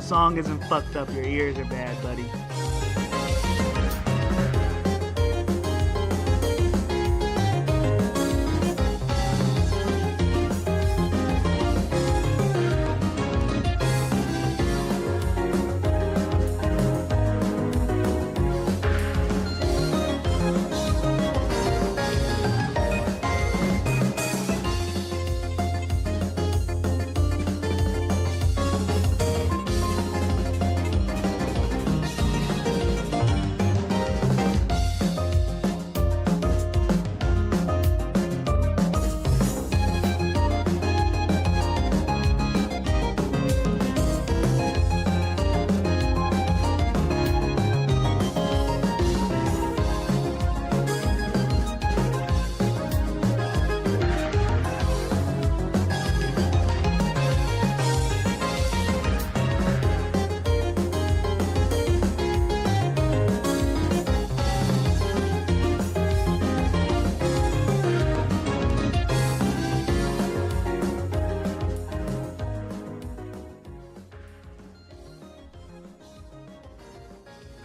song isn't fucked up, your ears are bad, buddy.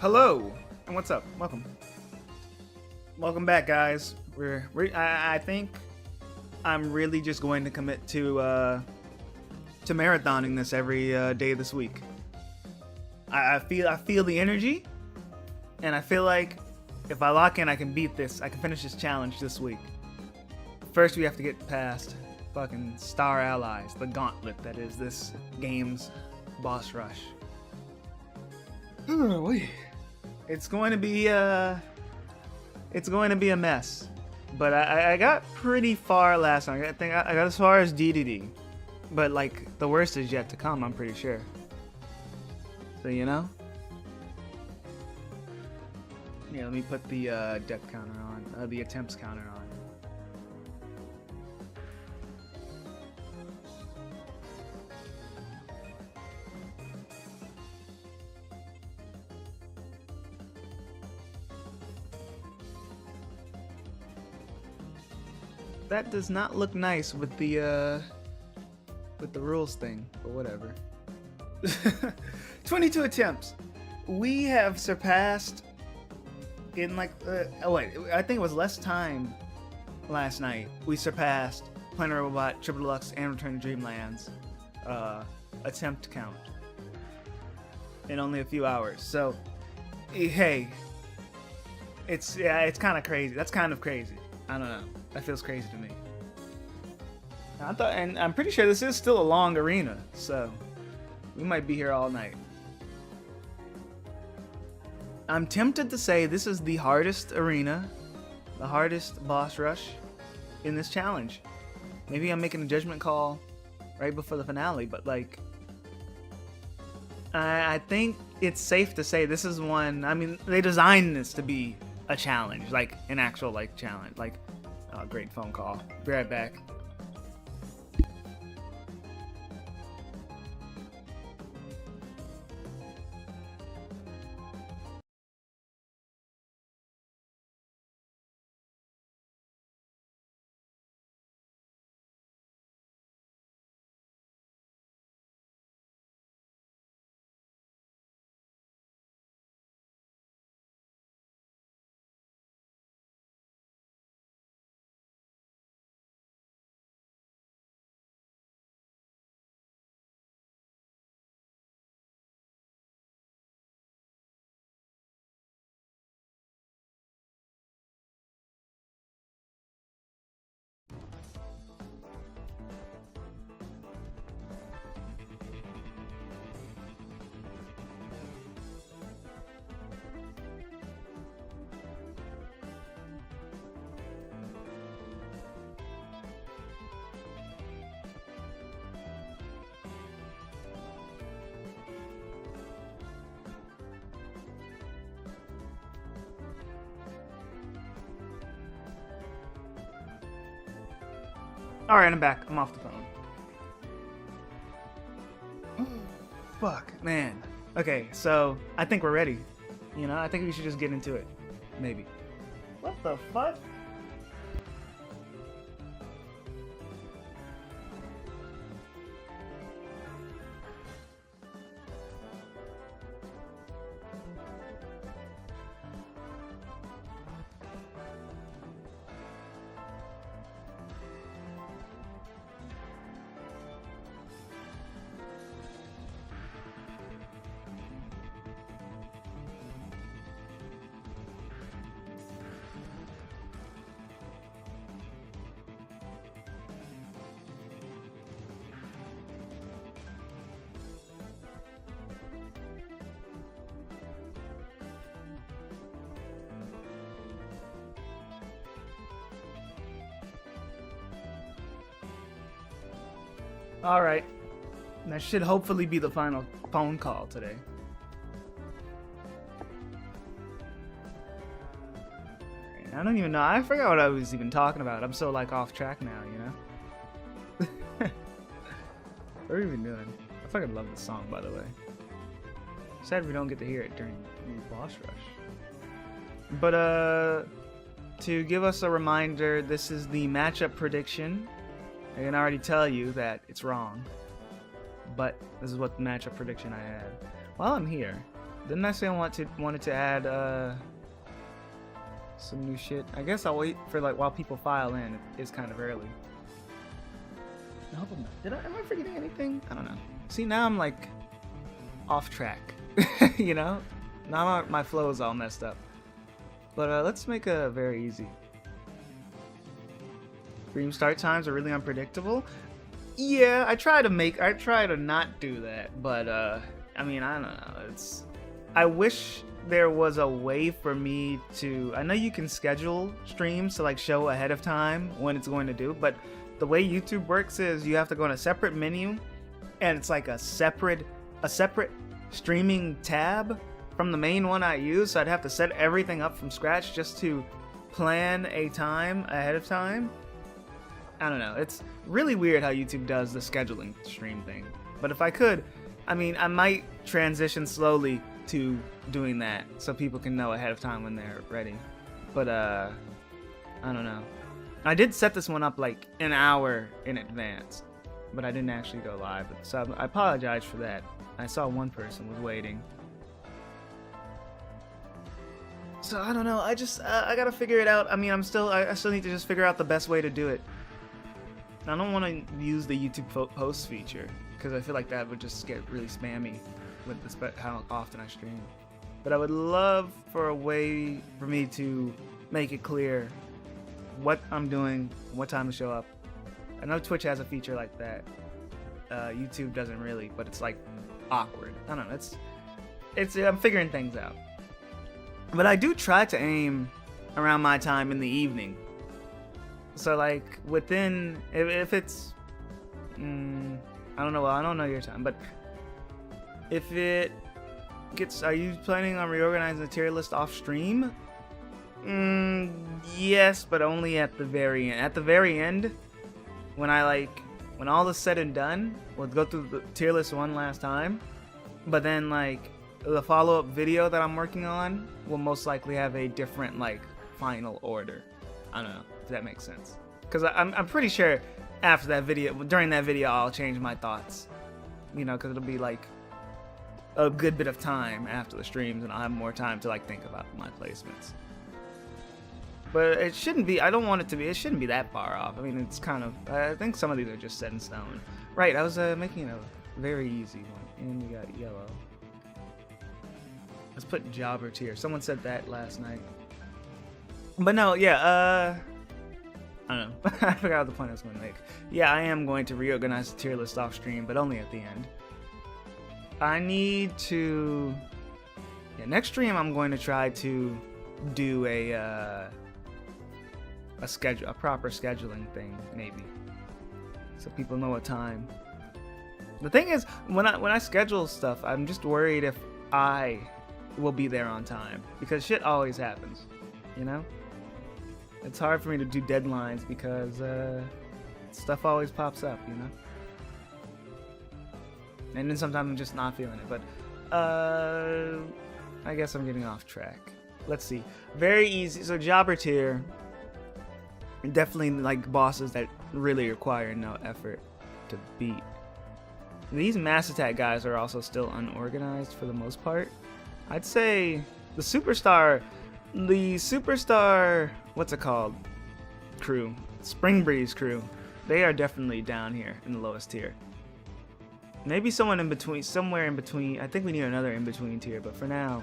Hello, and what's up? Welcome back, guys. I think I'm really just going to commit to marathoning this every day this week. I feel the energy, and I feel like if I lock in, I can beat this. I can finish this challenge this week. First, we have to get past fucking Star Allies, the gauntlet that is this game's boss rush. It's going to be a mess, but I got pretty far last time. I think I got as far as DDD, but like the worst is yet to come. I'm pretty sure. So you know, yeah. Let me put the death counter on, the attempts counter on. That does not look nice with the rules thing, but whatever. 22 attempts. We have surpassed in like I think it was less time last night. We surpassed Planet Robot, Triple Deluxe, and Return to Dreamland's attempt count in only a few hours. So, hey, it's kind of crazy. That's kind of crazy. I don't know. That feels crazy to me. And I'm pretty sure this is still a long arena, so we might be here all night. I'm tempted to say this is the hardest arena, the hardest boss rush in this challenge. Maybe I'm making a judgment call right before the finale, but like, I think it's safe to say this is one. I mean, they designed this to be a challenge, like an actual like challenge, like. Oh, great phone call. Be right back. Alright, I'm back. I'm off the phone. Fuck, man. Okay, so I think we're ready. You know, I think we should just get into it. Maybe. What the fuck? Alright. That should hopefully be the final phone call today. I don't even know. I forgot what I was even talking about. I'm so like off track now, you know? What are we even doing? I fucking love this song, by the way. Sad we don't get to hear it during the boss rush. But to give us a reminder, this is the matchup prediction. I can already tell you that it's wrong. But this is what the matchup prediction I had. While I'm here, didn't I say I wanted to add some new shit? I guess I'll wait for like while people file in. It's kind of early. I hope I'm not. Am I forgetting anything? I don't know. See, now I'm like off track. You know? Now my flow is all messed up. But let's make a very easy. Stream start times are really unpredictable. Yeah, I try to not do that, but I mean, I don't know. I wish there was a way for me to. I know you can schedule streams to like show ahead of time when it's going to do, but the way YouTube works is you have to go in a separate menu, and it's like a separate streaming tab from the main one I use. So I'd have to set everything up from scratch just to plan a time ahead of time. I don't know. It's really weird how YouTube does the scheduling stream thing. But if I could, I mean, I might transition slowly to doing that so people can know ahead of time when they're ready. But I don't know. I did set this one up like an hour in advance, but I didn't actually go live. So I apologize for that. I saw one person was waiting. So I don't know. I gotta figure it out. I mean, I still need to just figure out the best way to do it. I don't want to use the YouTube post feature because I feel like that would just get really spammy with how often I stream. But I would love for a way for me to make it clear what I'm doing, what time to show up. I know Twitch has a feature like that. YouTube doesn't really, but it's like awkward. I don't know. I'm figuring things out. But I do try to aim around my time in the evening. So like within, if it's, I don't know. Well, I don't know your time, but if it gets, are you planning on reorganizing the tier list off stream? Yes, but only at the very end. At the very end, when all is said and done, we'll go through the tier list one last time. But then like the follow-up video that I'm working on will most likely have a different like final order. I don't know if that makes sense. Because I'm pretty sure after that video, during that video, I'll change my thoughts. You know, because it'll be like a good bit of time after the streams and I'll have more time to like think about my placements. But it shouldn't be, it shouldn't be that far off. I mean, it's kind of, I think some of these are just set in stone. Right, I was making a very easy one. And we got yellow. Let's put jobber tier. Someone said that last night. But no, yeah, I don't know. I forgot the point I was going to make. Yeah, I am going to reorganize the tier list off stream, but only at the end. I need to... Yeah, next stream I'm going to try to do a proper scheduling thing, maybe. So people know what time. The thing is, when I schedule stuff, I'm just worried if I will be there on time. Because shit always happens, you know? It's hard for me to do deadlines because stuff always pops up, you know? And then sometimes I'm just not feeling it, but I guess I'm getting off track. Let's see. Very easy. So jobber tier, definitely like bosses that really require no effort to beat. These mass attack guys are also still unorganized for the most part. I'd say the superstar, what's it called? Crew. Spring Breeze crew. They are definitely down here in the lowest tier. Maybe someone in between, somewhere in between. I think we need another in between tier, but for now,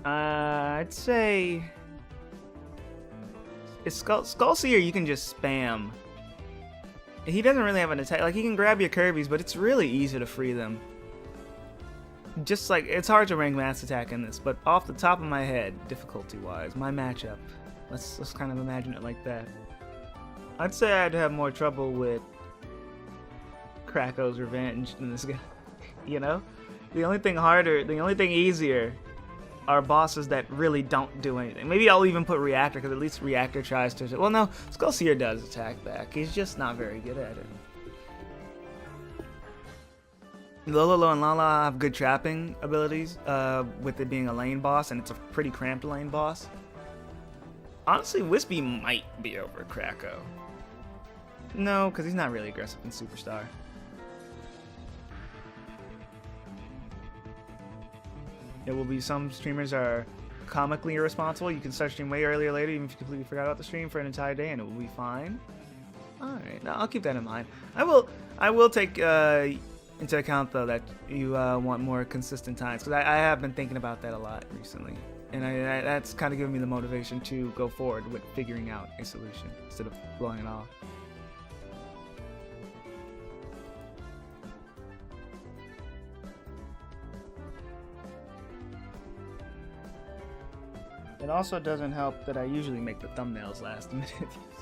I'd say it's Skullseer. You can just spam. He doesn't really have an attack. Like, he can grab your Kirby's, but it's really easy to free them. Just like, it's hard to rank mass attack in this, but off the top of my head, difficulty-wise, my matchup, let's kind of imagine it like that. I'd say I'd have more trouble with Krako's Revenge than this guy. You know? The only thing easier are bosses that really don't do anything. Maybe I'll even put Reactor, because at least Reactor tries to... Well, no, Skullseer does attack back. He's just not very good at it. Lolo and Lala have good trapping abilities, with it being a lane boss, and it's a pretty cramped lane boss. Honestly, Wispy might be over Krako. No, because he's not really aggressive in Superstar. There will be some streamers are comically irresponsible. You can start stream way earlier or later, even if you completely forgot about the stream for an entire day, and it will be fine. Alright, I'll keep that in mind. I will take into account, though, that you want more consistent times, because I have been thinking about that a lot recently. And that's kind of giving me the motivation to go forward with figuring out a solution instead of blowing it off. It also doesn't help that I usually make the thumbnails last a minute,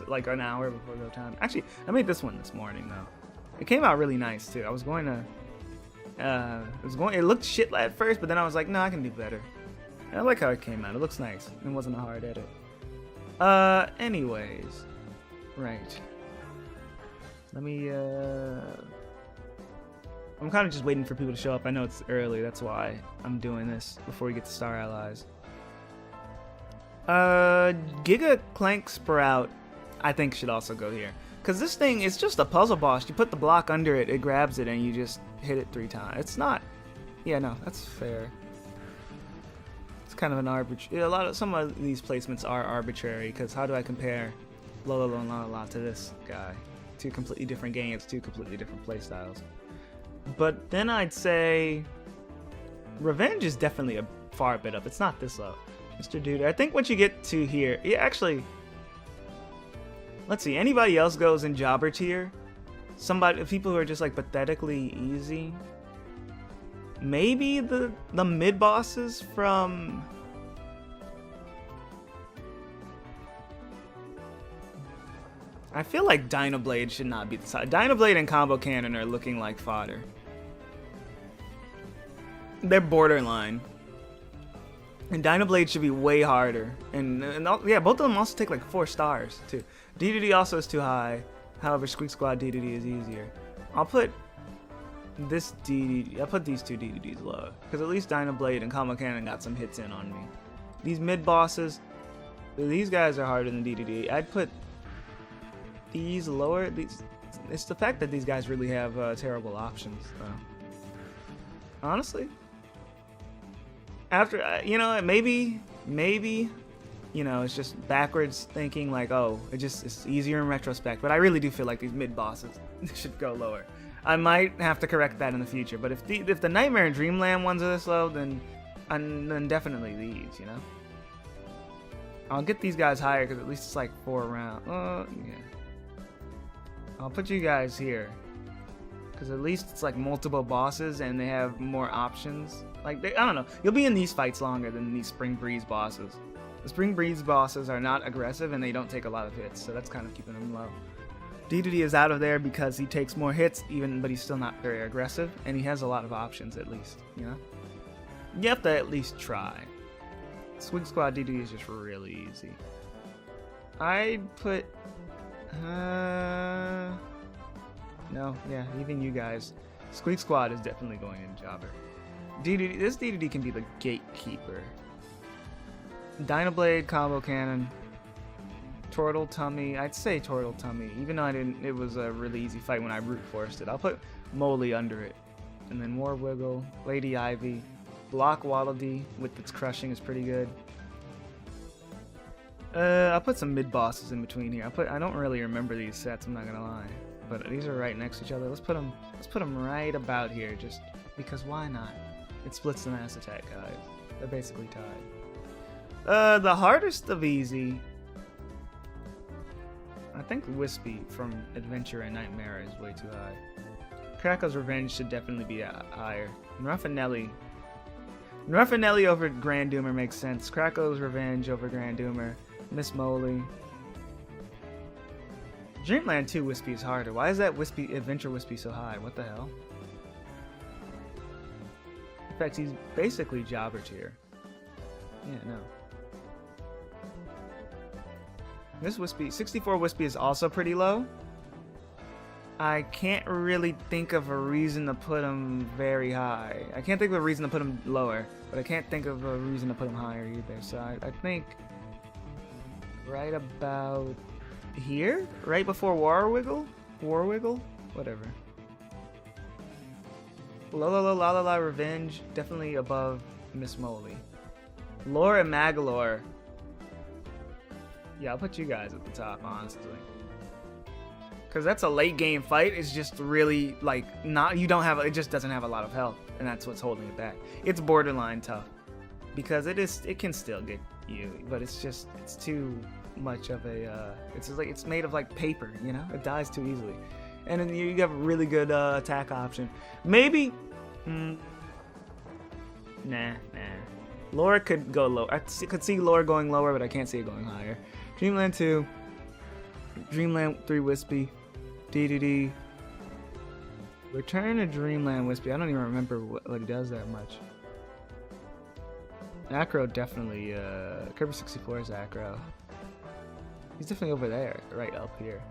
like an hour before go time. Actually, I made this one this morning though. It came out really nice too. I was going to, it looked shit at first, but then I was like, no, I can do better. And I like how it came out. It looks nice. It wasn't a hard edit. Anyways, right. Let me. I'm kind of just waiting for people to show up. I know it's early. That's why I'm doing this before we get to Star Allies. Giga Clank Sprout, I think should also go here. Because this thing is just a puzzle boss. You put the block under it, it grabs it, and you just hit it 3 times. It's not... Yeah, no, that's fair. It's kind of an arbitrary... Some of these placements are arbitrary, because how do I compare Lolo and Lala to this guy? 2 completely different games, 2 completely different playstyles. But then I'd say... Revenge is definitely a far bit up. It's not this low. Mr. Dude, I think once you get to here... Yeah, actually... Let's see, anybody else goes in Jobber tier? People who are just like pathetically easy? Maybe the mid-bosses from... I feel like Dynablade should not be the side. Dynablade and Combo Cannon are looking like fodder. They're borderline. And Dynablade should be way harder. Yeah, both of them also take like 4 stars too. DDD also is too high. However, Squeak Squad DDD is easier. I'll put this DDD. I'll put these 2 DDDs low, because at least Dynablade and Combo Cannon got some hits in on me. These mid bosses, these guys are harder than DDD. I'd put these lower. It's the fact that these guys really have terrible options, though. Honestly. After, you know, maybe, you know, it's just backwards thinking like, oh, it's easier in retrospect. But I really do feel like these mid-bosses should go lower. I might have to correct that in the future. But if the Nightmare and Dreamland ones are this low, then definitely these, you know? I'll get these guys higher because at least it's like 4 rounds. Yeah. I'll put you guys here. Because at least it's like multiple bosses and they have more options. Like, I don't know. You'll be in these fights longer than these Spring Breeze bosses. The Spring Breeze bosses are not aggressive and they don't take a lot of hits, so that's kind of keeping them low. DDD is out of there because he takes more hits, but he's still not very aggressive, and he has a lot of options at least, you know? You have to at least try. Squig Squad DDD is just really easy. I'd put... No, yeah, even you guys. Squeak Squad is definitely going in Jobber. This DDD can be the gatekeeper. Dynablade, Combo Cannon, Turtle Tummy. I'd say Turtle Tummy, even though it was a really easy fight when I brute forced it. I'll put Moly under it. And then War Wiggle, Lady Ivy, Block Waddle Dee with its crushing is pretty good. I'll put some mid bosses in between here. I don't really remember these sets, I'm not gonna lie. But these are right next to each other. Let's put them right about here, just because why not? It splits the mass attack, guys. They're basically tied. The hardest of easy, I think Wispy from Adventure and Nightmare is way too high. Krako's Revenge should definitely be higher. And Raffinelli over Grand Doomer makes sense. Krako's Revenge over Grand Doomer. Miss Moly. Dreamland 2 Wispy is harder. Why is that Wispy Adventure Wispy so high? What the hell? In fact, he's basically Jobber tier. Yeah, no. This Wispy, 64 Wispy is also pretty low. I can't really think of a reason to put him very high. I can't think of a reason to put him lower, but I can't think of a reason to put him higher either. So I think right about here? Right before Warwiggle? Whatever. La Revenge, definitely above Miss Moley. Lore and Magalore. Yeah, I'll put you guys at the top, honestly. Because that's a late game fight. It's just really, like, it just doesn't have a lot of health. And that's what's holding it back. It's borderline tough. Because it can still get you. But it's too much of a, it's made of, like, paper, you know? It dies too easily. And then you have a really good attack option. Maybe, nah. Laura could go low. I could see Laura going lower, but I can't see it going higher. Dreamland 2, Dreamland 3 Wispy, DDD. Return to Dreamland Wispy. I don't even remember what he does that much. Acro definitely, Kirby 64 is Acro. He's definitely over there, right up here.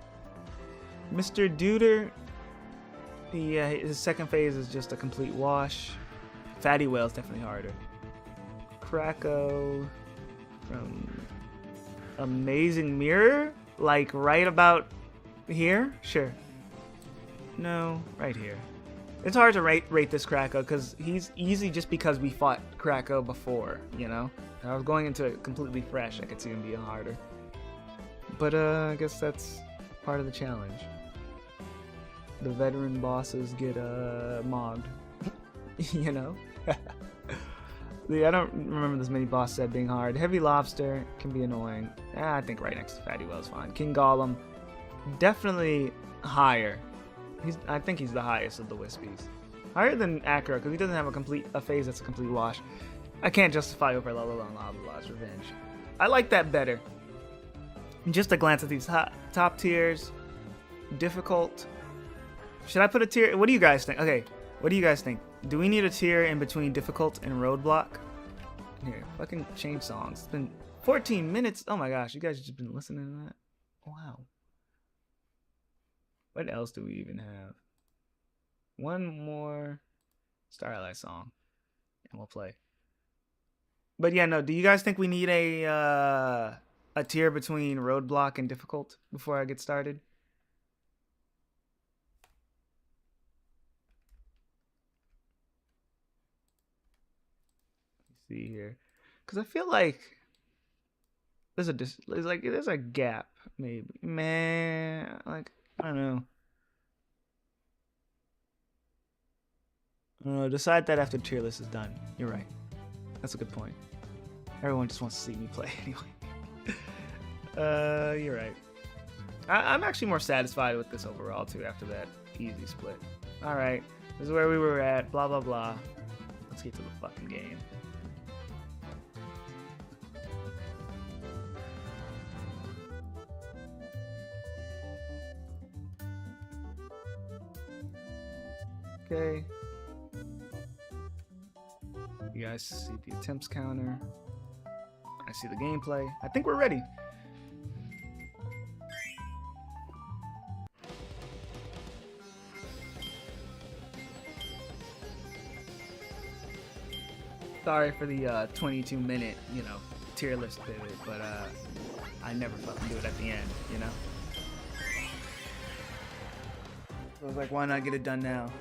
Mr. Duder, his second phase is just a complete wash. Fatty Whale's definitely harder. Krako from Amazing Mirror, like right about here? Sure. No, right here. It's hard to rate this Krako because he's easy just because we fought Krako before, you know? I was going into it completely fresh. I could see him being harder. But I guess that's part of the challenge. The veteran bosses get mogged, you know? I don't remember this many boss set being hard. Heavy Lobster can be annoying. I think right next to Fatty Whale's fine. King Gollum, definitely higher. I think he's the highest of the Wispies. Higher than Acro, because he doesn't have a phase that's a complete wash. I can't justify over La La La and La La La's Revenge. I like that better. Just a glance at these top tiers. Difficult. Should I put a tier? What do you guys think? Okay, what do you guys think? Do we need a tier in between difficult and roadblock? Here, fucking change songs. It's been 14 minutes. Oh my gosh, you guys have just been listening to that? Wow. What else do we even have? One more Starlight song, and we'll play. But yeah, no. Do you guys think we need a tier between roadblock and difficult before I get started? See here, because I feel like there's a gap, maybe. Man, like, I don't know. Decide that after the tier list is done. You're right. That's a good point. Everyone just wants to see me play anyway. You're right. I'm actually more satisfied with this overall too after that easy split. All right, this is where we were at. Blah blah blah. Let's get to the fucking game. Okay. You guys see the attempts counter. I see the gameplay. I think we're ready. Sorry for the 22-minute, tier list pivot, but I never fucking do it at the end, you know? So I was like, why not get it done now?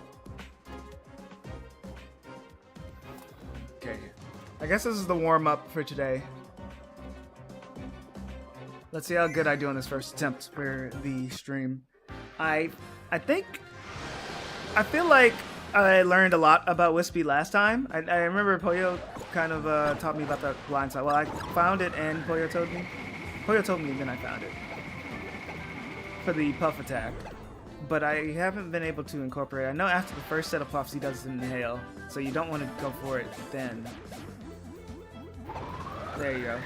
Okay, I guess this is the warm-up for today. Let's see how good I do on this first attempt for the stream. I feel like I learned a lot about Wispy last time. I remember Pollo kind of taught me about the blind side. Well, I found it and Pollo told me. Pollo told me and then I found it. For the puff attack. But I haven't been able to incorporate it. I know after the first set of puffs he does inhale. So you don't want to go for it then. There you go.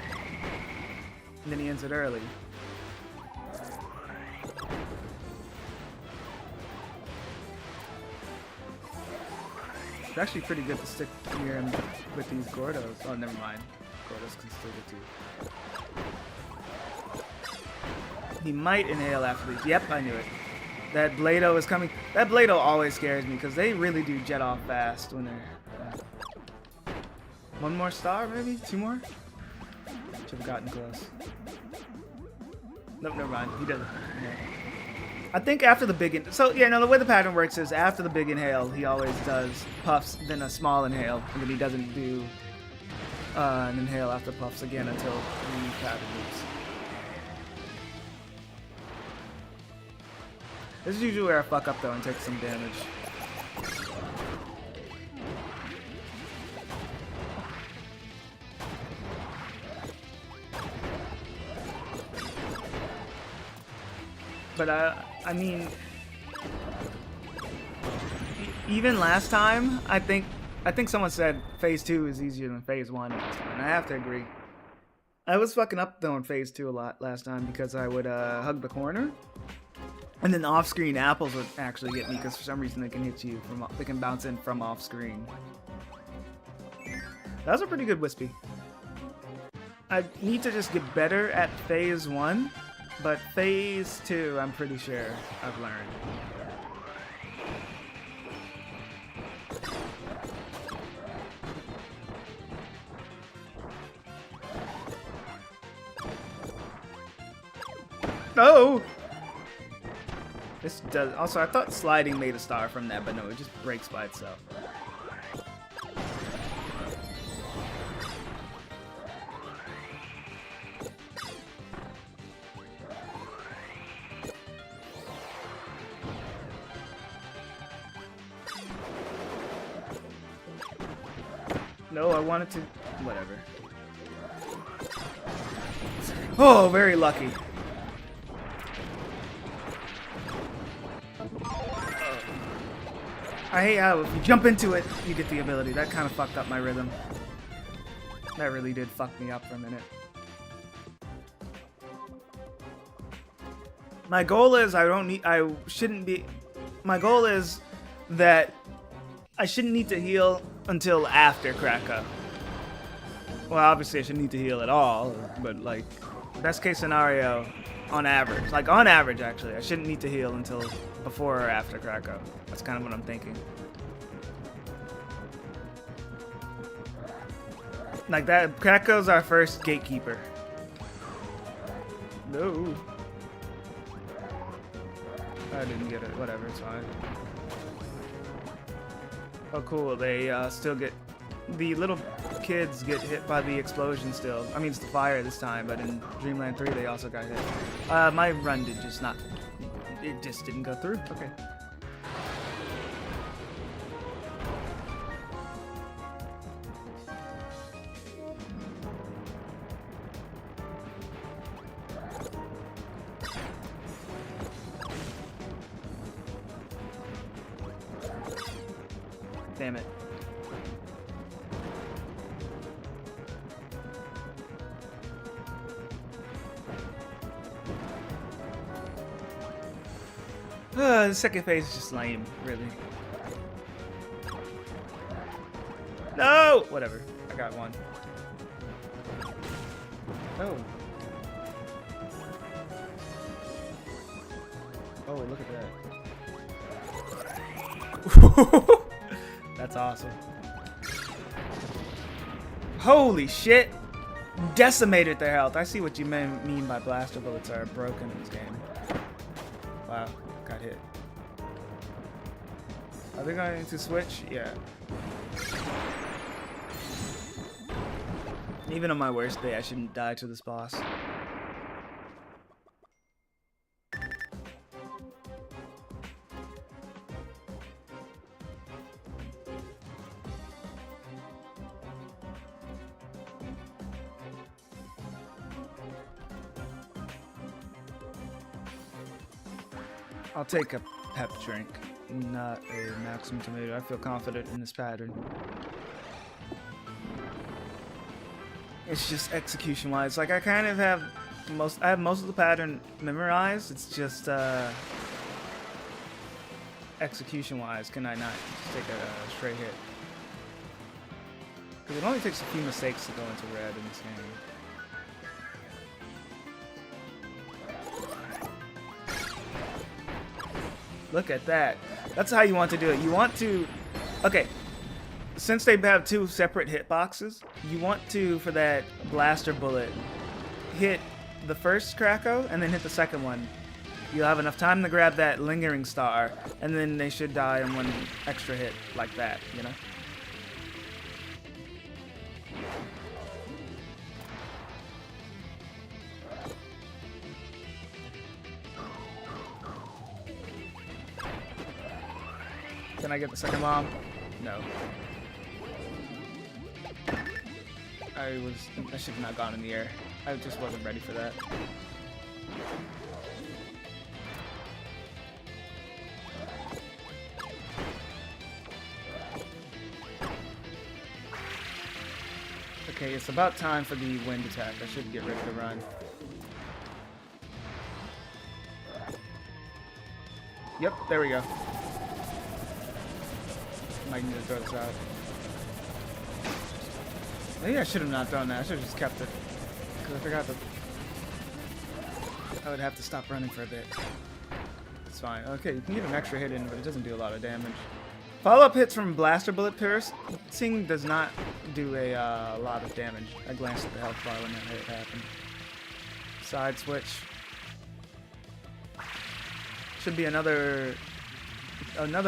And then he ends it early. It's actually pretty good to stick near him with these Gordos. Oh, never mind. Gordos can still get to you. He might inhale after these. Yep, I knew it. That Blado is coming. That Blado always scares me because they really do jet off fast when they're... One more star, maybe? 2 more? Should have gotten close. Nope, never mind. He doesn't. Yeah. I think after the big... So, yeah, no, the way the pattern works is after the big inhale, he always does puffs, then a small inhale, and then he doesn't do an inhale after puffs again until the pattern loops. This is usually where I fuck up, though, and take some damage. But I mean, even last time, I think someone said phase 2 is easier than phase 1 last time, and I have to agree. I was fucking up though in phase 2 a lot last time because I would hug the corner, and then off-screen apples would actually get me because for some reason they can hit you from, they can bounce in from off-screen. That was a pretty good Wispy. I need to just get better at phase 1. But phase 2, I'm pretty sure I've learned. Oh! This does. Also, I thought sliding made a star from that, but no, it just breaks by itself. No, I wanted to... Whatever. Oh, very lucky. I hate how if you jump into it, you get the ability. That kind of fucked up my rhythm. That really did fuck me up for a minute. My goal is my goal is that I shouldn't need to heal until after Kraka. Well, obviously I shouldn't need to heal at all, but like, best case scenario, on average. Like, on average, actually, I shouldn't need to heal until before or after Kraka. That's kind of what I'm thinking. Like that, Krako's our first gatekeeper. No. I didn't get it. Whatever, it's fine. Oh, cool. They still get... The little kids get hit by the explosion still. I mean, it's the fire this time, but in Dreamland 3, they also got hit. My run did just not... It just didn't go through. Okay. Damn it. The second phase is just lame, really. No! Whatever. I got one. Oh. Oh, look at that. That's awesome. Holy shit! Decimated their health. I see what you mean by blaster bullets are broken in this game. Wow, got hit. Are they going to switch? Yeah. Even on my worst day, I shouldn't die to this boss. I'll take a pep drink, not a maximum tomato. I feel confident in this pattern. It's just execution-wise. Like, I kind of have most of the pattern memorized. It's just execution-wise. Can I not just take a straight hit? It only takes a few mistakes to go into red in this game. Look at that. That's how you want to do it. You want to... Okay. Since they have two separate hitboxes, you want to, for that blaster bullet, hit the first Kracko and then hit the second one. You'll have enough time to grab that lingering star, and then they should die in one extra hit like that, you know? Can I get the second bomb? No. I should have not gone in the air. I just wasn't ready for that. Okay, it's about time for the wind attack. I should get ready to run. Yep, there we go. Might need to throw this out. Maybe I should have not done that. I should have just kept it. Because I forgot that I would have to stop running for a bit. It's fine. Okay, you can get an extra hit in, but it doesn't do a lot of damage. Follow-up hits from Blaster Bullet piercing does not do a lot of damage. I glanced at the health bar when that hit happened. Side switch. Should be another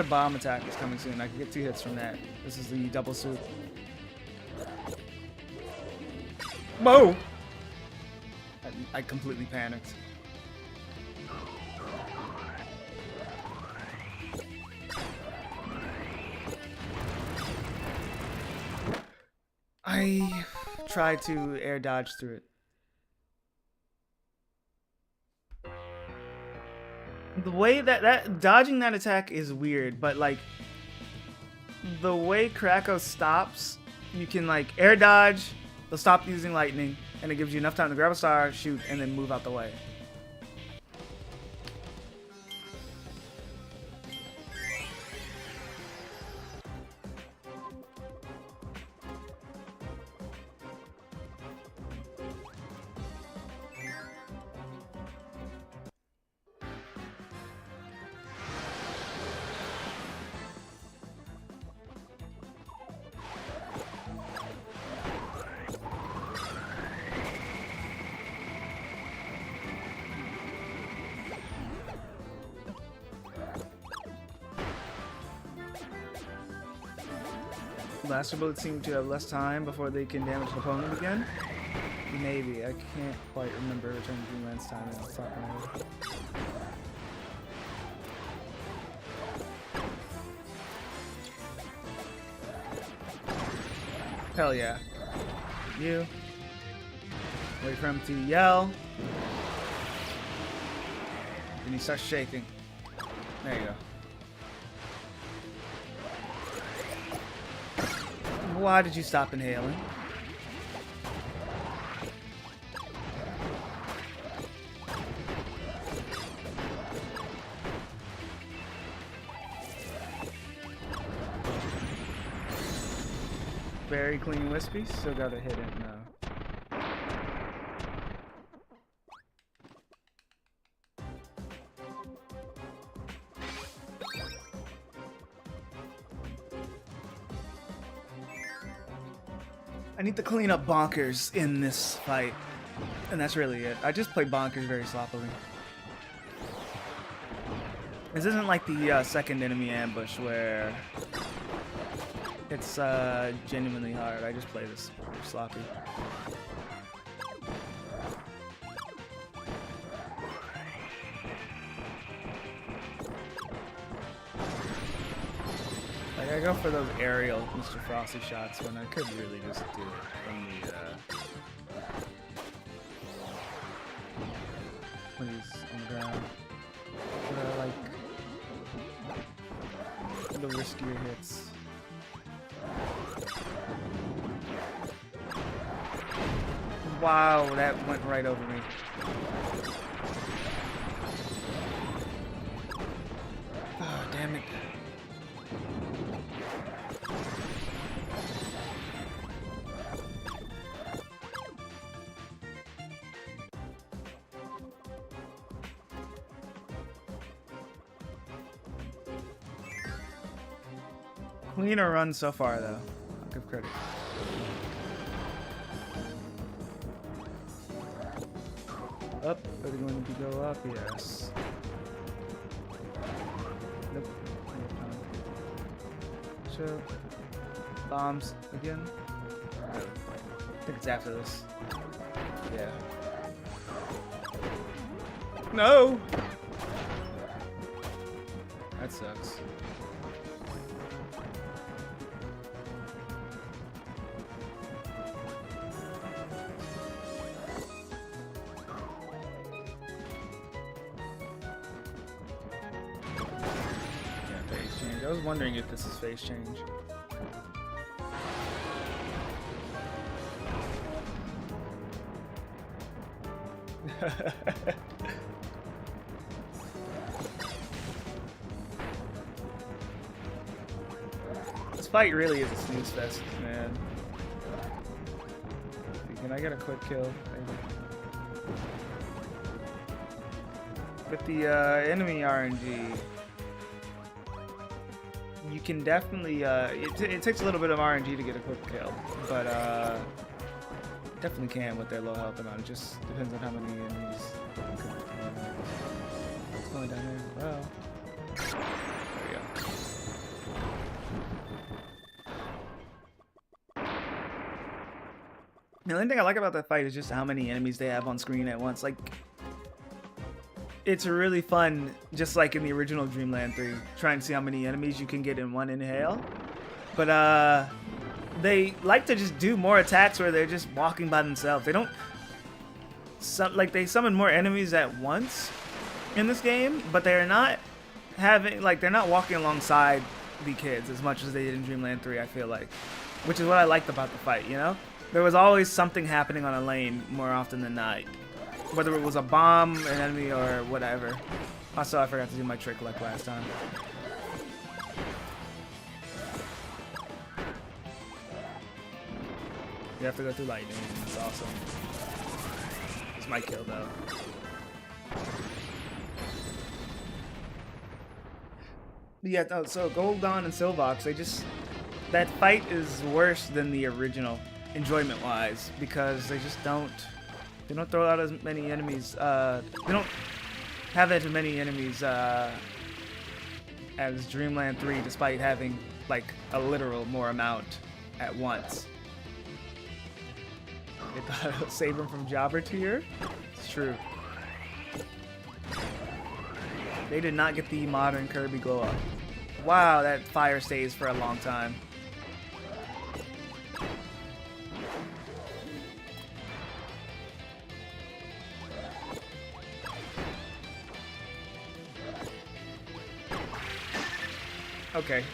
bomb attack that's coming soon. I can get 2 hits from that. This is the double soup. Whoa! I completely panicked. I tried to air dodge through it. The way that dodging that attack is weird, but like the way Kracko stops, you can like air dodge, they'll stop using lightning, and it gives you enough time to grab a star, shoot, and then move out the way. Blaster bullets seem to have less time before they can damage the opponent again. Maybe. I can't quite remember return to Dreamland's time in the top of my head. Hell yeah. You. Wait for him to yell. Then he starts shaking. There you go. Why did you stop inhaling? Very clean wispy. Still gotta hit it now. I need to clean up Bonkers in this fight, and that's really it. I just play Bonkers very sloppily. This isn't like the second enemy ambush where it's genuinely hard. I just play this sloppy. Like, I go for those aerial Mr. Frosty shots when I could really just do it from the, when he's on the ground. But I like the riskier hits. Wow, that went right over me. Oh, damn it. Cleaner run so far, though. I'll give credit. Up, are they going to go up? Yes. Nope. Sure. Bombs again. I think it's after this. Yeah. No! That sucks. I was wondering if this is phase change. This fight really is a snooze fest, man. Can I get a quick kill? Maybe. With the enemy RNG, you can definitely, it takes a little bit of RNG to get a quick kill, but definitely can with their low health amount. It just depends on how many enemies. What's going down there? Well, there we go. The only thing I like about that fight is just how many enemies they have on screen at once. Like, it's really fun, just like in the original Dreamland 3, trying to see how many enemies you can get in one inhale. But they like to just do more attacks where they're just walking by themselves. They don't, like, they summon more enemies at once in this game, but they're not having, like, they're not walking alongside the kids as much as they did in Dreamland 3, I feel like. Which is what I liked about the fight, you know? There was always something happening on a lane more often than not. Whether it was a bomb, an enemy, or whatever. Also, I forgot to do my trick like last time. You have to go through lightning. That's awesome. This might kill, though. Yeah, no, so Gold Dawn and Silvox, they just... That fight is worse than the original, enjoyment-wise, because they just don't... They don't throw out as many enemies, they don't have as many enemies as Dreamland 3, despite having, like, a literal more amount at once. They thought it would save them from Jobber tier? It's true. They did not get the modern Kirby glow up. Wow, that fire stays for a long time. Okay.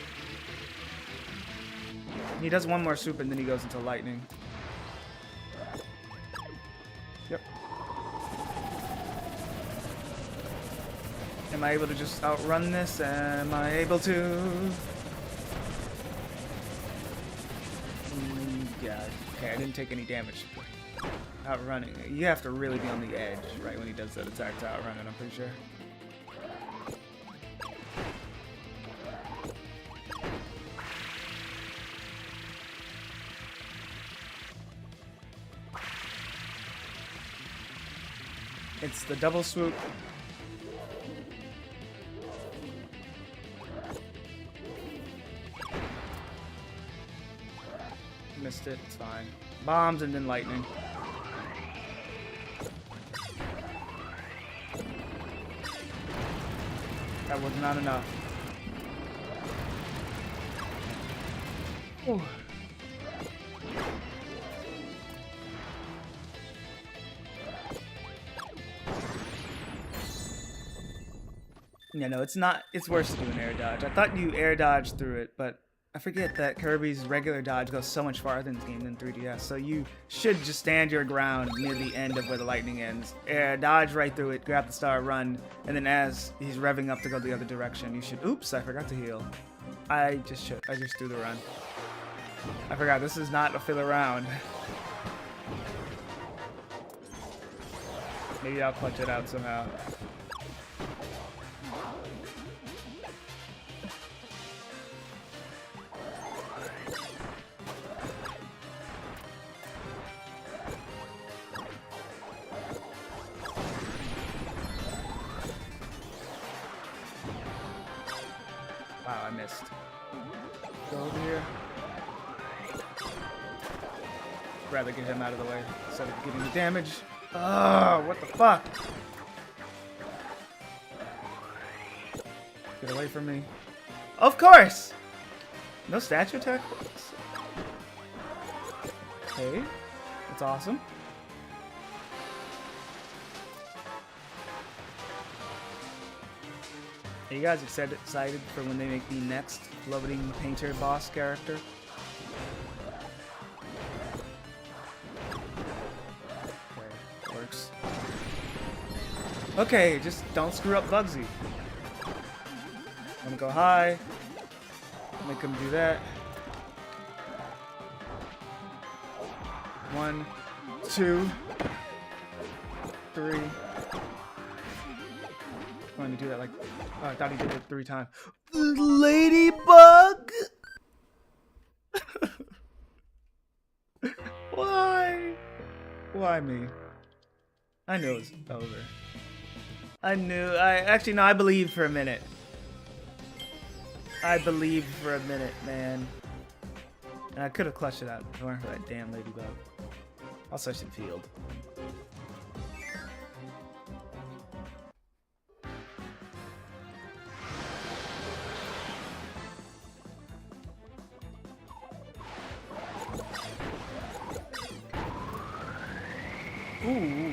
He does one more swoop and then he goes into lightning. Yep. Am I able to just outrun this? Am I able to? Yeah. Okay, I didn't take any damage. Outrunning. You have to really be on the edge, right, when he does that attack to outrun it, I'm pretty sure. It's the double swoop. Missed it, it's fine. Bombs and then lightning. That was not enough. Ooh. Yeah, no, it's not. It's worse to do an air dodge. I thought you air dodge through it, but I forget that Kirby's regular dodge goes so much farther in this game than 3DS. So you should just stand your ground near the end of where the lightning ends. Air dodge right through it, grab the star, run, and then as he's revving up to go the other direction, you should. Oops, I forgot to heal. I just threw the run. I forgot. This is not a filler round. Maybe I'll clutch it out somehow. Wow, I missed. Go over here. Rather get him out of the way instead of getting the damage. Oh, what the fuck? Get away from me. Of course! No statue attack? Okay, that's awesome. Are you guys excited for when they make the next floating painter boss character? Okay, works. Okay, just don't screw up Bugsy. I'm gonna go high. Make him do that. 1, 2, 3. I'm going to do that like... Oh, I thought he did it 3 times. Ladybug! Why? Why me? I knew it was over. Actually, no, I believed for a minute. I believed for a minute, man. And I could have clutched it out if it weren't for that damn ladybug. Also, I should field. Ooh.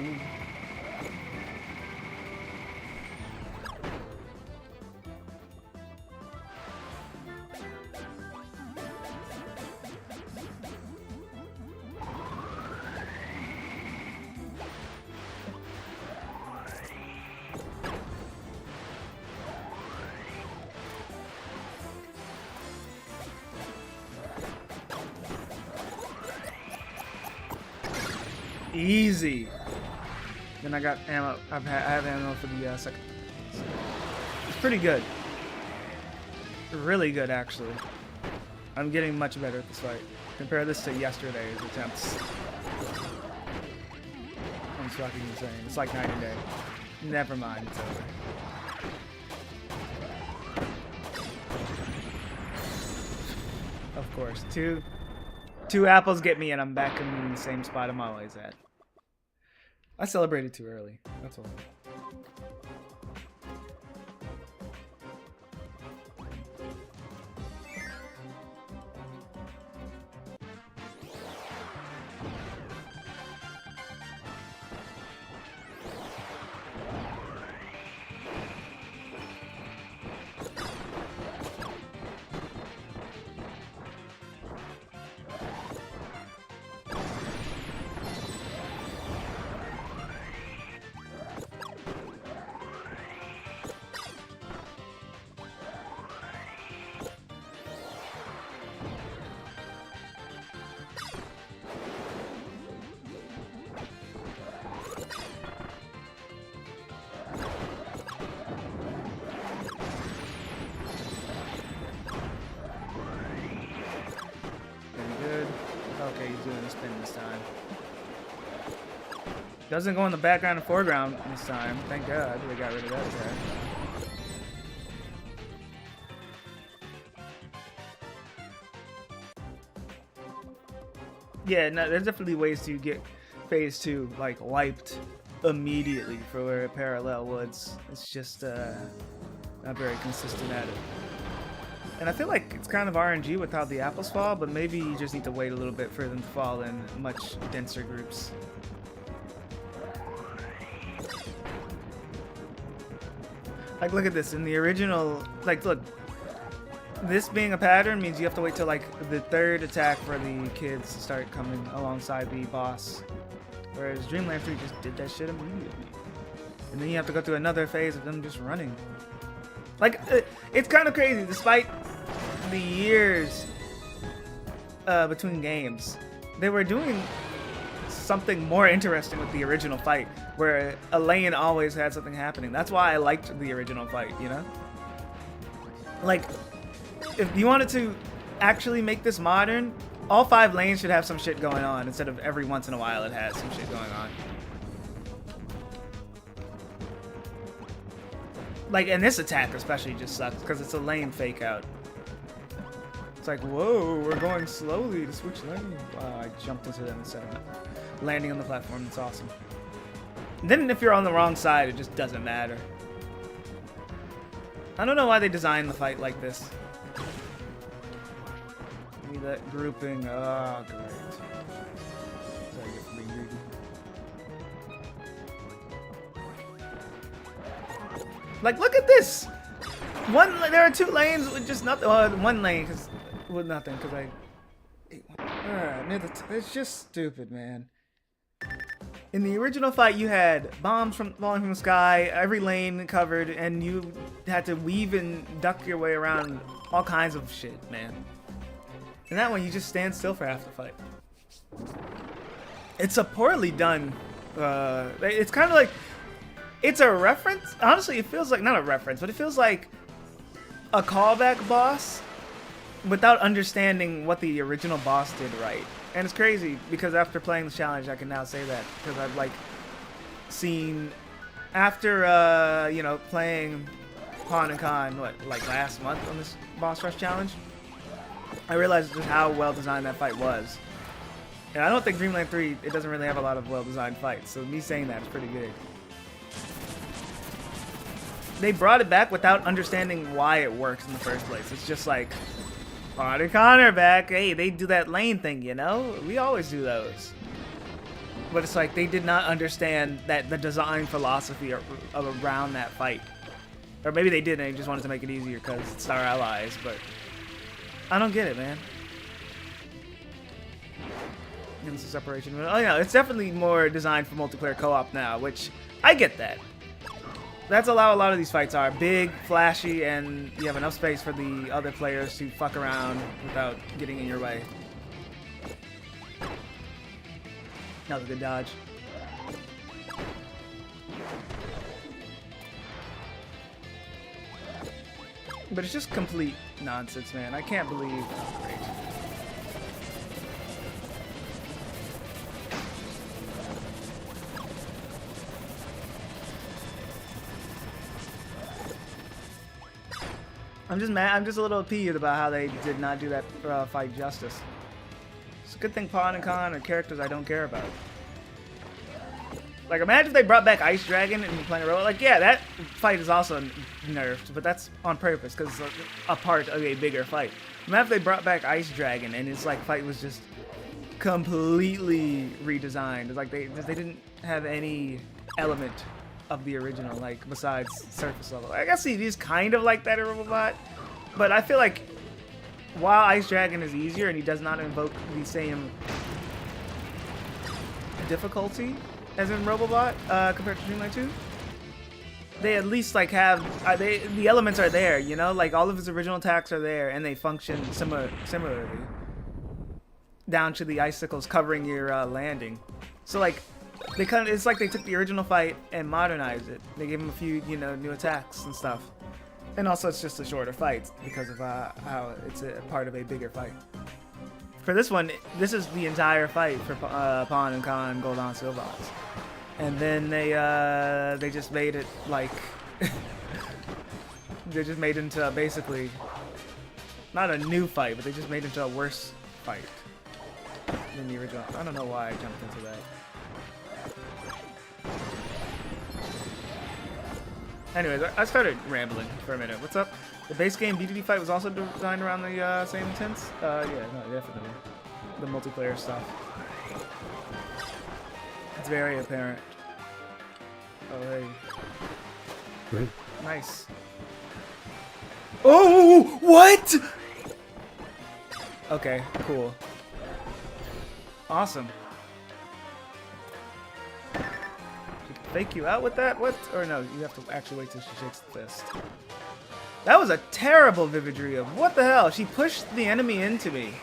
Easy. Then I got ammo. I have ammo for the second. It's pretty good. Really good, actually. I'm getting much better at this fight. Compare this to yesterday's attempts. I'm fucking insane. It's like night and day. Never mind. It's over. Of course. Two apples get me, and I'm back in the same spot I'm always at. I celebrated too early. That's all. Okay, he's doing a spin this time. Doesn't go in the background and foreground this time. Thank God they got rid of that attack. Yeah, no, there's definitely ways to get phase 2 like wiped immediately for where Parallel Woods. It's just not very consistent at it. And I feel like it's kind of RNG with how the apples fall, but maybe you just need to wait a little bit for them to fall in much denser groups. Like, look at this. In the original, like, look. This being a pattern means you have to wait till, like, the 3rd attack for the kids to start coming alongside the boss. Whereas Dreamland 3 just did that shit immediately. And then you have to go through another phase of them just running. Like, it's kind of crazy, despite the years between games, they were doing something more interesting with the original fight, where a lane always had something happening. That's why I liked the original fight, you know? Like, if you wanted to actually make this modern, all 5 lanes should have some shit going on, instead of every once in a while it has some shit going on. Like, and this attack especially just sucks because it's a lane fake out. It's like, whoa, we're going slowly to switch lanes. Wow, I jumped into them instead of landing on the platform. It's awesome. And then if you're on the wrong side, it just doesn't matter. I don't know why they designed the fight like this. Give me that grouping. Oh, great. Sorry, I get being greedy. Like, look at this! There are 2 lanes with just nothing. Well, 1 lane with nothing, because I... it's just stupid, man. In the original fight, you had bombs falling from the sky, every lane covered, and you had to weave and duck your way around all kinds of shit, man. In that one, you just stand still for half the fight. It's a poorly done... it's kind of like... It's a reference. Honestly, it feels like, not a reference, but it feels like a callback boss without understanding what the original boss did right. And it's crazy because after playing the challenge, I can now say that because I've like seen after you know, playing Pawn and Con like last month on this boss rush challenge, I realized just how well designed that fight was. And I don't think Dreamland 3, it doesn't really have a lot of well designed fights. So me saying that is pretty big. They brought it back without understanding why it works in the first place. It's just like, Pawn and Con are back. Hey, they do that lane thing, you know? We always do those. But it's like they did not understand that the design philosophy around that fight. Or maybe they did and they just wanted to make it easier because it's our allies, but I don't get it, man. It's a separation. Oh yeah, it's definitely more designed for multiplayer co-op now, which I get that. That's how a lot of these fights are. Big, flashy, and you have enough space for the other players to fuck around without getting in your way. That was a good dodge. But it's just complete nonsense, man. I can't believe... Oh, great. I'm just mad. I'm just a little peeved about how they did not do that fight justice. It's a good thing Pawn and Con are characters I don't care about. Like, imagine if they brought back Ice Dragon and playing a robot. Like, yeah, that fight is also nerfed, but that's on purpose because it's a part of a bigger fight. Imagine if they brought back Ice Dragon and his like fight was just completely redesigned. It's like they didn't have any element of the original, like, besides surface level. I guess he's kind of like that in Robobot, but I feel like while Ice Dragon is easier and he does not invoke the same difficulty as in Robobot compared to Dreamland 2, they at least like have the elements are there, you know, like all of his original attacks are there and they function similarly down to the icicles covering your landing. So like it's like they took the original fight and modernized it. They gave him a few, you know, new attacks and stuff. And also it's just a shorter fight because of how it's a part of a bigger fight. For this one, this is the entire fight for Pawn and Con Gold on Silbots. And then they just made it like they just made it into basically not a new fight, but they just made it into a worse fight than the original. I don't know why I jumped into that. Anyways, I started rambling for a minute. What's up? The base game BDD fight was also designed around the same intents? Yeah, no, definitely. The multiplayer stuff. It's very apparent. Oh, hey. Great. Nice. Oh, what? Okay, cool. Awesome. Fake you out with that? What? Or no, you have to actually wait till she shakes the fist. That was a terrible Vivid Dream. What the hell? She pushed the enemy into me.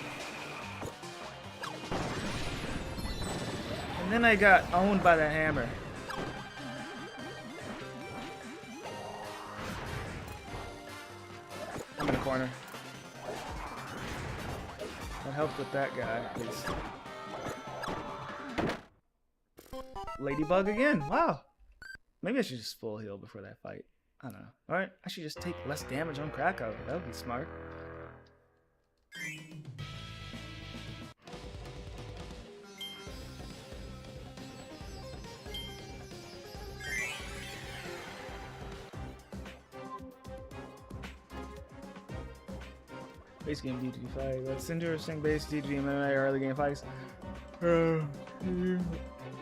And then I got owned by the hammer. I'm in the corner. That helped with that guy, at least. Ladybug again. Wow. Maybe I should just full heal before that fight. I don't know. Alright, I should just take less damage on Krakow. That would be smart. Base game DDD fight. That's interesting. Base DDD MMA early game fights. Goes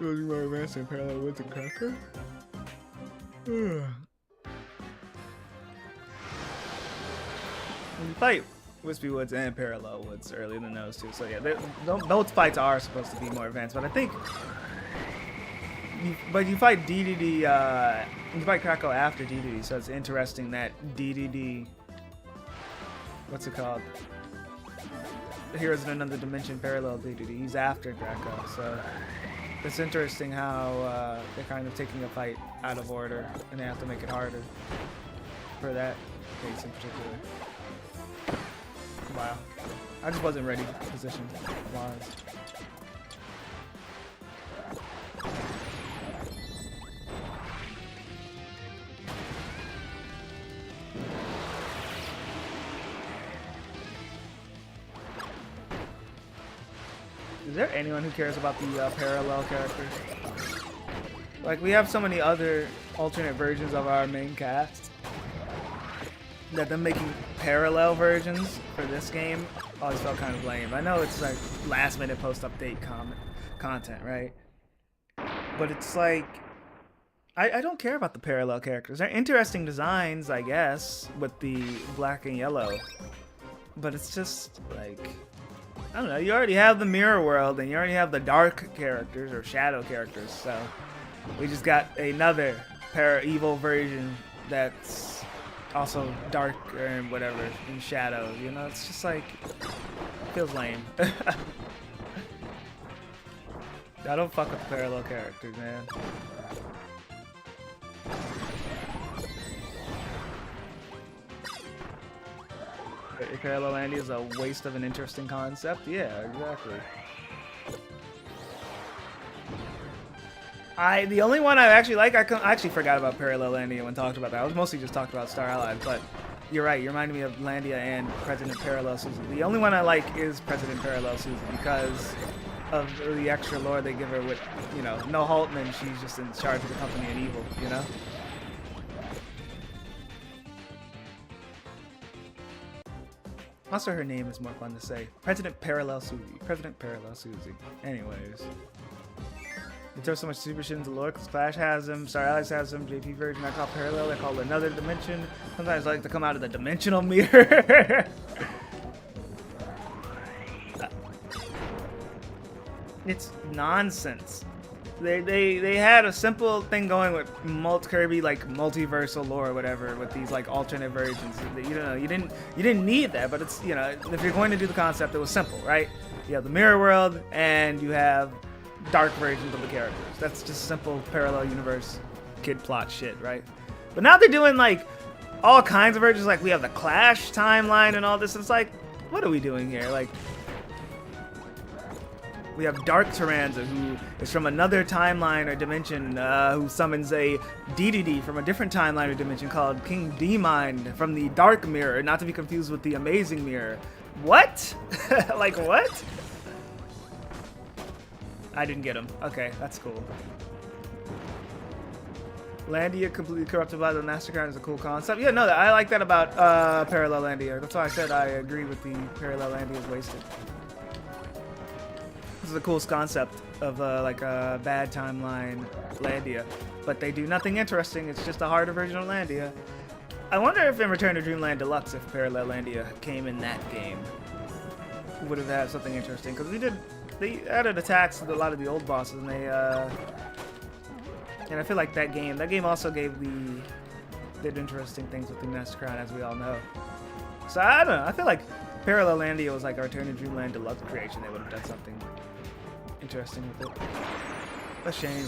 more advanced in parallel with the Krakow. When you fight Wispy Woods and Parallel Woods earlier than those two, so yeah, both fights are supposed to be more advanced. But I think, you fight DDD, you fight Krakow after DDD, so it's interesting that DDD, what's it called? Heroes in Another Dimension Parallel DDD. He's after Krakow, so it's interesting how they're kind of taking a fight out of order, and they have to make it harder for that case in particular. Wow. I just wasn't ready position-wise. Is there anyone who cares about the parallel characters? Like, we have so many other alternate versions of our main cast that them making parallel versions for this game always felt kind of lame. I know it's like last minute post-update content, right? But it's like, I don't care about the parallel characters. They're interesting designs, I guess, with the black and yellow. But it's just like, I don't know, you already have the mirror world and you already have the dark characters or shadow characters, so we just got another evil version that's also dark and whatever in shadow, you know? It's just like, feels lame. I don't fuck with the parallel characters, man. Parallel Andy is a waste of an interesting concept. Yeah, exactly. The only one I actually like, I actually forgot about Parallel Landia when talked about that. I was mostly just talking about Star Allied, but you're right. You reminded me of Landia and President Parallel Susie. The only one I like is President Parallel Susie because of the extra lore they give her with, you know, no Haltman. She's just in charge of the company and evil, you know? Also, her name is more fun to say. President Parallel Susie. President Parallel Susie. Anyways. They throw so much super shit into lore because Flash has them, Star Allies has them, JP version I call Parallel, they call it Another Dimension. Sometimes I like to come out of the dimensional mirror. It's nonsense. They had a simple thing going with Kirby, like multiversal lore or whatever, with these like alternate versions. You know, you didn't need that, but it's, you know, if you're going to do the concept, it was simple, right? You have the mirror world and you have dark versions of the characters. That's just simple parallel universe kid plot shit, right? But now they're doing like all kinds of versions. Like we have the Clash timeline and all this. It's like, what are we doing here? Like, we have Dark Tyranza, who is from another timeline or dimension, who summons a DDD from a different timeline or dimension called King D-Mind from the Dark Mirror, not to be confused with the Amazing Mirror. What? Like, what? I didn't get him. Okay, that's cool. Landia completely corrupted by the Mastercard is a cool concept. Yeah, no, I like that about Parallel Landia. That's why I said I agree with the Parallel Landia is wasted. This is the coolest concept of like a bad timeline Landia, but they do nothing interesting. It's just a harder version of Landia. I wonder if in Return to Dreamland Deluxe, if Parallel Landia came in that game, would have had something interesting. Because they added attacks to a lot of the old bosses, and and I feel like that game also did interesting things with the Master Crown, as we all know. So I don't know. I feel like Parallel Landia was like a Return to Dreamland Deluxe creation. They would have done something interesting with it. A shame.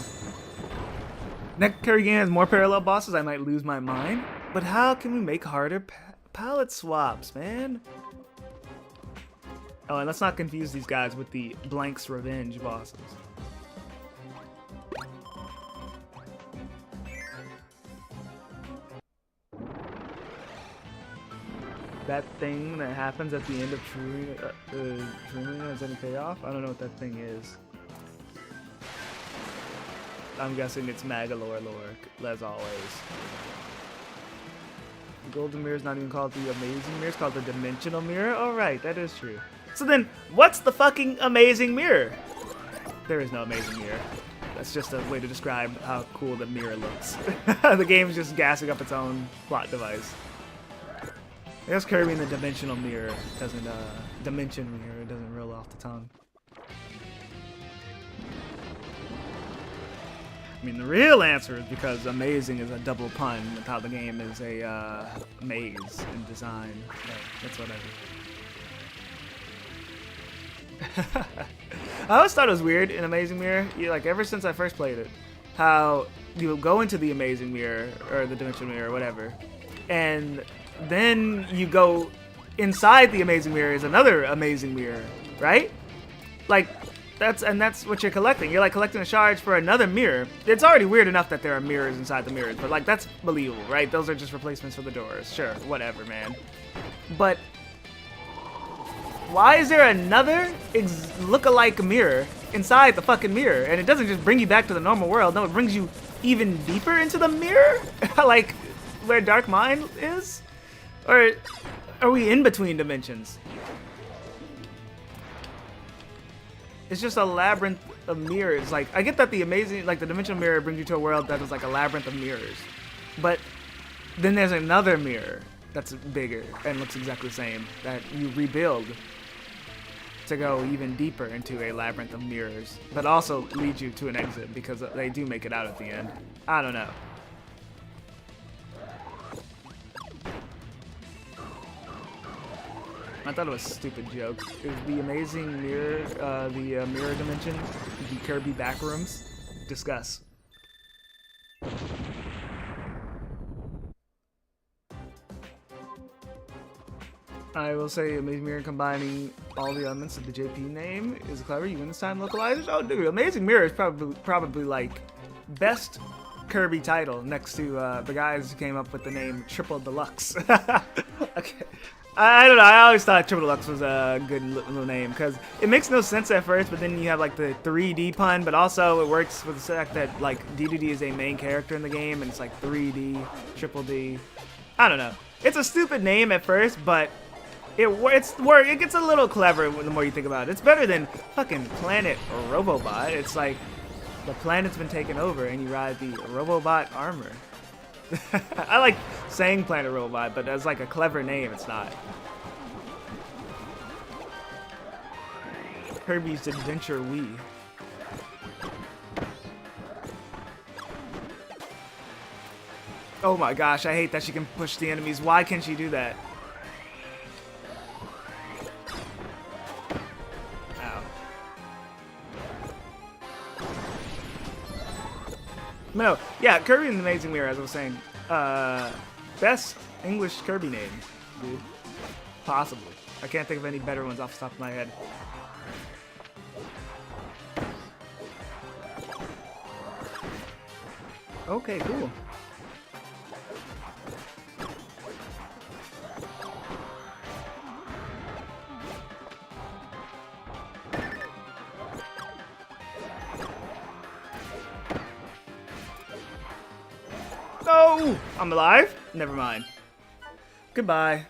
Next Kirby game has more parallel bosses. I might lose my mind. But how can we make harder palette swaps, man? Oh, and let's not confuse these guys with the Blank's Revenge bosses. That thing that happens at the end of True has any payoff? I don't know what that thing is. I'm guessing it's Magalore lore, as always. The golden mirror is not even called the amazing mirror, it's called the dimensional mirror? Alright, that is true. So then, what's the fucking amazing mirror? There is no amazing mirror. That's just a way to describe how cool the mirror looks. The game's just gassing up its own plot device. I guess Kirby in the dimensional mirror doesn't, dimension mirror doesn't roll off the tongue. I mean, the real answer is because amazing is a double pun with how the game is a, maze in design. That's what I do. I always thought it was weird in Amazing Mirror, like ever since I first played it, how you go into the Amazing Mirror, or the Dimensional Mirror, or whatever, and then you go inside the Amazing Mirror is another Amazing Mirror, right? Like, that's what you're collecting. You're like collecting a shards for another mirror. It's already weird enough that there are mirrors inside the mirrors, but like that's believable, right? Those are just replacements for the doors. Sure, whatever, man. But why is there another look-alike mirror inside the fucking mirror? And it doesn't just bring you back to the normal world. No, it brings you even deeper into the mirror? Like where Dark Mind is? Or are we in between dimensions? It's just a labyrinth of mirrors. Like, I get that the amazing, like the dimensional mirror brings you to a world that is like a labyrinth of mirrors. But then there's another mirror that's bigger and looks exactly the same that you rebuild to go even deeper into a labyrinth of mirrors, but also leads you to an exit because they do make it out at the end. I don't know. I thought it was a stupid joke. It was the amazing mirror, the mirror dimension, the Kirby backrooms. Discuss. I will say Amazing Mirror combining all the elements of the JP name is clever. You win this time, localizers. Oh, dude, Amazing Mirror is probably like best Kirby title next to the guys who came up with the name Triple Deluxe. Okay. I don't know, I always thought Triple Deluxe was a good little name because it makes no sense at first, but then you have like the 3D pun, but also it works with the fact that like DDD is a main character in the game and it's like 3D, Triple D. I don't know. It's a stupid name at first, but it gets a little clever the more you think about it. It's better than fucking Planet Robobot. It's like the planet's been taken over and you ride the Robobot armor. I like saying Planet Robot, but as like a clever name, it's not. Kirby's Adventure Wii. Oh my gosh, I hate that she can push the enemies. Why can't she do that? Ow. No, yeah, Kirby and the Amazing Mirror, as I was saying. Best English Kirby name, dude. Possibly. I can't think of any better ones off the top of my head. Okay, cool. No! I'm alive? Never mind. Goodbye.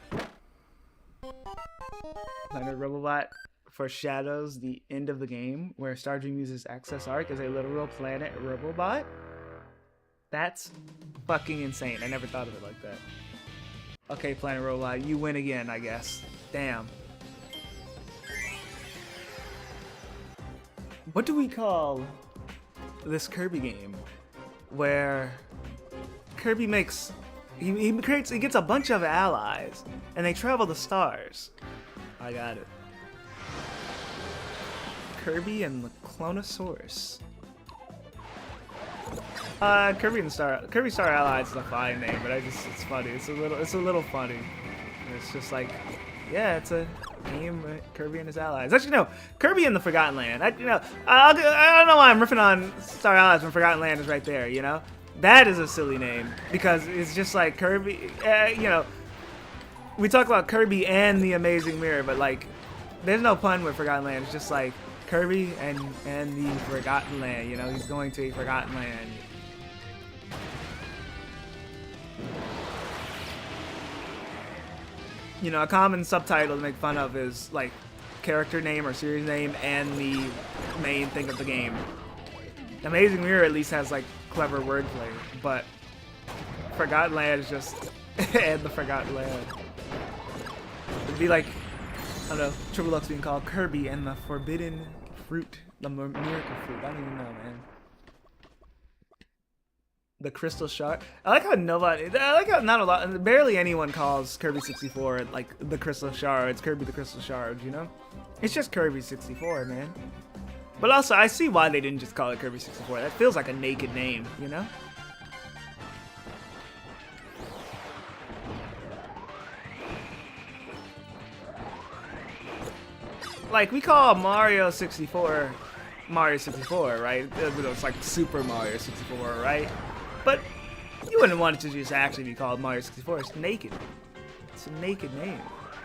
Planet Robobot foreshadows the end of the game, where Stardream uses Access Arc as a literal planet Robobot? That's fucking insane. I never thought of it like that. Okay, Planet Robobot, you win again, I guess. Damn. What do we call this Kirby game where Kirby makes he gets a bunch of allies and they travel the stars? I got it. Kirby and the Clonosaurus. Kirby Star Allies is a fine name, but it's funny. It's a little funny. It's just like, yeah, it's a game with Kirby and his allies. Actually, no, Kirby and the Forgotten Land. I don't know why I'm riffing on Star Allies when Forgotten Land is right there. You know, that is a silly name because it's just like Kirby. You know, we talk about Kirby and the Amazing Mirror, but like, there's no pun with Forgotten Land. It's just like Kirby and the Forgotten Land. You know, he's going to a Forgotten Land. You know, a common subtitle to make fun of is like character name or series name and the main thing of the game. Amazing Mirror at least has like clever wordplay, but Forgotten Land is just and the Forgotten Land. It'd be like, I don't know, Triple X being called Kirby and the Forbidden Fruit, the Miracle Fruit. I don't even know, man. The Crystal Shard. I like how not a lot, barely anyone calls Kirby 64 like the Crystal Shard. It's Kirby the Crystal Shard, you know? It's just Kirby 64, man. But also, I see why they didn't just call it Kirby 64. That feels like a naked name, you know? Like, we call Mario 64, right? It's like Super Mario 64, right? But you wouldn't want it to just actually be called Mario 64. It's naked. It's a naked name.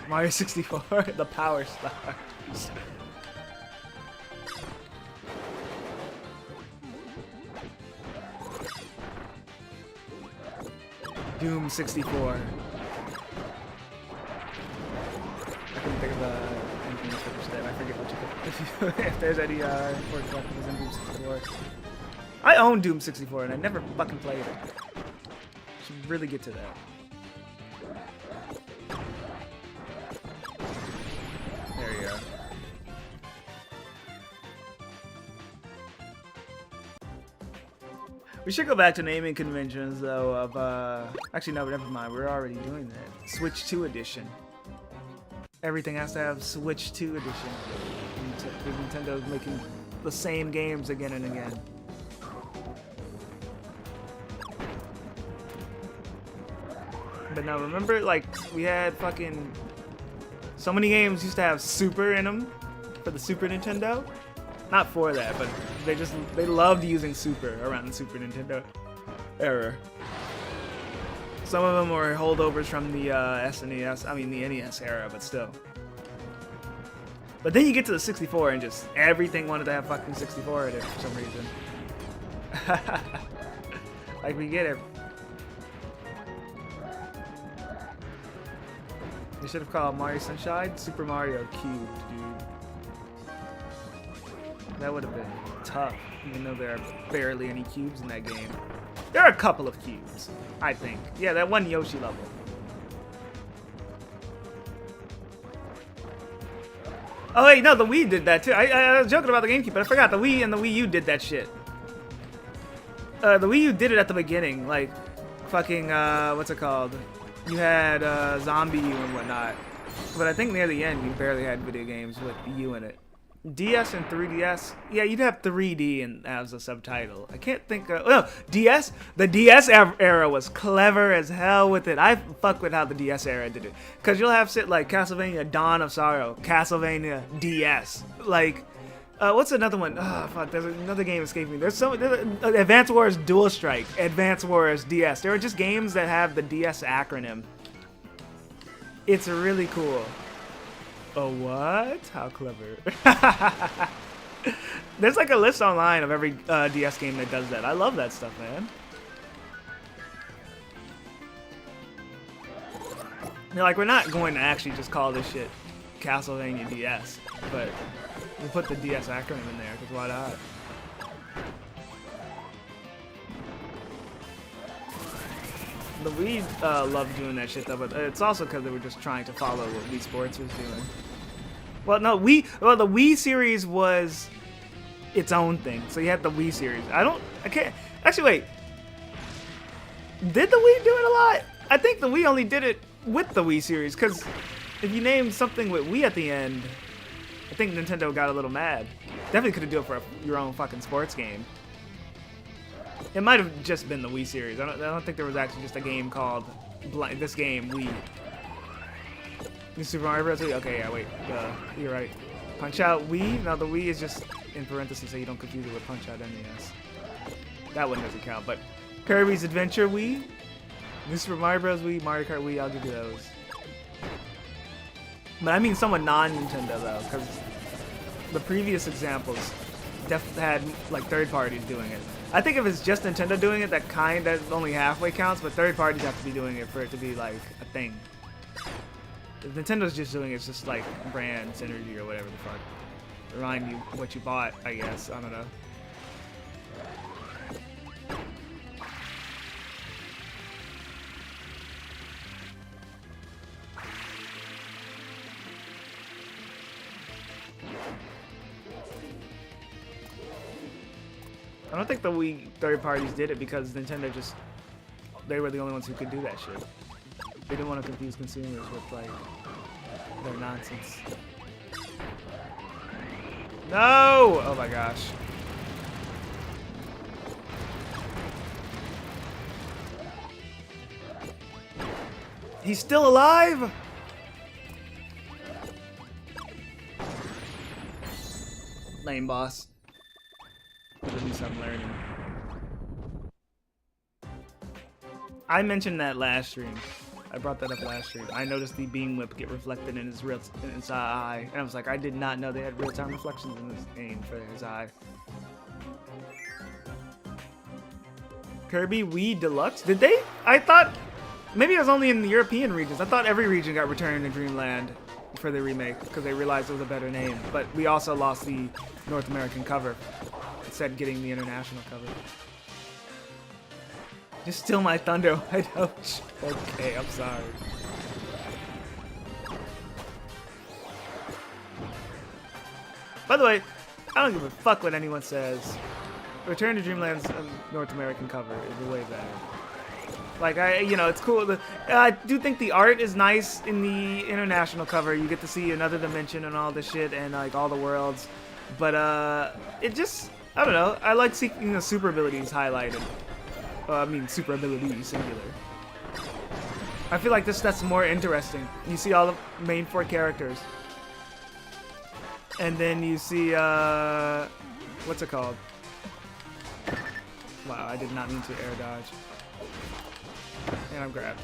Mario 64, the Power Stars. Doom 64. I couldn't think of anything to finish that. I forget what you if there's any important collectibles in Doom 64. I own Doom 64 and I never fucking played it. Should really get to that. There you go. We should go back to naming conventions though of actually no, never mind. We're already doing that. Switch 2 edition. Everything has to have Switch 2 edition. Nintendo's making the same games again and again. But now remember, like, we had fucking so many games used to have Super in them for the Super Nintendo. Not for that, but they loved using Super around the Super Nintendo era. Some of them were holdovers from the SNES, I mean the NES era, but still. But then you get to the 64 and just everything wanted to have fucking 64 in it for some reason. Like, we get it. They should have called Mario Sunshine Super Mario Cubed, dude. That would have been tough, even though there are barely any cubes in that game. There are a couple of cubes, I think. Yeah, that one Yoshi level. Oh wait, no, the Wii did that too. I was joking about the GameCube, but I forgot the Wii and the Wii U did that shit. The Wii U did it at the beginning, like fucking what's it called? You had Zombie U and whatnot, but I think near the end you barely had video games with U in it. DS and 3DS, yeah, you'd have 3D and as a subtitle. I can't think of, well, DS, the DS era was clever as hell with it. I fuck with how the DS era did it. Cause you'll have shit like Castlevania Dawn of Sorrow, Castlevania DS. Like, what's another one? Oh, fuck, there's another game escaping me. There's Advance Wars Dual Strike, Advance Wars DS. There are just games that have the DS acronym. It's really cool. Oh, what? How clever. There's like a list online of every DS game that does that. I love that stuff, man. You're like, we're not going to actually just call this shit Castlevania DS, but we'll put the DS acronym in there, because why not? The Wii loved doing that shit though, but it's also because they were just trying to follow what Wii Sports was doing. Well, no, the Wii series was its own thing. So you had the Wii series. I can't, actually wait. Did the Wii do it a lot? I think the Wii only did it with the Wii series, because if you named something with Wii at the end, I think Nintendo got a little mad. Definitely could have done it for your own fucking sports game. It might have just been the Wii series. I don't think there was actually just a game called this game Wii. New Super Mario Bros. Wii? Okay, yeah, wait. You're right. Punch Out Wii? No, the Wii is just in parentheses so you don't confuse it with Punch Out NES. That one doesn't count. But Kirby's Adventure Wii, New Super Mario Bros. Wii, Mario Kart Wii. I'll give you those. But I mean someone non-Nintendo though, because the previous examples definitely had like third parties doing it. I think if it's just Nintendo doing it, that only halfway counts, but third parties have to be doing it for it to be like a thing. If Nintendo's just doing it, it's just like brand synergy or whatever the fuck. Remind you what you bought, I guess. I don't know. I don't think the Wii third parties did it because Nintendo they were the only ones who could do that shit. They didn't want to confuse consumers with like their nonsense. No! Oh my gosh. He's still alive? Lame boss. At least I'm learning. I mentioned that last stream. I brought that up last stream. I noticed the beam whip get reflected in his eye, and I was like, I did not know they had real-time reflections in this game for his eye. Kirby Wii Deluxe? Did they? I thought maybe it was only in the European regions. I thought every region got Return to Dreamland for the remake because they realized it was a better name. But we also lost the North American cover instead of getting the international cover. Just steal my thunder, why don't you? Okay, I'm sorry. By the way, I don't give a fuck what anyone says. Return to Dreamland's North American cover is way better. Like, it's cool. I do think the art is nice in the international cover. You get to see another dimension and all this shit and, like, all the worlds. But, it just, I don't know. I like seeing the super abilities highlighted. I mean, super ability, singular. I feel like that's more interesting. You see all the main 4 characters. And then you see, what's it called? Wow, I did not mean to air dodge. And I'm grabbed.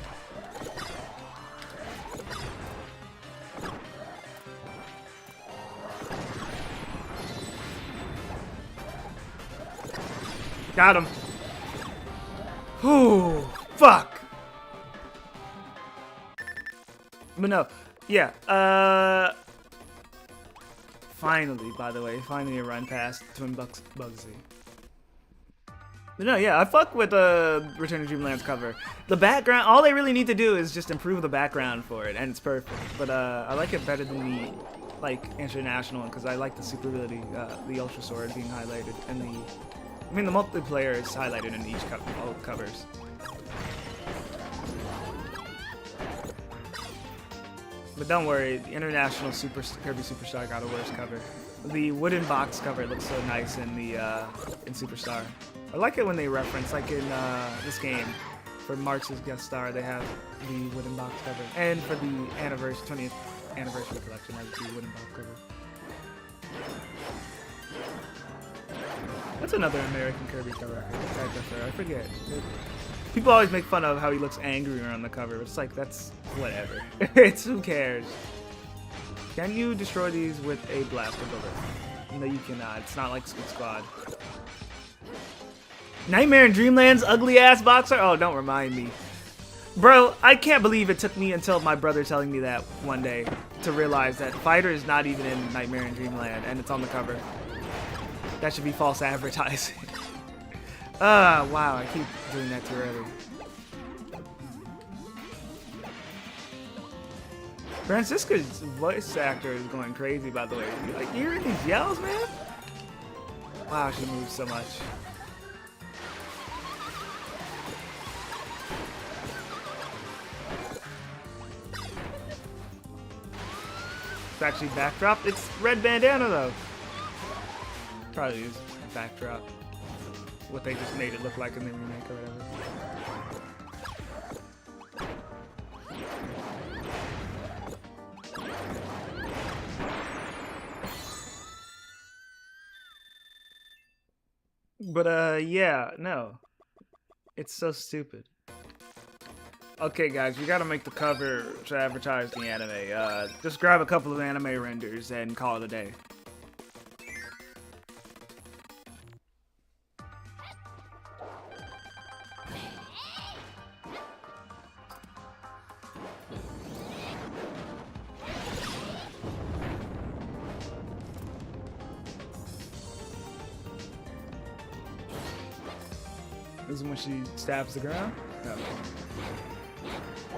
Got him. Ooh, fuck. But no, yeah, finally, by the way, finally a run past Twin Bugsy. But no, yeah, I fuck with the Return to Dreamland's cover. The background, all they really need to do is just improve the background for it, and it's perfect. But I like it better than the, like, international one, because I like the super ability, the Ultra Sword being highlighted, and the multiplayer is highlighted in each all covers. But don't worry, the international Kirby Superstar got a worse cover. The wooden box cover looks so nice in in Superstar. I like it when they reference, like in this game, for Marx's guest star, they have the wooden box cover, and for the 20th anniversary collection, has the wooden box cover. What's another American Kirby cover I prefer? I forget. People always make fun of how he looks angrier on the cover. It's like, that's whatever. Who cares? Can you destroy these with a blaster bullet? No, you cannot. It's not like Squid Squad. Nightmare in Dreamland's ugly ass boxer? Oh, don't remind me. Bro, I can't believe it took me until my brother telling me that one day to realize that Fighter is not even in Nightmare in Dreamland, and it's on the cover. That should be false advertising. Wow, I keep doing that too early. Francisca's voice actor is going crazy, by the way. Like, you hearing these yells, man? Wow, she moves so much. It's actually backdrop. It's red bandana, though. Probably is backdrop. What they just made it look like in the remake or whatever. But yeah, no. It's so stupid. Okay, guys, we gotta make the cover to advertise the anime. Just grab a couple of anime renders and call it a day. This is when she stabs the ground? No.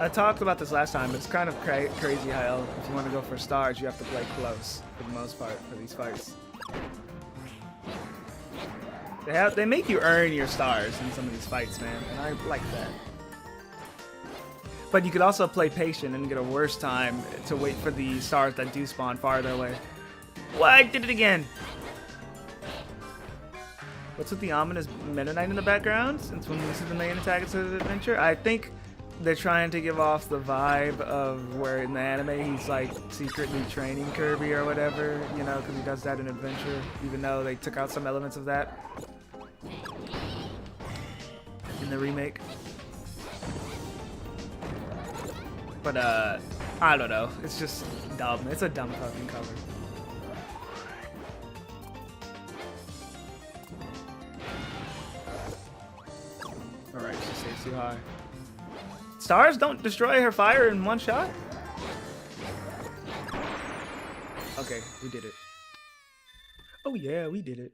I talked about this last time, but it's kind of crazy how if you want to go for stars, you have to play close for the most part for these fights. They make you earn your stars in some of these fights, man, and I like that. But you could also play patient and get a worse time to wait for the stars that do spawn farther away. What? I did it again! What's with the ominous Mennonite in the background? Since when we see the main attack into the adventure? I think they're trying to give off the vibe of where in the anime he's like secretly training Kirby or whatever, you know, because he does that in Adventure, even though they took out some elements of that in the remake. But I don't know, it's just dumb. It's a dumb fucking cover. Alright, she stays too high. Stars don't destroy her fire in one shot? Okay, we did it. Oh yeah, we did it.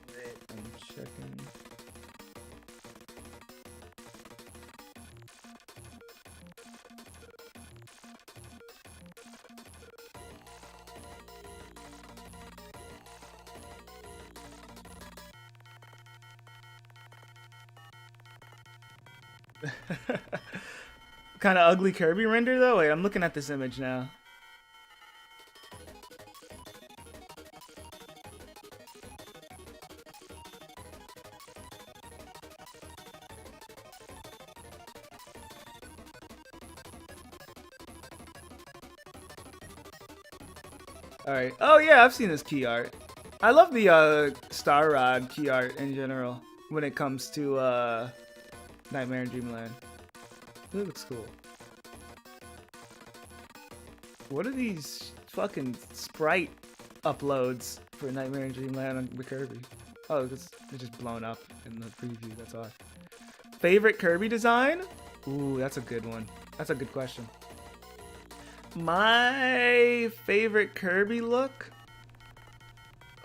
Wait, I'm checking. Kind of ugly Kirby render though. Wait, I'm looking at this image now. Alright. Oh yeah, I've seen this key art. I love the Star Rod key art in general when it comes to Nightmare in Dreamland. It looks cool. What are these fucking sprite uploads for Nightmare in Dreamland on Kirby? Oh, it's just blown up in the preview, that's why. Favorite Kirby design? Ooh, that's a good one. That's a good question. My favorite Kirby look?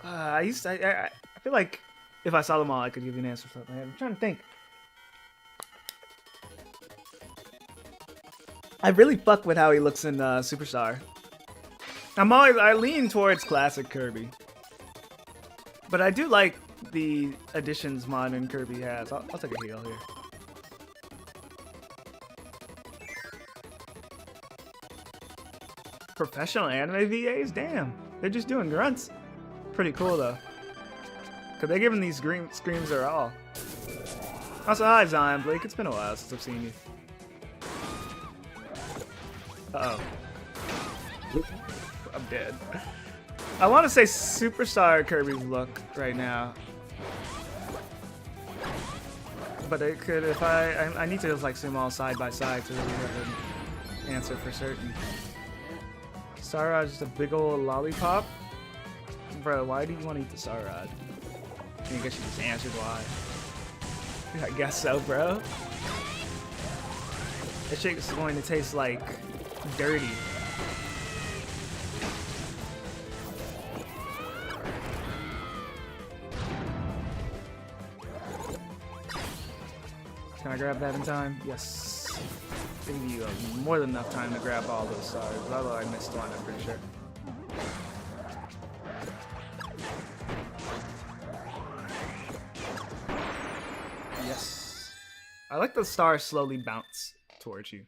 I feel like if I saw them all, I could give you an answer for something. I'm trying to think. I really fuck with how he looks in Superstar. I lean towards classic Kirby. But I do like the additions modern Kirby has. I'll take a heal here. Professional anime VAs? Damn. They're just doing grunts. Pretty cool though. Cause they're giving these screams their all. Also, hi Zion Blake. It's been a while since I've seen you. Uh-oh. I'm dead. I want to say Superstar Kirby's look right now. But it could, if I need to just like zoom all side by side to really have an answer for certain. Star Rod's just a big old lollipop? Bro, why do you want to eat the Star Rod? I guess you just answered why. I guess so, bro. This shit is going to taste like dirty. Can I grab that in time? Yes. Give you more than enough time to grab all those stars, although I missed one, I'm pretty sure. Yes. I like the stars slowly bounce towards you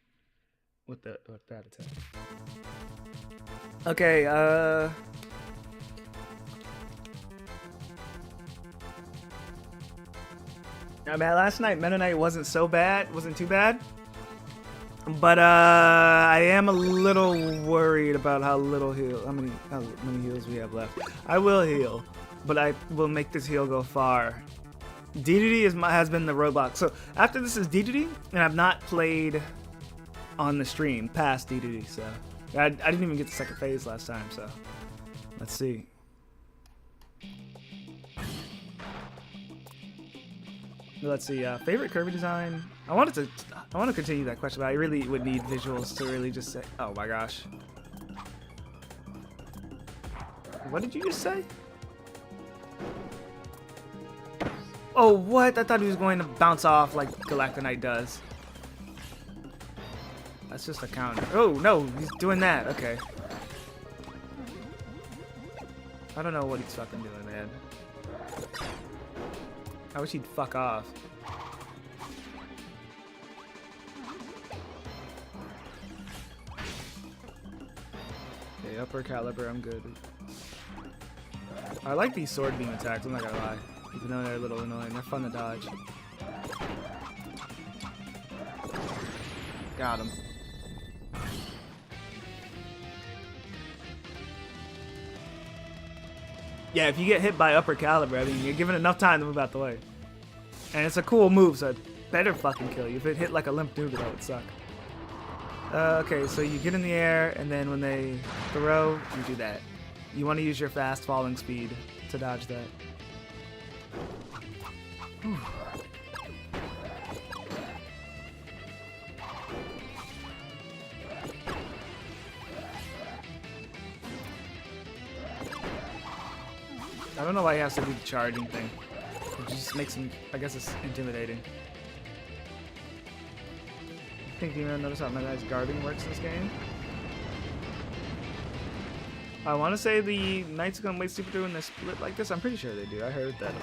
with that attack. Okay, I mean, last night Mennonite wasn't too bad. But I am a little worried about how many heals we have left. I will heal, but I will make this heal go far. DDD has been the roadblock. So after this is DDD, and I've not played on the stream past DDD, so I didn't even get the second phase last time. So let's see. Let's see. Favorite Kirby design. I want to continue that question, but I really would need visuals to really just say. Oh my gosh. What did you just say? Oh, what? I thought he was going to bounce off like Galactonite does. That's just a counter. Oh, no, he's doing that. Okay. I don't know what he's fucking doing, man. I wish he'd fuck off. Okay, upper caliber, I'm good. I like these sword beam attacks, I'm not gonna lie. Even though they're a little annoying, they're fun to dodge. Got him. Yeah, if you get hit by upper caliber, I mean, you're given enough time to move out the way. And it's a cool move, so it better fucking kill you. If it hit like a limp noodle, that would suck. Okay, so you get in the air, and then when they throw, you do that. You want to use your fast falling speed to dodge that. Whew. I don't know why he has to do the charging thing. It just makes him, I guess it's intimidating. I think you notice how my guy's guarding works in this game. I want to say the Knights are going to wait super through and they split like this. I'm pretty sure they do. I heard that.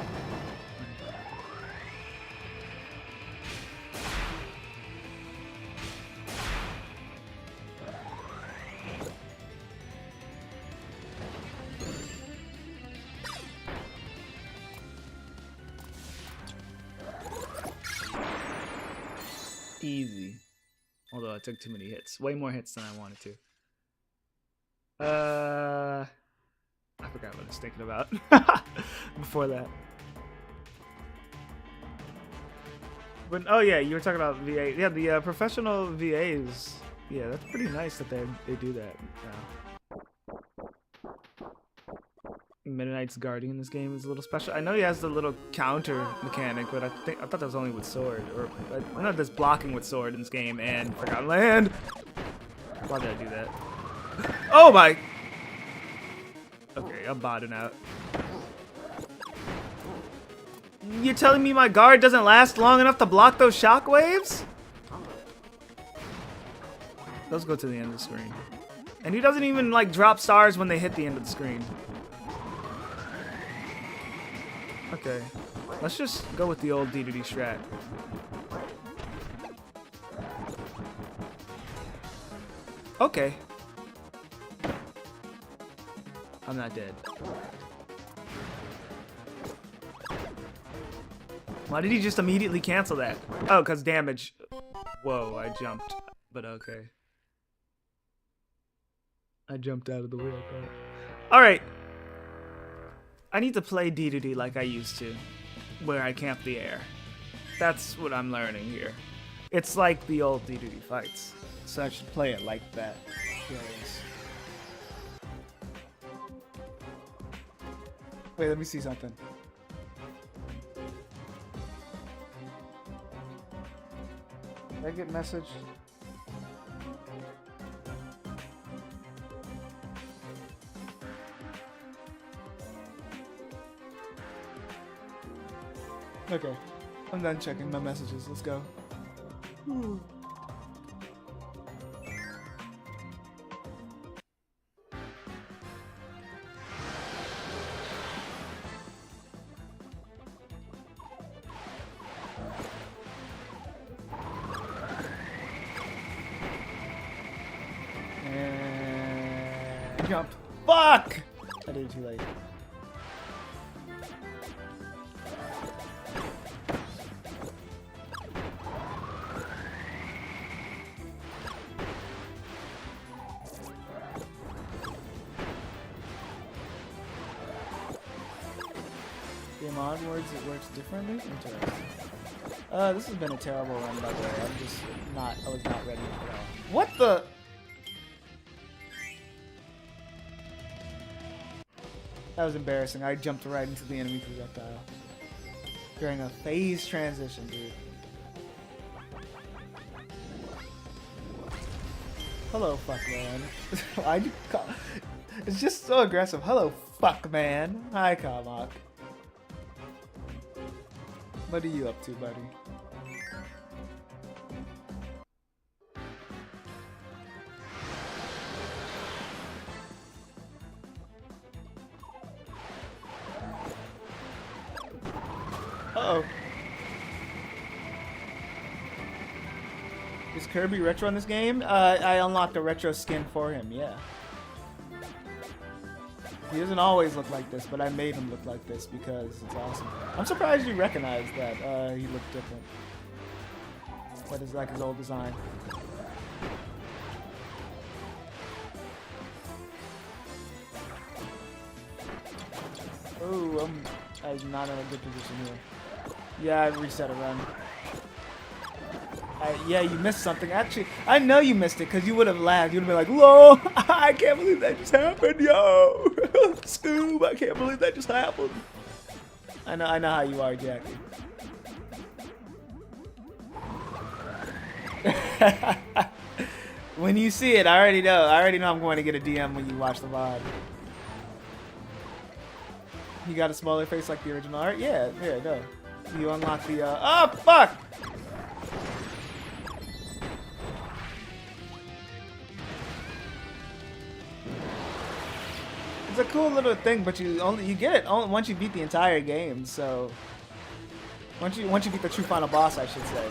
Easy. Although I took too many hits. Way more hits than I wanted to. I forgot what I was thinking about before that. But oh yeah, you were talking about VA. Yeah, the professional VAs. Yeah, that's pretty nice that they do that. Meta Knight's guarding in this game is a little special. I know he has the little counter mechanic, but I thought that was only with sword. Or I know there's blocking with sword in this game and Forgotten Land. Why did I do that? Oh my! Okay, I'm botting out. You're telling me my guard doesn't last long enough to block those shockwaves? Those go to the end of the screen. And he doesn't even like drop stars when they hit the end of the screen. Okay, let's just go with the old DDD strat. Okay. I'm not dead. Why did he just immediately cancel that? Oh, because damage. Whoa, I jumped. But okay. I jumped out of the way. Alright. I need to play DDD like I used to, where I camp the air. That's what I'm learning here. It's like the old DDD fights, so I should play it like that. Yes. Wait, let me see something. Did I get message? Okay, I'm done checking my messages. Let's go. Whew. And jumped. Fuck! I did it too late. onwards it works differently? Interesting. This has been a terrible run, by the way. I was not ready at all. What the? That was embarrassing. I jumped right into the enemy projectile. During a phase transition, dude. Hello, fuck man. Why'd you call? It's just so aggressive. Hello, fuck man. Hi, Kamak. What are you up to, buddy? Uh-oh. Is Kirby retro in this game? I unlocked a retro skin for him, yeah. He doesn't always look like this, but I made him look like this because it's awesome. I'm surprised you recognized that he looked different. That is like his old design. Oh, I'm not in a good position here. Yeah, I reset a run. Yeah, you missed something. Actually, I know you missed it because you would have laughed. You'd have been like, "Lol, I can't believe that just happened, yo, Scoob, I can't believe that just happened." I know how you are, Jackie. When you see it, I already know. I already know I'm going to get a DM when you watch the VOD. You got a smaller face like the original art? Yeah, there, no. You unlock the, oh, fuck! It's a cool little thing, but you get it only once you beat the entire game. So once you beat the true final boss, I should say,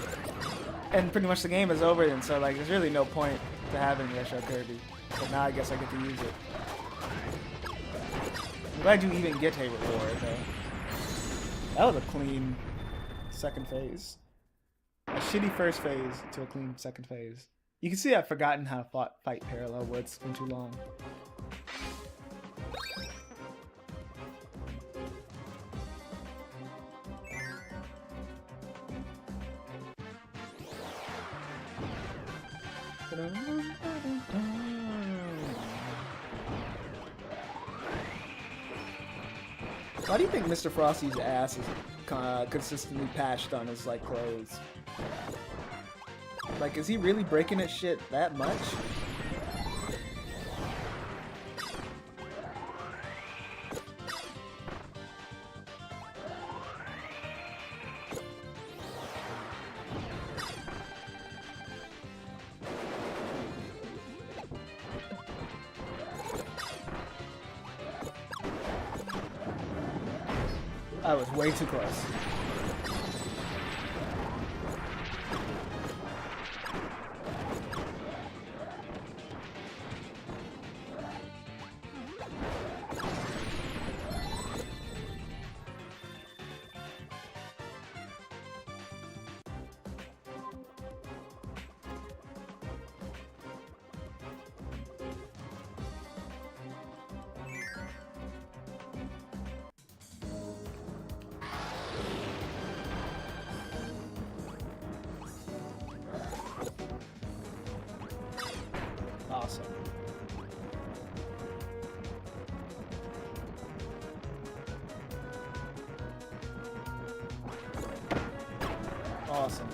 and pretty much the game is over then. So like, there's really no point to having Retro Kirby. But now I guess I get to use it. I'm glad you even get a reward though. That was a clean second phase. A shitty first phase to a clean second phase. You can see I've forgotten how to fight parallel words. It's been too long. Why do you think Mr. Frosty's ass is consistently patched on his like clothes? Like, is he really breaking his shit that much? I was way too close. Awesome. Awesome.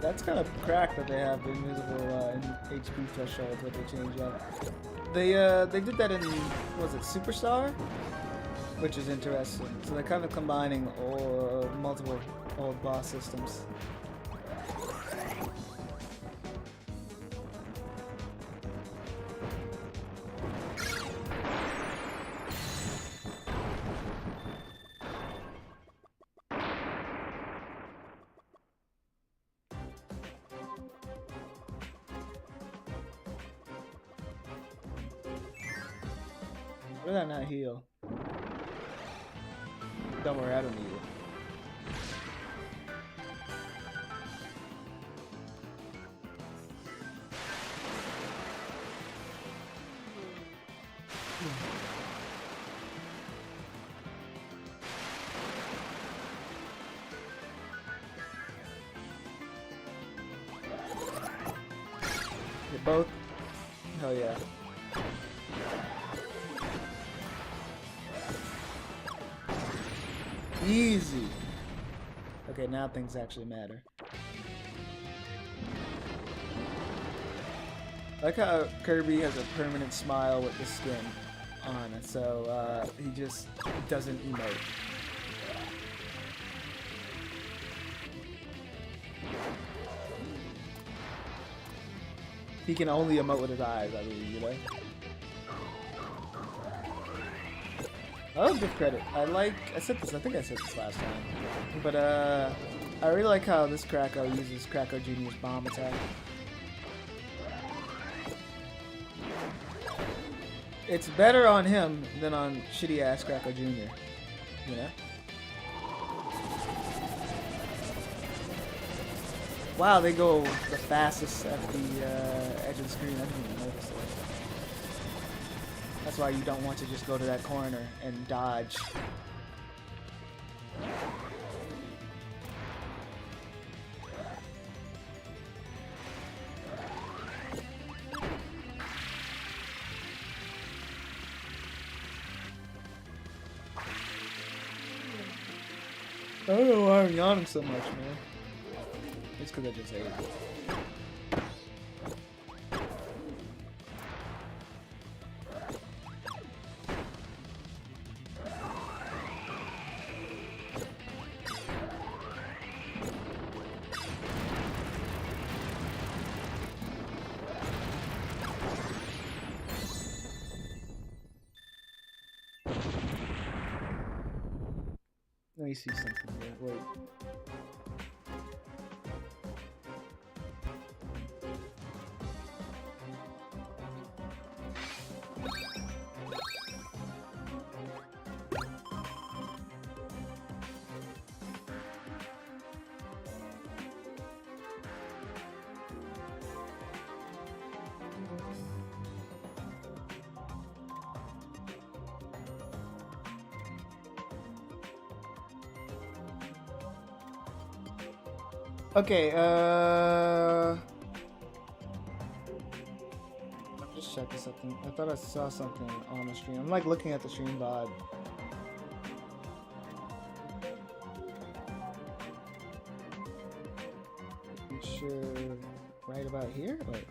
That's kind of cracked that they have the invisible HP thresholds that they change up. They did that in, what was it, Superstar? Which is interesting. So they're kind of combining multiple old boss systems. Why did that not heal? Don't worry, I don't need it. They both. Hell yeah. Easy. Okay, now things actually matter. I like how Kirby has a permanent smile with the skin on it, so he just doesn't emote. He can only emote with his eyes, I believe, you know? I'll give credit. I said this, I think I said this last time. But, I really like how this Kracko uses Kracko Jr.'s bomb attack. It's better on him than on shitty-ass Kracko Jr., you know? Wow, they go the fastest at the edge of the screen. I didn't even notice it. That's why you don't want to just go to that corner and dodge. I don't know why I'm yawning so much, man. It's because I just ate. Let me see something here. Wait. Okay, I'm just checking something. I thought I saw something on the stream. I'm like looking at the stream VOD. You sure right about here? Wait.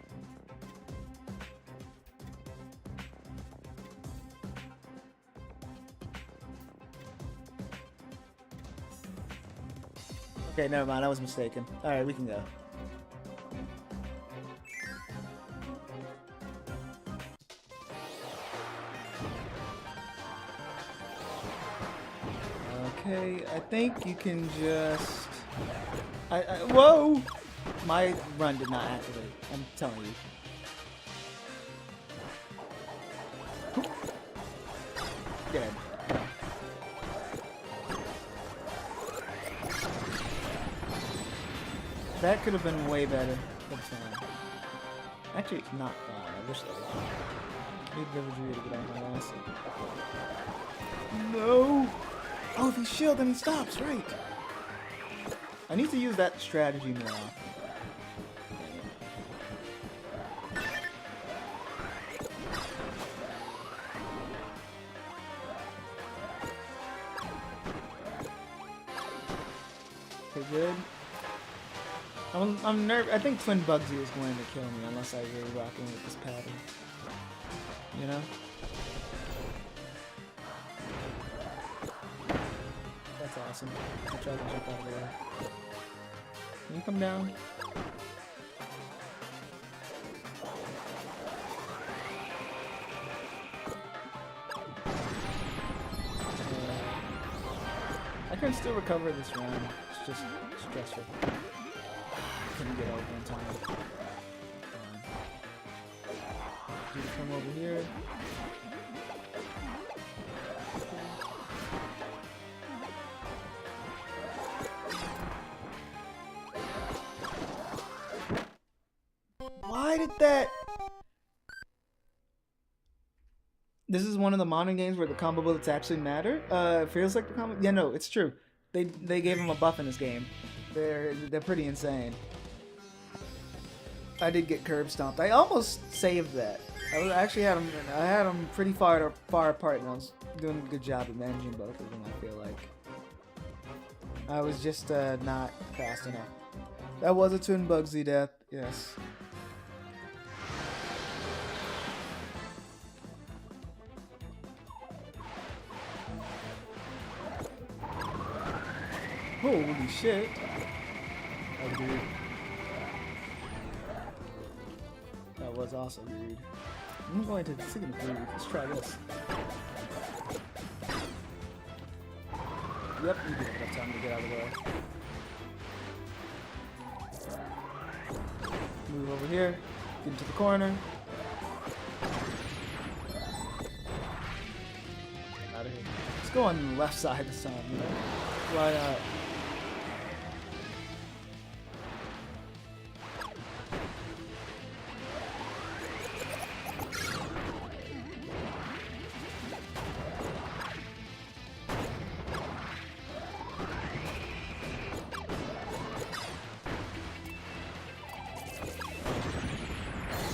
Okay, never mind. I was mistaken. All right, we can go. Okay, I think you can just. Whoa! My run did not activate. I'm telling you. Dead. That could have been way better. But it's fine. Actually, it's not bad. I wish that was. Need Vivadry to get out my ass. No! Oh, if he shield, then he stops, right? I need to use that strategy more often. Okay, good. I'm nervous. I think Twin Bugsy is going to kill me unless I really rock in with this pattern. You know? That's awesome. I'll try to jump out of the way. Can you come down? I can still recover this round. It's just stressful. Couldn't get over in time. You come over here. why did that? This is one of the modern games where the combo bullets actually matter. It feels like the combo. Yeah, no, it's true. They gave him a buff in this game. They're pretty insane. I did get curb stomped. I almost saved that. I actually had him. I had him pretty far apart, and I was doing a good job of managing both of them. I feel like I was just not fast enough. That was a twin Bugsy death. Yes. Holy shit. Oh, dude. That was awesome, dude. I'm going to see the food. Let's try this. Yep, you do have enough time to get out of the way. Move over here. Get into the corner. Out of here. Let's go on the left side this time, you know. Why not?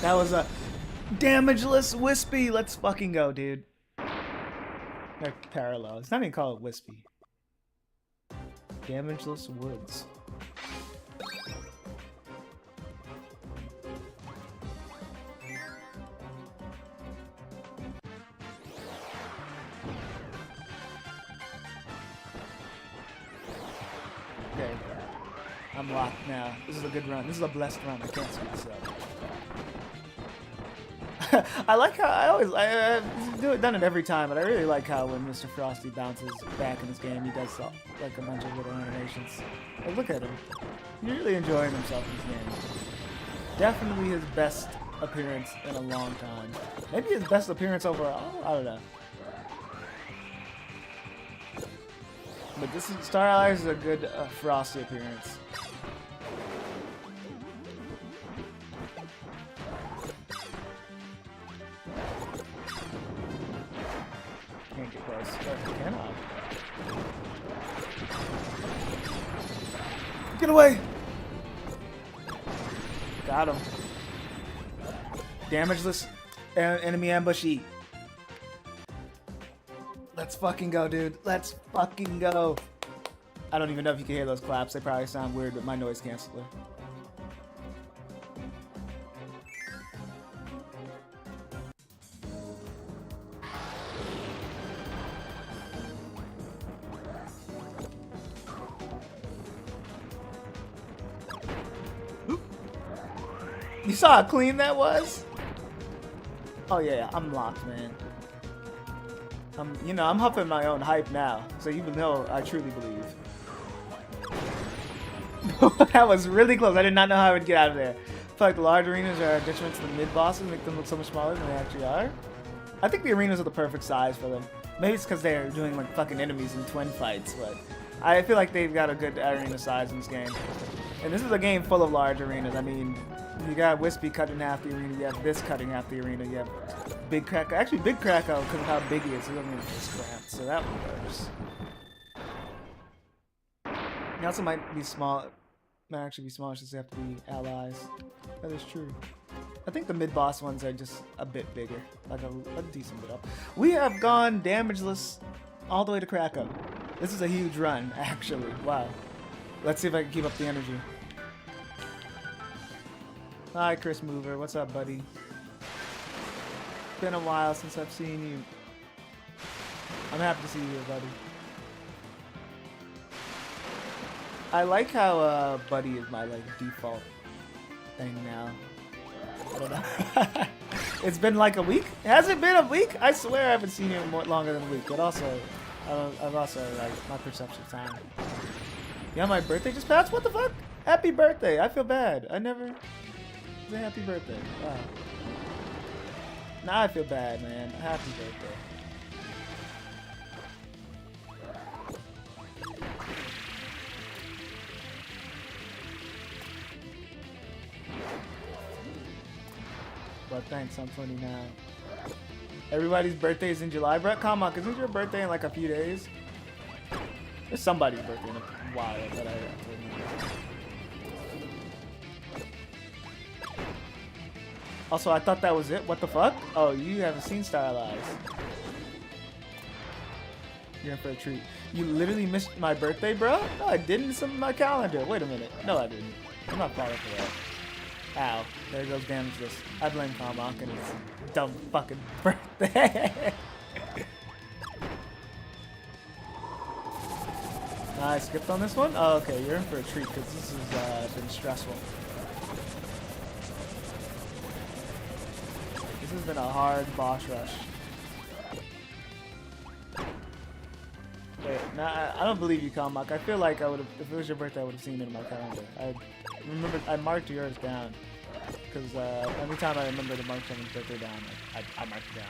That was a damageless Wispy. Let's fucking go, dude. They're parallel. It's not even called Wispy. Damageless Woods. Okay. I'm locked now. This is a good run. This is a blessed run. I can't screw this up. I like how I've done it every time, but I really like how when Mr. Frosty bounces back in this game, he does like a bunch of little animations. Like, look at him. He's really enjoying himself in this game. Definitely his best appearance in a long time. Maybe his best appearance overall? I don't know. But this is, Star Allies is a good Frosty appearance. Can't get close. Oh, cannot. Get away! Got him. Damageless enemy ambush E. Let's fucking go, dude. Let's fucking go. I don't even know if you can hear those claps. They probably sound weird, but my noise canceller. You saw how clean that was? Oh yeah, I'm locked, man. I'm huffing my own hype now, so you know I truly believe. That was really close. I did not know how I would get out of there. I feel like the large arenas are a detriment to the mid-bosses, make them look so much smaller than they actually are. I think the arenas are the perfect size for them. Maybe it's because they're doing like fucking enemies in twin fights, but I feel like they've got a good arena size in this game. And this is a game full of large arenas. I mean, you got Wispy cutting half the arena, you have this cutting half the arena, you have Big Krakow. Actually, Big Krakow, because of how big he is, he doesn't even just cramped, so that one works. He also might be small, might actually be smaller since they have to be allies. That is true. I think the mid-boss ones are just a bit bigger, like a decent bit up. We have gone damageless all the way to Krakow. This is a huge run, actually. Wow. Let's see if I can keep up the energy. Hi, Chris Mover. What's up, buddy? Been a while since I've seen you. I'm happy to see you, buddy. I like how Buddy is my like default thing now. I don't know. It's been like a week. Has it been a week? I swear I haven't seen you more longer than a week. But also, I've also like my perception of time. Yeah, my birthday just passed. What the fuck? Happy birthday! I feel bad. I never. Say happy birthday. Wow. Now I feel bad, man. Happy birthday. but thanks, I'm 20 now. Everybody's birthday is in July, Brett. Kamak, isn't your birthday in like a few days? There's somebody's birthday in a while that I Also, I thought that was it. What the fuck? Oh, you haven't seen Stylized. You're in for a treat. You literally missed my birthday, bro? No, I didn't. It's on my calendar. Wait a minute. No, I didn't. I'm not falling for that. Ow. There goes damage list. I blame Kamak and his dumb fucking birthday. I skipped on this one? Oh, okay. You're in for a treat because this has been stressful. This has been a hard boss rush. Wait, nah, I don't believe you, Kamak. I feel like I would have, if it was your birthday, I would have seen it in my calendar. I remember, I marked yours down. Because every time I remember to mark someone's birthday down, I mark it down.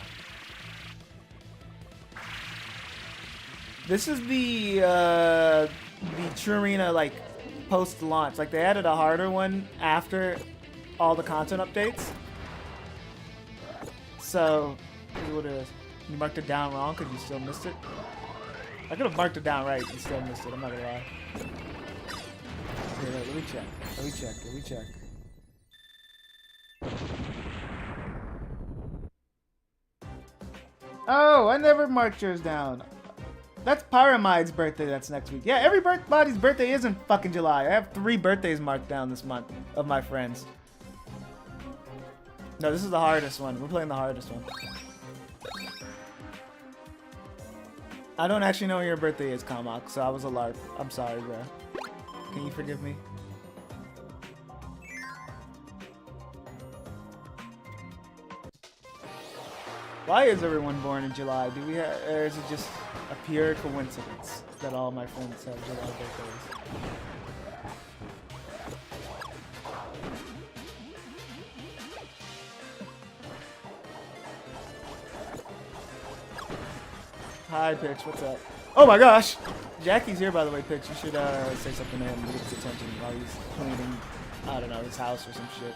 This is the True Arena, like, post-launch. Like, they added a harder one after all the content updates. So, this is what it is. You marked it down wrong because you still missed it. I could have marked it down right and still missed it. I'm not gonna lie. Here, let me check. Let me check. Let me check. Oh, I never marked yours down. That's Pyramide's birthday. That's next week. Yeah, everybody's birthday is in fucking July. I have 3 birthdays marked down this month of my friends. No, this is the hardest one. We're playing the hardest one. I don't actually know when your birthday is, Kamak, so I was a LARP. I'm sorry, bro. Can you forgive me? Why is everyone born in July? Do we have, or is it just a pure coincidence that all my friends have July birthdays? Hi, Pitch. What's up? Oh my gosh! Jackie's here, by the way, Pitch. You should say something to him and get his attention while he's cleaning, I don't know, his house or some shit.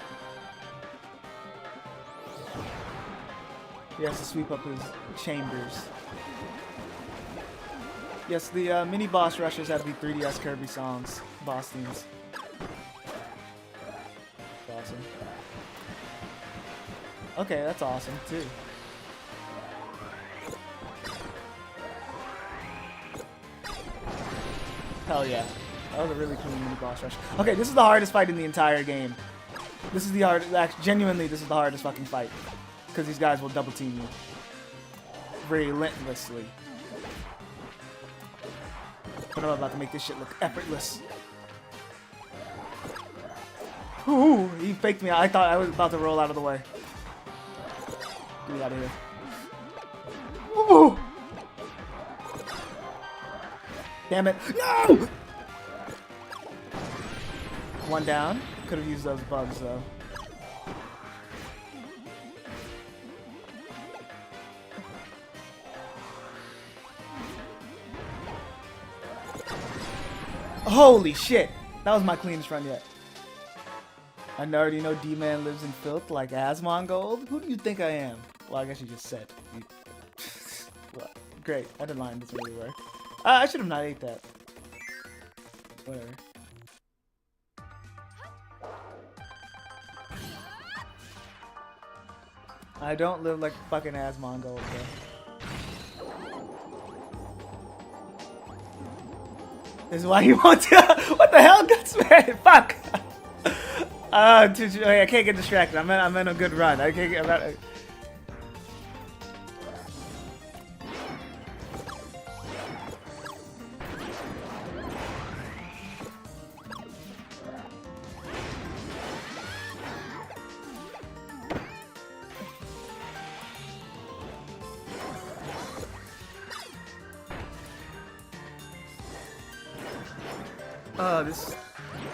He has to sweep up his chambers. Yes, the mini boss rushes have the 3DS Kirby songs, boss themes. That's awesome. Okay, that's awesome too. Hell yeah. That was a really cool mini boss rush. Okay, this is the hardest fight in the entire game. This is the hardest, genuinely, this is the hardest fucking fight. Because these guys will double team you. Relentlessly. But I'm about to make this shit look effortless. Ooh, he faked me. I thought I was about to roll out of the way. Get me out of here. Ooh! Damn it. No! One down. Could have used those bugs though. Holy shit! That was my cleanest run yet. I already know D-Man lives in filth like Asmongold. Who do you think I am? Well, I guess you just said. Well, great. That line doesn't really work. I should have not ate that. Whatever. I don't live like fucking Asmongold, bro. This is why you won't do. What the hell, Gutsman? Fuck. I can't get distracted. I'm in a good run. I can't get.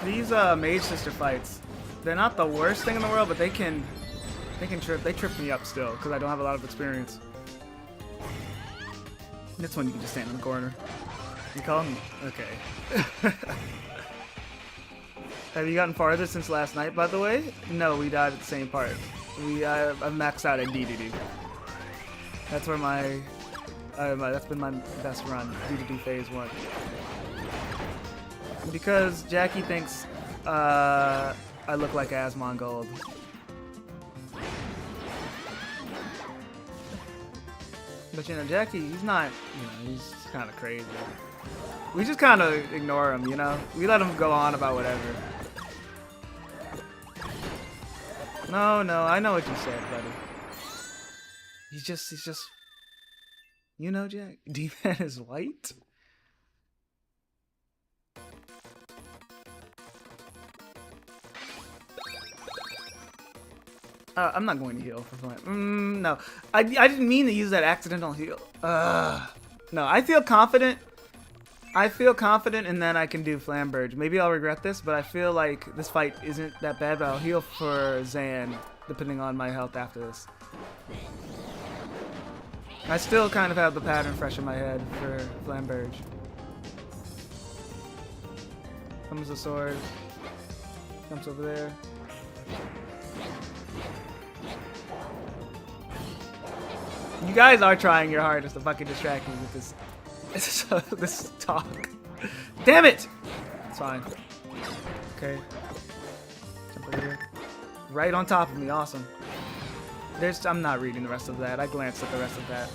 These Mage Sister fights, they're not the worst thing in the world, but they trip me up still because I don't have a lot of experience. This one you can just stand in the corner. You call me? Okay. Have you gotten farther since last night, by the way? No, we died at the same part. I've maxed out at DDD. That's where that's been my best run, DDD phase 1. Because Jackie thinks I look like Asmongold. But you know, Jackie, he's not, he's kind of crazy. We just kind of ignore him, you know? We let him go on about whatever. No, I know what you said, buddy. He's just, you know, Jack? D-Man is white? I'm not going to heal for fun. No. I didn't mean to use that accidental heal. No, I feel confident. And then I can do Flamberge. Maybe I'll regret this, but I feel like this fight isn't that bad, but I'll heal for Zan, depending on my health after this. I still kind of have the pattern fresh in my head for Flamberge. Comes the sword. Jumps over there. You guys are trying your hardest to fucking distract me with this talk. Damn it! It's fine. Okay. Jump over here. Right on top of me. Awesome. I'm not reading the rest of that. I glanced at the rest of that.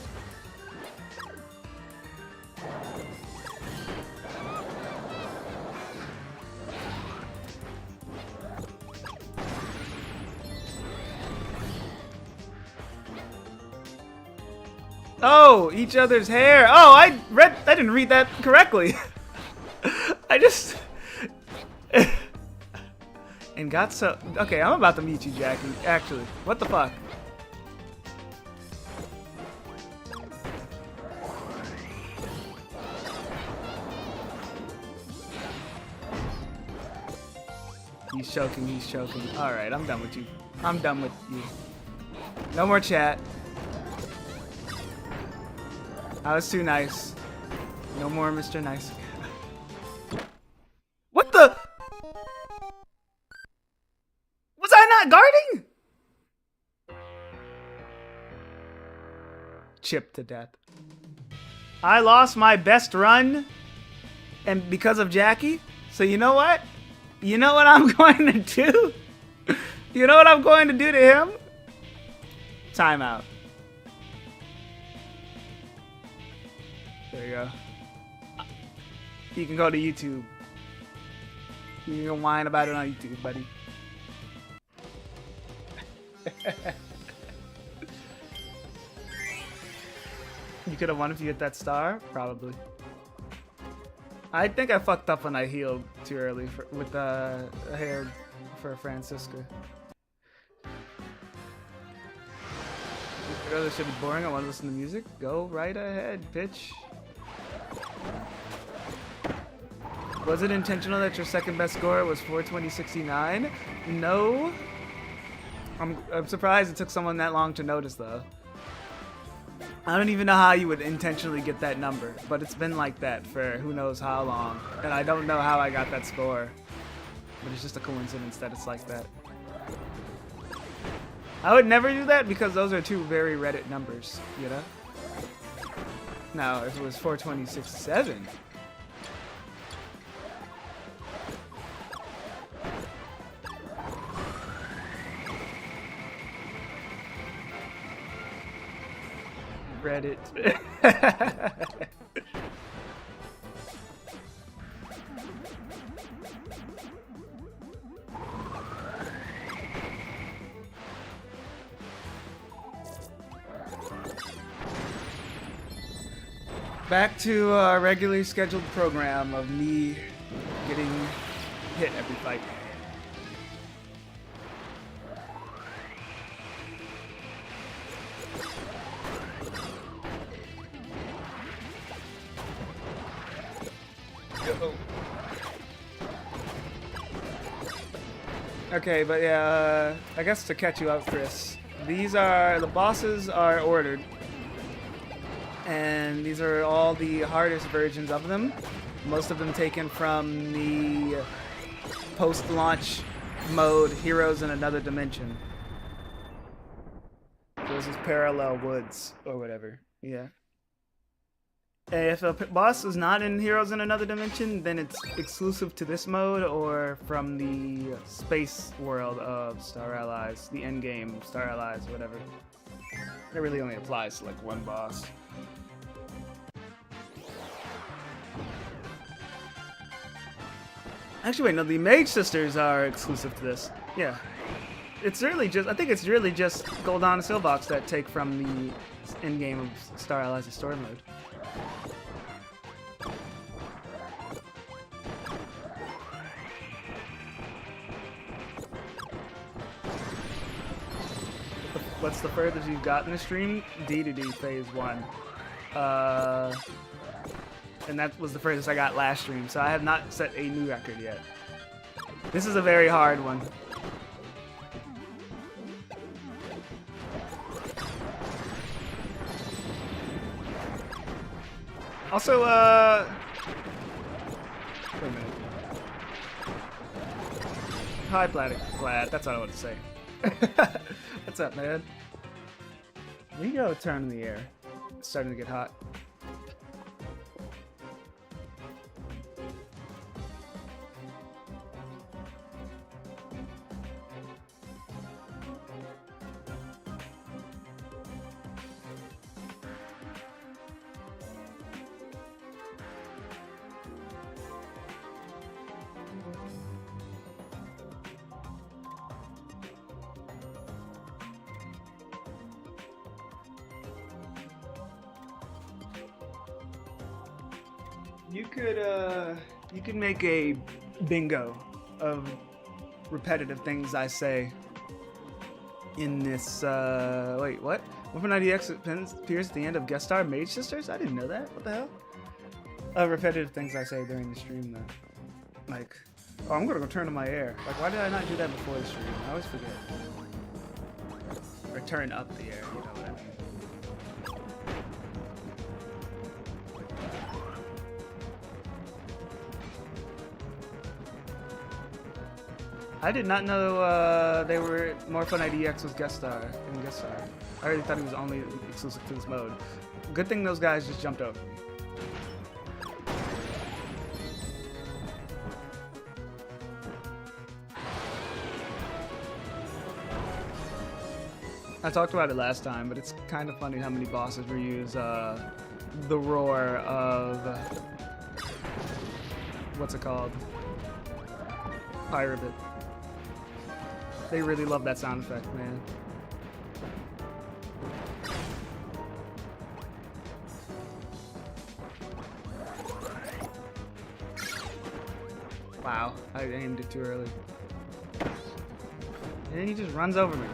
Oh, each other's hair. Oh, I didn't read that correctly. I just and got so okay. I'm about to meet you, Jackie. Actually, what the fuck? He's choking. All right, I'm done with you. No more chat. I was too nice. No more Mr. Nice. What the? Was I not guarding? Chipped to death. I lost my best run and because of Jackie. So you know what? You know what I'm going to do? You know what I'm going to do to him? Timeout. There you go. You can go to YouTube. You can whine about it on YouTube, buddy. You could have won if you hit that star? Probably. I think I fucked up when I healed too early with the hair for Francisca. This should be boring. I want to listen to music. Go right ahead, bitch. Was it intentional that your second best score was 420.69? No. I'm surprised it took someone that long to notice though. I don't even know how you would intentionally get that number, but it's been like that for who knows how long. And I don't know how I got that score. But it's just a coincidence that it's like that. I would never do that because those are two very Reddit numbers, you know? Now, if it was 420.67. Reddit. Back to our regularly scheduled program of me getting hit every fight. Okay, but yeah, I guess to catch you up, Chris, the bosses are ordered. And these are all the hardest versions of them. Most of them taken from the post-launch mode Heroes in Another Dimension. those as parallel woods or whatever. Yeah. If a boss is not in Heroes in Another Dimension, then it's exclusive to this mode or from the space world of Star Allies, the end game of Star Allies, whatever. It really only applies to like one boss. Actually, wait, no, the Mage Sisters are exclusive to this. Yeah. It's really just, I think it's really just Gul'dan and Silbox that take from the end game of Star Allies' story mode. What's the furthest you've gotten the stream? D2D Phase 1. And that was the furthest I got last stream, so I have not set a new record yet. This is a very hard one. Also, wait a minute. Hi, Glad. That's what I want to say. What's up, man? We go turn in the air. It's starting to get hot. You could make a bingo of repetitive things I say in this, wait, what? Weapon IDX appears at the end of guest star Mage Sisters? I didn't know that. What the hell? Repetitive things I say during the stream, though. Like, oh, I'm gonna go turn on my air. Like, why did I not do that before the stream? I always forget. Or turn up the air, you know what I mean. I did not know they were More Fun IDX was guest star. I already thought he was only exclusive to this mode. Good thing those guys just jumped over me. I talked about it last time, but it's kind of funny how many bosses reuse the roar of what's it called? Pyrobit. They really love that sound effect, man. Wow, I aimed it too early. And then he just runs over me.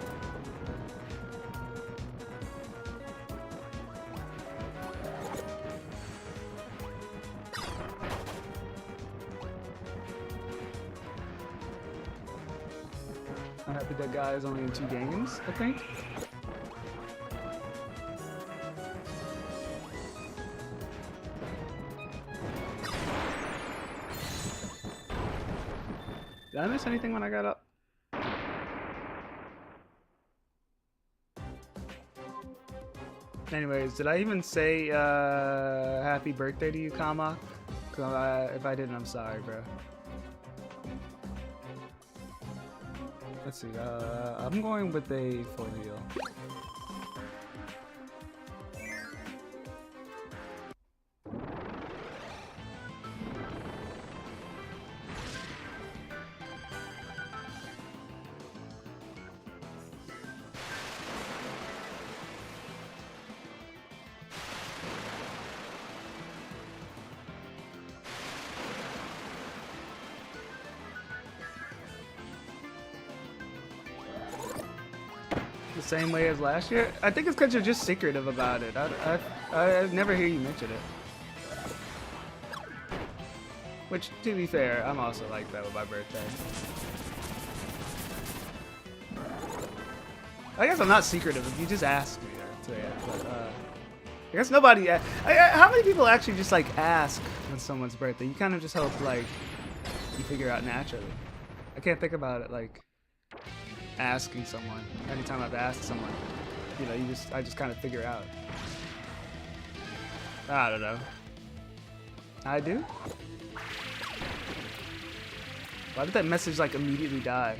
I'm happy that guy is only in 2 games, I think. Did I miss anything when I got up? Anyways, did I even say happy birthday to you, Kama? If I didn't, I'm sorry, bro. Let's see, I'm going with a full heal. The same way as last year? I think it's because you're just secretive about it. I never hear you mention it. Which, to be fair, I'm also like that with my birthday. I guess I'm not secretive if you just ask me to say it. But, I guess nobody... how many people actually just, like, ask when someone's birthday? You kind of just hope, like, you figure out naturally. I can't think about it, like... asking someone anytime I've asked someone. you know, I just kind of figure out. I don't know. I do? Why did that message like immediately die?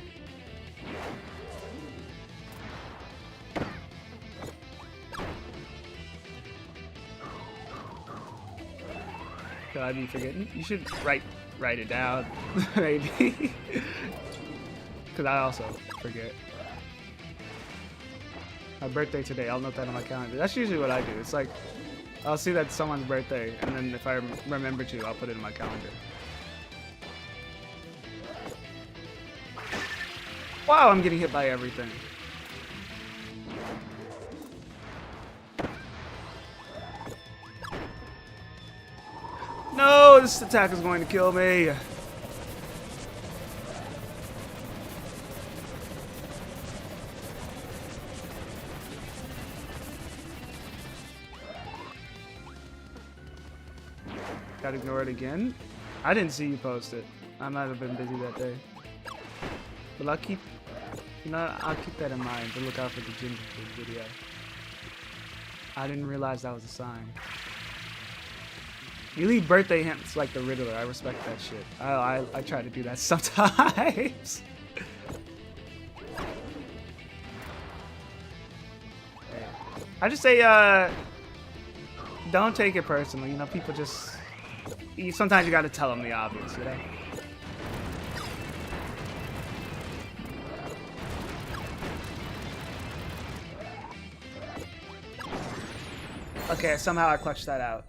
Could I be forgetting? You should write it down, maybe. Because I also forget. My birthday today, I'll note that on my calendar. That's usually what I do. It's like, I'll see that it's someone's birthday, and then if I remember to, I'll put it in my calendar. Wow, I'm getting hit by everything. No, this attack is going to kill me. Gotta ignore it again. I didn't see you post it. I might have been busy that day. But I'll keep, you know, I'll keep that in mind to look out for the Ginger Kid video. I didn't realize that was a sign. You leave birthday hints like the Riddler. I respect that shit. I try to do that sometimes. I just say, don't take it personally. You know, people just... Sometimes you gotta tell them the obvious, you know? Okay, somehow I clutched that out.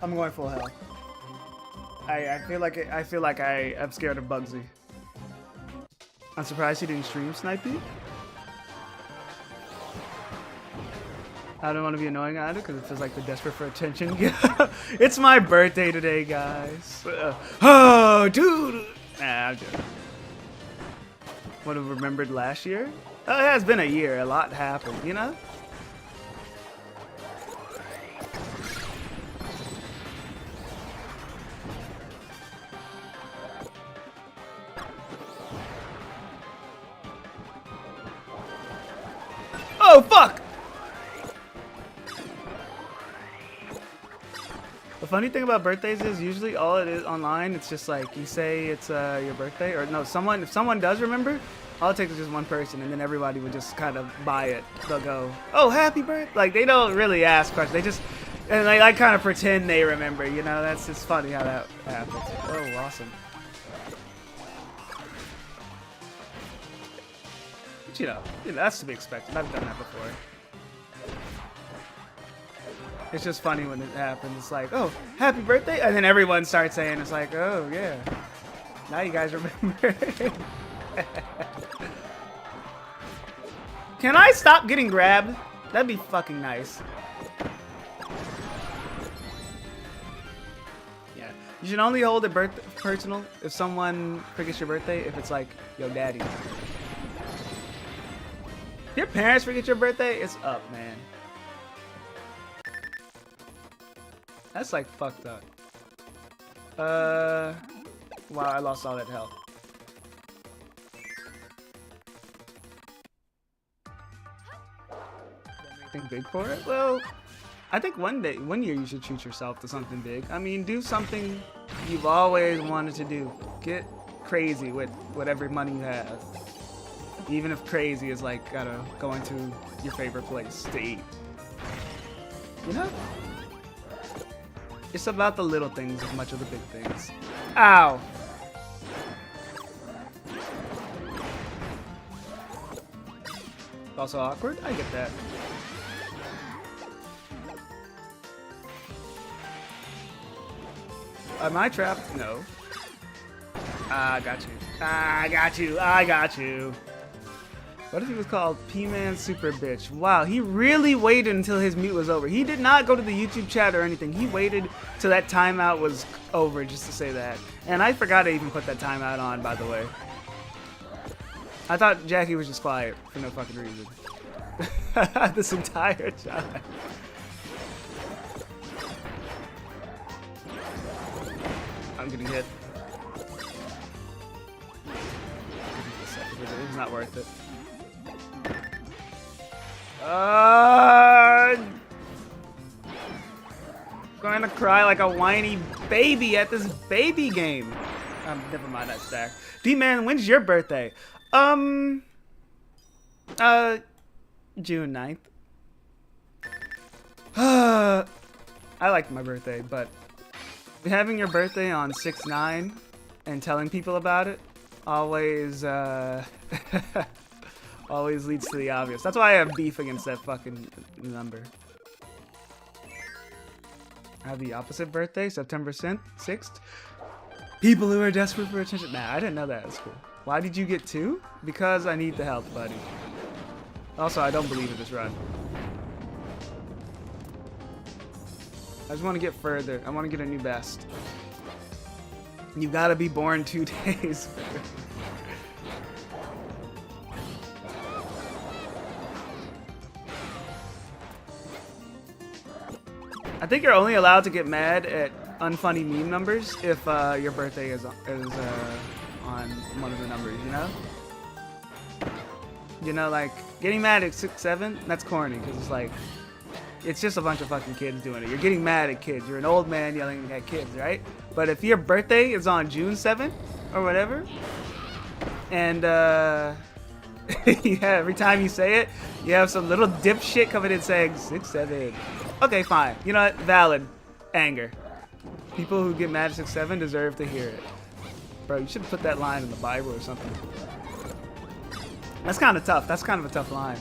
I'm going full hell. I feel like I'm scared of Bugsy. I'm surprised he didn't stream Snipey. I don't want to be annoying either because it feels like they're desperate for attention. It's my birthday today, guys. Oh, dude. Nah, I'm joking. Would have remembered last year? Oh, it has been a year. A lot happened, you know? Oh, fuck! The funny thing about birthdays is usually all it is online, it's just like you say it's your birthday, or no, if someone does remember, all it takes is just one person, and then everybody would just kind of buy it. They'll go, oh, happy birthday! Like, they don't really ask questions, they just, and they like kind of pretend they remember, you know? That's just funny how that happens. Oh, awesome. But, you know, that's to be expected. I've done that before. It's just funny when it happens. It's like, oh, happy birthday, and then everyone starts saying, it's like, oh, yeah. Now you guys remember. Can I stop getting grabbed? That'd be fucking nice. Yeah. You should only hold it personal if someone forgets your birthday, if it's like, yo, daddy. If your parents forget your birthday, it's up, man. That's like fucked up. Wow, I lost all that health. Anything big for it? Well, I think one year you should treat yourself to something big. I mean, do something you've always wanted to do. Get crazy with whatever money you have. Even if crazy is like gotta go into your favorite place to eat. You know? It's about the little things as much as the big things. Ow! Also awkward? I get that. Am I trapped? No. I got you. I got you. I got you. What if he was called P-Man Super Bitch? Wow, he really waited until his mute was over. He did not go to the YouTube chat or anything. He waited till that timeout was over just to say that. And I forgot to even put that timeout on, by the way. I thought Jackie was just quiet for no fucking reason. This entire time. I'm getting hit. It's not worth it. Going to cry like a whiny baby at this baby game. Never mind that stack. D-Man, when's your birthday? June 9th. I like my birthday, but having your birthday on 6/9 and telling people about it always always leads to the obvious. That's why I have beef against that fucking number. I have the opposite birthday, September 6th. People who are desperate for attention. Nah, I didn't know that. That's cool. Why did you get 2? Because I need the help, buddy. Also, I don't believe in this run. I just want to get further. I want to get a new best. You gotta be born 2 days. I think you're only allowed to get mad at unfunny meme numbers if your birthday is on one of the numbers, you know? You know, like, getting mad at 6/7, that's corny, because it's like, it's just a bunch of fucking kids doing it. You're getting mad at kids. You're an old man yelling at kids, right? But if your birthday is on June 7th or whatever, and yeah, every time you say it, you have some little dipshit coming in saying 6/7. Okay, fine. You know what? Valid anger. People who get mad at 6/7 deserve to hear it. Bro, you should put that line in the Bible or something. That's kind of tough. That's kind of a tough line.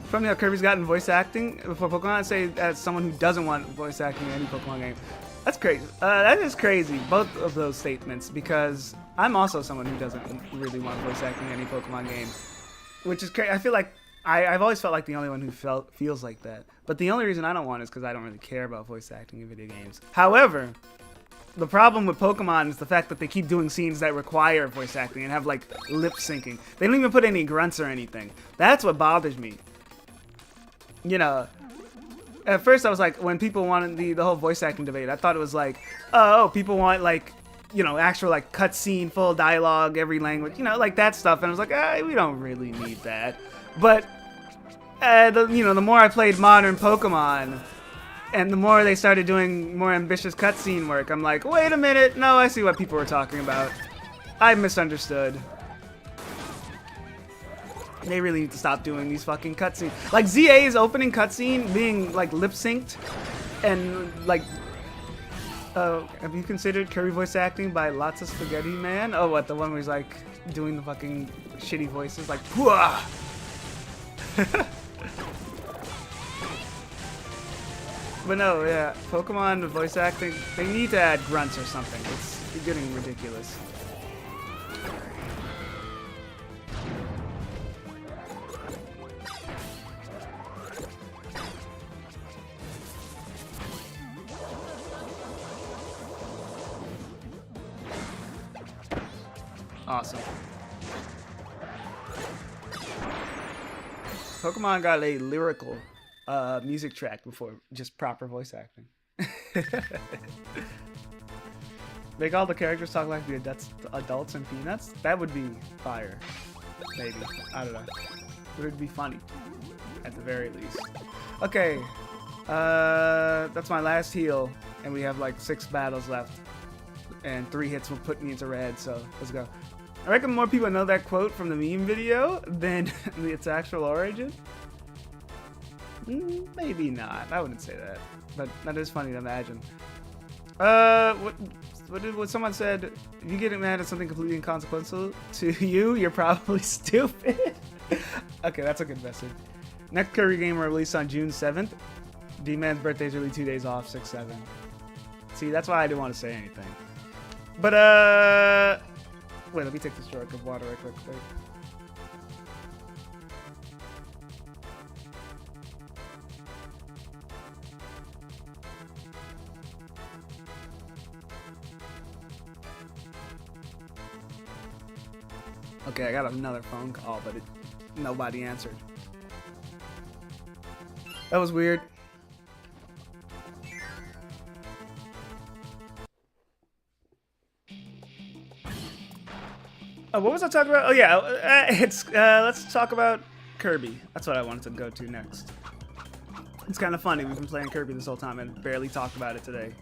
From how Kirby's gotten voice acting for Pokemon, I'd say as someone who doesn't want voice acting in any Pokemon game. That's crazy. That is crazy, both of those statements, because I'm also someone who doesn't really want voice acting in any Pokemon game. Which is crazy. I feel like I've always felt like the only one who feels like that. But the only reason I don't want it is because I don't really care about voice acting in video games. However, the problem with Pokemon is the fact that they keep doing scenes that require voice acting and have like lip syncing. They don't even put any grunts or anything. That's what bothers me. You know, at first I was like, when people wanted the whole voice acting debate, I thought it was like, oh, people want like, you know, actual like cutscene, full dialogue, every language, you know, like that stuff. And I was like, we don't really need that. But the more I played modern Pokemon, and the more they started doing more ambitious cutscene work, I'm like, wait a minute, no, I see what people were talking about. I misunderstood. They really need to stop doing these fucking cutscenes. Like ZA's opening cutscene being like lip synced, and like, have you considered Kirby voice acting by Lots of Spaghetti Man? Oh, what, the one where he's like doing the fucking shitty voices, like, Pwah! But no, yeah, Pokemon voice acting, they need to add grunts or something. It's getting ridiculous. Awesome. Pokemon got a lyrical music track before just proper voice acting. Make all the characters talk like the adults in Peanuts? That would be fire. Maybe. I don't know. But it would be funny. At the very least. Okay. That's my last heal. And we have like 6 battles left. And 3 hits will put me into red, so let's go. I reckon more people know that quote from the meme video than its actual origin. Maybe not. I wouldn't say that, but that is funny to imagine. What someone said? If you get mad at something completely inconsequential to you, you're probably stupid. Okay, that's a good message. Next Kirby game will release on June 7th. D-Man's birthday is really 2 days off, 6/7. See, that's why I didn't want to say anything. But wait, let me take this drink of water right quick. Wait. Okay, I got another phone call, but nobody answered. That was weird. What was I talking about? Oh yeah, let's talk about Kirby. That's what I wanted to go to next. It's kind of funny. We've been playing Kirby this whole time and barely talked about it today.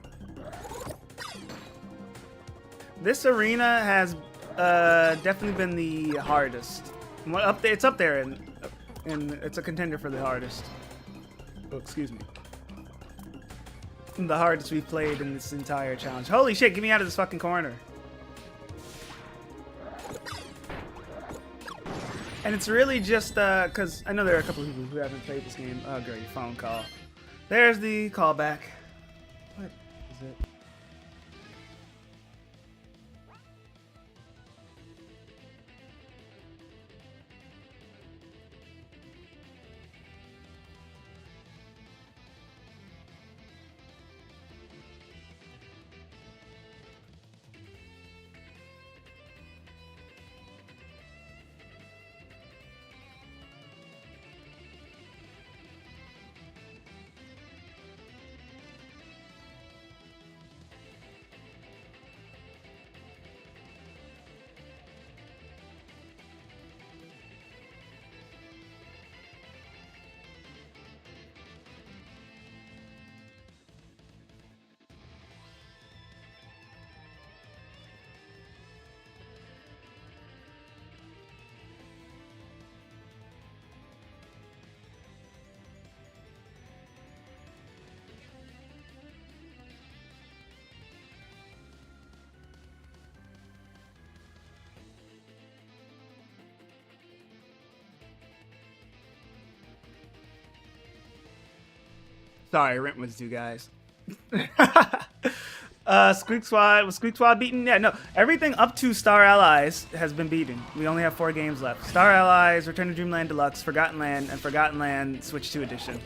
This arena has definitely been the hardest. It's up there, and it's a contender for the hardest. Oh, excuse me. The hardest we've played in this entire challenge. Holy shit! Get me out of this fucking corner. And it's really just because I know there are a couple of people who haven't played this game. Oh, girl, your phone call. There's the callback. What is it? Sorry, rent was due, guys. Squeak Squad, was Squeak Squad beaten? Yeah, no. Everything up to Star Allies has been beaten. We only have 4 games left. Star Allies, Return to Dreamland Deluxe, Forgotten Land, and Forgotten Land Switch 2 Edition.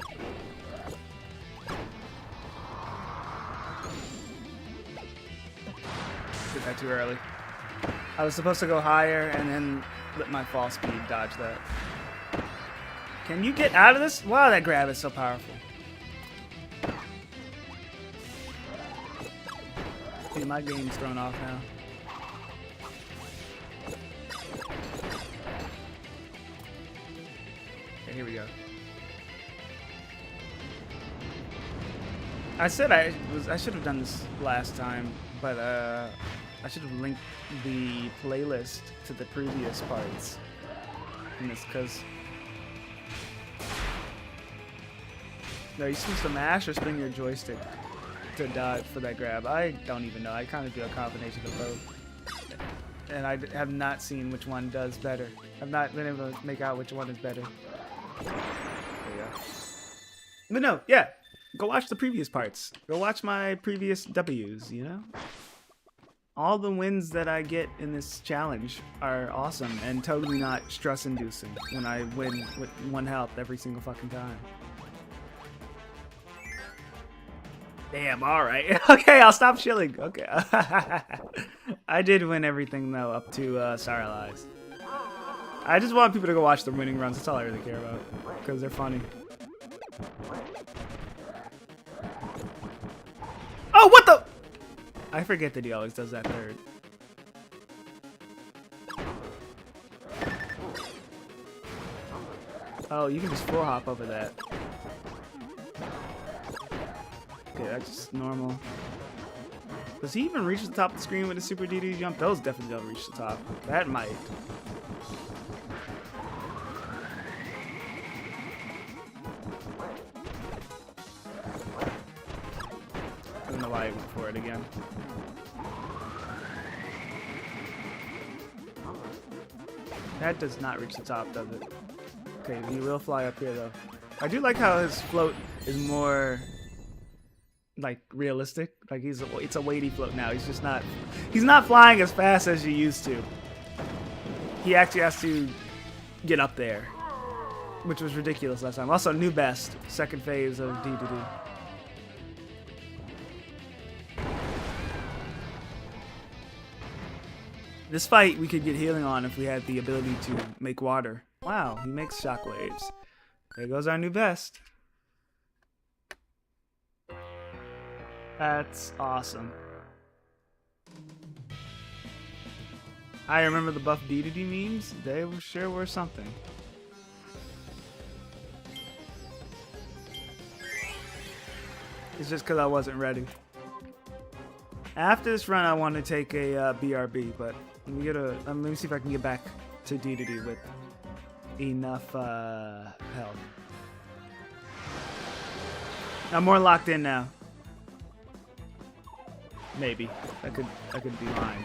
Did that too early. I was supposed to go higher and then let my fall speed dodge that. Can you get out of this? Wow, that grab is so powerful. My game's thrown off now. Okay, here we go. I said I should have done this last time, but I should have linked the playlist to the previous parts in this, because no, you're supposed to mash or spin your joystick to dodge for that grab. I don't even know. I kind of do a combination of both, and I have not seen which one does better. I've not been able to make out which one is better. There we go. But no, yeah, go watch the previous parts. Go watch my previous W's. You know, all the wins that I get in this challenge are awesome and totally not stress-inducing when I win with 1 health every single fucking time. Damn, alright. Okay, I'll stop chilling. Okay. I did win everything, though, up to Star Allies. I just want people to go watch the winning runs. That's all I really care about, because they're funny. Oh, what the? I forget that he always does that third. Oh, you can just full hop over that. Okay, that's just normal. Does he even reach the top of the screen with a Super DD jump? Those definitely don't reach the top. That might. I don't know why he went for it again. That does not reach the top, does it? Okay, he will fly up here, though. I do like how his float is more like realistic. Like it's a weighty float now. He's not flying as fast as you used to. He actually has to get up there, which was ridiculous last time. Also, new best, second phase of D2D. This fight we could get healing on if we had the ability to make water. Wow, he makes shockwaves. There goes our new best. That's awesome. I remember the buff DDD memes. They sure were something. It's just because I wasn't ready. After this run, I want to take a BRB, but let me see if I can get back to DDD with enough health. I'm more locked in now. Maybe I could be lying.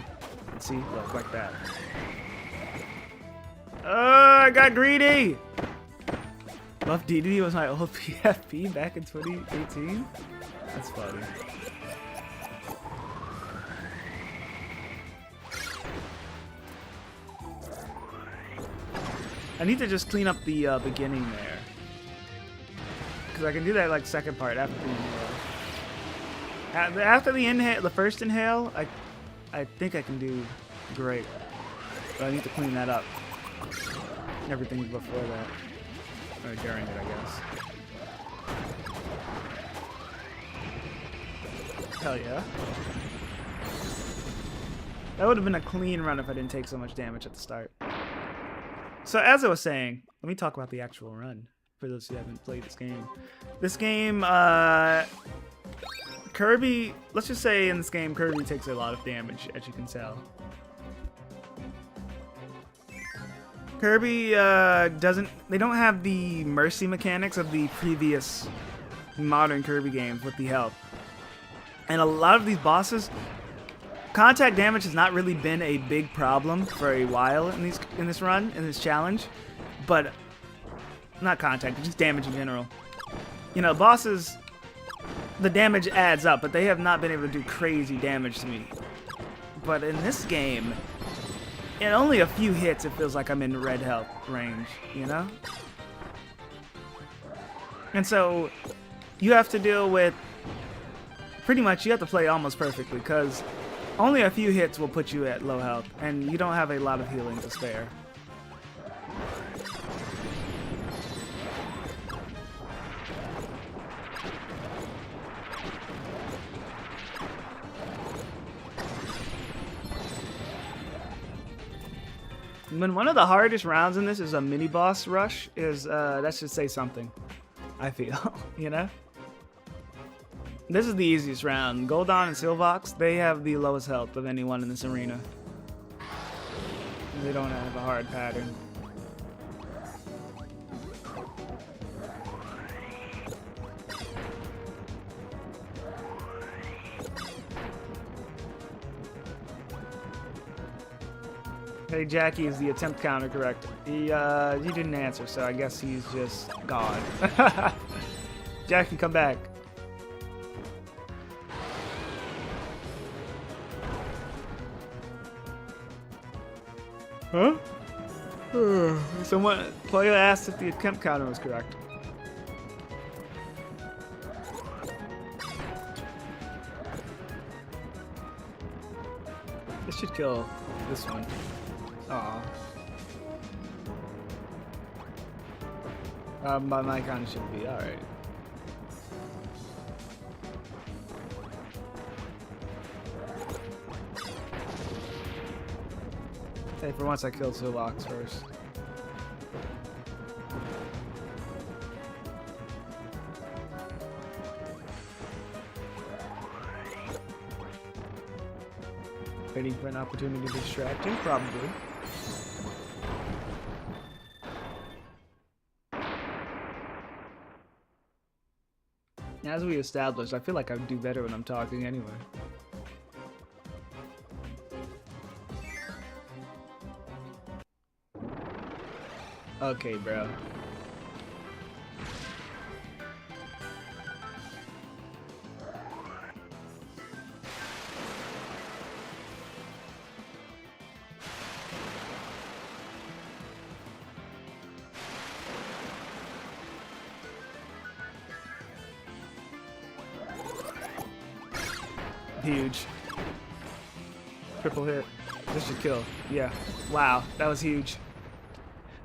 See, look like that. I got greedy. Buff DDD was my old PFP back in 2018. That's funny. I need to just clean up the beginning there, because I can do that like second part after the inhale. After the inhale, the first inhale, I think I can do great, but I need to clean that up. Everything before that, or during it, I guess. Hell yeah. That would have been a clean run if I didn't take so much damage at the start. So as I was saying, let me talk about the actual run for those who haven't played this game. This game, Kirby, let's just say in this game, Kirby takes a lot of damage, as you can tell. Kirby they don't have the mercy mechanics of the previous modern Kirby games with the health. And a lot of these bosses, contact damage has not really been a big problem for a while in this challenge, but not contact, just damage in general. You know, bosses, the damage adds up, but they have not been able to do crazy damage to me. But in this game, in only a few hits, it feels like I'm in red health range, you know? And so you have to deal with, pretty much you have to play almost perfectly, because only a few hits will put you at low health, and you don't have a lot of healing to spare. When one of the hardest rounds in this is a mini boss rush, that should say something, I feel, you know? This is the easiest round. Goldon and Silvox, they have the lowest health of anyone in this arena. They don't have a hard pattern. Hey, Jackie, is the attempt counter correct? He didn't answer, so I guess he's just gone. Jackie, come back. Huh? Someone, player asked if the attempt counter was correct. This should kill this one. Aw. But my counter should be alright. Hey, for once I killed Silvox first. Waiting for an opportunity to distract him? Probably. As we established, I feel like I would do better when I'm talking anyway. Okay, bro. Huge. Triple hit. This should kill. Yeah. Wow. That was huge.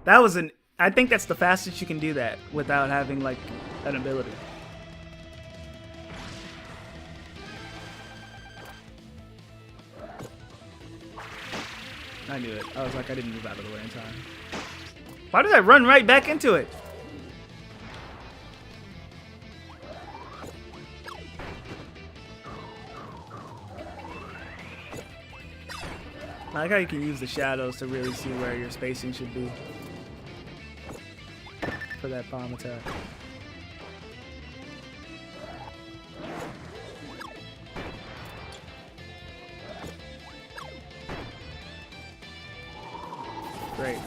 That was I think that's the fastest you can do that without having, like, an ability. I knew it. I was like, I didn't move out of the way in time. Why did I run right back into it? I like how you can use the shadows to really see where your spacing should be for that bomb attack. Great.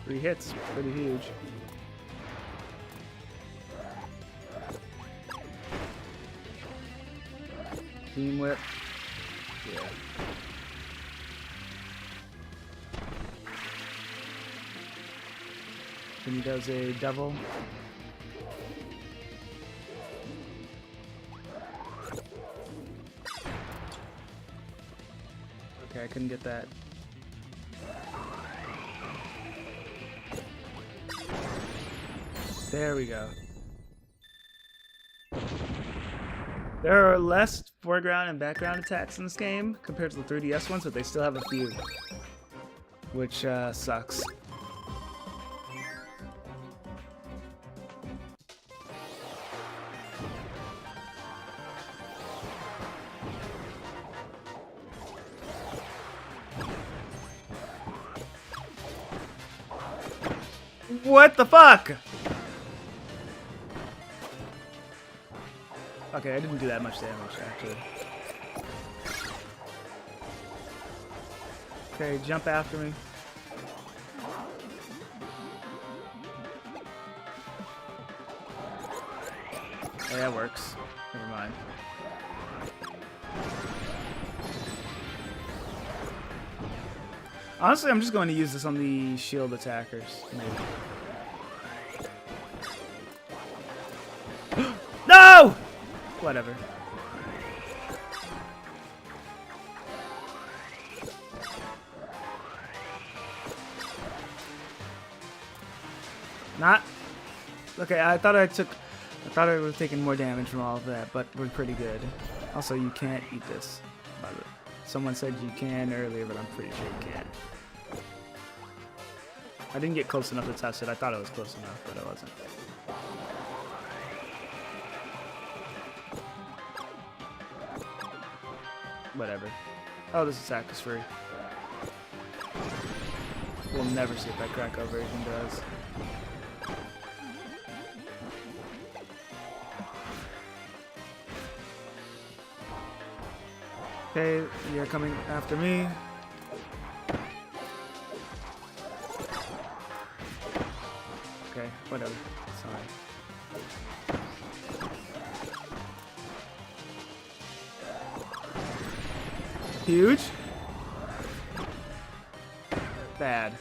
Three hits, pretty huge. Team whip. Yeah. Then he does a double. Okay, I couldn't get that. There we go. There are less foreground and background attacks in this game compared to the 3DS ones, but they still have a few, which sucks. What the fuck? Okay, I didn't do that much damage, actually. Okay, jump after me. Hey, that works. Never mind. Honestly, I'm just going to use this on the shield attackers. Maybe. No! Whatever. Not. Okay, I thought I would have taken more damage from all of that, but we're pretty good. Also, you can't eat this. By the way. Someone said you can earlier, but I'm pretty sure you can't. I didn't get close enough to test it. I thought it was close enough, but it wasn't. Whatever. Oh, this attack is free. We'll never see if that Krakow version does. Okay, you're coming after me. Okay, whatever. Sorry. Huge. Bad.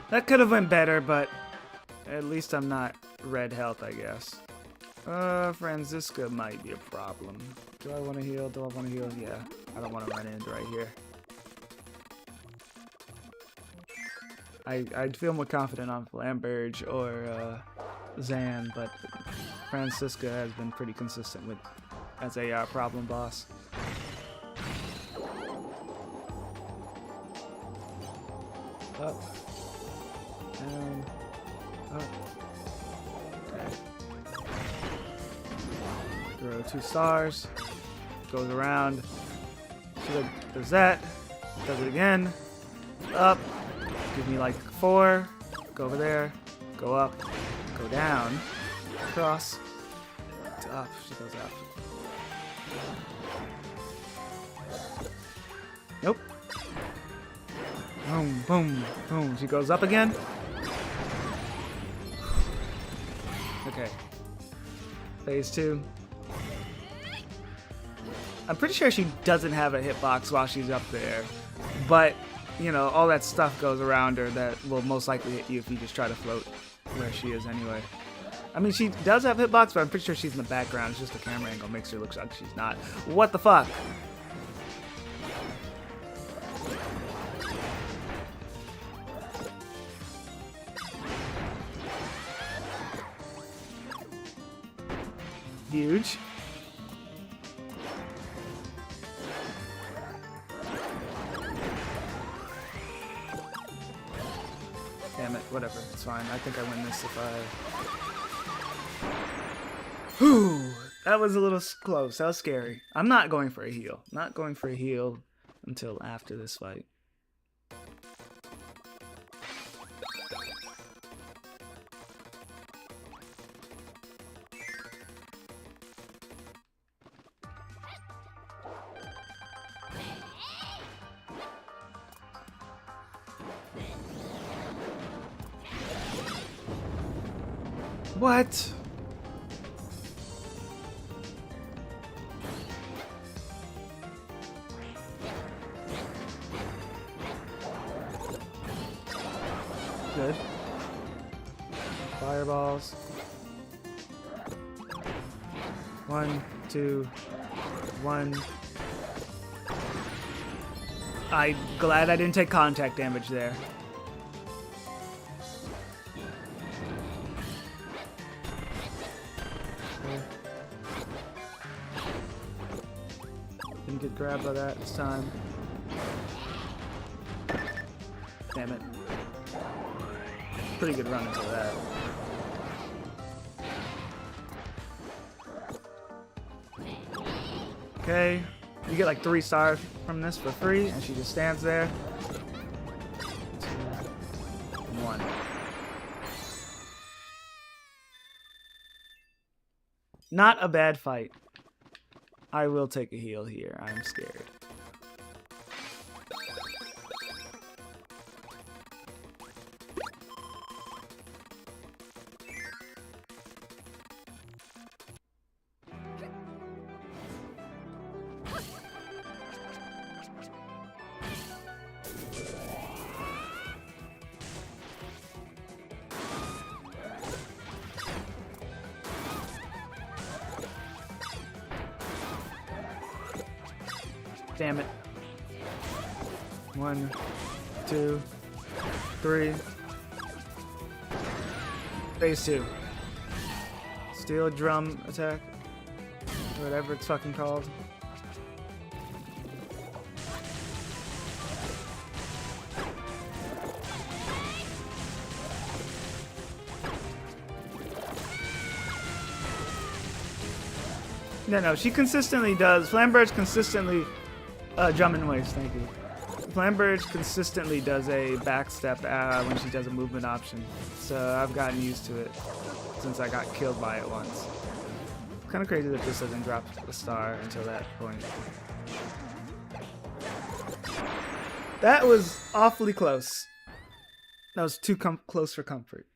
That could have went better, but at least I'm not red health, I guess. Franziska might be a problem. Do I want to heal? Do I want to heal? Yeah. I don't want to run into right here. I'd feel more confident on Flamberge or Zan, but Franziska has been pretty consistent with as a problem boss. Up. Down. Up. Okay. Throw 2 stars. Goes around. Does that. Does it again. Up. Give me like 4. Go over there. Go up. Go down. Across. Up. She goes up. Nope. Boom, boom, boom. She goes up again. Okay. Phase 2. I'm pretty sure she doesn't have a hitbox while she's up there. But, you know, all that stuff goes around her that will most likely hit you if you just try to float where she is anyway. I mean, she does have hitbox, but I'm pretty sure she's in the background. It's just the camera angle makes her look like she's not. What the fuck? Huge. Damn it, whatever, it's fine. I think I win this if I... Whew, that was a little close, that was scary. I'm not going for a heal. Not going for a heal until after this fight. What? Good. Fireballs. 1, 2, 1. I'm glad I didn't take contact damage there. Didn't get grabbed by that this time. Damn it. Pretty good run into that. Okay. You get like 3 stars from this for free, and she just stands there. 2, 1. Not a bad fight. I will take a heal here. I'm scared. Damn it. 1, 2, 3. Phase 2. Steel drum attack. Whatever it's fucking called. No, she consistently does. Flamberge consistently... drum and waves, thank you. Flamberge consistently does a backstep when she does a movement option. So I've gotten used to it since I got killed by it once. It's kind of crazy that this doesn't drop a star until that point. That was awfully close. That was too close for comfort.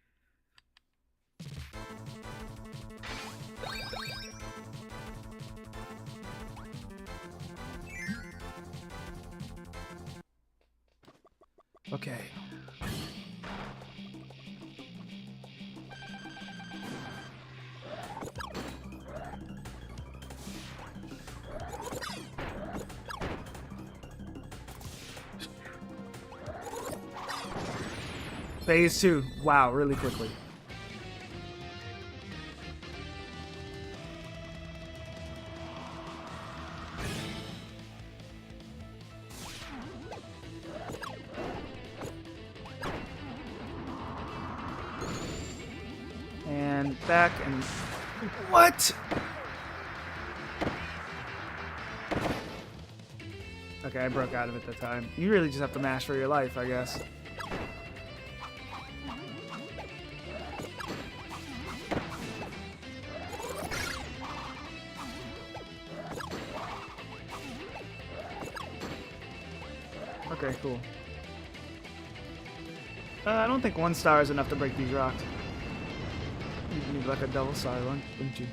Okay. Phase 2. Wow, really quickly. And back and... What? Okay, I broke out of it that time. You really just have to mash for your life, I guess. Okay, cool. I don't think 1 star is enough to break these rocks. You need like a double star one, wouldn't you?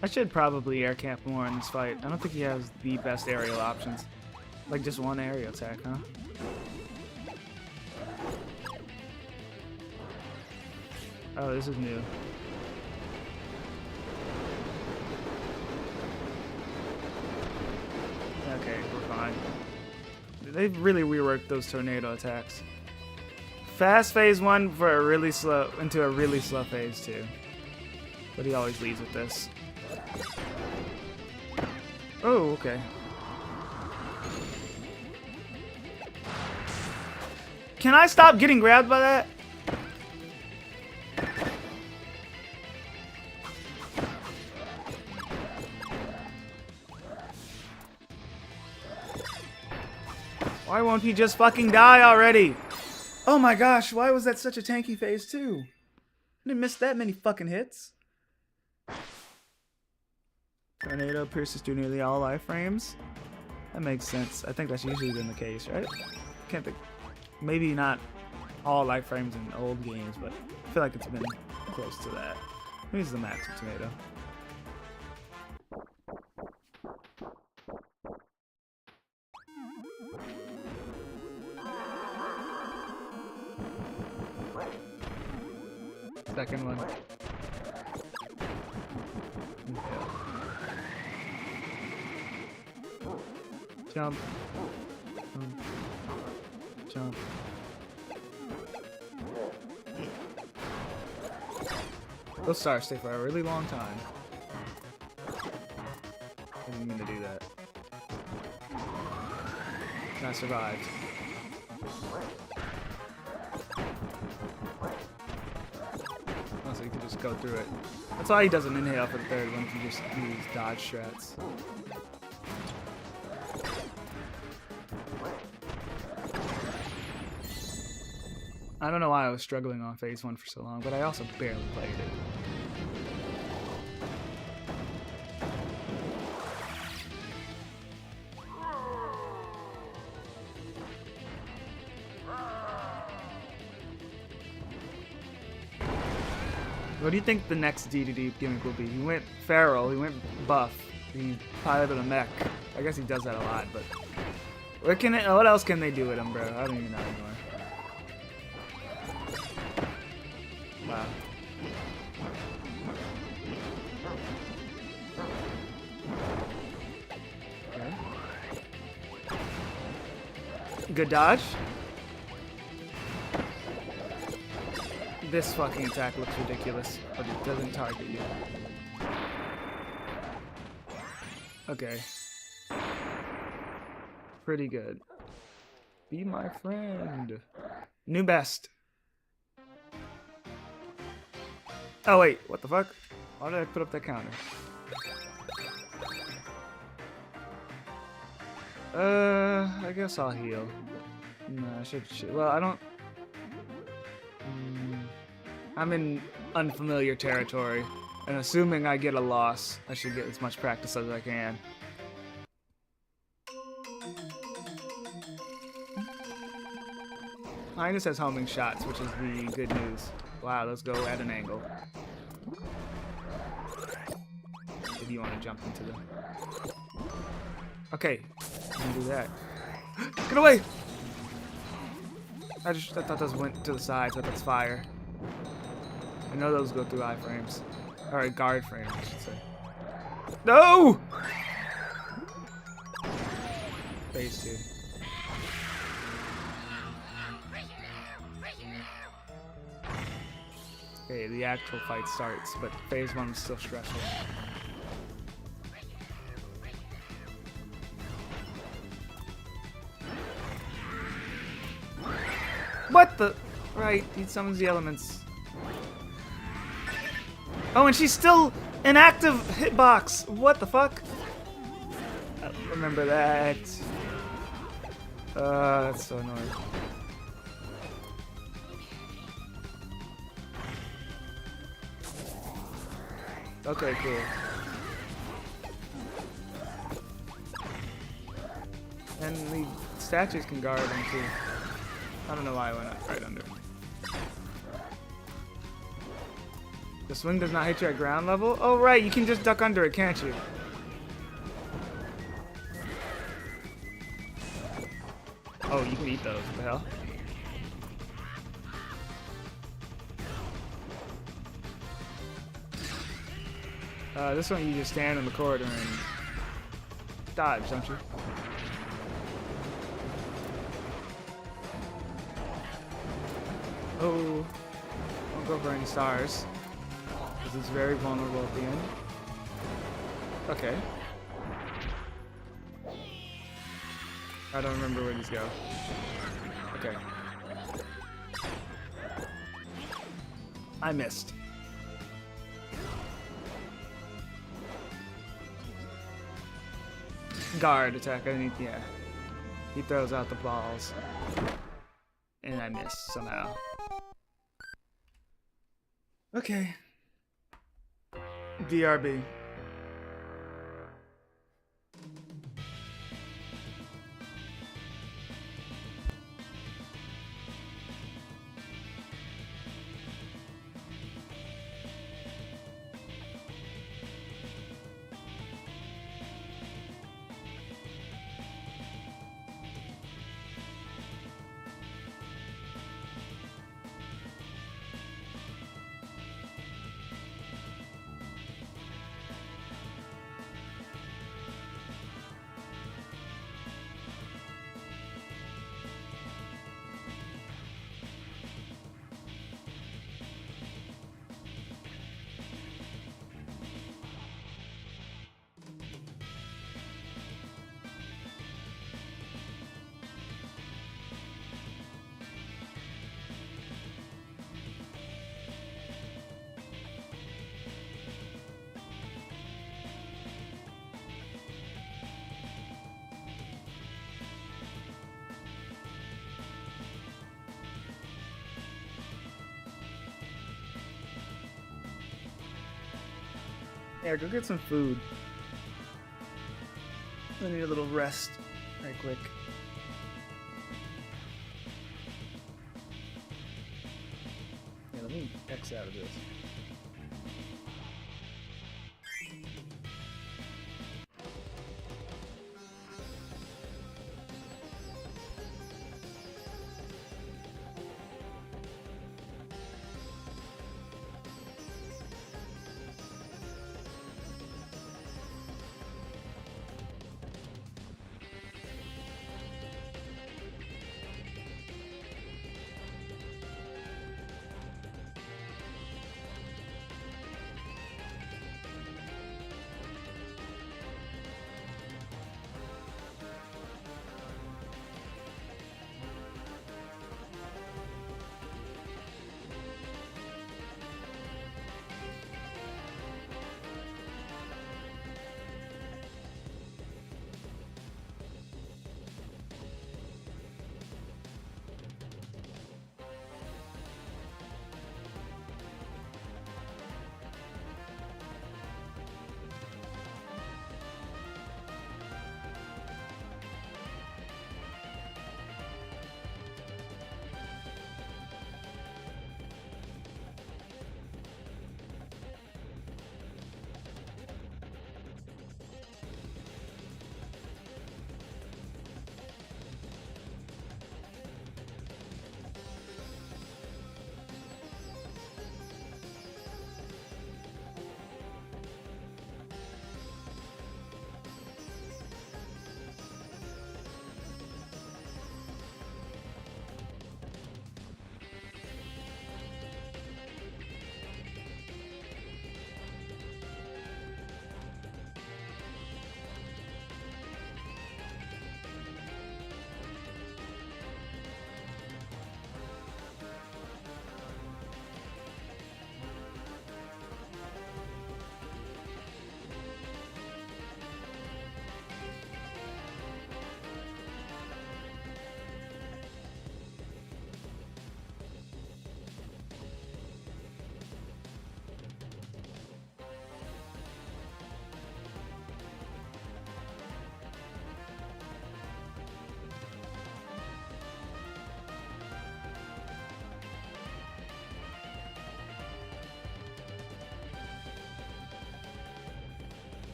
I should probably air camp more in this fight. I don't think he has the best aerial options. Like just one aerial attack, huh? Oh, this is new. Okay, we're fine. They've really reworked those tornado attacks. Fast phase 1 for a really slow into a really slow phase 2. But he always leads with this. Oh, okay. Can I stop getting grabbed by that? Why won't he just fucking die already? Oh my gosh, why was that such a tanky phase 2? I didn't miss that many fucking hits. Tornado pierces through nearly all iframes. That makes sense. I think that's usually been the case, right? Can't think. Maybe not all iframes in old games, but I feel like it's been close to that. Maybe it's the max of tomato. Second one. Jump. Jump. Those stars stay for a really long time. I didn't mean to do that. And I survived. Oh, so you can just go through it. That's why he doesn't inhale for the third one, if you just use dodge strats. I don't know why I was struggling on phase 1 for so long, but I also barely played it. What do you think the next DDD gimmick will be? He went feral, he went buff, he piloted a mech. I guess he does that a lot, but what else can they do with him, bro? I don't even know anymore. Wow. Okay. Good dodge. This fucking attack looks ridiculous, but it doesn't target you. Okay. Pretty good. Be my friend. New best. Oh wait, what the fuck? Why did I put up that counter? I guess I'll heal. No, I should. Well, I don't. I'm in unfamiliar territory, and assuming I get a loss, I should get as much practice as I can. Linus has homing shots, which is the good news. Wow, let's go at an angle. If you want to jump into them. Okay, I'm gonna do that. Get away! I thought those went to the sides, but that's fire. I know those go through iframes. Or guard frames, I should say. No! Phase 2. Okay, the actual fight starts, but phase 1 was still stressful. What the? Right, he summons the elements. Oh, and she's still an active hitbox. What the fuck? I remember that. That's so annoying. Okay, cool. And the statues can guard them too. I don't know why I went right under. The swing does not hit you at ground level? Oh, right, you can just duck under it, can't you? Oh, you can eat those. What the hell? This one you just stand in the corridor and dodge, don't you? Oh, don't go for any stars, because it's very vulnerable at the end. Okay. I don't remember where these go. Okay. I missed. Guard attack, I need, yeah. He throws out the balls. And I miss somehow. Okay. DRB. Yeah, go get some food. I need a little rest right quick. Yeah, let me X out of this.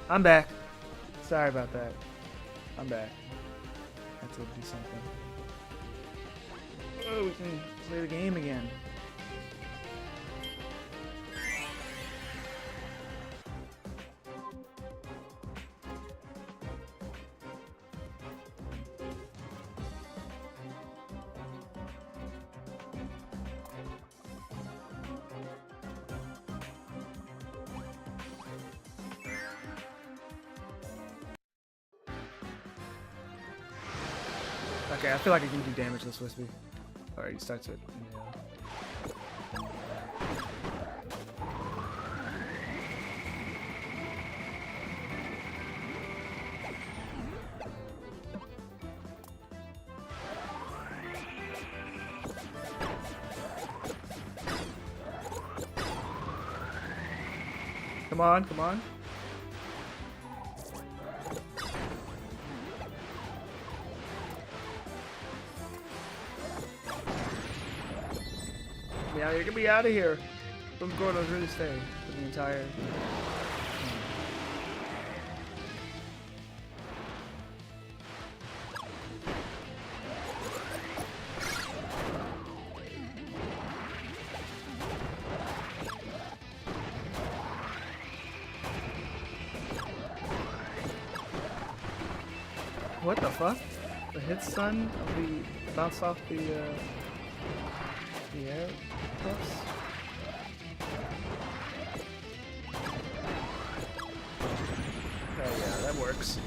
I'm back. Sorry about that. I'm back. Have to do something. Oh, we can play the game again. Okay, I feel like I can do damage this Wispy. Alright, he starts it. Yeah. Come on, come on. Yeah, you're gonna be out of here. Those Gordos really stay for the entire. What the fuck? The hit stun of the bounce off the air plus? Oh yeah, that works.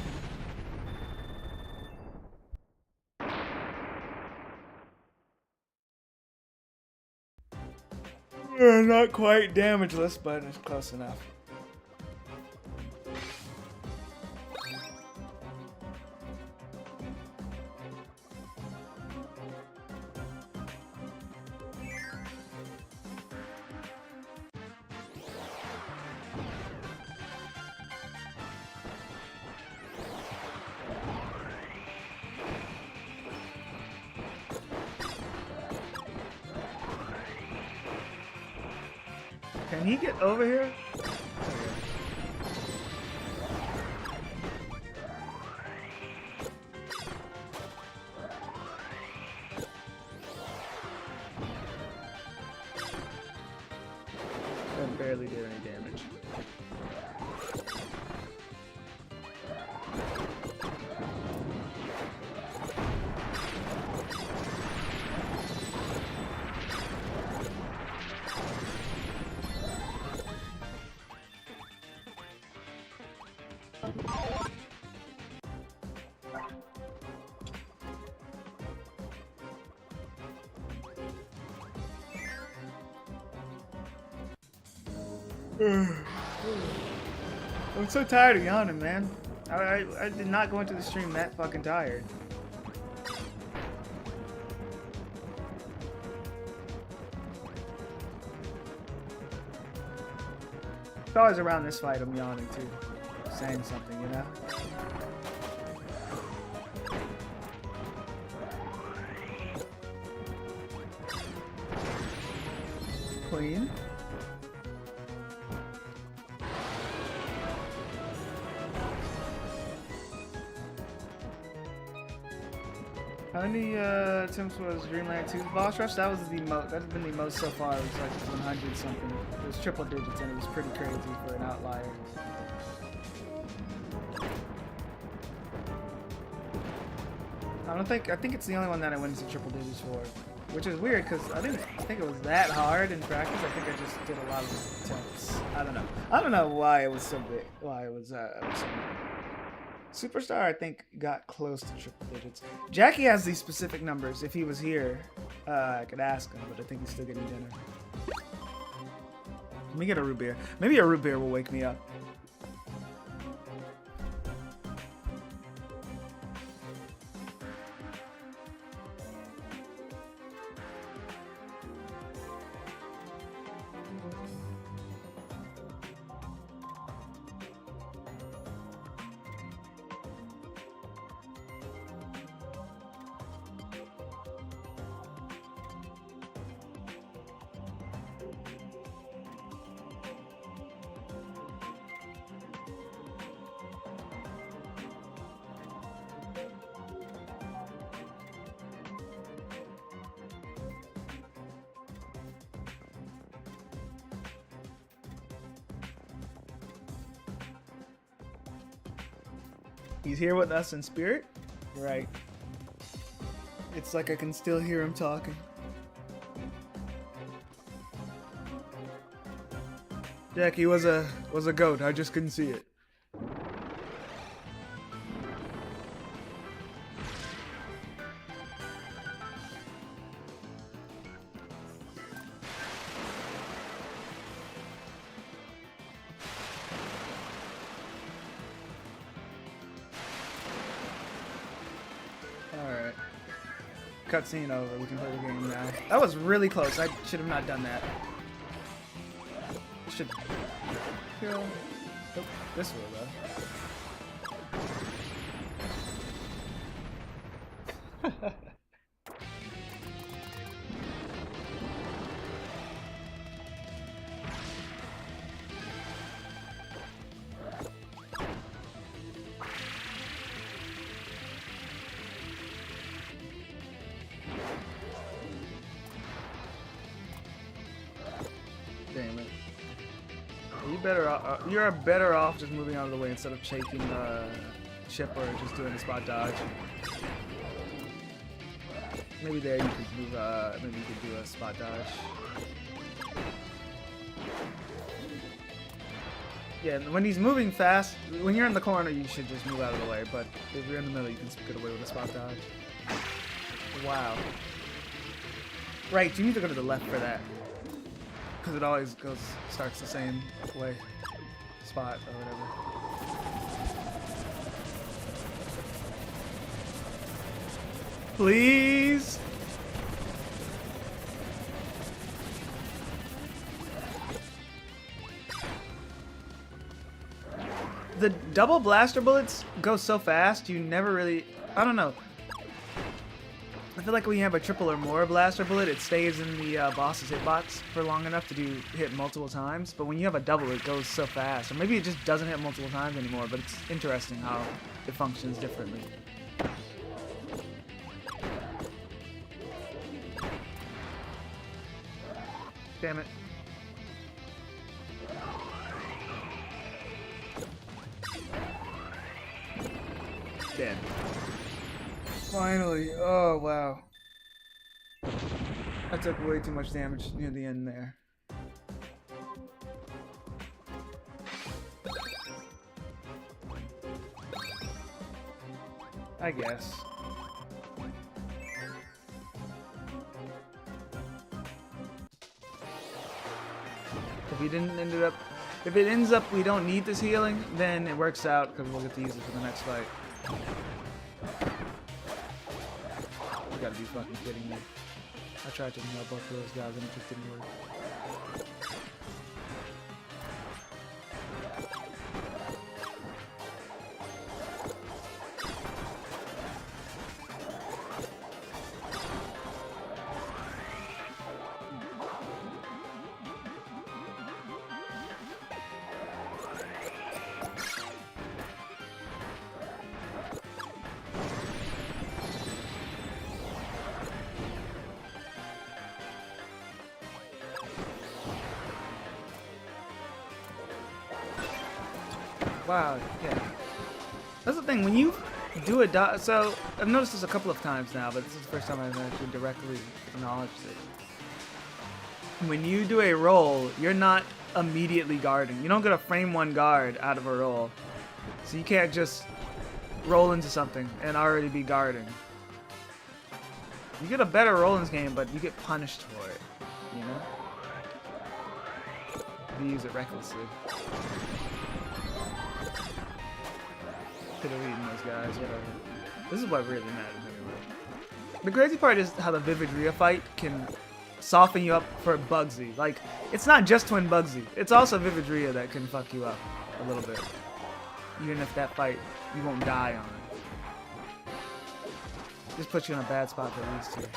Not quite damageless, but it's close enough. Can he get over here? That barely did any damage. I'm so tired of yawning, man. I did not go into the stream that fucking tired. It's always around this fight I'm yawning too. Saying something, you know? Queen? How many attempts was Dreamland 2's boss rush? That was the most. That's been the most so far. It was like 100 something. It was triple digits and it was pretty crazy for an outlier. I think it's the only one that I went into triple digits for, which is weird because I didn't think it was that hard in practice. I think I just did a lot of attempts. I don't know why it was so big. Why it was so big. Superstar, I think, got close to triple digits. Jackie has these specific numbers. If he was here, I could ask him, but I think he's still getting dinner. Let me get a root beer. Maybe a root beer will wake me up. He's here with us in spirit? Right. It's like I can still hear him talking. Jackie was a goat. I just couldn't see it. Alright. Cutscene over. We can play the game now. That was really close. I should have not done that. Should go. Oh, this way though. Damn it. You're better off just moving out of the way instead of shaking ship or just doing a spot dodge. Maybe there you could move. Maybe you could do a spot dodge. Yeah, when he's moving fast, when you're in the corner, you should just move out of the way. But if you're in the middle, you can get away with a spot dodge. Wow. Right, you need to go to the left for that. Because it always starts the same way. Spot or whatever. Please? The double blaster bullets go so fast, you never really... I don't know. I feel like when you have a triple or more blaster bullet, it stays in the boss's hitbox for long enough to hit multiple times. But when you have a double, it goes so fast. Or maybe it just doesn't hit multiple times anymore, but it's interesting how it functions differently. Damn it. Dead. Finally. Oh, wow. I took way too much damage near the end there. I guess. If it ends up we don't need this healing, then it works out because we'll get to use it for the next fight. You gotta be fucking kidding me. I tried to nail both of those guys and it just didn't work. Wow, yeah. That's the thing, when you do a dodge, so I've noticed this a couple of times now, but this is the first time I've actually directly acknowledged it. When you do a roll, you're not immediately guarding. You don't get a frame one guard out of a roll. So you can't just roll into something and already be guarding. You get a better roll in this game, but you get punished for it, you know? If you use it recklessly. Could have eaten those guys, whatever. This is what really matters anyway. The crazy part is how the Vivid Rhea fight can soften you up for Bugsy. Like, it's not just Twin Bugsy. It's also Vivid Rhea that can fuck you up a little bit. Even if that fight, you won't die on it. Just puts you in a bad spot for these two.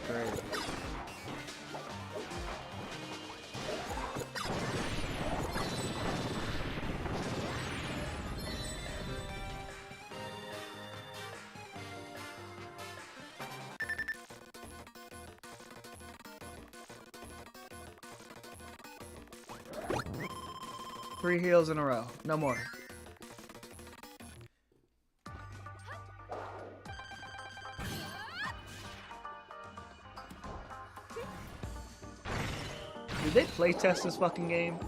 Great. 3 heals in a row. No more. Did they playtest this fucking game?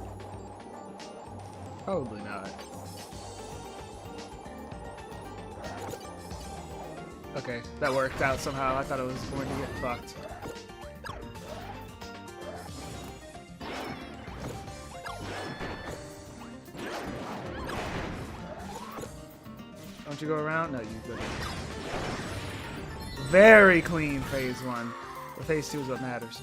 Probably not. Okay, that worked out somehow. I thought it was going to get fucked. Don't you go around? No, you go. Very clean phase 1. The phase 2 is what matters.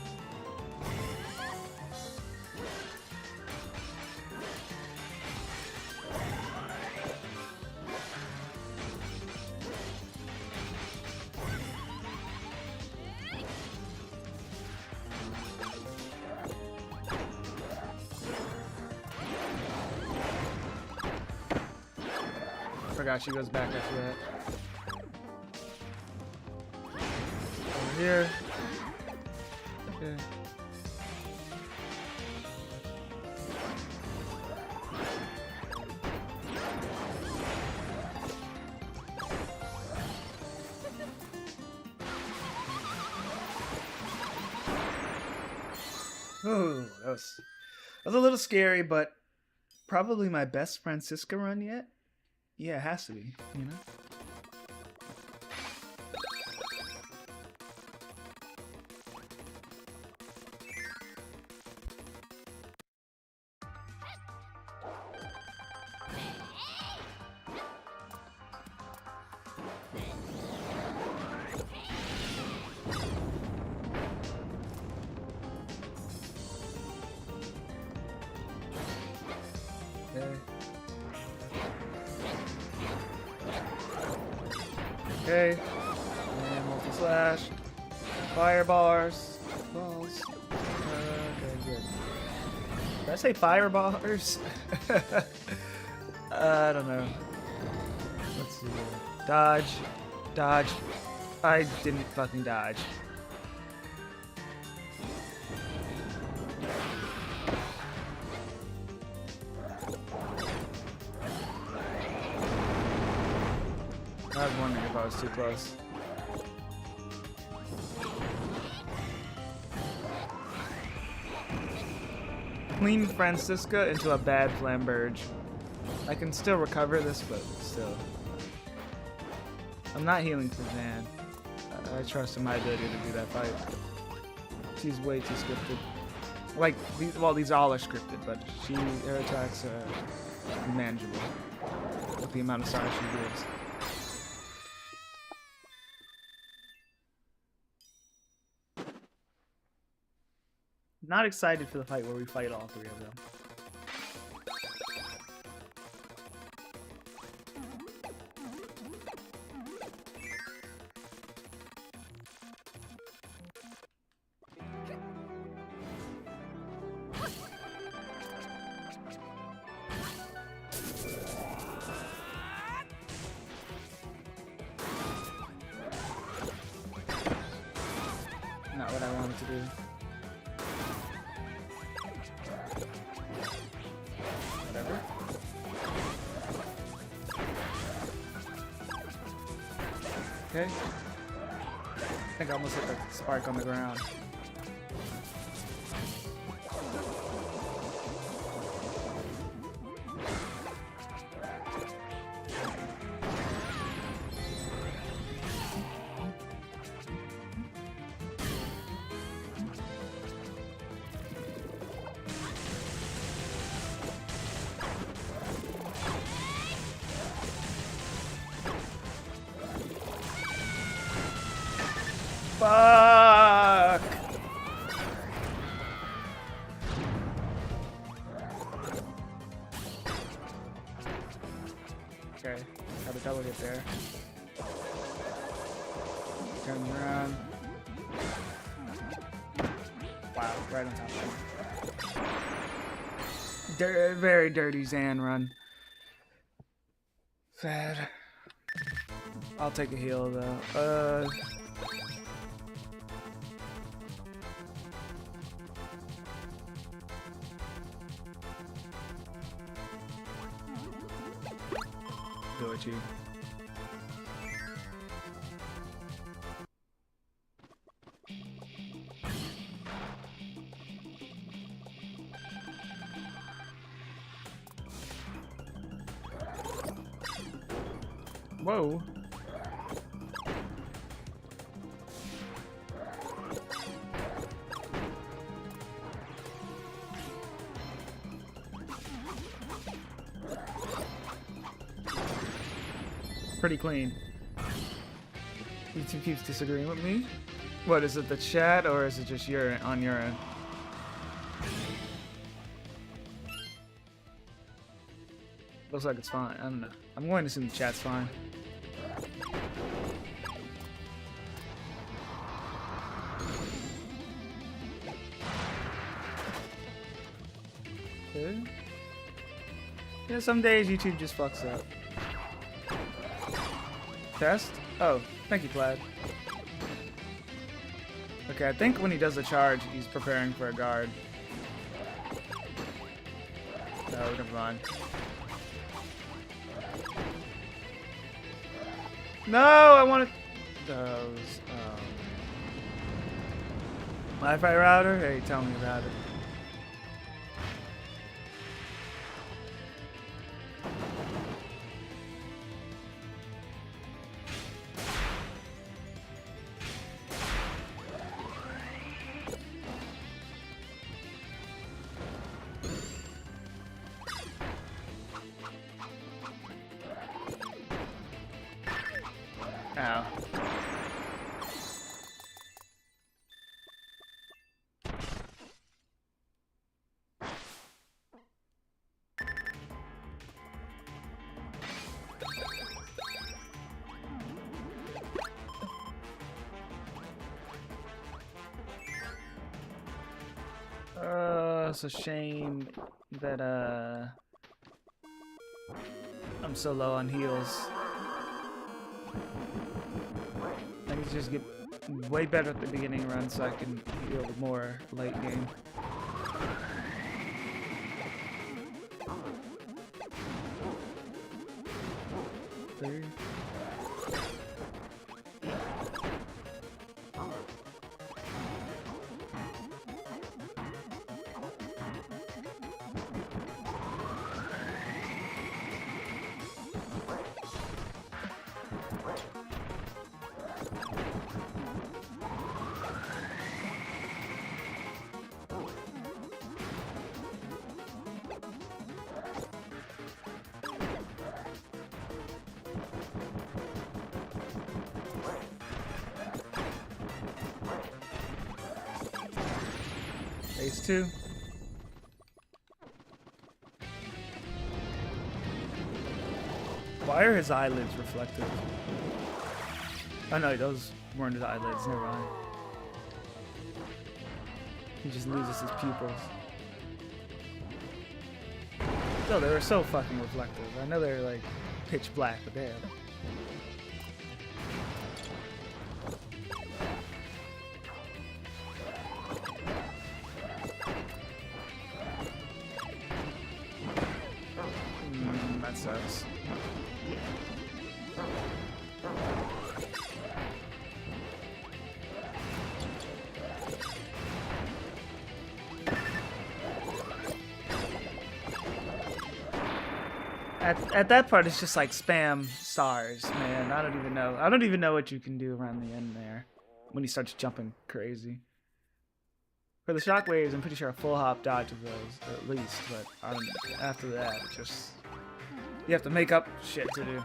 Forgot she goes back after that. Over here. Okay. Ooh, that was a little scary, but probably my best Francisca run yet. Yeah, it has to be, you know? Okay. And multi-slash. Fire bars. Balls. Okay, good. Did I say fire bars? I don't know. Let's see. Dodge. Dodge. I didn't fucking dodge. I was wondering if I was too close. Clean Francisca into a bad Flamberge. I can still recover this, but still. I'm not healing for Zan. I trust in my ability to do that fight. She's way too scripted. Like, these all are scripted, but her attacks are manageable with the amount of stars she gives. Not excited for the fight where we fight all 3 of them. Not what I wanted to do. Whatever. Okay. I think I almost hit the spark on the ground. Fuck! Okay, got a double hit there. Turn around. Wow, right on top of him. Very dirty Zan run. Sad. I'll take a heal though. at you. Whoa. Pretty clean. YouTube keeps disagreeing with me. What, is it the chat or is it just on your end? Looks like it's fine. I don't know. I'm going to assume the chat's fine. Okay. Yeah, some days YouTube just fucks up. Test? Oh, thank you, Plaid. Okay, I think when he does the charge, he's preparing for a guard. No, never mind. No, I wanted those. Wi-Fi router? Hey, tell me about it. Ow. It's a shame that I'm so low on heals. I need to just get way better at the beginning run so I can heal more late game. Three. Phase 2. Why are his eyelids reflective? Oh no, those weren't his eyelids, never mind. He just loses his pupils. No, they were so fucking reflective. I know they're like pitch black, but they are. That sucks. At that part, it's just like spam stars, man. I don't even know. I don't even know what you can do around the end there when he starts jumping crazy. For the shockwaves, I'm pretty sure a full hop dodges those at least, but after that, it's just you have to make up shit to do.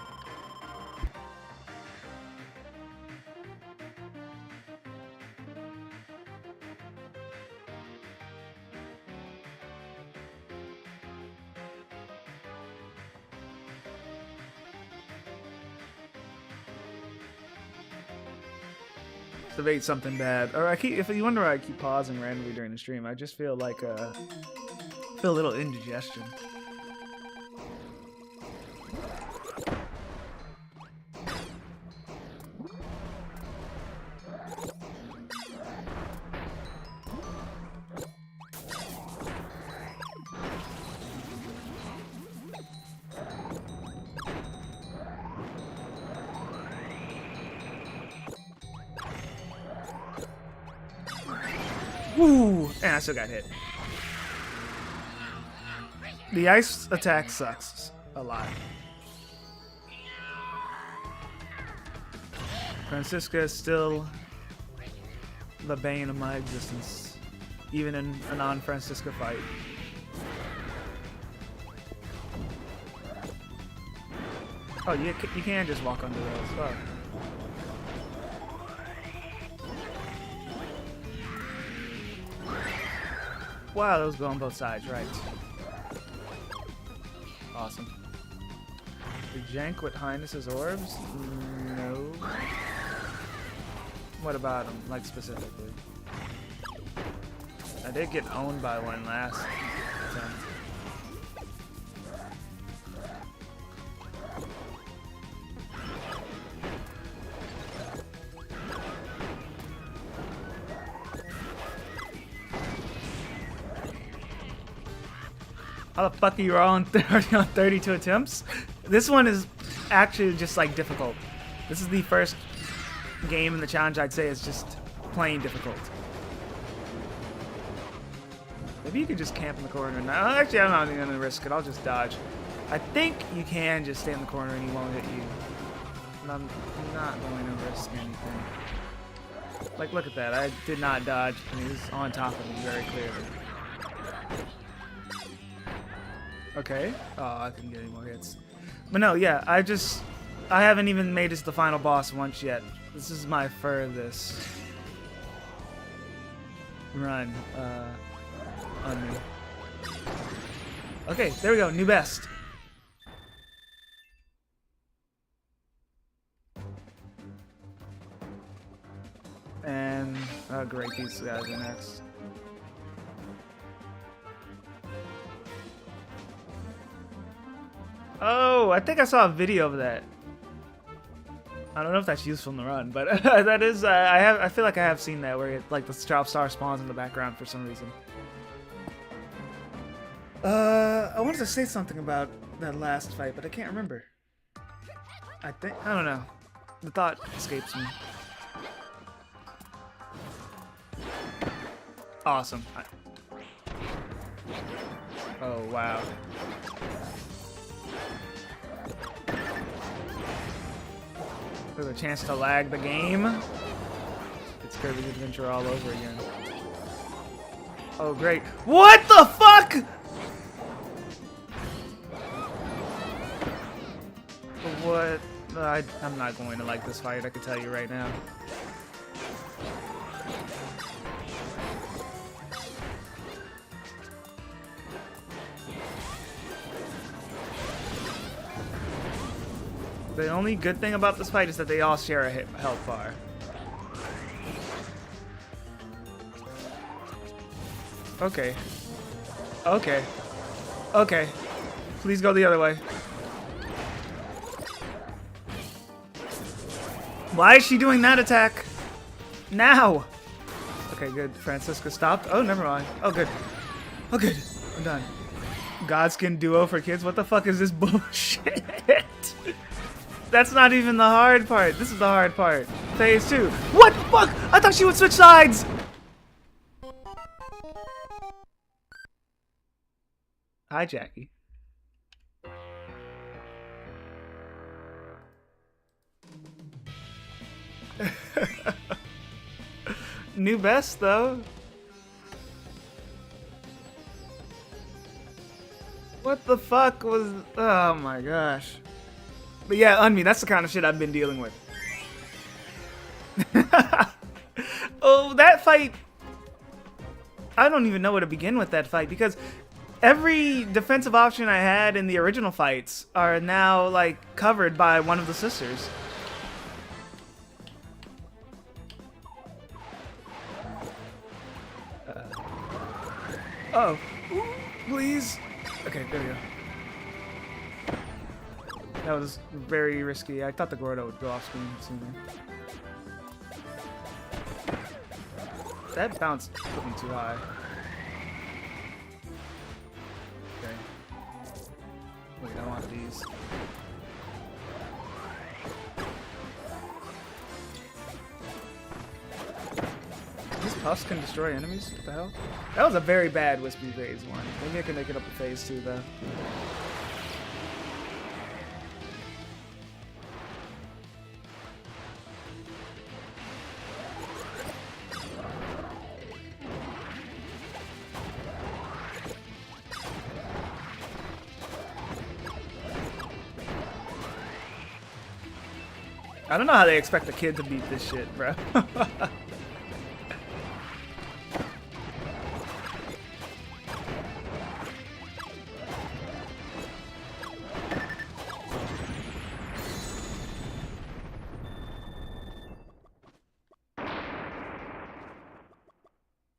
Debate something bad, or if you wonder why I keep pausing randomly during the stream, I just feel like feel a little indigestion. Woo! And I still got hit. The ice attack sucks a lot. Francisca is still the bane of my existence, even in a non-Francisca fight. Oh, you can just walk under those. Oh. Wow, those go on both sides, right. Awesome. The jank with Highness's orbs? No. What about him, like specifically? I did get owned by one last attempt. How the fuck are you all on 32 attempts? This one is actually just like difficult. This is the first game in the challenge I'd say is just plain difficult. Maybe you could just camp in the corner. No, actually, I'm not even gonna risk it. I'll just dodge. I think you can just stay in the corner and he won't hit you. And I'm not going to risk anything. Like, look at that. I did not dodge, and he was on top of me very clearly. Okay. Oh, I couldn't get any more hits. But no, yeah, I haven't even made it to the final boss once yet. This is my furthest run on me. Okay, there we go. New best. And, oh great, these guys are next. Oh, I think I saw a video of that. I don't know if that's useful in the run, but that is. I feel like I have seen that where it, like the drop star spawns in the background for some reason. I wanted to say something about that last fight, but I can't remember. I don't know. The thought escapes me. Awesome. Oh wow. There's a chance to lag the game. It's Kirby's Adventure all over again. Oh, great. What the fuck?! What? I'm not going to like this fight, I can tell you right now. The only good thing about this fight is that they all share a health bar. Okay. Okay. Okay. Please go the other way. Why is she doing that attack? Now! Okay, good. Francisca stopped. Oh, never mind. Oh, good. Oh, good. I'm done. Godskin duo for kids? What the fuck is this bullshit? That's not even the hard part. This is the hard part. Phase 2. What the fuck? I thought she would switch sides! Hi, Jackie. New best, though. What the fuck was... Oh my gosh. But yeah, Unme, that's the kind of shit I've been dealing with. Oh, that fight... I don't even know where to begin with that fight, because every defensive option I had in the original fights are now, like, covered by one of the sisters. Oh, please. Okay, there we go. That was very risky. I thought the Gordo would go off screen sooner. That bounce put me too high. Okay. Wait, I want these. These Husk can destroy enemies? What the hell? That was a very bad Wispy phase 1. Maybe I can make it up to phase 2 though. I don't know how they expect the kid to beat this shit, bro.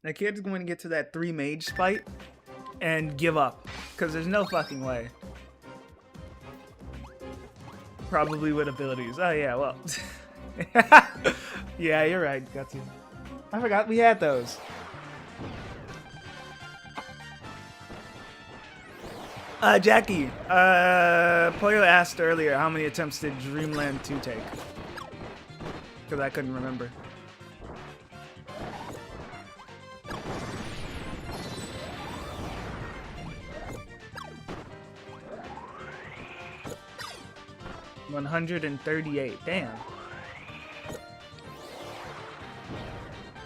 The kid's going to get to that 3 mage fight and give up, because there's no fucking way. Probably with abilities. Oh yeah, well. Yeah, you're right, Gutsy. I forgot we had those. Jackie, Polio asked earlier how many attempts did Dreamland 2 take? Because I couldn't remember. $138. Damn.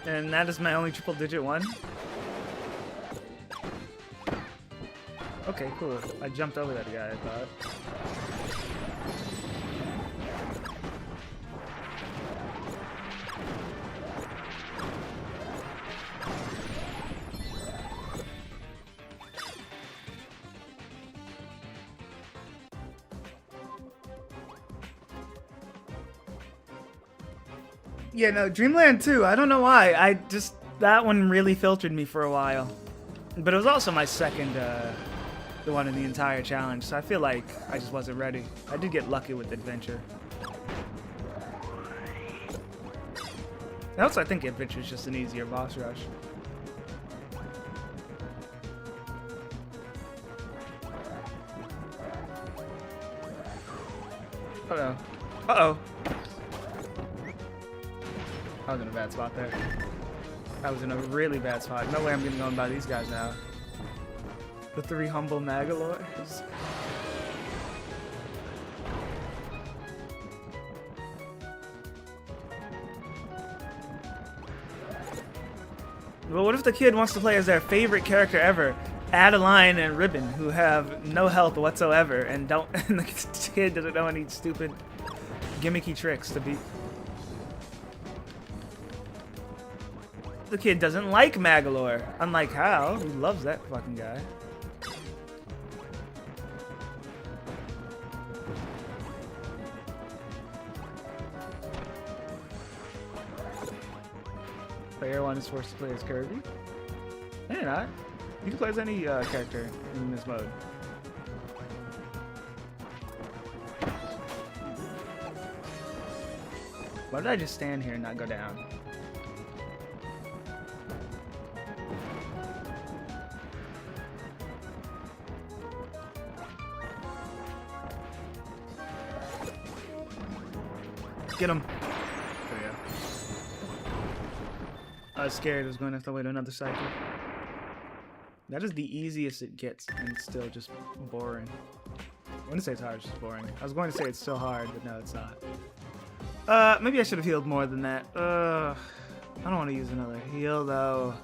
And that is my only triple digit one? Okay, cool. I jumped over that guy, I thought. Yeah, no, Dreamland 2, I don't know why. That one really filtered me for a while. But it was also my second, the one in the entire challenge, so I feel like I just wasn't ready. I did get lucky with Adventure. And also, I think Adventure is just an easier boss rush. Uh-oh. Uh-oh. I was in a bad spot there. I was in a really bad spot. No way I'm getting on by these guys now. The 3 humble Magalores. Well, what if the kid wants to play as their favorite character ever, Adeline and Ribbon, who have no health whatsoever, and and the kid doesn't know any stupid gimmicky tricks to beat. The kid doesn't like Magalore, unlike Hal, who loves that fucking guy. Player 1 is forced to play as Kirby. No, you're not. You can play as any character in this mode. Why did I just stand here and not go down? Get him. There we go. I was scared I was going to have to wait another cycle. That is the easiest it gets, and it's still just boring. I wouldn't say it's hard, it's just boring. I was going to say it's still hard, but no, it's not. Maybe I should have healed more than that. I don't want to use another heal, though.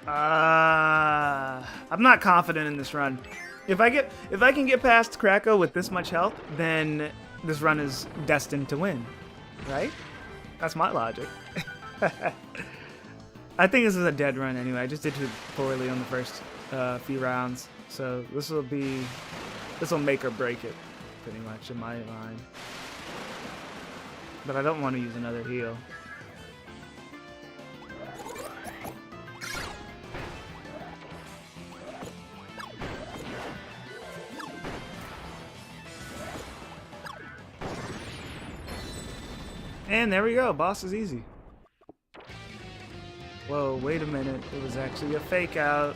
I'm not confident in this run. If I can get past Krako with this much health, then this run is destined to win, right? That's my logic. I think this is a dead run anyway. I just did too poorly on the first few rounds, so this will make or break it, pretty much in my mind. But I don't want to use another heal. And there we go, boss is easy. Whoa, wait a minute, it was actually a fake out.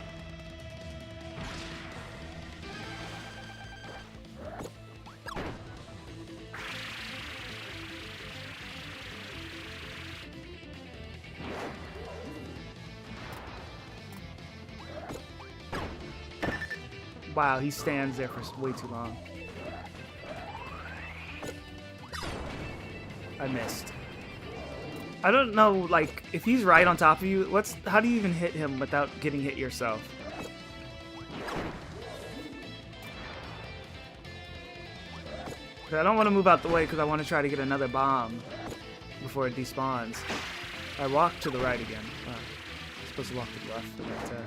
Wow, he stands there for way too long. I missed. I don't know, like, if he's right on top of you, how do you even hit him without getting hit yourself? I don't want to move out the way because I want to try to get another bomb before it despawns. I walk to the right again. I'm supposed to walk to the left for that.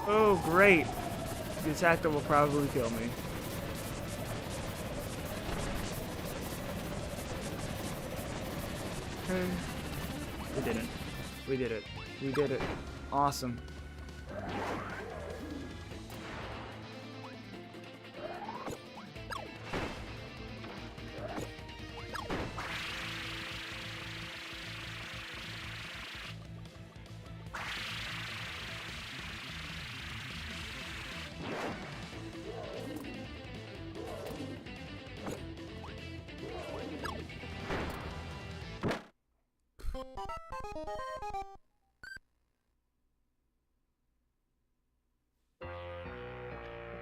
Oh, great. The attacker will probably kill me. Okay. We didn't. We did it. We did it. Awesome.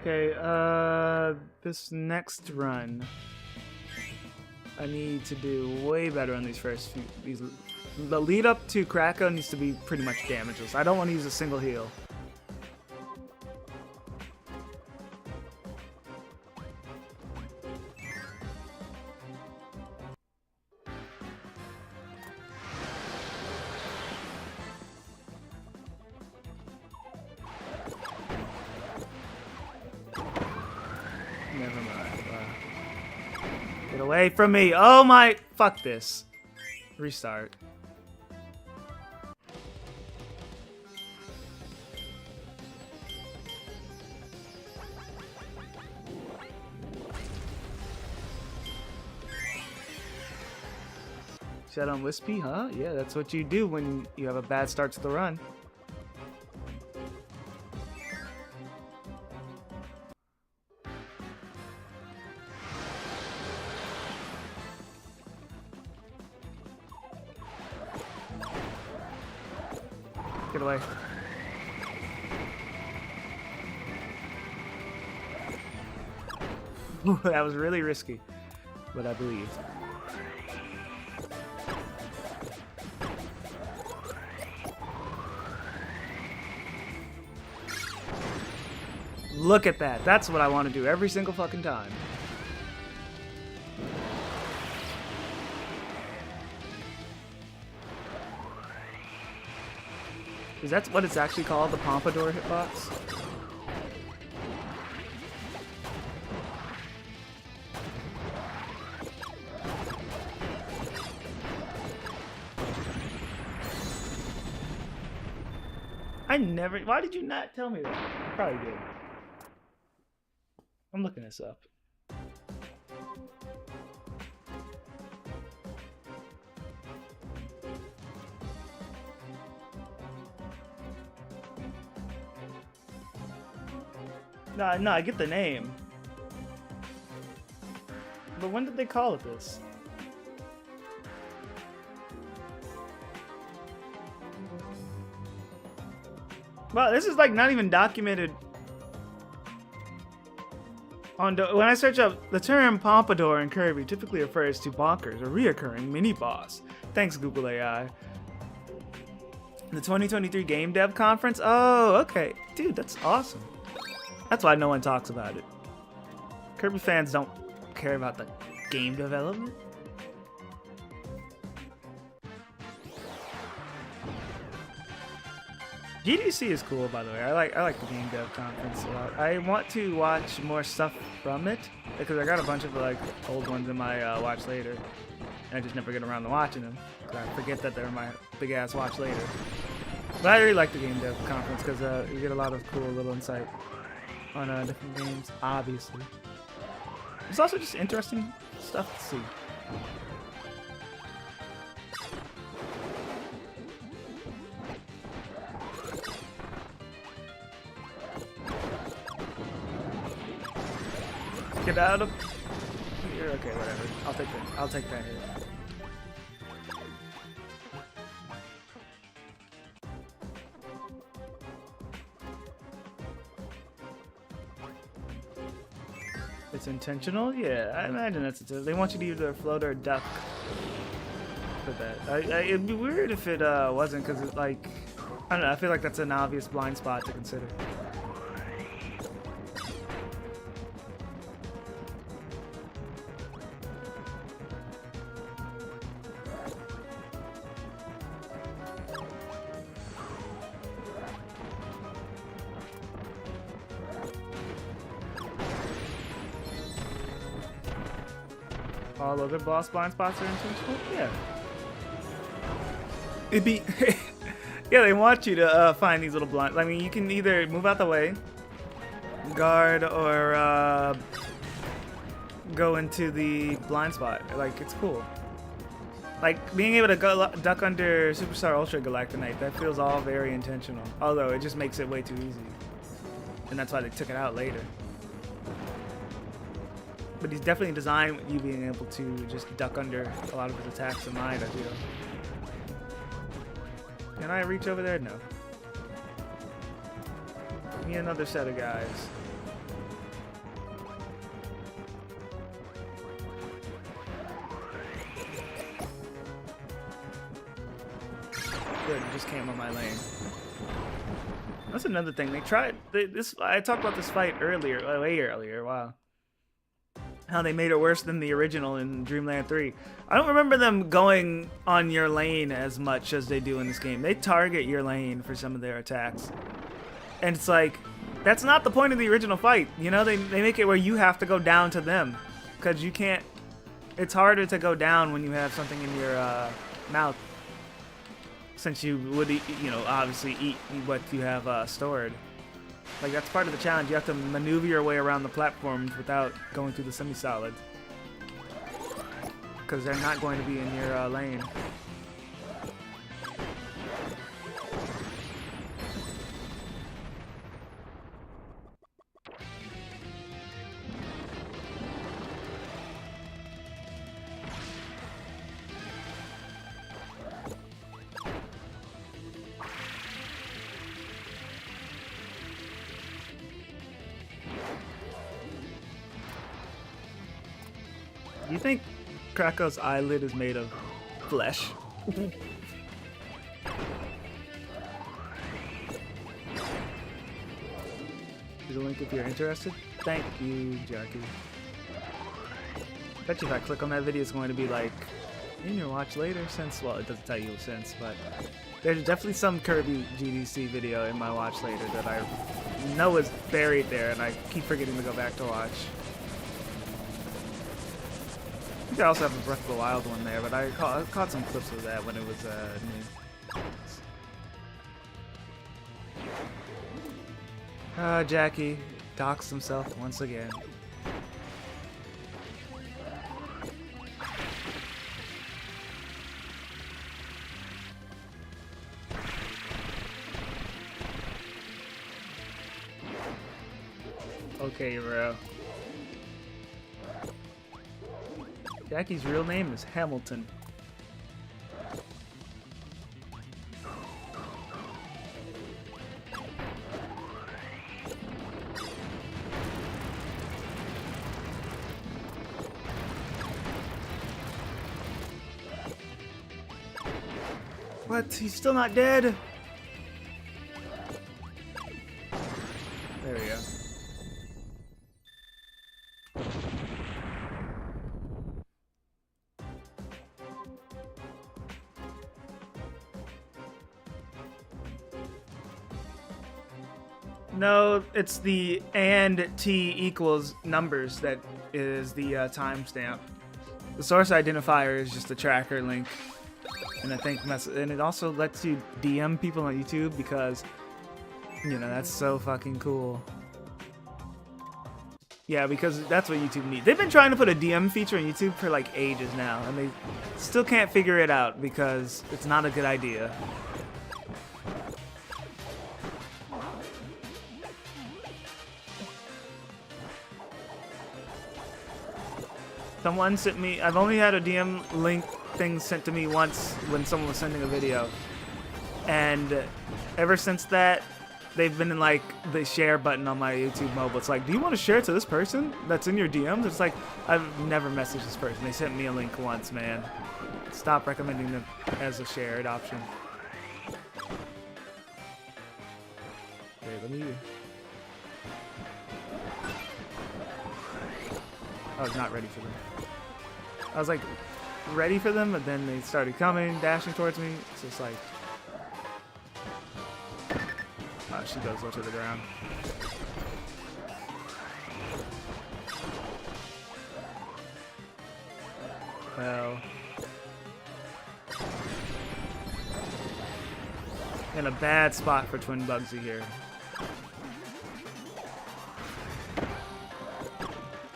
Okay, this next run, I need to do way better on these first few. The lead up to Krakow needs to be pretty much damageless. I don't want to use a single heal. Never mind. Get away from me. Oh my. Fuck this. Restart. Shadow and Wispy, huh? Yeah, that's what you do when you have a bad start to the run. Get away. Ooh, that was really risky, but I believed. Look at that. That's what I want to do every single fucking time. Is that what it's actually called? The Pompadour hitbox? I never... Why did you not tell me that? I probably did. I'm looking this up. No, I get the name. But when did they call it this? Well, this is like not even documented. When I search up, the term Pompadour in Kirby typically refers to bonkers, a reoccurring mini-boss. Thanks, Google AI. The 2023 Game Dev Conference? Oh, okay. Dude, that's awesome. That's why no one talks about it. Kirby fans don't care about the game development. GDC is cool, by the way. I like the Game Dev Conference a lot. I want to watch more stuff from it because I got a bunch of like old ones in my watch later, and I just never get around to watching them. I forget that they're my big ass watch later. But I really like the Game Dev Conference because you get a lot of cool little insight on different games. Obviously, it's also just interesting stuff to see. Get out of here. Okay, whatever. I'll take that hit. It's intentional? Yeah, I imagine that's it. They want you to either float or duck for that. It'd be weird if it wasn't, because it's like, I don't know, I feel like that's an obvious blind spot to consider. All other boss blind spots are intentional? Yeah. It'd be... yeah, they want you to find these little blind... I mean, you can either move out the way, guard, or go into the blind spot. Like, it's cool. Like, being able to go duck under Superstar Ultra Galactonite, that feels all very intentional. Although, it just makes it way too easy. And that's why they took it out later. But he's definitely designed with you being able to just duck under a lot of his attacks in mind, I feel. Can I reach over there? No. Give me another set of guys. Good, you just came on my lane. That's another thing. They tried this. I talked about this fight earlier, way earlier. Wow. How they made it worse than the original in Dreamland 3. I don't remember them going on your lane as much as they do in this game. They target your lane for some of their attacks. And it's like, that's not the point of the original fight. You know, they make it where you have to go down to them. Because you can't... It's harder to go down when you have something in your mouth. Since you would, you know, obviously eat what you have stored. Like, that's part of the challenge. You have to maneuver your way around the platforms without going through the semi-solid. Because they're not going to be in your lane. You think Krakow's eyelid is made of flesh? There's a link if you're interested. Thank you, Jackie. Bet you if I click on that video, it's going to be like, in your watch later since, well, it doesn't tell you since, but there's definitely some Kirby GDC video in my watch later that I know is buried there, and I keep forgetting to go back to watch. I think I also have a Breath of the Wild one there, but I caught some clips of that when it was new. Jackie docks himself once again. Okay, bro. Jackie's real name is Hamilton. What? He's still not dead? There we go. No, it's the and t equals numbers that is the timestamp. The source identifier is just a tracker link, and I think and it also lets you DM people on YouTube because, you know, that's so fucking cool. Yeah, because that's what YouTube needs. They've been trying to put a DM feature on YouTube for like ages now, and they still can't figure it out because it's not a good idea. Someone sent me, I've only had a DM link thing sent to me once when someone was sending a video. And ever since that, they've been in like the share button on my YouTube mobile. It's like, do you want to share it to this person that's in your DMs? It's like, I've never messaged this person. They sent me a link once, man. Stop recommending them as a shared option. Okay, let me. I was not ready for them. I was like ready for them, but then they started coming, dashing towards me. It's just like, she does low to the ground. Well, in a bad spot for Twin Bugsy here.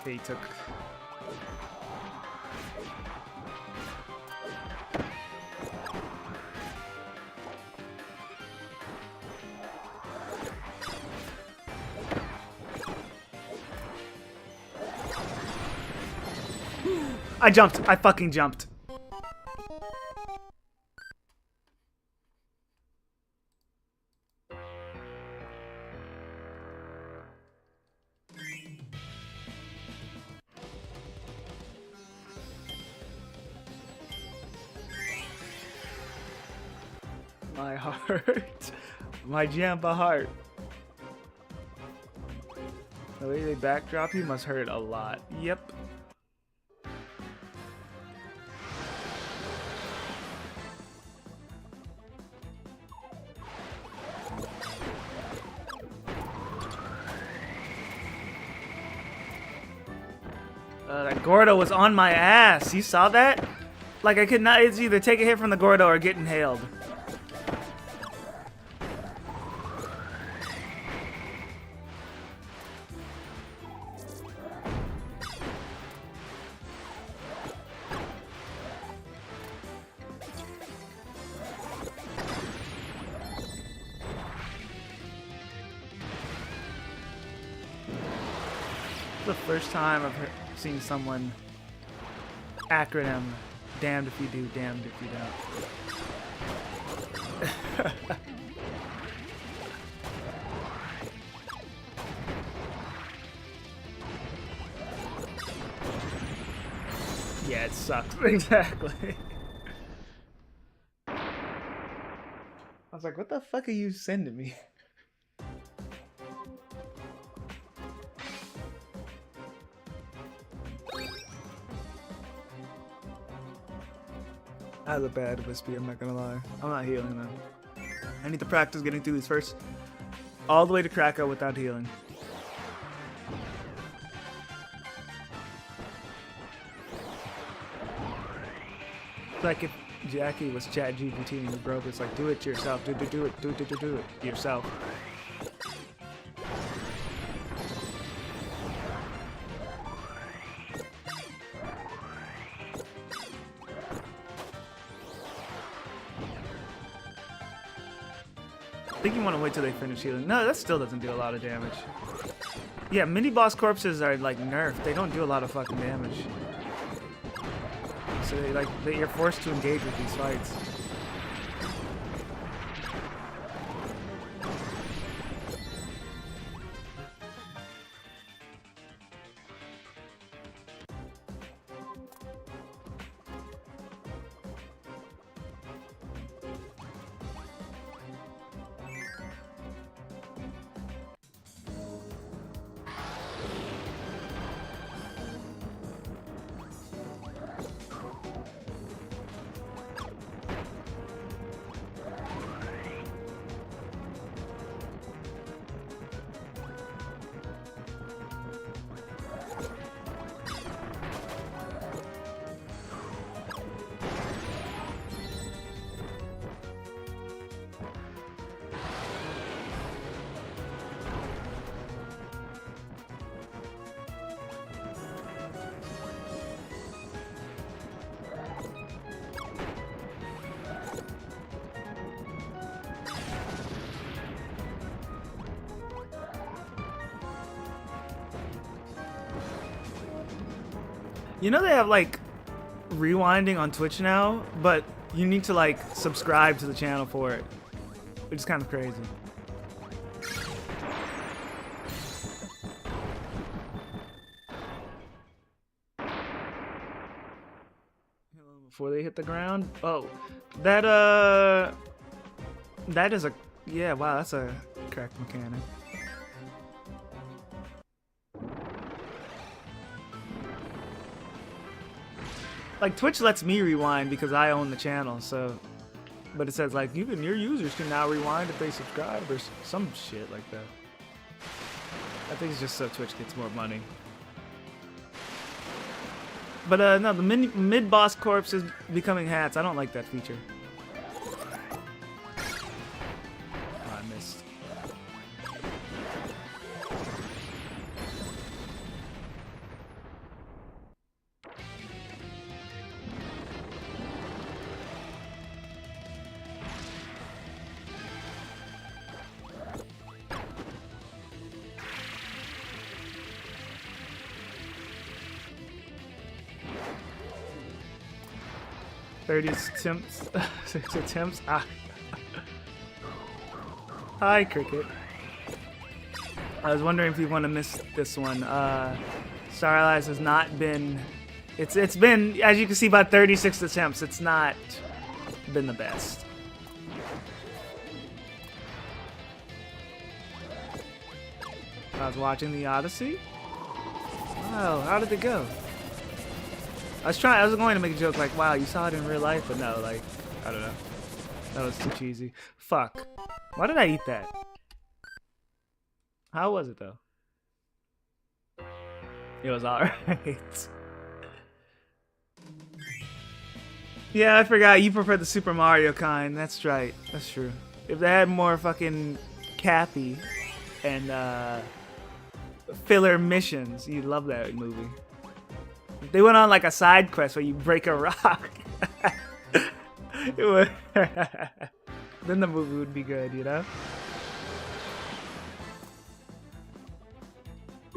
Okay, he took. I jumped. I fucking jumped. My heart. My Jampa heart. The way they backdrop you must hurt a lot. Yep. That Gordo was on my ass. You saw that? Like I could not. It's either take a hit from the Gordo or get inhaled. The first time I've seen someone acronym damned if you do, damned if you don't. Yeah, it sucks. Exactly. I was like, what the fuck are you sending me? That was a bad Wispy, I'm not gonna lie. I'm not healing though. I need to practice getting through these first. All the way to Krakow without healing. It's like if Jackie was ChatGPT and you broke, it's like, do it yourself, do it yourself. I think you want to wait till they finish healing. No, that still doesn't do a lot of damage. Yeah, mini boss corpses are like nerfed. They don't do a lot of fucking damage. So you're forced to engage with these fights. You know they have like rewinding on Twitch now, but you need to like subscribe to the channel for it, which is kind of crazy. before they hit the ground. Oh, that is a, yeah, wow, that's a cracked mechanic. Like, Twitch lets me rewind because I own the channel, so, but it says like your users can now rewind if they subscribe or some shit like that. I think it's just so Twitch gets more money. But no, the mid-boss corpse is becoming hats. I don't like that feature. Oh, I missed. Six attempts. Ah. Hi, Cricket. I was wondering if you want to miss this one. Star Allies has not been. It's been, as you can see, about 36 attempts. It's not been the best. I was watching the Odyssey. Wow, how did it go? I was going to make a joke like, wow, you saw it in real life, but no, like, I don't know. That was too cheesy. Fuck. Why did I eat that? How was it, though? It was alright. Yeah, I forgot. You prefer the Super Mario kind. That's right. That's true. If they had more fucking Cappy and filler missions, you'd love that movie. They went on like a side quest where you break a rock. It would. Then the movie would be good, you know?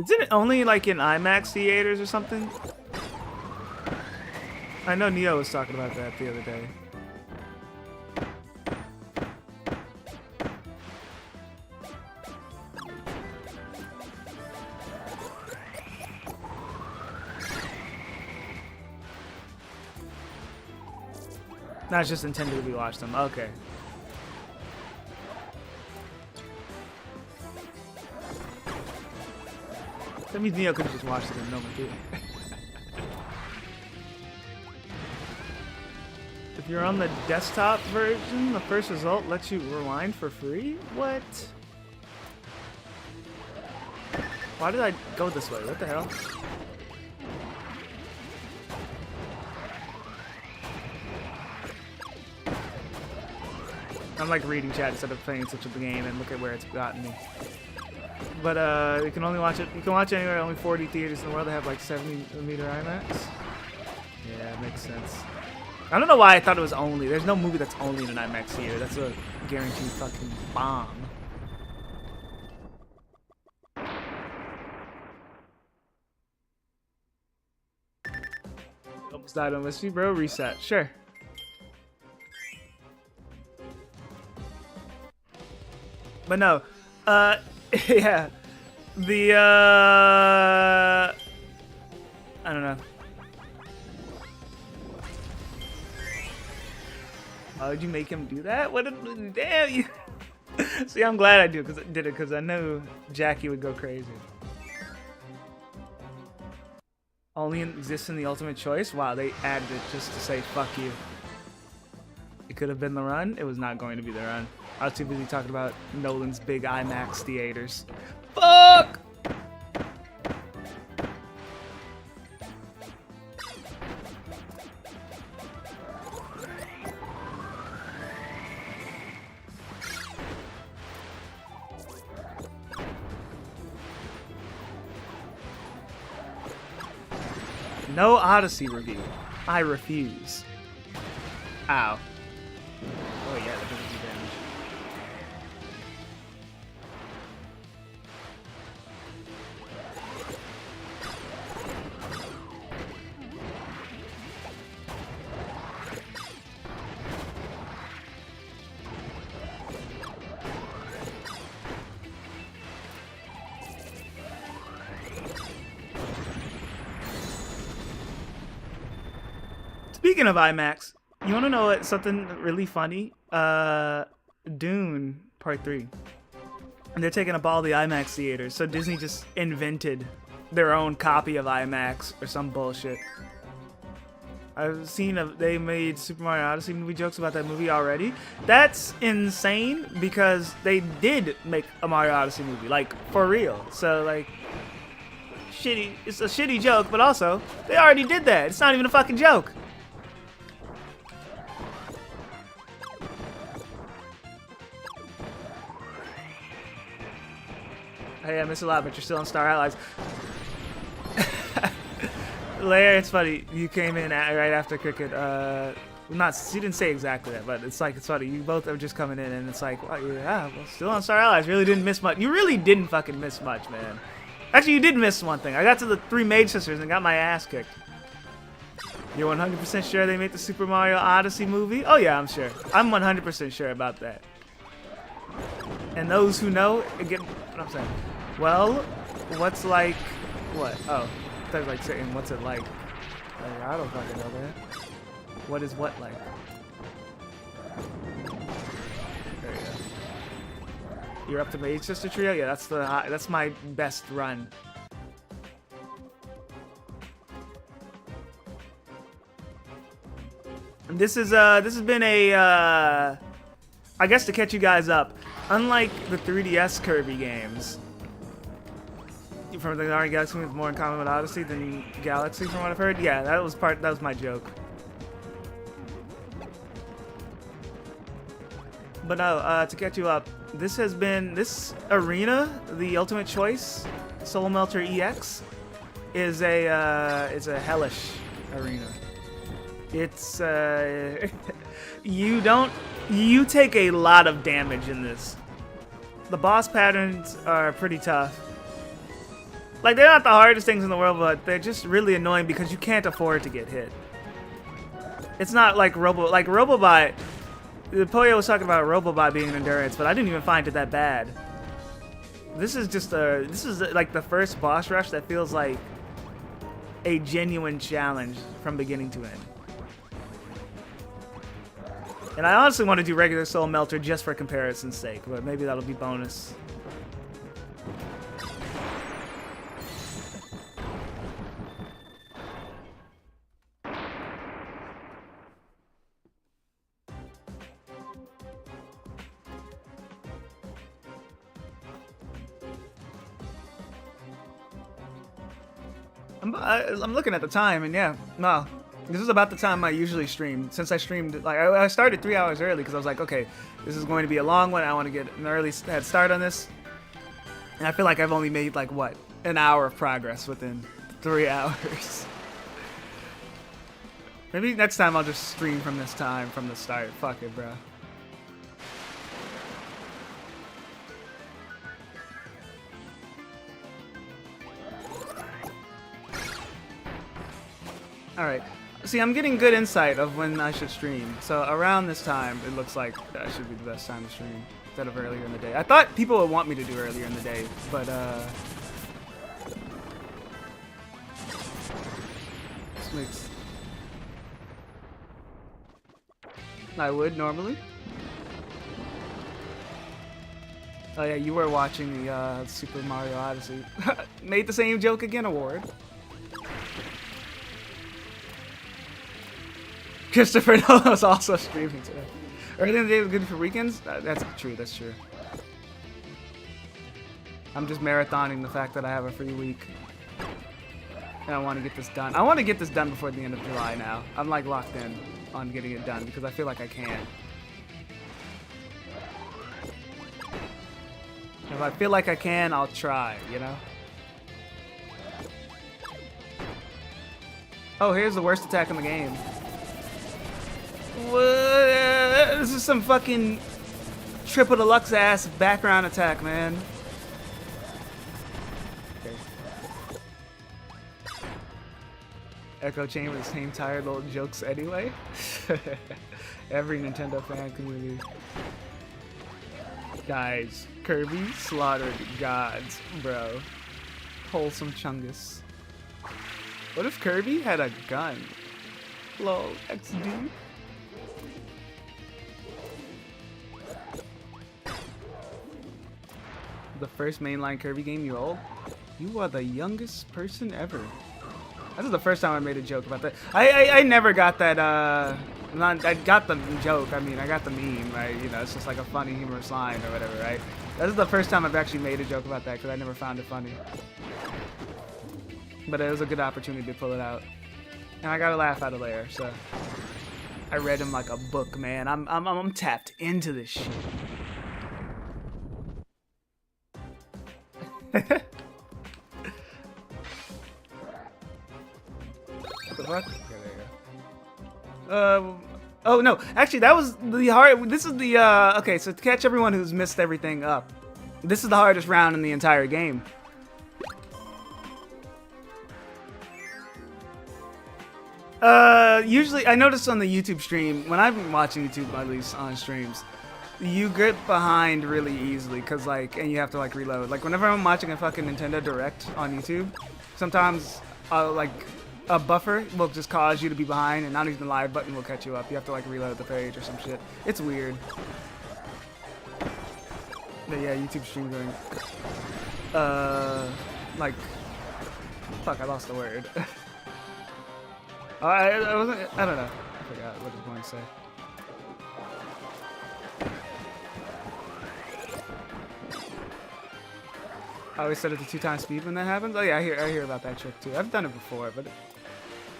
Isn't it only like in IMAX theaters or something? I know Neo was talking about that the other day. No, it's just intended to be watched them. Okay. That means Neo could have just watched it in normal theater. If you're on the desktop version, the first result lets you rewind for free? What? Why did I go this way? What the hell? I'm like reading chat instead of playing such a game, and look at where it's gotten me. But you can only watch it. You can watch it anywhere. Only 40 theaters in the world that have like 70mm IMAX. Yeah, it makes sense. I don't know why I thought it was only. There's no movie that's only in an IMAX theater. That's a guaranteed fucking bomb. Almost died on Mystery, bro. Reset. Sure. But no, yeah, the, I don't know. Why would you make him do that? What? Damn you! See, I'm glad I did it because I knew Jackie would go crazy. Only exists in the Ultimate Choice. Wow, they added it just to say fuck you. It could have been the run. It was not going to be the run. I was too busy talking about Nolan's big IMAX theaters. Fuck! No Odyssey review. I refuse. Ow. Oh yeah, that doesn't do damage. Speaking of IMAX, you want to know something really funny? Dune Part 3. And they're taking up all the IMAX theaters, so Disney just invented their own copy of IMAX or some bullshit. I've seen they made Super Mario Odyssey movie jokes about that movie already. That's insane because they did make a Mario Odyssey movie, like for real. So like, shitty. It's a shitty joke, but also they already did that. It's not even a fucking joke. Hey, I miss a lot, but you're still on Star Allies. Lair, it's funny. You came in right after cricket. She didn't say exactly that, but it's funny. You both are just coming in, and it's like, well, yeah, well, still on Star Allies. Really didn't miss much. You really didn't fucking miss much, man. Actually, you did miss one thing. I got to the 3 Mage Sisters and got my ass kicked. You're 100% sure they made the Super Mario Odyssey movie? Oh yeah, I'm sure. I'm 100% sure about that. And those who know, get what I'm saying. Well, what's like, what? Oh, I was like saying, what's it like? I don't fucking know, man. What is what like? There you go. You're up to Mage Sister Trio? Yeah, that's my best run. And this has been a I guess to catch you guys up. Unlike the 3DS Kirby games, from the Mario Galaxy with more in common with Odyssey than Galaxy, from what I've heard. Yeah, that was my joke. But no, to catch you up, this arena, the Ultimate Choice, Soul Melter EX, is a hellish arena. It's you take a lot of damage in this. The boss patterns are pretty tough. Like, they're not the hardest things in the world, but they're just really annoying because you can't afford to get hit. It's not like Robobot. Poyo was talking about Robobot being an endurance, but I didn't even find it that bad. This is like the first boss rush that feels like a genuine challenge from beginning to end. And I honestly want to do regular Soul Melter just for comparison's sake, but maybe that'll be bonus. I'm looking at the time, and yeah, no. This is about the time I usually stream. Since I streamed, like, I started 3 hours early because I was like, okay, this is going to be a long one. I want to get an early head start on this. And I feel like I've only made, like, what, an hour of progress within 3 hours. Maybe next time I'll just stream from this time, from the start. Fuck it, bro. Alright. See, I'm getting good insight of when I should stream. So around this time, it looks like that should be the best time to stream instead of earlier in the day. I thought people would want me to do earlier in the day, but this makes... I would normally. Oh yeah, you were watching the Super Mario Odyssey. Made the same joke again award. Christopher Nolan was also streaming today. Early in the day was good for weekends? That's true, that's true. I'm just marathoning the fact that I have a free week. And I want to get this done. I want to get this done before the end of July now. I'm like locked in on getting it done because I feel like I can. If I feel like I can, I'll try, you know? Oh, here's the worst attack in the game. This is some fucking triple deluxe ass background attack, man. Okay. Echo Chamber, the same tired little jokes anyway. Every Nintendo fan community. Guys, Kirby slaughtered gods, bro. Wholesome Chungus. What if Kirby had a gun? Lol, XD. The first mainline Kirby game you old? You are the youngest person ever. This is the first time I made a joke about that. I never got that, I got the joke, I mean, I got the meme, right? You know, it's just like a funny humorous line or whatever, right? This is the first time I've actually made a joke about that because I never found it funny. But it was a good opportunity to pull it out. And I got a laugh out of there, so. I read him like a book, man. I'm tapped into this shit. What the fuck? Okay, there you go. Oh no, actually that was the hard, this is the, okay, so to catch everyone who's missed everything up, this is the hardest round in the entire game. Usually, I noticed on the YouTube stream, when I've been watching YouTube, at least on streams, you get behind really easily, cause like, and you have to like reload. Like whenever I'm watching a fucking Nintendo Direct on YouTube, sometimes like a buffer will just cause you to be behind, and not even the live button will catch you up. You have to like reload the page or some shit. It's weird. But yeah, YouTube stream going. Like, fuck, I lost the word. I don't know. I forgot what I was going to say. I always set it to 2x speed when that happens. Oh yeah, I hear about that trick too. I've done it before, but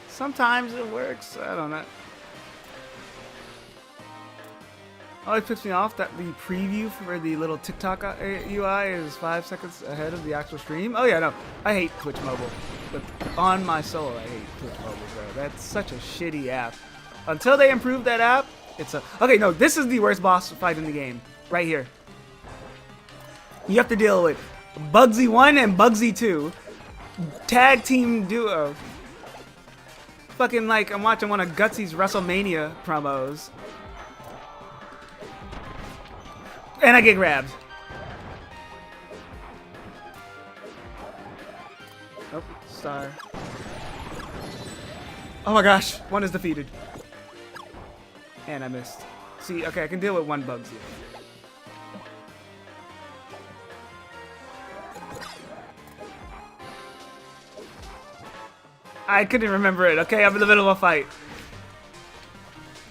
sometimes it works. I don't know. Oh, it pissed me off that the preview for the little TikTok UI is 5 seconds ahead of the actual stream. Oh yeah, no, I hate Twitch Mobile. But on my soul, I hate Twitch Mobile, bro. That's such a shitty app. Until they improve that app, it's a... Okay, no, this is the worst boss fight in the game. Right here. You have to deal with Bugsy 1 and Bugsy 2. Tag team duo. Fucking like I'm watching one of Gutsy's WrestleMania promos. And I get grabbed. Oh, star. Oh my gosh, one is defeated. And I missed. See, okay, I can deal with one Bugsy. I couldn't remember it. Okay, I'm in the middle of a fight.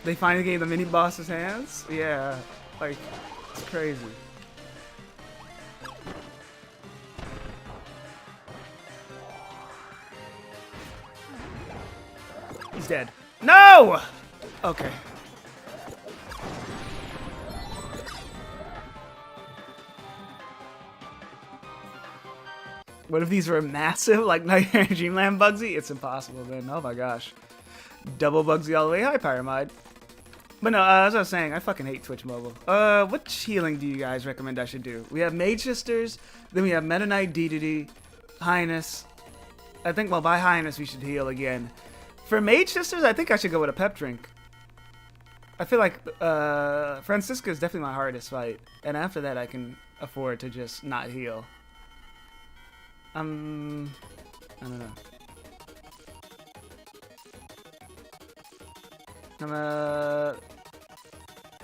They finally gave the mini boss's hands? Yeah, like, it's crazy. He's dead. No! Okay. What if these were massive, like Nightmare Dreamland Bugsy? It's impossible then. Oh my gosh. Double Bugsy all the way. Hi, Pyramide. But no, as I was saying, I fucking hate Twitch Mobile. Which healing do you guys recommend I should do? We have Mage Sisters, then we have Meta Knight Dedede, Highness. I think, well, by Highness we should heal again. For Mage Sisters, I think I should go with a pep drink. I feel like Francisca is definitely my hardest fight. And after that, I can afford to just not heal. I don't know.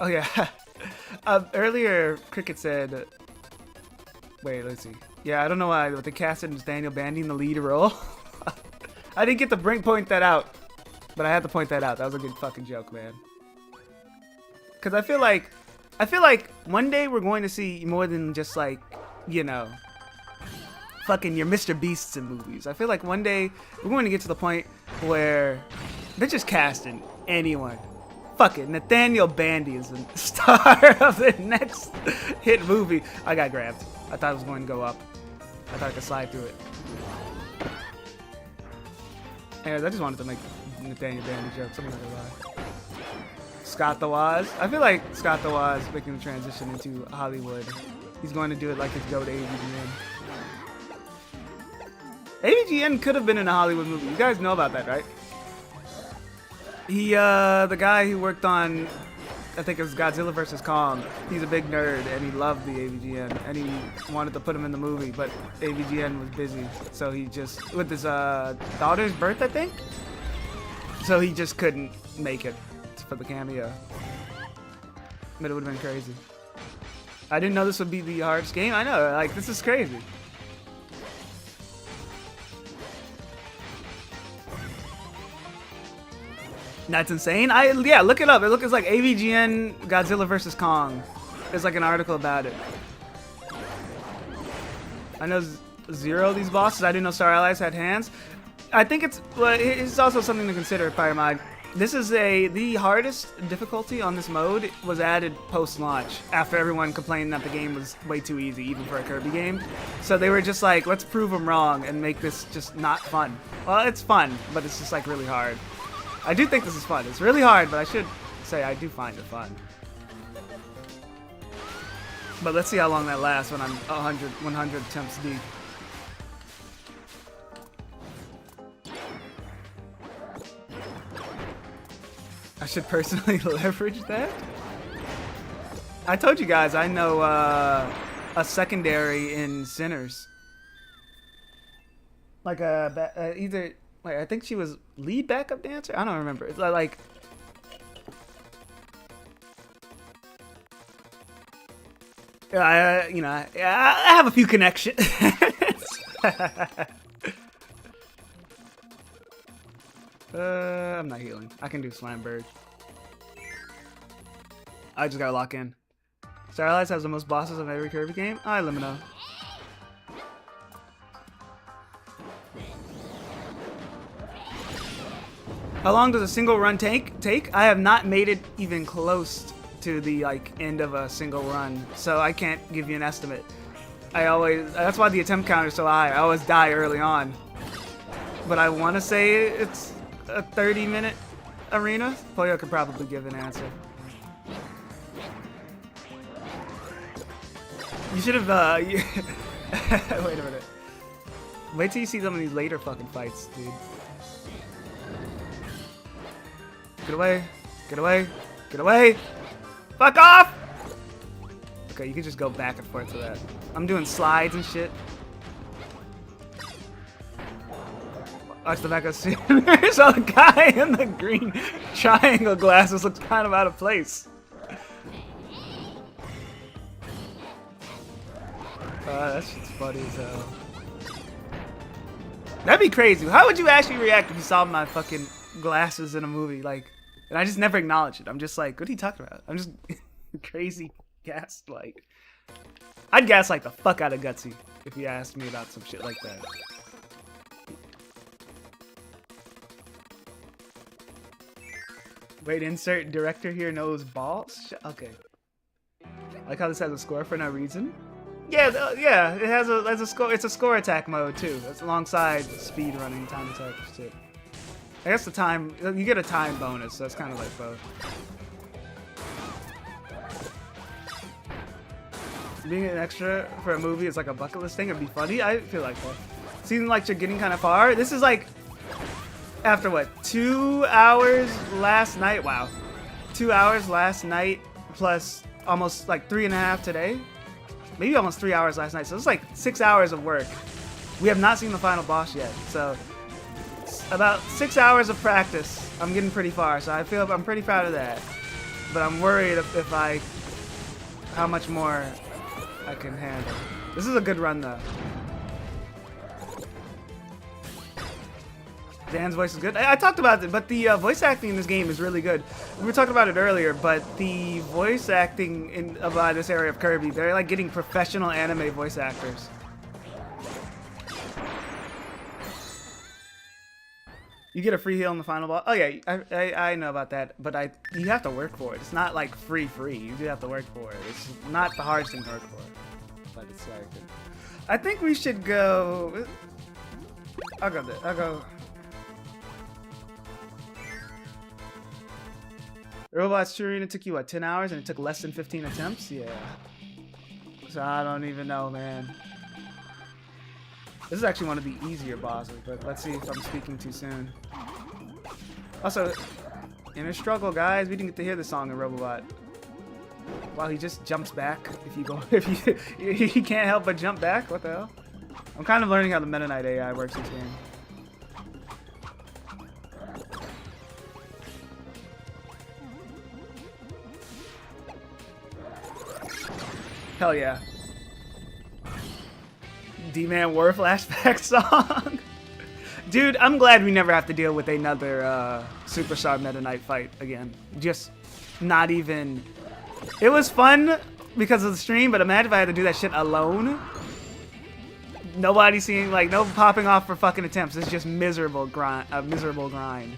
Oh yeah. Earlier, Cricket said... Wait, let's see. Yeah, I don't know why, but they casted Nathaniel Bandy in the lead role. I didn't get to point that out. But I had to point that out. That was a good fucking joke, man. Because I feel like one day we're going to see more than just like, you know... fucking your Mr. Beasts in movies. I feel like one day we're going to get to the point where they're just casting anyone. Fuck it, Nathaniel Bandy is the star of the next hit movie. I got grabbed. I thought it was going to go up. I thought I could slide through it. Anyways, I just wanted to make Nathaniel Bandy jokes. I'm not gonna lie. Scott the Woz. I feel like Scott the Woz making the transition into Hollywood. He's going to do it like his go to AVGN. AVGN could have been in a Hollywood movie. You guys know about that, right? He, the guy who worked on, I think it was Godzilla vs. Kong. He's a big nerd, and he loved the AVGN, and he wanted to put him in the movie, but AVGN was busy, so he just, with his daughter's birth, I think? So he just couldn't make it for the cameo. But it would have been crazy. I didn't know this would be the hardest game. I know, like, this is crazy. That's insane. Yeah, look it up. It looks like AVGN Godzilla vs. Kong. There's like an article about it. I know zero of these bosses. I didn't know Star Allies had hands. I think it's also something to consider, Pyromod. This is the hardest difficulty on this mode was added post-launch after everyone complained that the game was way too easy, even for a Kirby game. So they were just like, let's prove them wrong and make this just not fun. Well, it's fun, but it's just like really hard. I do think this is fun. It's really hard, but I should say I do find it fun. But let's see how long that lasts when I'm 100 attempts deep. I should personally leverage that? I told you guys I know a secondary in Sinners. Like either... Wait, I think she was lead backup dancer? I don't remember. It's like... you know, I have a few connections. I'm not healing. I can do Slam Bird. I just gotta lock in. Star Allies has the most bosses of every Kirby game. Let me know. How long does a single run take? I have not made it even close to the end of a single run, so I can't give you an estimate. That's why the attempt counter is so high. I always die early on. But I want to say it's a 30-minute arena. Poyo could probably give an answer. You should have, wait a minute. Wait till you see some of these later fucking fights, dude. Get away. Get away. Get away. Fuck off! Okay, you can just go back and forth to that. I'm doing slides and shit. Watch the back of the So the guy in the green triangle glasses looks kind of out of place. That shit's funny as hell. That'd be crazy. How would you actually react if you saw my fucking glasses in a movie? And I just never acknowledge it. I'm just like, what are you talking about? I'm just crazy gassed. I'd gaslight the fuck out of Gutsy if you asked me about some shit like that. Wait, insert director here knows balls? Okay. I like how this has a score for no reason. Yeah, yeah, it has a score. It's a score attack mode too. That's alongside speed running, time attack shit. I guess you get a time bonus, so it's kind of like both. Being an extra for a movie is like a bucket list thing. It'd be funny. I feel like that. Seems like you're getting kind of far. This is like after what? 2 hours last night. Wow, 2 hours last night plus almost like 3.5 today. Maybe almost 3 hours last night. So it's like 6 hours of work. We have not seen the final boss yet. So about 6 hours of practice. I'm getting pretty far. So I feel I'm pretty proud of that. But I'm worried how much more I can handle. This is a good run though. Dan's voice is good. I talked about it, but the voice acting in this game is really good. We were talking about it earlier, but the voice acting in this area of Kirby, they're like getting professional anime voice actors. You get a free heal in the final boss. Oh yeah, I know about that, but you have to work for it. It's not like free. You do have to work for it. It's not the hardest thing to work for, but it's like. I think we should go. I'll go there. I'll go. Robot's True Arena took you what, 10 hours, and it took less than 15 attempts? Yeah. So I don't even know, man. This is actually one of the easier bosses, but let's see if I'm speaking too soon. Also, inner struggle, guys. We didn't get to hear the song in Robobot. Wow, he just jumps back he can't help but jump back. What the hell? I'm kind of learning how the Meta Knight AI works this game. Hell yeah. D-Man War flashback song. Dude, I'm glad we never have to deal with another Superstar Meta Knight fight again. Just not even... It was fun because of the stream, but imagine if I had to do that shit alone. Nobody seeing, like, no popping off for fucking attempts. It's just miserable grind, a miserable grind.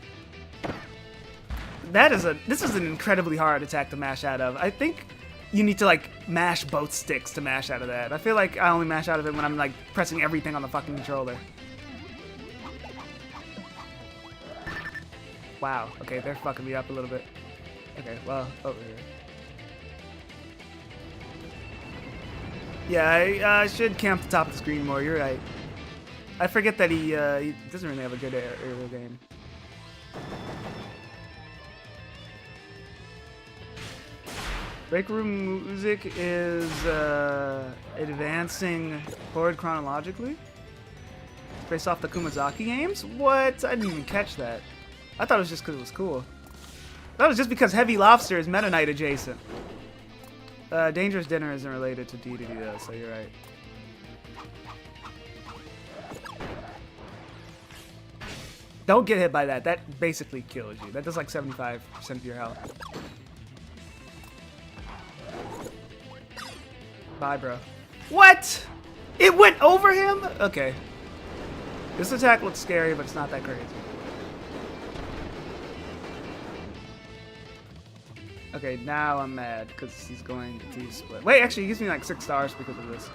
This is an incredibly hard attack to mash out of. I think you need to, like, mash both sticks to mash out of that. I feel like I only mash out of it when I'm, like, pressing everything on the fucking controller. Wow. Okay, they're fucking me up a little bit. Okay, well, over here. Yeah, I should camp the top of the screen more. You're right. I forget that he doesn't really have a good aerial game. Break room music is advancing forward chronologically. Based off the Kumazaki games? What? I didn't even catch that. I thought it was just because it was cool. That was just because Heavy Lobster is Meta Knight adjacent. Dangerous Dinner isn't related to DDD though, so you're right. Don't get hit by that. That basically kills you. That does like 75% of your health. Bye, bro. What? It went over him? Okay. This attack looks scary, but it's not that crazy. Okay, now I'm mad because he's going to T-split. Wait, actually, he gives me like 6 stars because of this.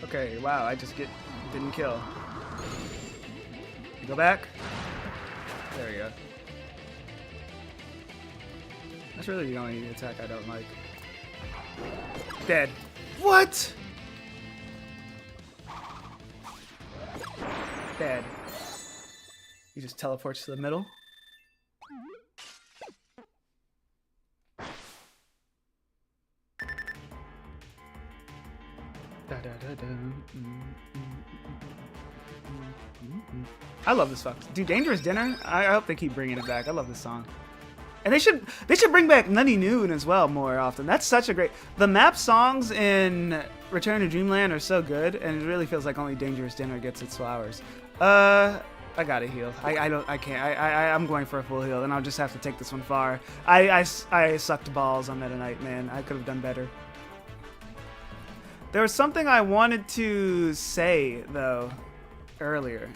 Okay, wow, I just didn't kill. You go back. There we go. That's really the only attack I don't like. Dead. What? Dead. He just teleports to the middle. I love this fuck. Dude, Dangerous Dinner? I hope they keep bringing it back. I love this song. And they should bring back Nutty Noon as well more often. That's such a great... The map songs in Return to Dreamland are so good, and it really feels like only Dangerous Dinner gets its flowers. I gotta heal. I can't. I'm going for a full heal, and I'll just have to take this one far. I sucked balls on Meta Knight, man. I could have done better. There was something I wanted to say, though, earlier.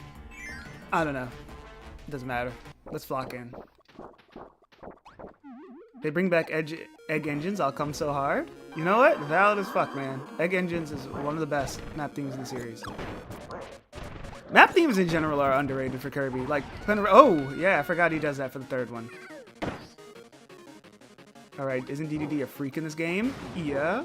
I don't know. It doesn't matter. Let's flock in. They bring back Egg Engines, I'll come so hard. You know what? Valid as fuck, man. Egg Engines is one of the best map themes in the series. Map themes in general are underrated for Kirby. Like, oh, yeah, I forgot he does that for the third one. Alright, isn't DDD a freak in this game? Yeah.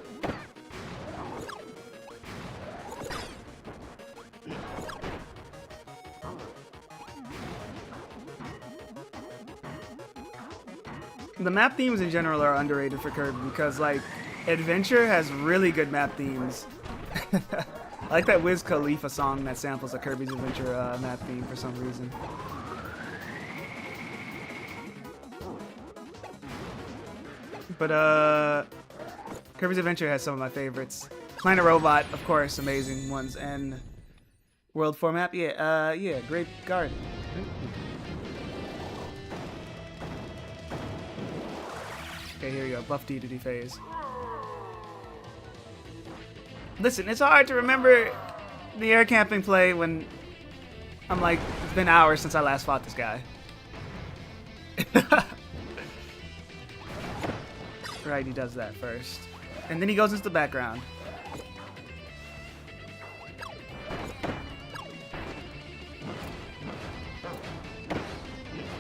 The map themes in general are underrated for Kirby because, like, Adventure has really good map themes. I like that Wiz Khalifa song that samples a Kirby's Adventure map theme for some reason. But, Kirby's Adventure has some of my favorites. Planet Robot, of course, amazing ones. And World 4 map, yeah, Great Garden. Okay, here we go. Buff DDD phase. Listen, it's hard to remember the air camping play when I'm like, it's been hours since I last fought this guy. Right, he does that first. And then he goes into the background.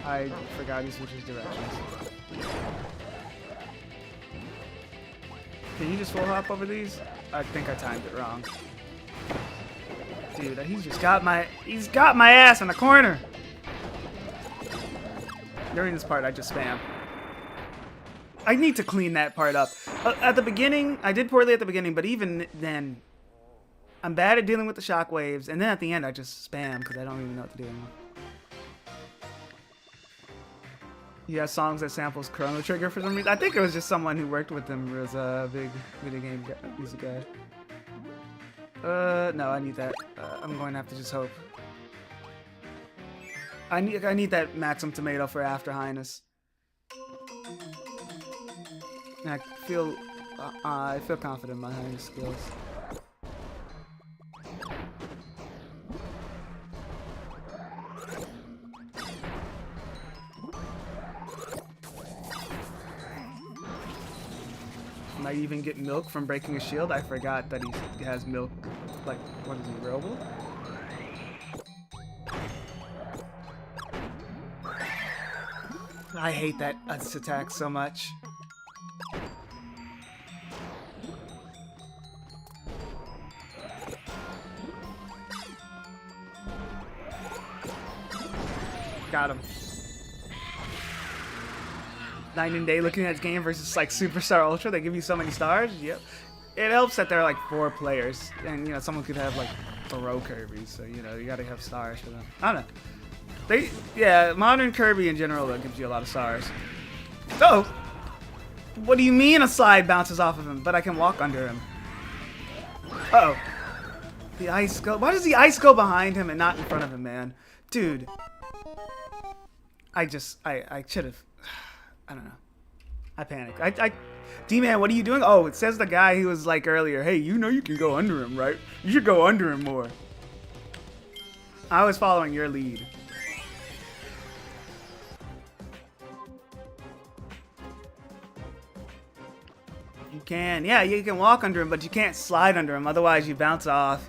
I forgot he switches directions. Can you just full hop over these? I think I timed it wrong. Dude, he's got my ass in the corner. During this part, I just spam. I need to clean that part up. At the beginning, I did poorly at the beginning, but even then, I'm bad at dealing with the shockwaves. And then at the end, I just spam because I don't even know what to do anymore. He has songs that samples Chrono Trigger for some reason. I think it was just someone who worked with him who was a big video game music guy. No, I need that. I'm going to have to just hope. I need that Maxim Tomato for After Highness. And I feel confident in my Highness skills. Might even get milk from breaking a shield. I forgot that he has milk. Like, what is he, robo? I hate that attack so much. Got him. Night and day looking at this game versus like Superstar Ultra, they give you so many stars. Yep. It helps that there are like 4 players, and you know someone could have like a row Kirby, so you know you gotta have stars for them. I don't know. Yeah, modern Kirby in general that gives you a lot of stars. Oh, what do you mean a slide bounces off of him, but I can walk under him? Uh-oh. The ice go. Why does the ice go behind him and not in front of him, man? Dude. I should have. I don't know. I panicked. D-Man, what are you doing? Oh, it says the guy who was like earlier, hey, you know you can go under him, right? You should go under him more. I was following your lead. You can. Yeah, you can walk under him, but you can't slide under him. Otherwise, you bounce off.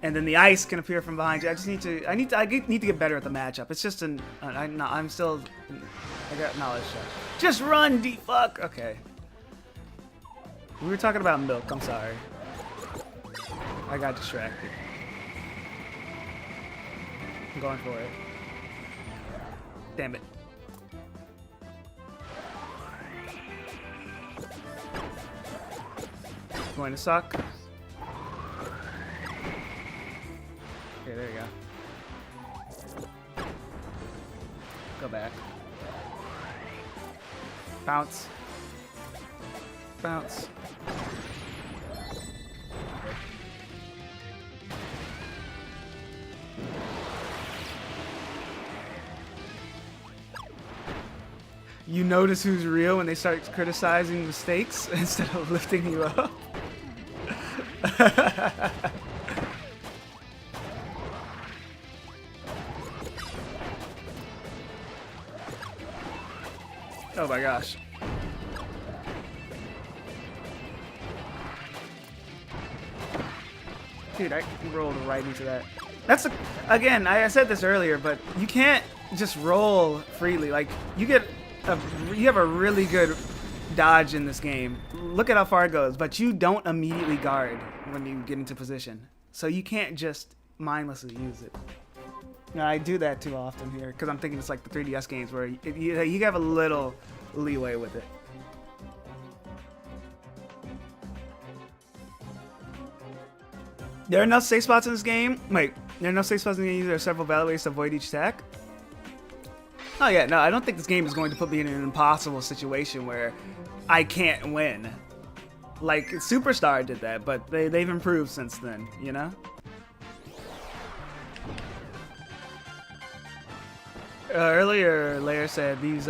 And then the ice can appear from behind you. I need to get better at the matchup. It's just I'm still, I got knowledge check. Just run, D-fuck. Okay. We were talking about milk. I'm sorry. I got distracted. I'm going for it. Damn it. Going to suck. Okay, there you go. Go back. Bounce. Bounce. You notice who's real when they start criticizing mistakes instead of lifting you up. Oh my gosh. Dude, I rolled right into that. That's again, I said this earlier, but you can't just roll freely. Like you have a really good dodge in this game. Look at how far it goes, but you don't immediately guard when you get into position. So you can't just mindlessly use it. No, I do that too often here because I'm thinking it's like the 3DS games where you have a little leeway with it. There are enough safe spots in this game. Wait, there are enough safe spots in the game. There are several valid ways to avoid each attack. Oh yeah, no, I don't think this game is going to put me in an impossible situation where I can't win. Like Superstar did that, but they've improved since then, you know? Earlier, Lair said these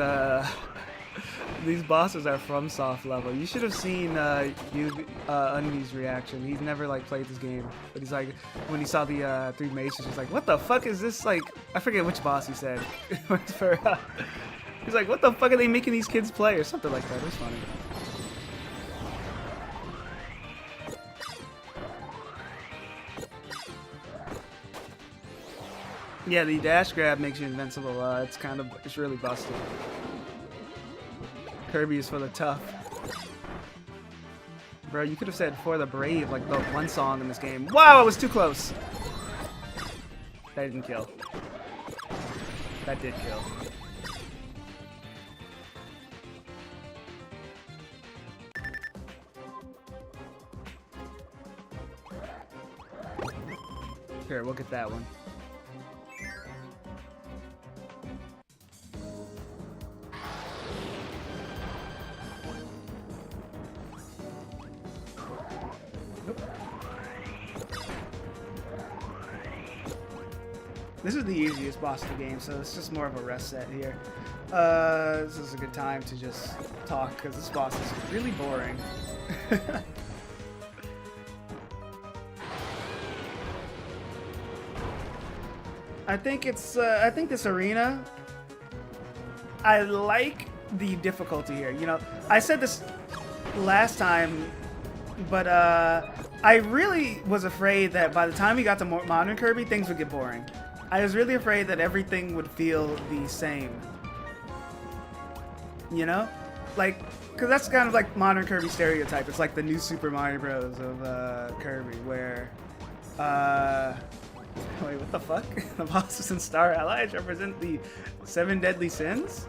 bosses are from soft level. You should have seen Undy's reaction. He's never like played this game, but he's like, when he saw the 3 mages, he's like, "What the fuck is this?" Like, I forget which boss he said. He's like, "What the fuck are they making these kids play?" or something like that. It was funny. Yeah, the dash grab makes you invincible. It's really busted. Kirby is for the tough. Bro, you could have said for the brave, like the one song in this game. Wow, I was too close. That didn't kill. That did kill. Here, we'll get that one. This is the easiest boss of the game, so it's just more of a rest set here. This is a good time to just talk because this boss is really boring. I think this arena, I like the difficulty here. You know, I said this last time, but I really was afraid that by the time we got to modern Kirby, things would get boring. I was really afraid that everything would feel the same. You know? Like, because that's kind of like modern Kirby stereotype. It's like the new Super Mario Bros. Of Kirby, where... Wait, what the fuck? The bosses and Star Allies represent the 7 deadly sins?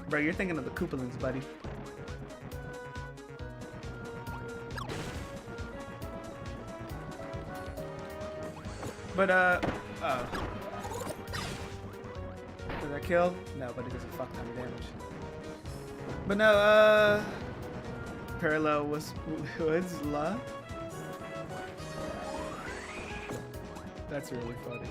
Bro, you're thinking of the Koopalings, buddy. But, oh. Did that kill? No, but it does a fuck ton of damage. But no, Parallel was Woods La. That's really funny.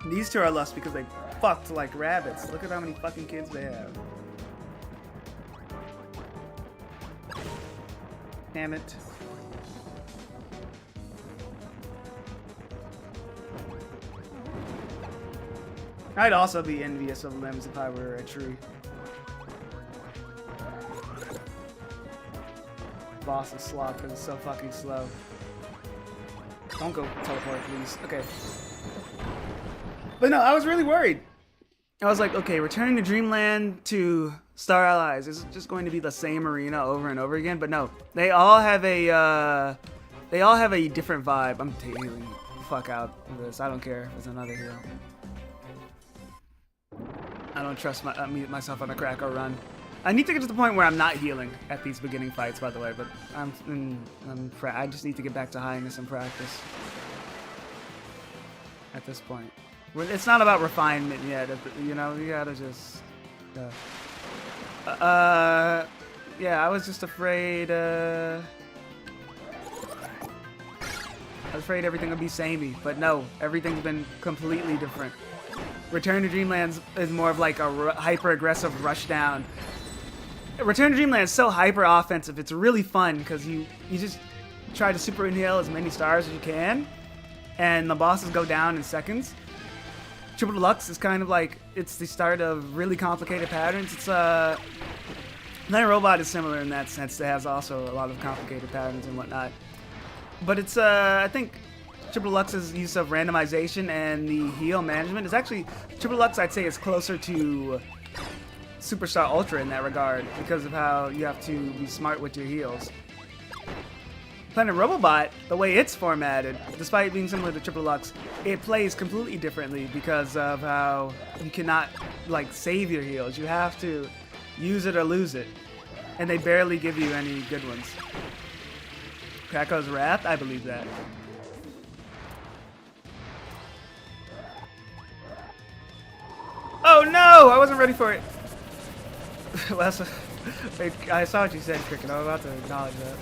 These two are lost because they fucked like rabbits. Look at how many fucking kids they have. Damn it. I'd also be envious of limbs if I were a tree. Boss is slog because it's so fucking slow. Don't go teleport, please. Okay. But no, I was really worried. I was like, okay, returning to Dreamland to Star Allies. Is it just going to be the same arena over and over again? But no, they all have a different vibe. I'm healing the fuck out of this. I don't care if it's another heal. I don't trust myself on a crack or run. I need to get to the point where I'm not healing at these beginning fights, by the way. But I just need to get back to highness and practice. At this point, it's not about refinement yet. You know, you gotta just. Yeah, I was just afraid. I was afraid everything would be samey, but no, everything's been completely different. Return to Dreamland is more of like a hyper-aggressive rush down. Return to Dreamland is so hyper-offensive. It's really fun because you just try to super inhale as many stars as you can, and the bosses go down in seconds. Triple Deluxe is kind of like, it's the start of really complicated patterns. It's Planet Robot is similar in that sense. It has also a lot of complicated patterns and whatnot. But it's I think Triple Deluxe's use of randomization and the heal management is actually, Triple Deluxe I'd say is closer to Superstar Ultra in that regard because of how you have to be smart with your heals. Planet Robobot, the way it's formatted, despite being similar to Triple Deluxe, it plays completely differently because of how you cannot like save your heals. You have to use it or lose it, and they barely give you any good ones. Krako's Wrath, I believe that. Oh no! I wasn't ready for it. Well, I saw what you said, Cricket. I'm about to acknowledge that.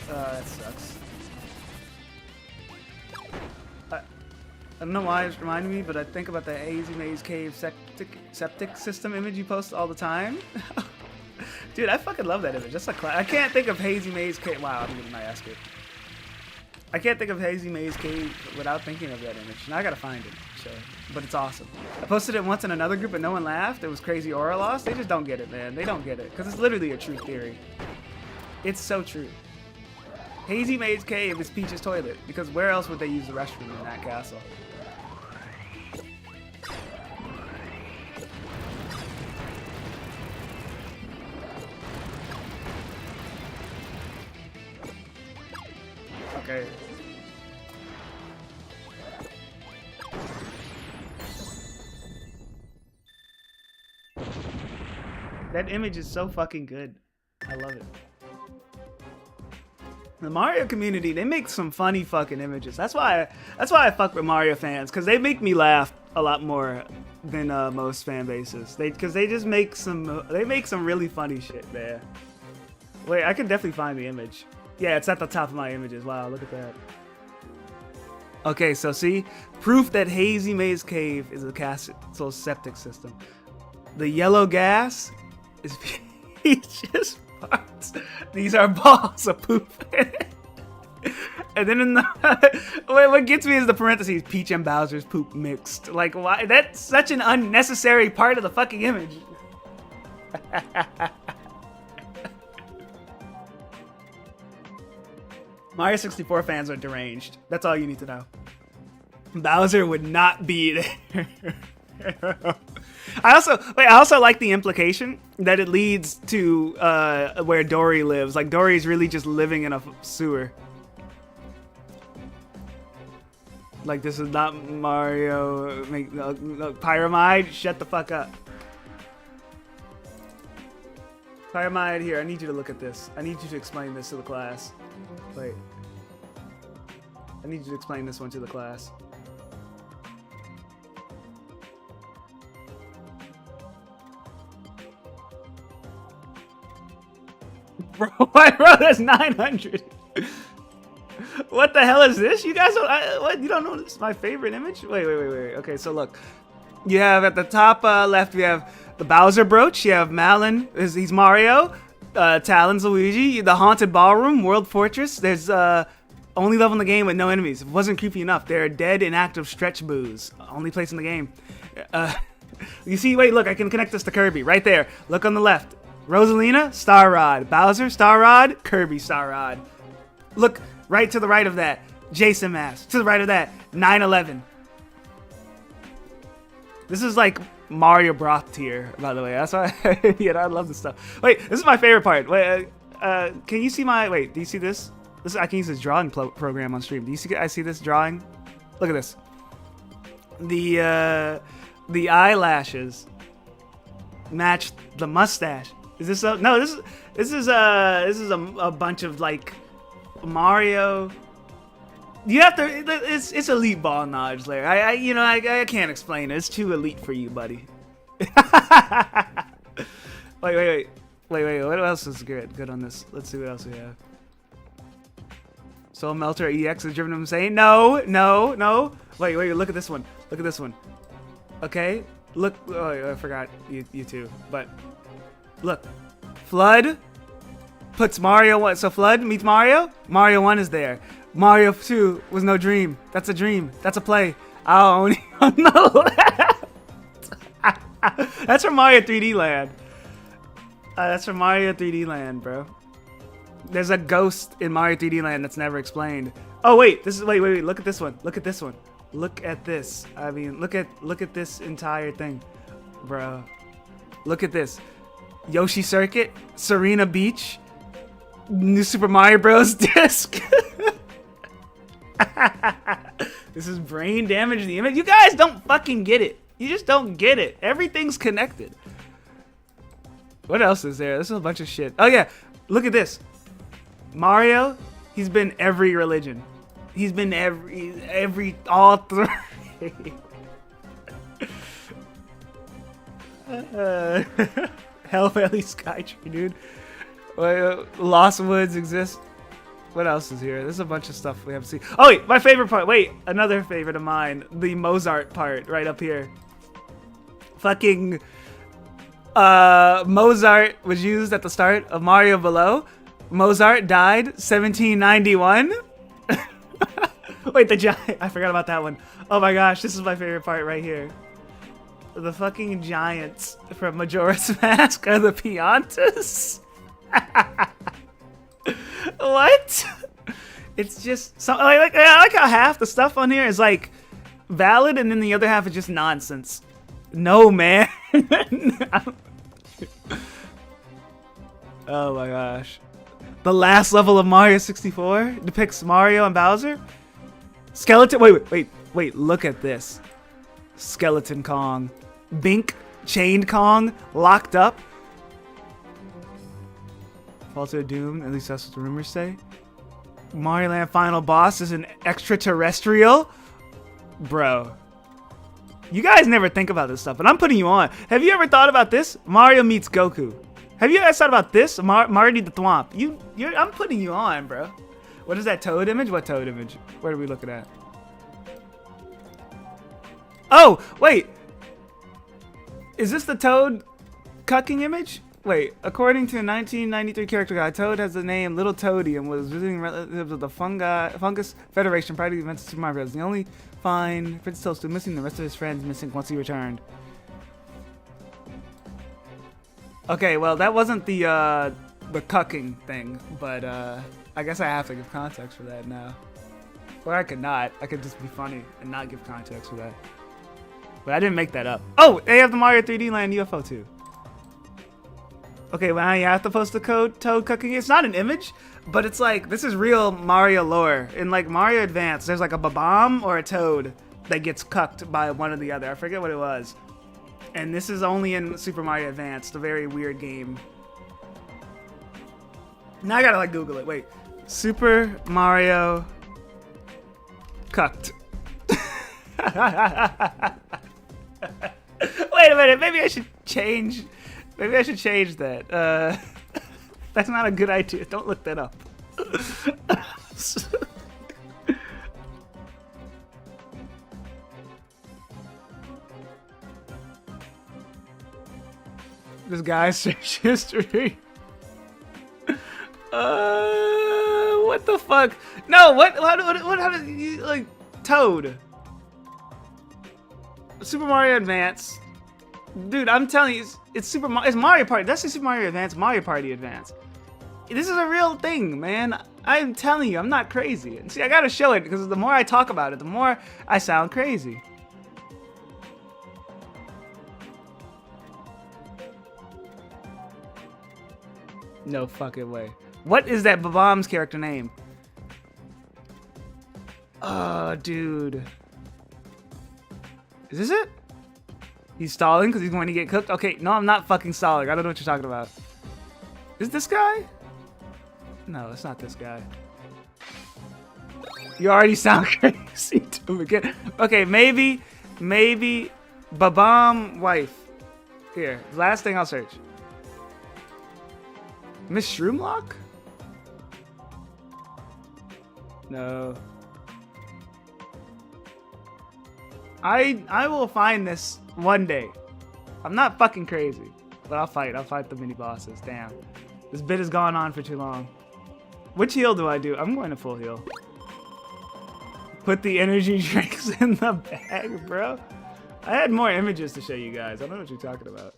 That sucks. I don't know why it's reminding me, but I think about the Hazy Maze Cave septic system image you post all the time. Dude, I fucking love that image. That's like, I can't think of Hazy Maze Cave. Wow, I'm getting my ass kicked. I can't think of Hazy Maze Cave without thinking of that image. Now I gotta find it. So, but it's awesome. I posted it once in another group, but no one laughed. It was crazy aura loss. They just don't get it, man. They don't get it because it's literally a true theory. It's so true. Hazy Maze Cave is Peach's toilet because where else would they use the restroom in that castle? Okay. That image is so fucking good. I love it. The Mario community, they make some funny fucking images. That's why I fuck with Mario fans, because they make me laugh a lot more than most fan bases. Because they just make some really funny shit there. Wait, I can definitely find the image. Yeah, it's at the top of my images. Wow, look at that. Okay, so see, proof that Hazy Maze Cave is a castle septic system. The yellow gas is Peach's parts. These are balls of poop. And then in the what gets me is the parentheses, Peach and Bowser's poop mixed. Like, why? That's such an unnecessary part of the fucking image. Mario 64 fans are deranged. That's all you need to know. Bowser would not be there. I also like the implication that it leads to where Dory lives. Like, Dory's really just living in a sewer. Like, this is not Mario. Pyramide, shut the fuck up. Pyramide, here, I need you to look at this. I need you to explain this to the class. Wait. I need you to explain this one to the class. Bro, that's 900. What the hell is this? You guys don't, what? You don't know this is my favorite image? Wait. Okay, so look. You have at the top left, we have the Bowser brooch. You have Malin, he's Mario. Talon's Luigi. The Haunted Ballroom, World Fortress. There's only level in the game with no enemies. It wasn't creepy enough. There are dead inactive stretch boos. Only place in the game. You see, wait, look, I can connect this to Kirby. Right there. Look on the left. Rosalina, Star Rod. Bowser, Star Rod. Kirby, Star Rod. Look right to the right of that. Jason Mask. To the right of that. 9/11. This is like Mario Broth tier, by the way. That's why I love this stuff. Wait, this is my favorite part. Wait, can you see my? Wait, do you see this? This I can use this drawing program on stream. Do you see? I see this drawing. Look at this. The eyelashes match the mustache. Is this a, no? This is a bunch of like Mario. You have to. It's elite ball knowledge layer. I can't explain it. It's too elite for you, buddy. Wait. What else is good on this? Let's see what else we have. Soul Melter EX is driven him insane. No. Wait. Look at this one. Look at this one. Okay. Look. Oh, I forgot you two. But look, Flood puts Mario 1. So Flood meets Mario. Mario 1 is there. Mario 2 was no dream. That's a dream. That's a play. I'll only on the left. That's from Mario 3D Land. That's from Mario 3D Land, bro. There's a ghost in Mario 3D Land that's never explained. Oh wait, this is wait. Look at this one. Look at this one. Look at this. I mean, look at this entire thing, bro. Look at this. Yoshi Circuit, Serena Beach, New Super Mario Bros. Disc. This is brain damage the image. You guys don't fucking get it. You just don't get it. Everything's connected. What else is there? This is a bunch of shit. Oh yeah, look at this. Mario, he's been every religion. He's been all three. Hell Valley Skytree, dude. Lost Woods exist. What else is here? There's a bunch of stuff we haven't seen. Oh wait, my favorite part. Wait, another favorite of mine. The Mozart part right up here. Fucking Mozart was used at the start of Mario Below. Mozart died 1791. Wait, the giant. I forgot about that one. Oh my gosh, this is my favorite part right here. The fucking giants from Majora's Mask are the Piantas. What? It's just so I like how half the stuff on here is like valid, and then the other half is just nonsense. No, man. Oh my gosh. The last level of Mario 64 depicts Mario and Bowser. Skeleton. Wait. Look at this. Skeleton Kong. Bink. Chained Kong. Locked up. Fall to Doom. At least that's what the rumors say. Mario Land final boss is an extraterrestrial. Bro. You guys never think about this stuff, but I'm putting you on. Have you ever thought about this? Mario meets Goku. Have you guys thought about this? Marty the Thwomp. I'm putting you on, bro. What is that Toad image? What Toad image? What are we looking at? Oh, wait. Is this the Toad cucking image? Wait, according to a 1993 character guide, Toad has the name Little Toady and was visiting relatives of the Fungus Federation prior to the events of Super Mario Bros. The only find Prince Toad still missing, the rest of his friends missing once he returned. Okay, well, that wasn't the cucking thing, but I guess I have to give context for that now. Or I could not. I could just be funny and not give context for that. But I didn't make that up. Oh, they have the Mario 3D Land UFO too. Okay, well now you have to post the code Toad cooking. It's not an image, but it's like, this is real Mario lore. In like Mario Advance, there's like a Babam or a Toad that gets cucked by one or the other. I forget what it was. And this is only in Super Mario Advance, the very weird game. Now I gotta like Google it. Wait, Super Mario cucked. Wait a minute, maybe I should change that. That's not a good idea. Don't look that up. This guy's search history. What the fuck? No, what? How did you like Toad? Super Mario Advance. Dude, I'm telling you, it's Mario Party. That's the Super Mario Advance, Mario Party Advance. This is a real thing, man. I'm telling you, I'm not crazy. And see, I gotta show it because the more I talk about it, the more I sound crazy. No fucking way. What is that Babam's character name? Oh, dude. Is this it? He's stalling because he's going to get cooked? Okay, no, I'm not fucking stalling. I don't know what you're talking about. Is this guy? No, it's not this guy. You already sound crazy to me again. Okay, maybe Babam wife. Here, last thing I'll search. Miss Shroomlock? No. I will find this one day. I'm not fucking crazy, but I'll fight the mini bosses. Damn, this bit has gone on for too long. Which heal do I do? I'm going to full heal. Put the energy drinks in the bag, bro. I had more images to show you guys. I don't know what you're talking about.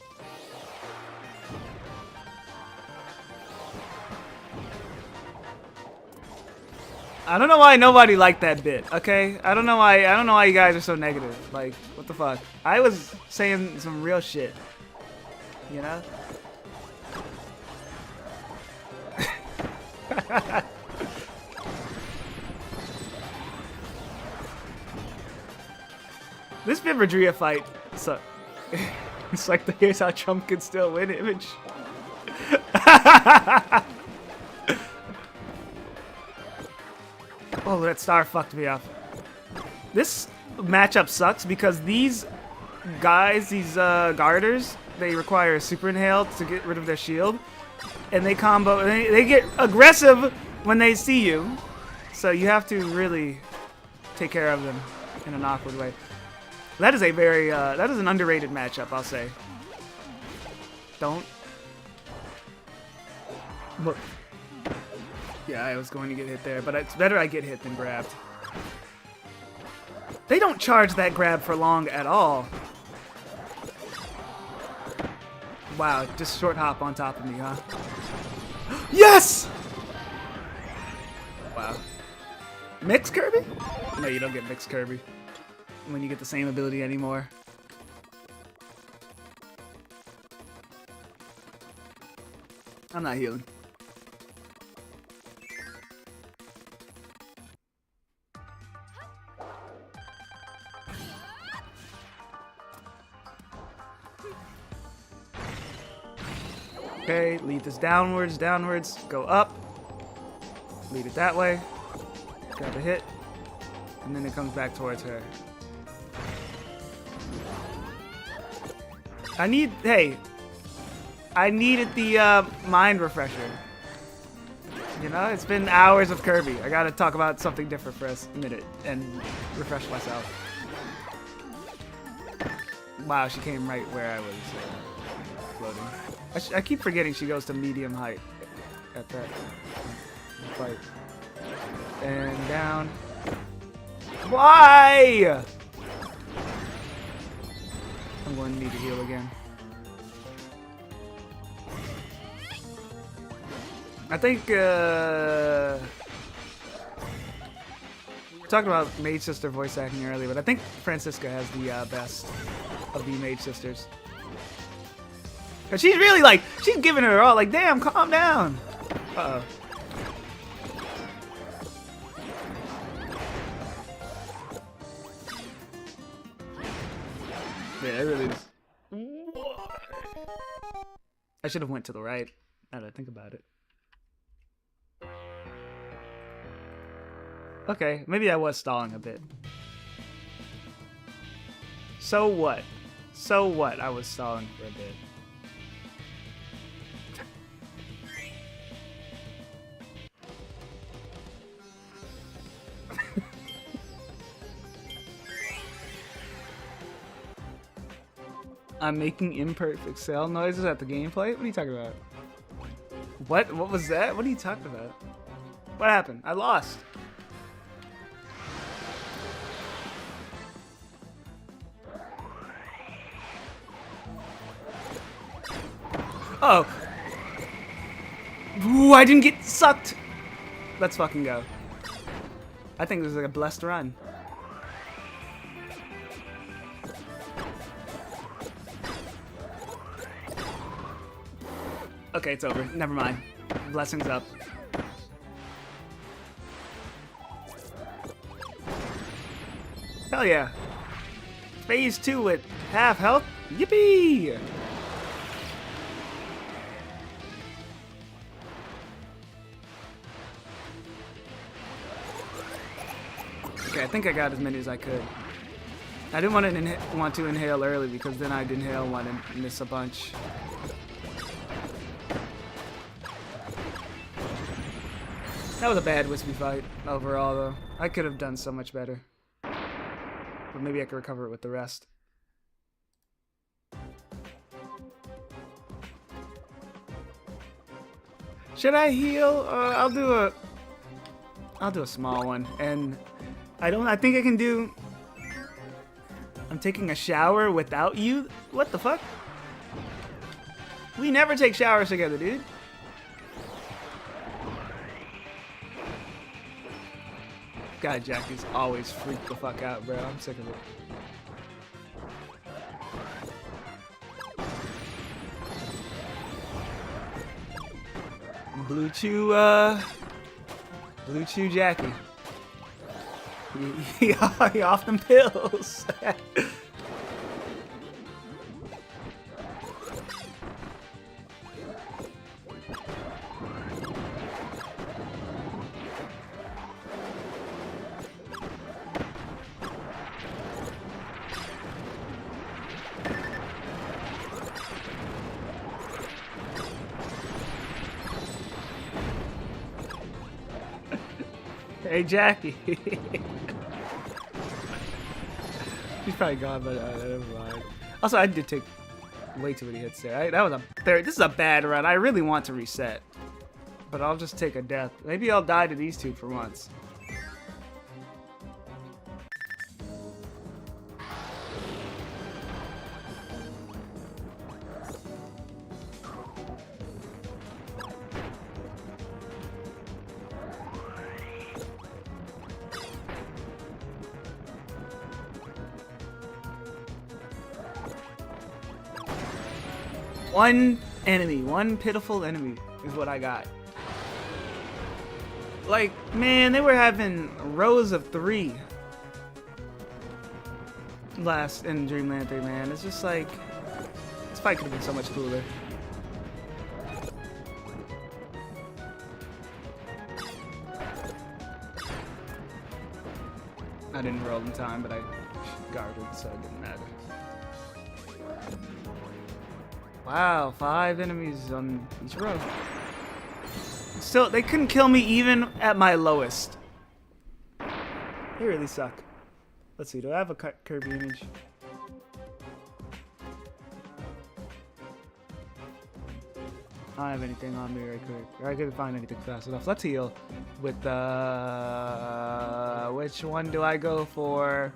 I don't know why nobody liked that bit, okay? I don't know why you guys are so negative. Like, what the fuck? I was saying some real shit. You know? This Vivredria fight, so it's like the here's how Trump can still win image. Oh, that star fucked me up. This matchup sucks because these guys, these guarders, they require a super inhale to get rid of their shield. And they combo, they get aggressive when they see you. So you have to really take care of them in an awkward way. That is a very, that is an underrated matchup, I'll say. Don't. Look. Yeah, I was going to get hit there, but it's better I get hit than grabbed. They don't charge that grab for long at all. Wow, just short hop on top of me, huh? Yes! Wow. Mix Kirby? No, you don't get Mix Kirby when you get the same ability anymore. I'm not healing. Okay, lead this downwards, go up. Lead it that way. Grab a hit. And then it comes back towards her. I needed the mind refresher. You know, it's been hours of Kirby. I gotta talk about something different for a minute and refresh myself. Wow, she came right where I was floating. I keep forgetting she goes to medium height at that fight. And down. Why? I'm going to need to heal again. I think, we talked about Mage Sister voice acting earlier, but I think Francisca has the best of the Mage Sisters. Cause she's really like, she's giving her all, like, damn, calm down. Uh-oh. Yeah, it really is. I should have went to the right, now that I think about it. Okay, maybe I was stalling a bit. So what? So what? I was stalling for a bit. I'm making imperfect cell noises at the gameplay? What are you talking about? What? What was that? What are you talking about? What happened? I lost. Oh. Ooh, I didn't get sucked. Let's fucking go. I think this is like a blessed run. Okay, it's over. Never mind. Blessings up. Hell yeah. Phase 2 with half health. Yippee! Okay, I think I got as many as I could. I didn't want to inhale early because then I'd inhale one and miss a bunch. That was a bad Wispy fight overall, though. I could have done so much better. But maybe I could recover it with the rest. Should I heal? I'll do a small one. And I think I can do... I'm taking a shower without you? What the fuck? We never take showers together, dude. God, Jackie's always freaked the fuck out, bro. I'm sick of it. Blue Chew Jackie. He off them pills. Hey, Jackie. She's probably gone, but never mind. Also, I did take way too many hits there. This is a bad run. I really want to reset, but I'll just take a death. Maybe I'll die to these two for once. One enemy, one pitiful enemy is what I got. Like, man, they were having rows of 3 last in Dreamland 3, man. It's just like, this fight could have been so much cooler. I didn't roll in time, but I guarded, so it didn't matter. Wow, 5 enemies on each row. Still, they couldn't kill me even at my lowest. They really suck. Let's see, do I have a Kirby image? I don't have anything on me right quick. I couldn't find anything fast enough. Let's heal with which one do I go for?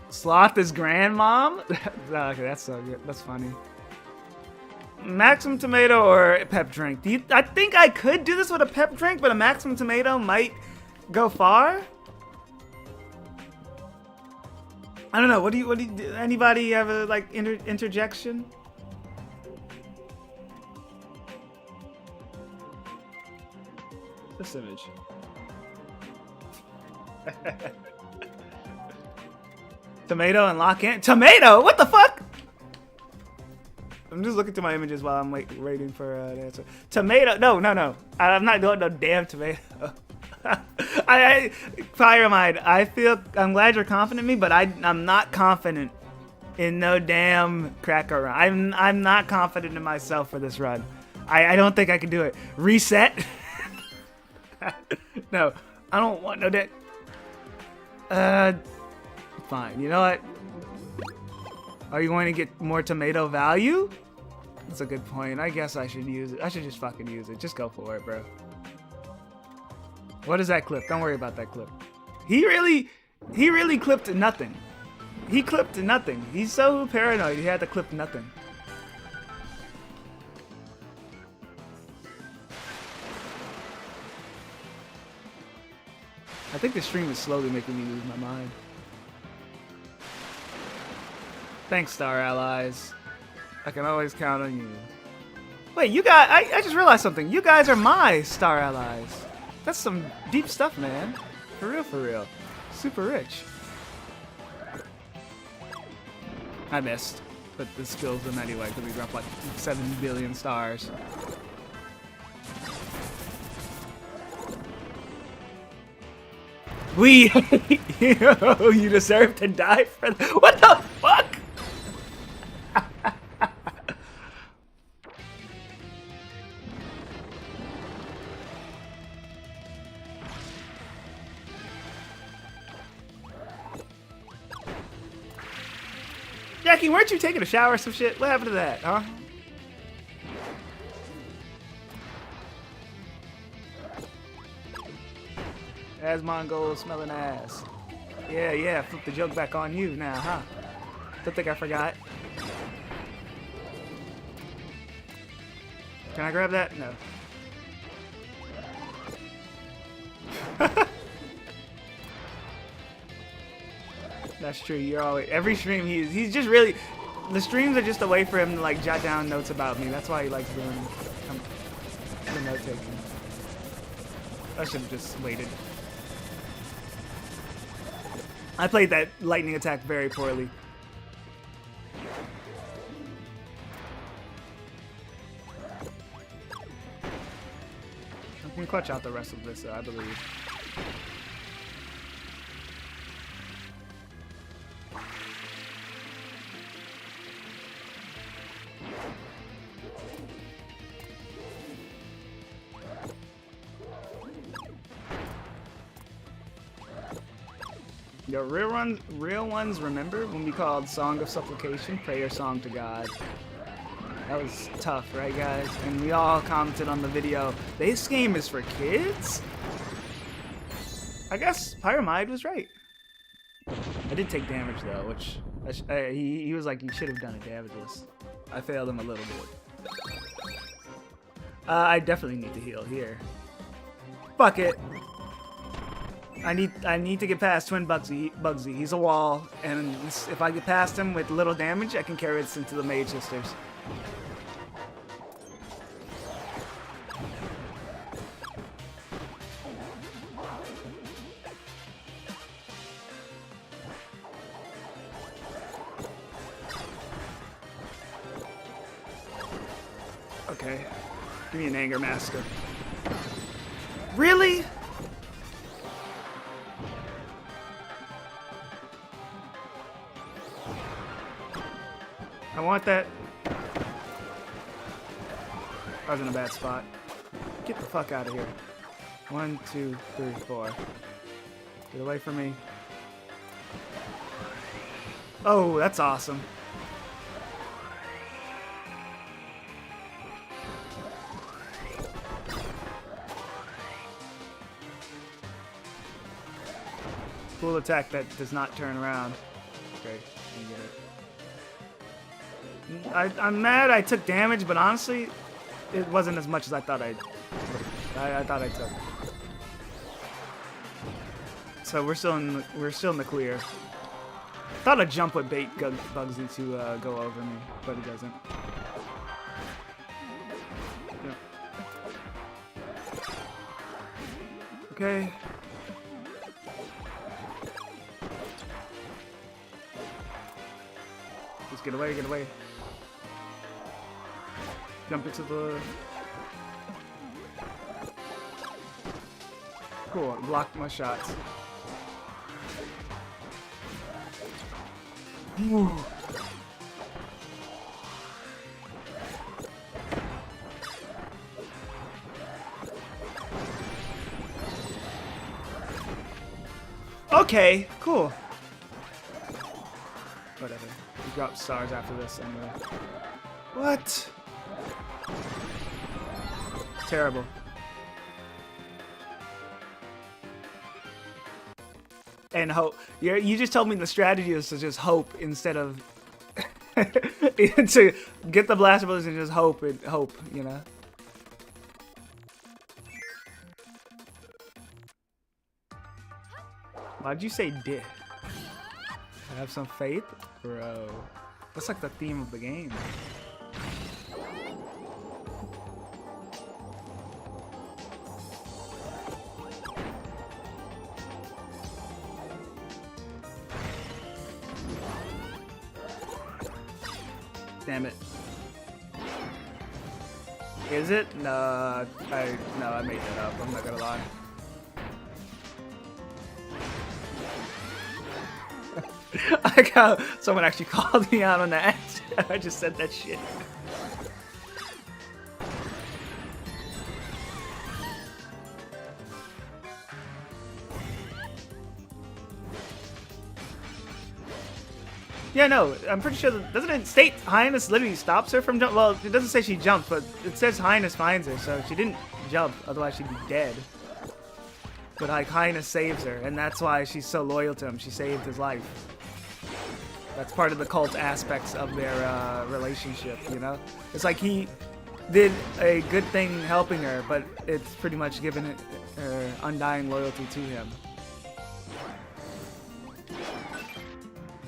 Sloth is grandmom? Okay, that's so good. That's funny. Maximum tomato or pep drink? I think I could do this with a pep drink, but a maximum tomato might go far. I don't know. What do you do? Anybody have a like interjection? This image. Tomato and lock in. Tomato? What the fuck? I'm just looking to my images while I'm waiting for an answer. Tomato? No. I'm not doing no damn tomato. Fire Mind, I'm glad you're confident in me, but I'm not confident in no damn cracker run. I'm not confident in myself for this run. I don't think I can do it. Reset? No, I don't want no deck. Fine. You know what? Are you going to get more tomato value? That's a good point. I guess I should use it. I should just fucking use it. Just go for it, bro. What is that clip? Don't worry about that clip. He really clipped nothing. He clipped nothing. He's so paranoid he had to clip nothing. I think the stream is slowly making me lose my mind. Thanks, Star Allies. I can always count on you. Wait, you guys, I just realized something. You guys are my Star Allies. That's some deep stuff, man. For real, for real. Super rich. I missed, but this kills them anyway because we dropped like 7 billion stars. You deserve to die for what the fuck? Jackie, weren't you taking a shower or some shit? What happened to that, huh? As Mongol smelling ass. Yeah, flip the joke back on you now, huh? Don't think I forgot. Can I grab that? No. That's true. You're always every stream he's just really the streams are just a way for him to like jot down notes about me. That's why he likes doing the note taking. I should have just waited. I played that lightning attack very poorly. I can clutch out the rest of this, I believe. Yo, real ones remember when we called Song of Supplication Prayer Song to God? That was tough, right guys? And we all commented on the video, this game is for kids? I guess Pyramide was right. I did take damage though, which he was like, you should have done it damageless. I failed him a little bit. I definitely need to heal here. Fuck it. I need to get past Twin Bugsy. He's a wall, and if I get past him with little damage, I can carry this into the Mage Sisters. Okay, give me an Anger Master. Really? want that. I was in a bad spot. Get the fuck out of here. 1, 2, 3, 4. Get away from me. Oh, that's awesome. Cool attack that does not turn around. Okay, you get it. I'm mad I took damage, but honestly, it wasn't as much as I thought I thought I took. So we're still in the clear. Thought a jump would bait Bugsy to go over me, but it doesn't. Yeah. Okay. Just get away, get away. Jump into the... Cool, blocked my shots. Ooh. Okay, cool. Whatever. We drop stars after this anyway. What? Terrible. And hope. You just told me the strategy is to just hope instead of to get the blaster abilities and just hope, you know. Why'd you say did? Have some faith, bro. That's like the theme of the game. Damn it. Is it? No, I made that up. I'm not gonna lie. I got someone actually called me out on that. I just said that shit. Yeah, no, I'm pretty sure. Doesn't it state Highness literally stops her from jump? Well, it doesn't say she jumped, but it says Highness finds her, so she didn't jump. Otherwise, she'd be dead. But like Highness saves her, and that's why she's so loyal to him. She saved his life. That's part of the cult aspects of their relationship, you know? It's like he did a good thing helping her, but it's pretty much given her undying loyalty to him.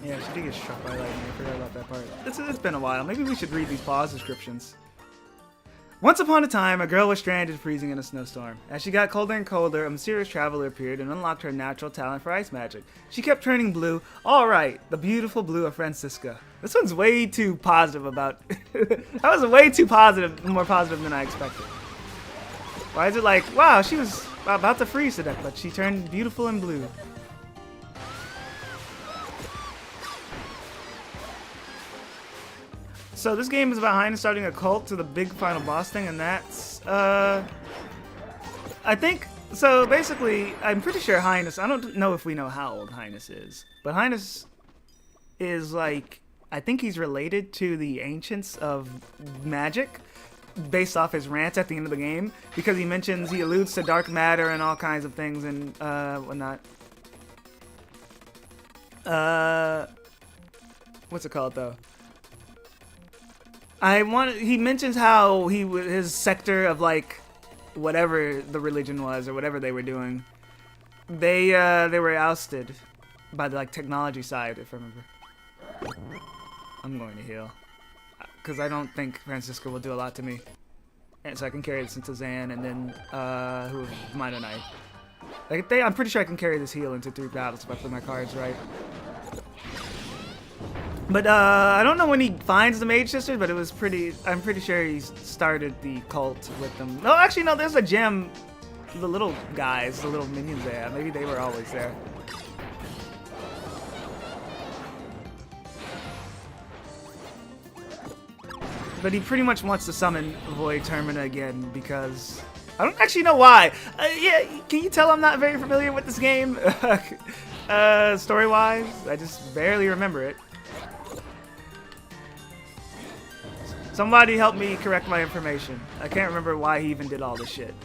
Yeah, she did get struck by lightning. I forgot about that part. It's been a while. Maybe we should read these pause descriptions. Once upon a time, a girl was stranded freezing in a snowstorm. As she got colder and colder, a mysterious traveler appeared and unlocked her natural talent for ice magic. She kept turning blue. All right, the beautiful blue of Francisca. This one's way too positive about... That was way too positive, more positive than I expected. Why is it like, wow, she was about to freeze to death, but she turned beautiful and blue. So this game is about Highness starting a cult to the big final boss thing, and that's, I think, so basically, I'm pretty sure Highness, I don't know if we know how old Highness is, but Highness is like, I think he's related to the ancients of magic, based off his rants at the end of the game, because he alludes to dark matter and all kinds of things and, whatnot. What's it called, though? He mentions how his sector of like whatever the religion was or whatever they were doing, they were ousted by the like technology side, if I remember. I'm going to heal because I don't think Francisco will do a lot to me, and so I can carry this into Zan and then Might Knight. Like I'm pretty sure I can carry this heal into 3 battles if I play my cards right. But I don't know when he finds the Mage Sisters, but I'm pretty sure he started the cult with them. No, actually, no, there's a gem. The little guys, the little minions there. Maybe they were always there. but he pretty much wants to summon Void Termina again because I don't actually know why. Yeah, can you tell I'm not very familiar with this game? Story-wise, I just barely remember it. Somebody help me correct my information. I can't remember why he even did all this shit.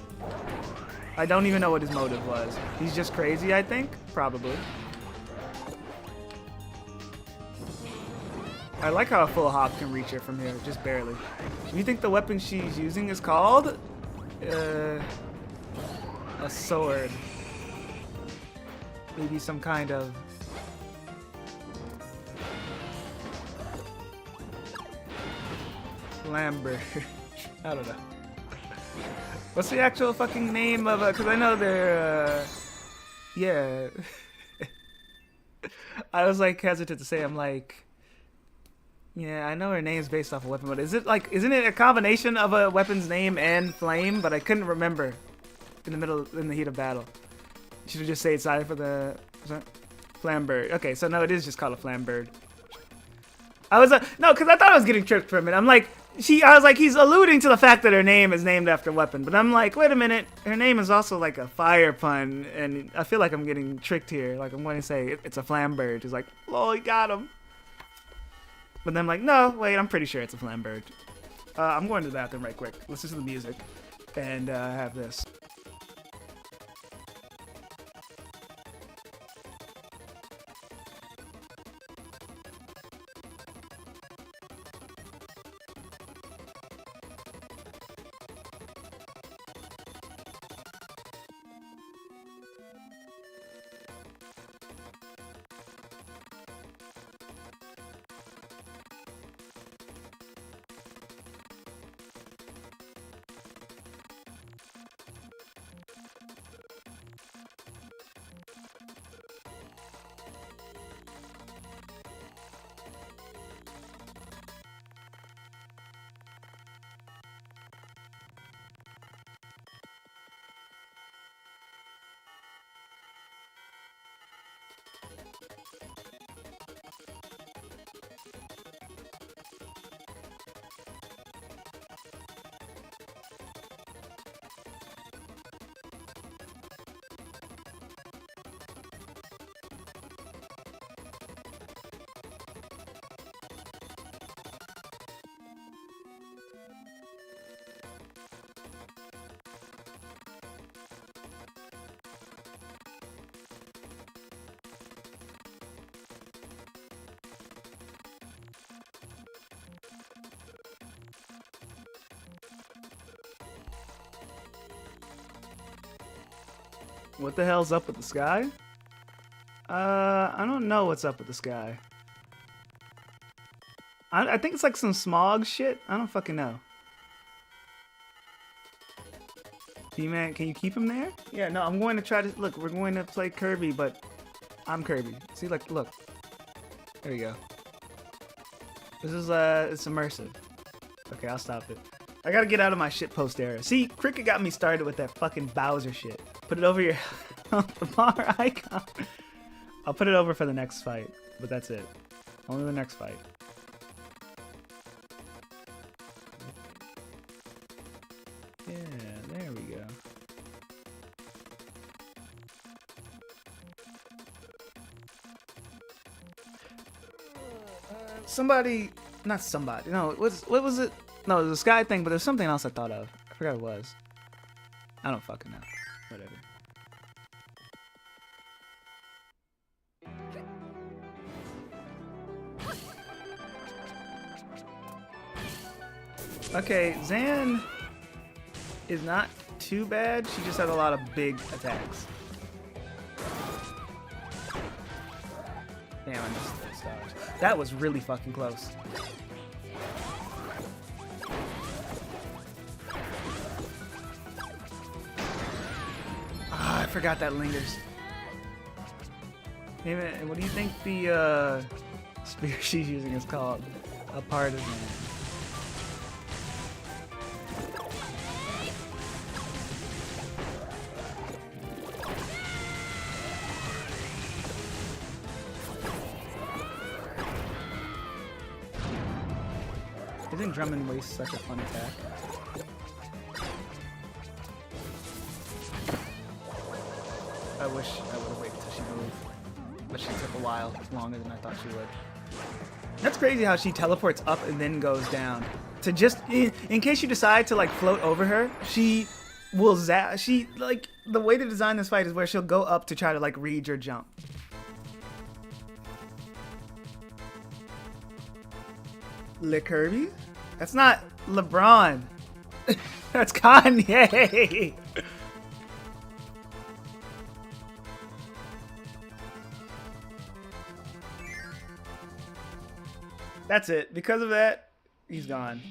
I don't even know what his motive was. He's just crazy, I think? Probably. I like how a full hop can reach her from here, just barely. Do you think the weapon she's using is called? A sword. Maybe some kind of... Lambert. I don't know. What's the actual fucking name of because I know they're yeah. I was like hesitant to say. I'm like, yeah, I know her name's based off a weapon, but is it like, isn't it a combination of a weapon's name and flame? But I couldn't remember in the heat of battle. Should have just say it's either for the Flambird. Okay, so no, it is just called a Flambird. I was no, because I thought I was getting tricked for a minute. I'm like, I was like, he's alluding to the fact that her name is named after a weapon, but I'm like, wait a minute, her name is also like a fire pun, and I feel like I'm getting tricked here. Like I'm going to say it's a Flambird. He's like, oh, he got him. But then I'm like, no, wait, I'm pretty sure it's a Flambird. I'm going to the bathroom right quick. Listen to the music, and have this. What the hell's up with the sky? I don't know what's up with the sky. I think it's like some smog shit. I don't fucking know. P-Man, can you keep him there? Yeah, no, I'm going to try to... Look, we're going to play Kirby, but I'm Kirby. See, like, look. There we go. This is, it's immersive. Okay, I'll stop it. I gotta get out of my shitpost era. See, Cricket got me started with that fucking Bowser shit. Put it over your the bar icon. I'll put it over for the next fight, but that's it. Only the next fight. Yeah, there we go. Not somebody. No, what was it? No, it was a sky thing, but there's something else I thought of. I forgot what it was. I don't fucking know. Whatever. Okay, Zan is not too bad. She just had a lot of big attacks. Damn, I missed that dodge. That was really fucking close. I forgot that lingers. Hey man, what do you think the spear she's using is called? A partisan. Didn't Drummond waste such a fun attack? I wish I would have waited till she moved. But she took a while, longer than I thought she would. That's crazy how she teleports up and then goes down. To just, in case you decide to like float over her, she will zap. She, like, the way to design this fight is where she'll go up to try to like read your jump. Le Kirby? That's not LeBron. That's Kanye. That's it. Because of that, he's gone.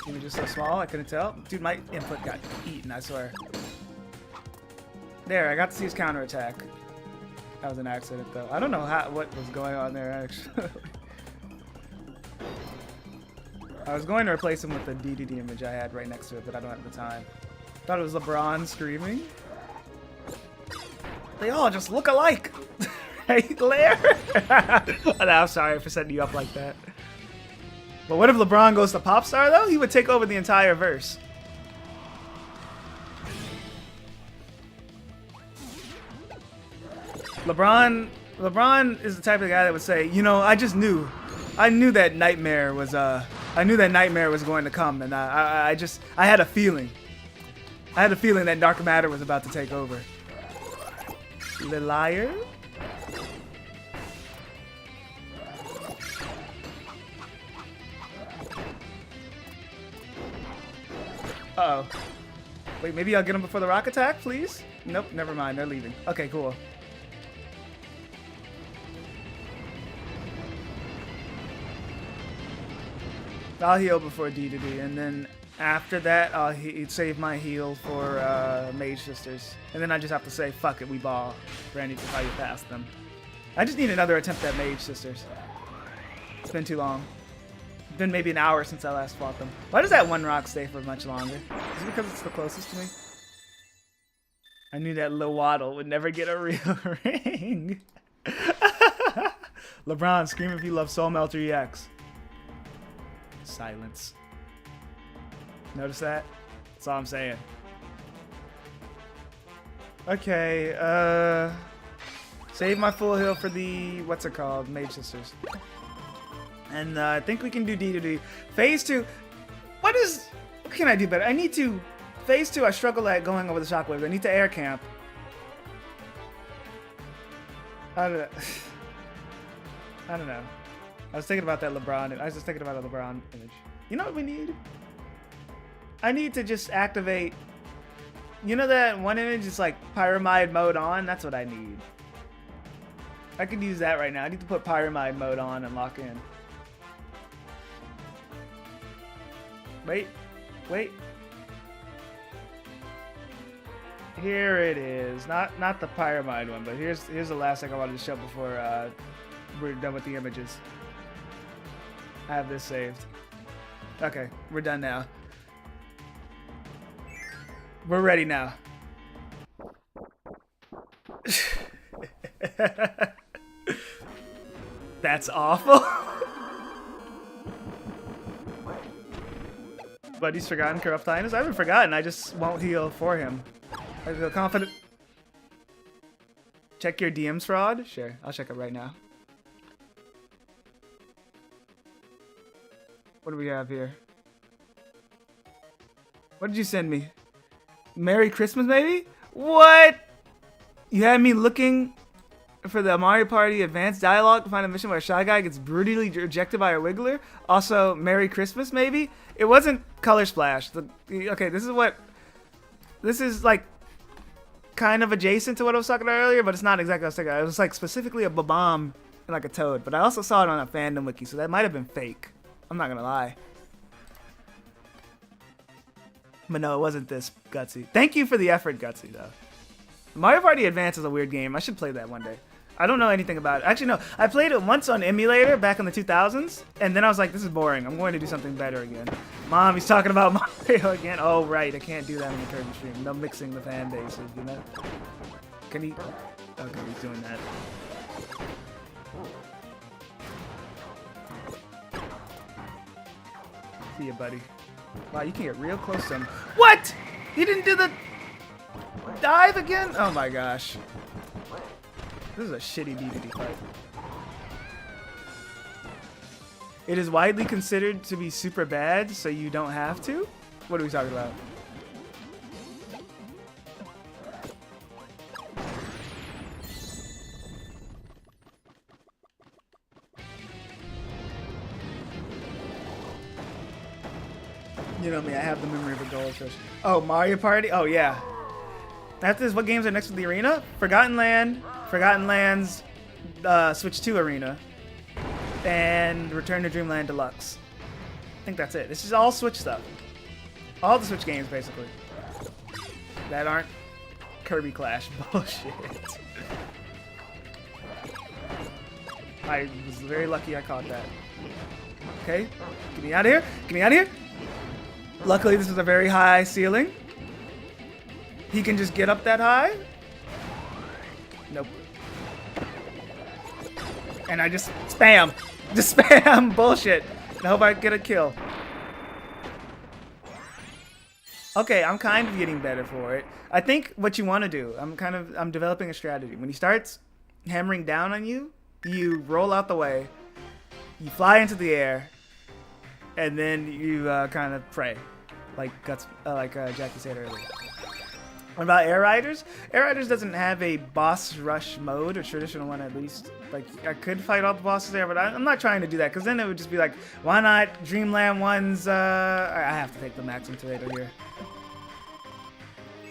He was just so small, I couldn't tell. Dude, my input got eaten, I swear. There, I got to see his counterattack. That was an accident, though. I don't know what was going on there, actually. I was going to replace him with the DDD image I had right next to it, but I don't have the time. Thought it was LeBron screaming. They all just look alike. Right, Blair? I'm sorry for setting you up like that. But what if LeBron goes to pop star, though? He would take over the entire verse. LeBron is the type of guy that would say, you know, I knew that nightmare was going to come, and I had a feeling. I had a feeling that dark matter was about to take over. The liar? Uh-oh. Wait, maybe I'll get him before the rock attack, please? Nope, never mind. They're leaving. Okay, cool. I'll heal before D to D, and then after that, I'll save my heal for Mage Sisters. And then I just have to say, fuck it, we ball. Randy to fight past them. I just need another attempt at Mage Sisters. It's been too long. It's been maybe an hour since I last fought them. Why does that one rock stay for much longer? Is it because it's the closest to me? I knew that Lil Waddle would never get a real ring. LeBron, scream if you love Soul Melter EX. Silence. Notice that? That's all I'm saying. Okay, save my full heal for the, what's it called? Mage Sisters. And I think we can do D to D. Phase 2, what can I do better? Phase 2, I struggle at going over the shockwaves. I need to air camp. I don't know. I was thinking about that LeBron. I was just thinking about a LeBron image. You know what we need? I need to just activate. You know that one image is like Pyramide mode on? That's what I need. I could use that right now. I need to put Pyramide mode on and lock in. Wait. Here it is. Not the Pyramide one, but here's the last thing I wanted to show before we're done with the images. I have this saved. Okay, we're done now. We're ready now. That's awful. Buddy's forgotten Corrupt Highness? I haven't forgotten, I just won't heal for him. I feel confident. Check your DMs fraud? Sure, I'll check it right now. What do we have here? What did you send me? Merry Christmas, maybe? What? You had me looking for the Mario Party Advanced Dialogue to find a mission where a Shy Guy gets brutally rejected by a Wiggler. Also, Merry Christmas, maybe? It wasn't Color Splash. Okay, this is like kind of adjacent to what I was talking about earlier, but it's not exactly what I was talking about. It was like specifically a Babam and like a Toad, but I also saw it on a fandom wiki, so that might have been fake. I'm not gonna lie. But no, it wasn't this Gutsy. Thank you for the effort, Gutsy, though. Mario Party Advance is a weird game. I should play that one day. I don't know anything about it. Actually, no. I played it once on emulator back in the 2000s, and then I was like, this is boring. I'm going to do something better again. Mom, he's talking about Mario again. Oh, right. I can't do that on the Kirby stream. No mixing the fan bases, you know? Can he? Okay, he's doing that. See ya, buddy. Wow, you can get real close to him. What? He didn't do the dive again? Oh my gosh. This is a shitty DDD fight. It is widely considered to be super bad, so you don't have to? What are we talking about? You know me, I have the memory of a goldfish. Oh, Mario Party? Oh, yeah. After this, what games are next to the arena? Forgotten Land, Forgotten Lands, Switch 2 Arena, and Return to Dreamland Deluxe. I think that's it. This is all Switch stuff. All the Switch games, basically. That aren't Kirby Clash bullshit. I was very lucky I caught that. Okay, get me out of here. Get me out of here. Luckily, this is a very high ceiling. He can just get up that high. Nope. And I just spam. Just spam bullshit. I hope I get a kill. Okay, I'm kind of getting better for it. I think what you want to do, I'm developing a strategy. When he starts hammering down on you, you roll out the way, you fly into the air, and then you kind of pray, like Jackie said earlier. What about Air Riders? Air Riders doesn't have a boss rush mode, a traditional one at least. Like, I could fight all the bosses there, but I'm not trying to do that, because then it would just be like, why not Dreamland 1's, I have to take the Maximum Tomato here.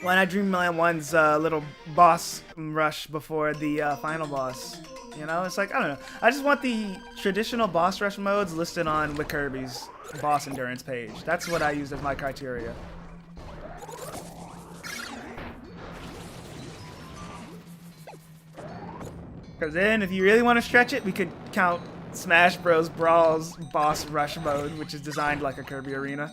Why not Dreamland 1's little boss rush before the final boss? You know, it's like, I don't know. I just want the traditional boss rush modes listed on with Kirby's boss endurance page. That's what I use as my criteria. Because then, if you really want to stretch it, we could count Smash Bros. Brawl's boss rush mode, which is designed like a Kirby arena.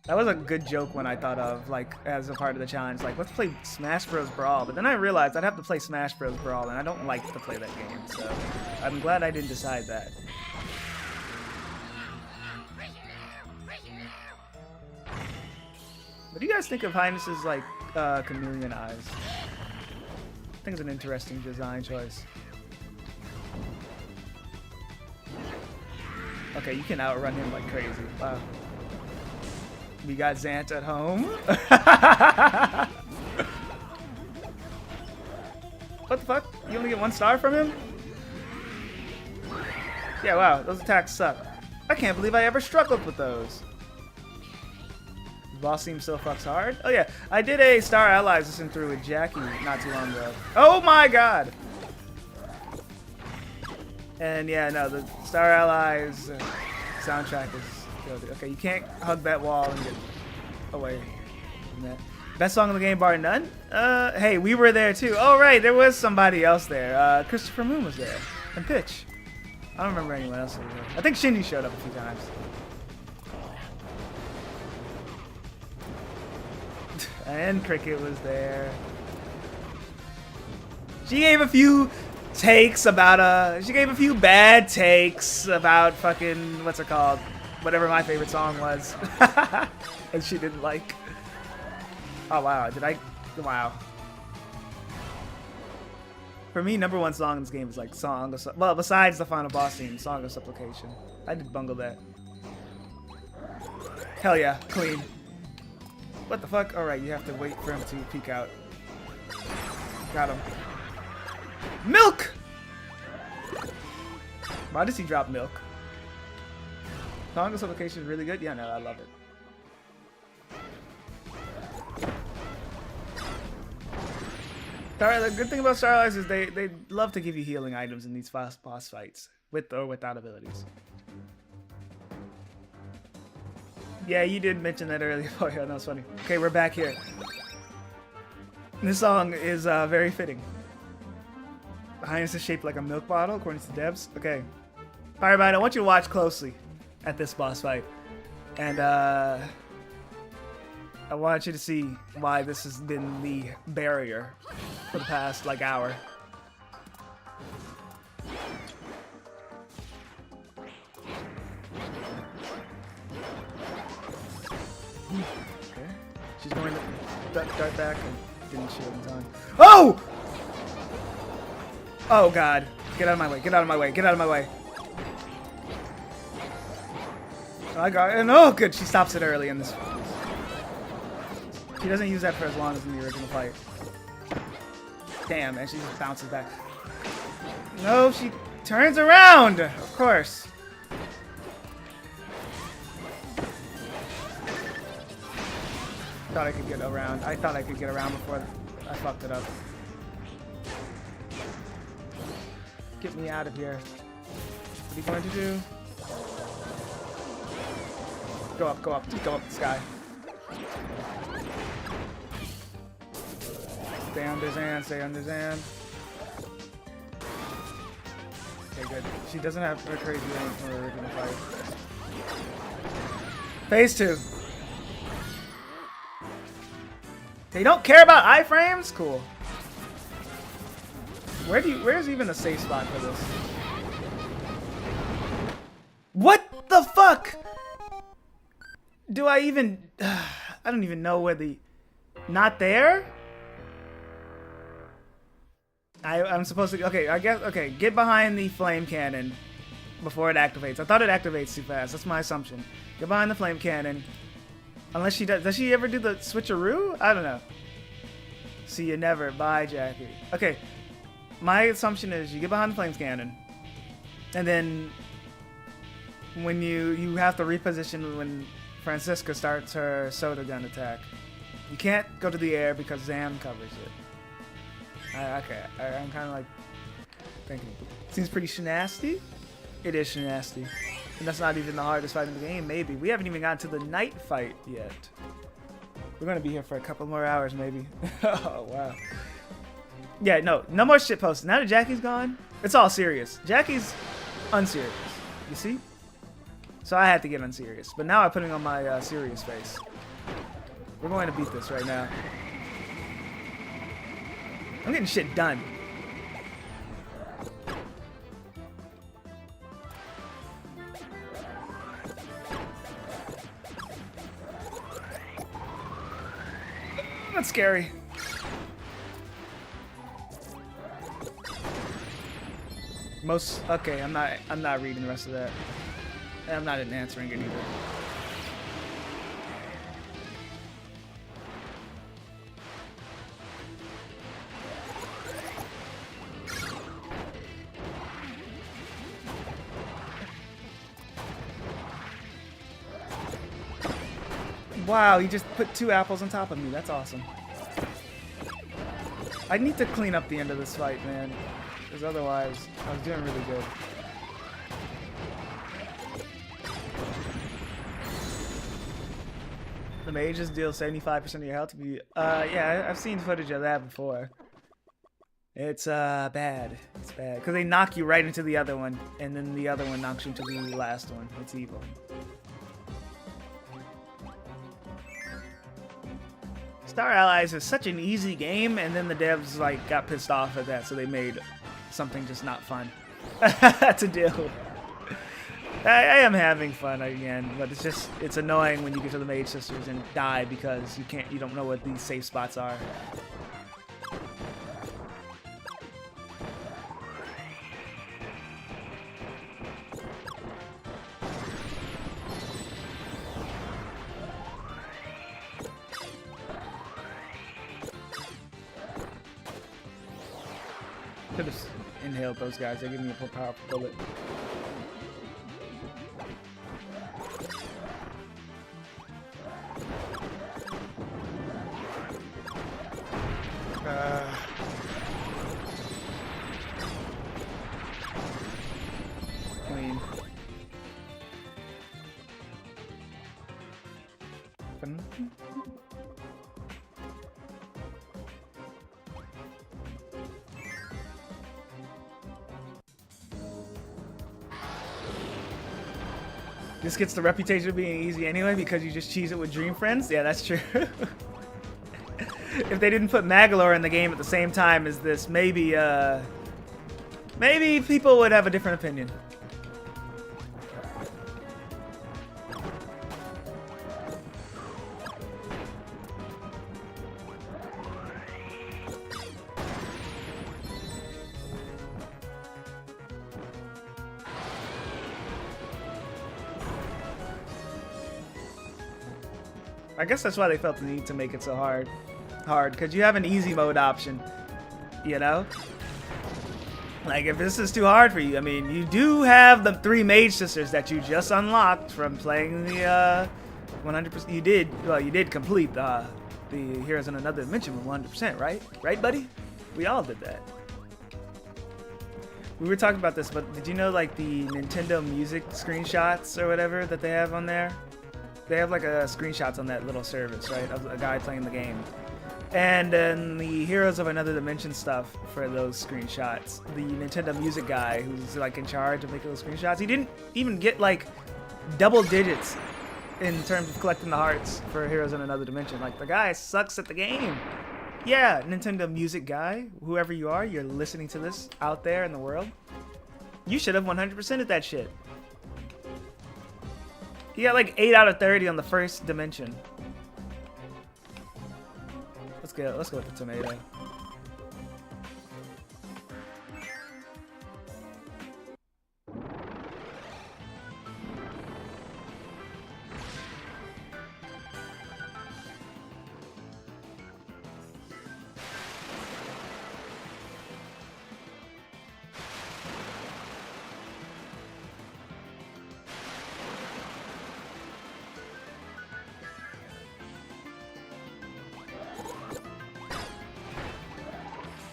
That was a good joke when I thought of, like, as a part of the challenge. Like, let's play Smash Bros. Brawl. But then I realized I'd have to play Smash Bros. Brawl, and I don't like to play that game. So I'm glad I didn't decide that. What do you guys think of Highness's, like, chameleon eyes? I think it's an interesting design choice. Okay, you can outrun him like crazy. Wow. We got Zant at home. What the fuck? You only get 1 star from him? Yeah, wow, those attacks suck. I can't believe I ever struggled with those. Boss theme still fucks hard. Oh yeah, I did a Star Allies listen through with Jackie not too long ago. Oh my god! And yeah, no, the Star Allies soundtrack is good. Okay, you can't hug that wall and get away from that. Best song in the game, bar none? Hey, we were there too. Oh right, there was somebody else there. Christopher Moon was there. And Pitch. I don't remember anyone else. I think Shindy showed up a few times. And Cricket was there. She gave a few takes about she gave a few bad takes about fucking, what's it called? Whatever my favorite song was. And she didn't like. Oh wow, wow. For me, #1 song in this game is like Song of, well, besides the final boss theme, Song of Supplication. I did bungle that. Hell yeah, clean. What the fuck? Alright, you have to wait for him to peek out. Got him. Milk! Why does he drop milk? Song of Supplication is really good? Yeah, no, I love it. The good thing about Star Allies is they love to give you healing items in these fast boss fights, with or without abilities. Yeah, you did mention that earlier. Oh yeah, that was funny. Okay, we're back here. This song is very fitting. Highness is shaped like a milk bottle, according to Debs. Okay. Firebite, I want you to watch closely at this boss fight. And I want you to see why this has been the barrier for the past, like, hour. Okay. She's going to dart back and didn't shield in time. Oh! Oh, God. Get out of my way. Get out of my way. Get out of my way. I got it. And oh, good. She stops it early in this. She doesn't use that for as long as in the original fight. Damn, and she just bounces back. No, she turns around. Of course. Thought I could get around. I thought I could get around before I fucked it up. Get me out of here. What are you going to do? Go up, go up, just go up the sky. Stay under Zan, stay under Zan. Okay, good. She doesn't have her crazy range from the original fight. Phase 2. They don't care about iframes? Cool. Where's even a safe spot for this? What the fuck? Do I even... I don't even know where the... Not there? I'm supposed to... Okay, I guess... Okay, get behind the flame cannon before it activates. I thought it activates too fast. That's my assumption. Get behind the flame cannon. Unless she does... Does she ever do the switcheroo? I don't know. See you never. Bye, Jackie. Okay. My assumption is you get behind the flame cannon. And then... When you have to reposition when... Francisca starts her soda gun attack. You can't go to the air because Zan covers it. Okay, I'm kind of like thinking. Seems pretty shenasty. It is shenasty. And that's not even the hardest fight in the game, maybe. We haven't even gotten to the night fight yet. We're going to be here for a couple more hours, maybe. Oh, wow. Yeah, no more shit posted. Now that Jackie's gone, it's all serious. Jackie's unserious. You see? So I had to get unserious. But now I'm putting on my serious face. We're going to beat this right now. I'm getting shit done. That's scary. Okay, I'm not reading the rest of that. And I'm not answering it either. Wow, you just put 2 apples on top of me. That's awesome. I need to clean up the end of this fight, man. Because otherwise, I was doing really good. The mages deal 75% of your health. Yeah, I've seen footage of that before. It's bad. It's bad. Because they knock you right into the other one. And then the other one knocks you into the last one. It's evil. Star Allies is such an easy game, and then the devs like got pissed off at that, so they made something just not fun to do. I am having fun again, but it's annoying when you get to the Mage Sisters and die because you don't know what these safe spots are. Could have inhaled those guys. They give me a powerful bullet. Clean. This gets the reputation of being easy anyway because you just cheese it with Dream Friends. Yeah, that's true. If they didn't put Magalore in the game at the same time as this, maybe maybe people would have a different opinion. I guess that's why they felt the need to make it so hard, because you have an easy mode option, you know? Like, if this is too hard for you, I mean, you do have the 3 Mage Sisters that you just unlocked from playing the 100%. You did complete the Heroes in Another Dimension with 100%, right? Right, buddy? We all did that. We were talking about this, but did you know, like, the Nintendo Music screenshots or whatever that they have on there? They have like a screenshots on that little service, right, of a guy playing the game. And then the Heroes of Another Dimension stuff for those screenshots. The Nintendo Music guy who's like in charge of making those screenshots, he didn't even get like double digits in terms of collecting the hearts for Heroes in Another Dimension. Like, the guy sucks at the game. Yeah, Nintendo Music guy, whoever you are, you're listening to this out there in the world. You should have 100%ed that shit. He got like 8 out of 30 on the first dimension. Let's go with the tomato.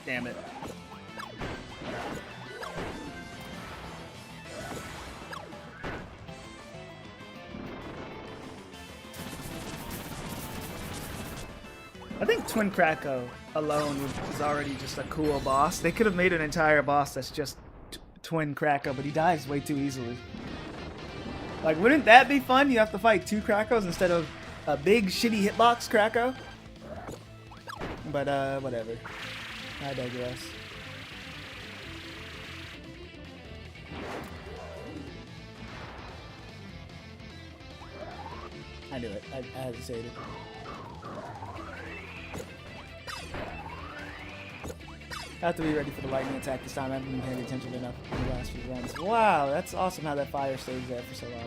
Damn it. I think Twin Krakow alone is already just a cool boss. They could have made an entire boss that's just Twin Krakow, but he dies way too easily. Like, wouldn't that be fun? You have to fight 2 Krakows instead of a big shitty hitbox Krakow? But, whatever. I digress. I knew it. I hesitated. I have to be ready for the lightning attack this time. I haven't been paying attention enough in the last few runs. Wow, that's awesome how that fire stays there for so long.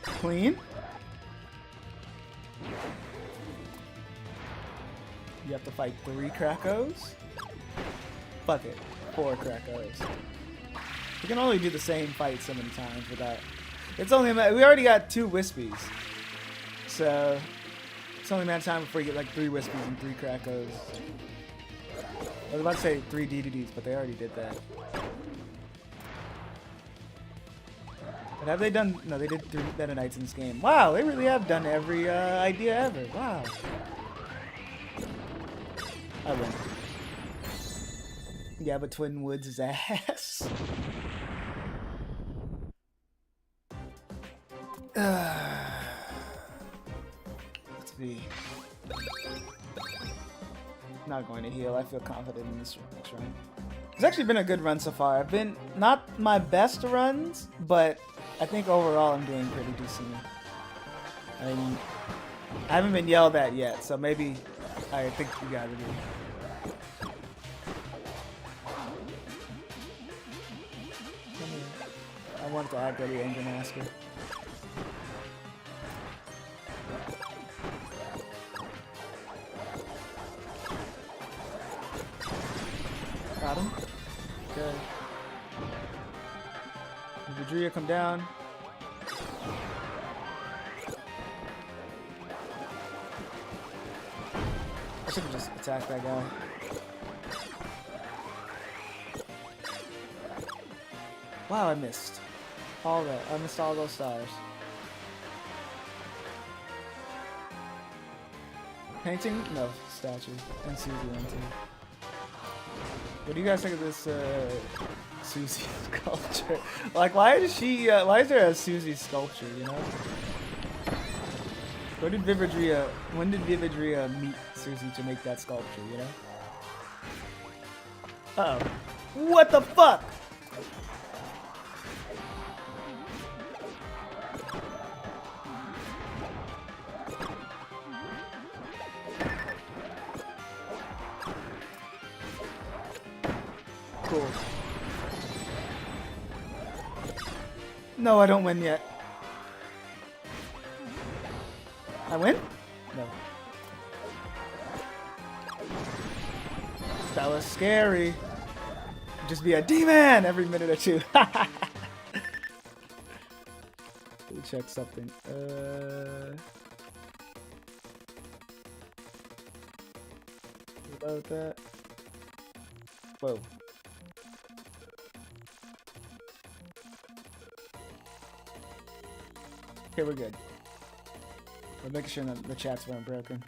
Clean. You have to fight 3 Krakows? Fuck it. 4 Krakows. You can only do the same fight so many times without... It's only a matter... We already got 2 Wispies. So... It's only a matter of time before you get like 3 Wispies and 3 Krakows. I was about to say 3 DDDs, but they already did that. But have they done... No, they did 3 Meta Knights in this game. Wow, they really have done every idea ever. Wow. I win. Yeah, but Twin Woods is ass. Let's see. Not going to heal. I feel confident in this run. It's actually been a good run so far. I've been not my best runs, but I think overall I'm doing pretty decent. I mean, I haven't been yelled at yet, so maybe I think we got it. I want to aggro the Anger Master. Got him. Okay. Vidria, come down. I should have just attacked that guy. Wow, I missed all that. I missed all those stars. Painting? No, statue. And Susie one too. What do you guys think of this Susie sculpture? Like, why is she? Why is there a Susie sculpture? You know? When did Vividria meet Susie to make that sculpture? You know? Uh oh. What the fuck? Cool. No, I don't win yet. I win? No. That was scary. Just be a demon every minute or two. Let me check something. What about that? Whoa. Okay, we're good. We're making sure that the chats weren't broken.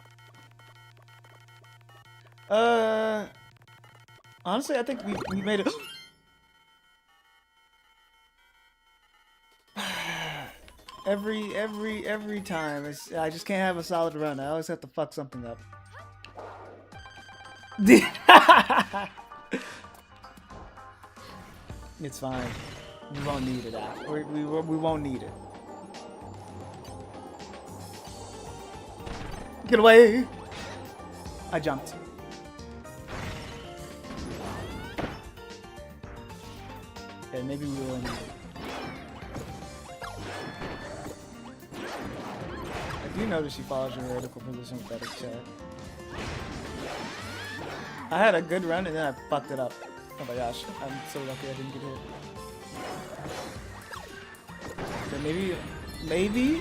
Honestly, I think we made it. every time, I just can't have a solid run. I always have to fuck something up. It's fine. We won't need it out. We won't need it. Get away! I jumped. Okay, maybe we will need it. I do notice she follows your vertical position with better chat. I had a good run and then I fucked it up. Oh my gosh, I'm so lucky I didn't get hit. Okay, maybe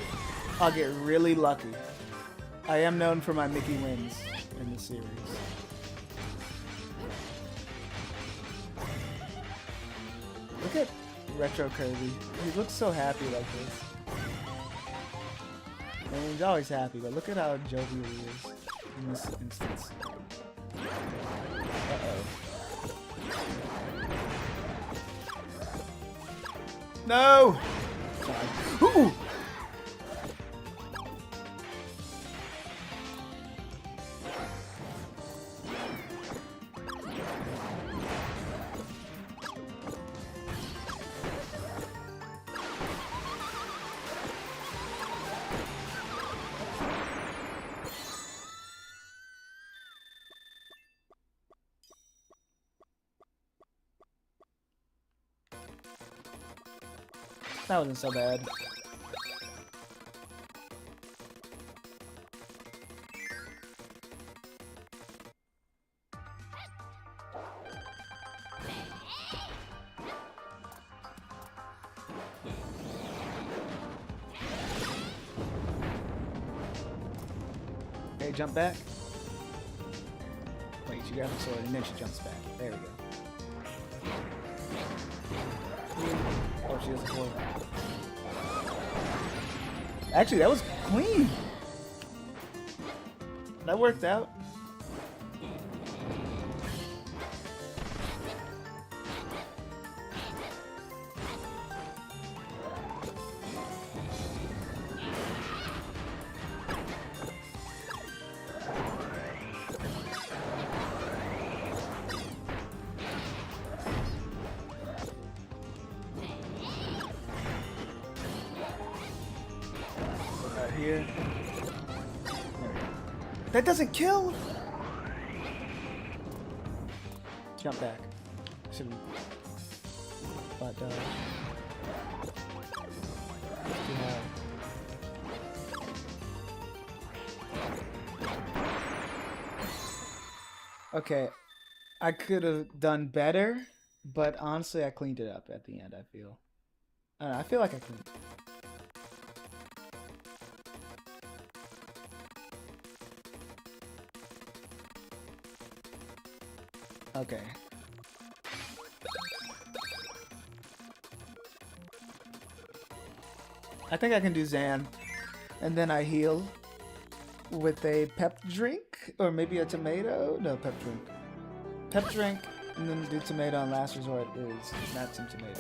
I'll get really lucky. I am known for my Mickey wins in the series. Look at Retro Kirby. He looks so happy like this. I mean, he's always happy, but look at how jovial he is in this instance. Uh-oh. No! Sorry. Ooh! That wasn't so bad. Okay, jump back. Wait, you grab the sword and then she jumps back. There we go. Oh, she has a sword. Actually, that was clean. That worked out. Here. That doesn't kill. Jump back. Should we? But okay, I could have done better, but honestly, I cleaned it up at the end. I feel. I don't know, I feel like I cleaned. Okay. I think I can do Zan. And then I heal with a pep drink. Or maybe a tomato? No, pep drink. Pep drink, and then do tomato, and last resort is not some tomato.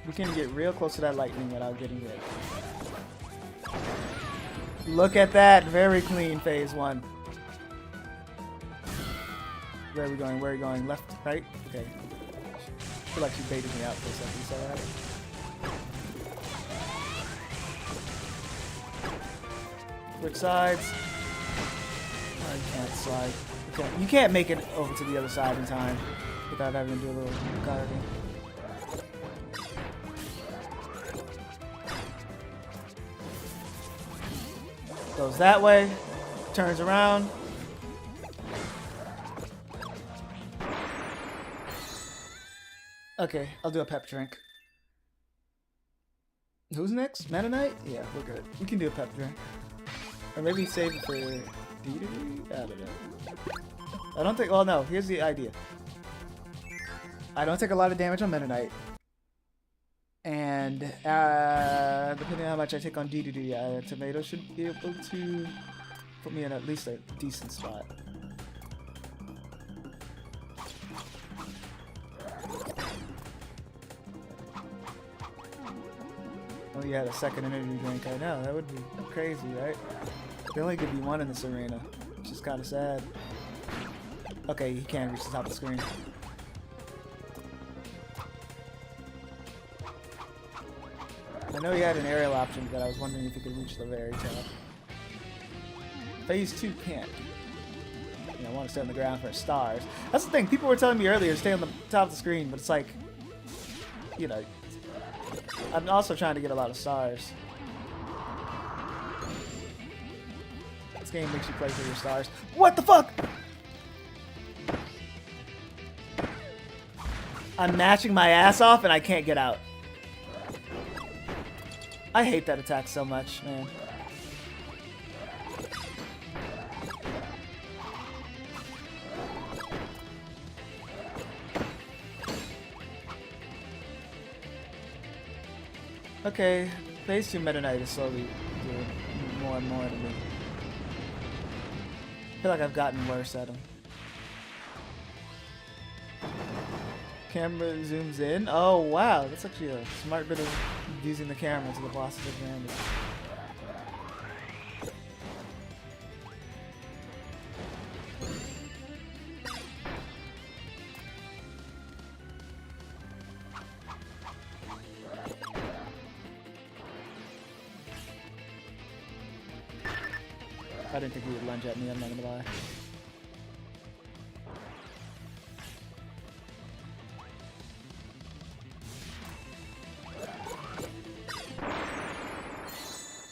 We can get real close to that lightning without getting hit. Look at that. Very clean phase 1. Where are we going? Where are we going? Left, right? Okay. I feel like she baited me out for a second. You saw that? Switch sides. Oh, you can't slide. You can't make it over to the other side in time without having to do a little guarding. Goes that way, turns around. Okay, I'll do a pep drink. Who's next? Meta Knight? Yeah, we're good. We can do a pep drink. Or maybe save it for DD? I don't know. I don't think, well no, here's the idea. I don't take a lot of damage on Meta Knight. And depending on how much I take on DDD, Tomato should be able to put me in at least a decent spot. Oh, you had a second energy drink. I know, that would be crazy, right? There only could be one in this arena, which is kind of sad. Okay, he can't reach the top of the screen. I know he had an aerial option, but I was wondering if he could reach the very top. Phase 2 can't. You know, I want to stay on the ground for stars. That's the thing, people were telling me earlier to stay on the top of the screen, but it's like, you know, I'm also trying to get a lot of stars. This game makes you play for your stars. What the fuck? I'm matching my ass off and I can't get out. I hate that attack so much, man. Okay, phase 2 Meta Knight is slowly doing more and more to me. I feel like I've gotten worse at him. Camera zooms in. Oh wow, that's actually a smart bit of using the camera to the boss's advantage. I didn't think he would lunge at me, I'm not gonna lie.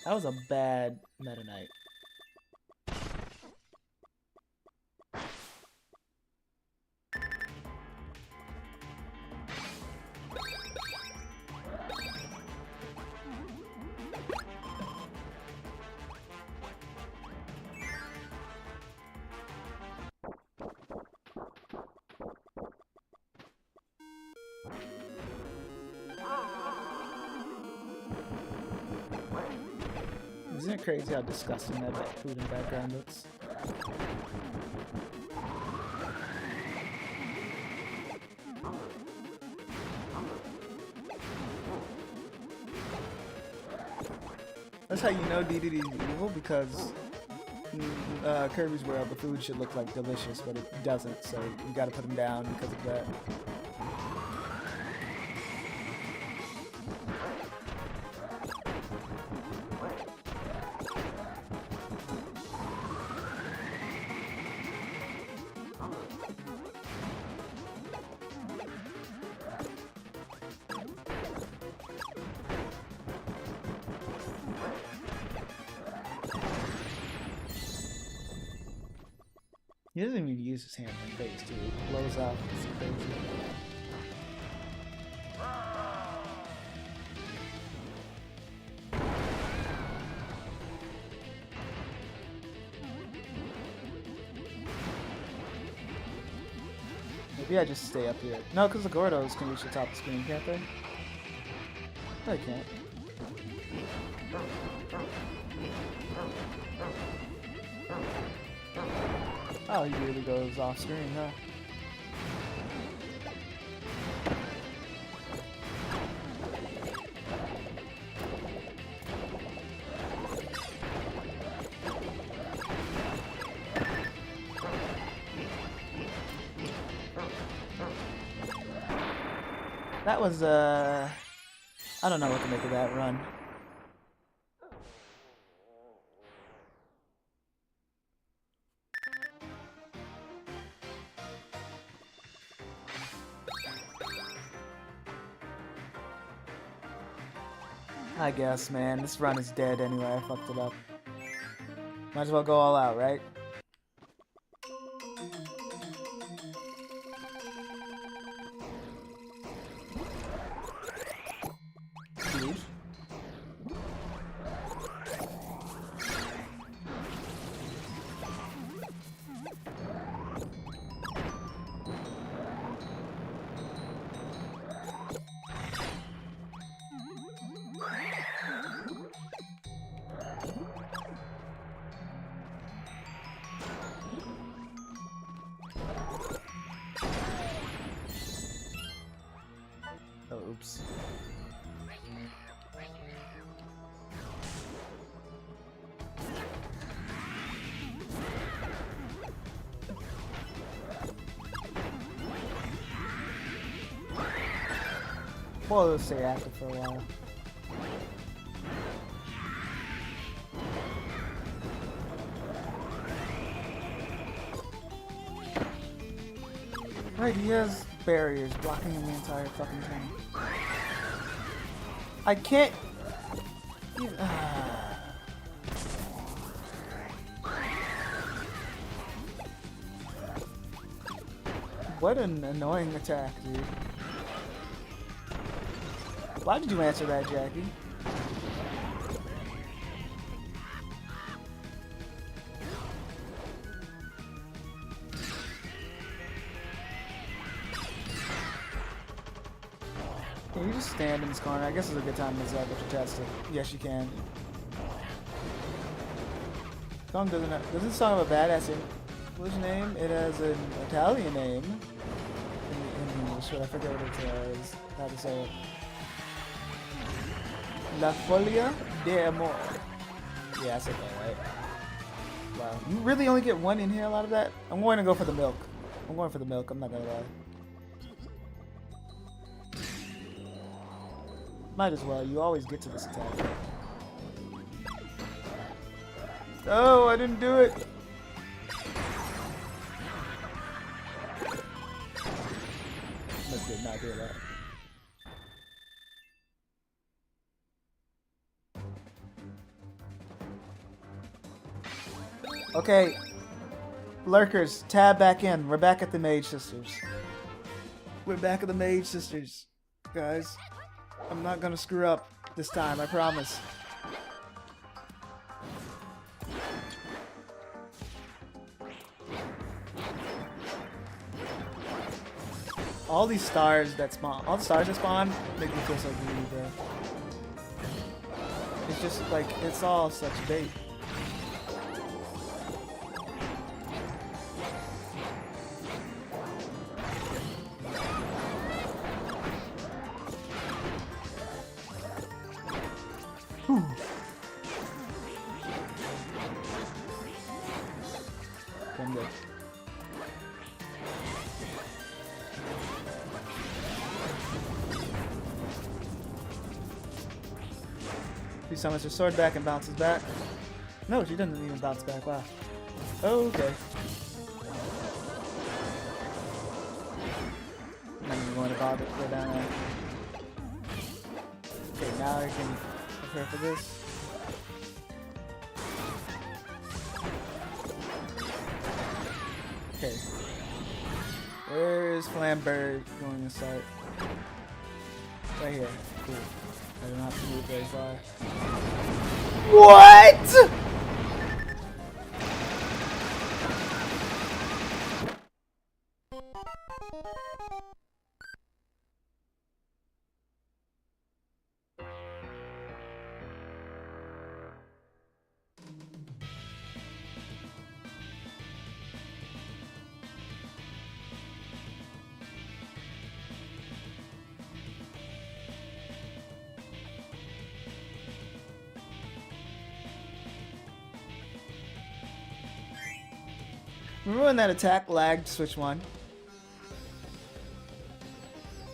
That was a bad Meta Knight. Isn't it crazy how disgusting that food in the background looks? That's how you know DDD is evil, because in Kirby's World the food should look like delicious, but it doesn't, so you gotta put him down because of that. He doesn't even use his hammer in phase 2. He blows up. It's crazy. Maybe I just stay up here. No, because the Gordos can reach the top of the screen, can't they? No, they can't. Oh, he really goes off screen, huh? That was, I don't know what to make of that run. I guess, man. This run is dead anyway. I fucked it up. Might as well go all out, right? Huge. Oh, oops. Well, let's stay active for a while. Right, he has barriers blocking the entire fucking thing. I can't. What an annoying attack, dude. Why did you answer that, Jackie? Can you just stand in this corner? I guess it's a good time to Zelda to test it. Yes, you can. Song doesn't have, this song have a badass English name. It has an Italian name in English, but I forget what it is. How to say it. La Folia de Amor. Yeah, I said that right. Wow. You really only get one inhale out of that? I'm going to go for the milk. I'm going for the milk, I'm not gonna lie. Might as well, you always get to this attack. Oh, I didn't do it! I did not do that. Okay, lurkers, tab back in. We're back at the Mage Sisters. We're back at the Mage Sisters, guys. I'm not gonna screw up this time, I promise. All these stars that spawn, all the stars that spawn make me feel so greedy, bro. It's just like, it's all such bait. Come good. She summons her sword back and bounces back. No, she doesn't even bounce back. Wow. Okay. I'm not even going to bother to go down there. Okay, now I can prepare for this. Okay. Where is Flambird going to start? Right here. Cool. I don't have to move very far. What? Remember when that attack lagged Switch 1?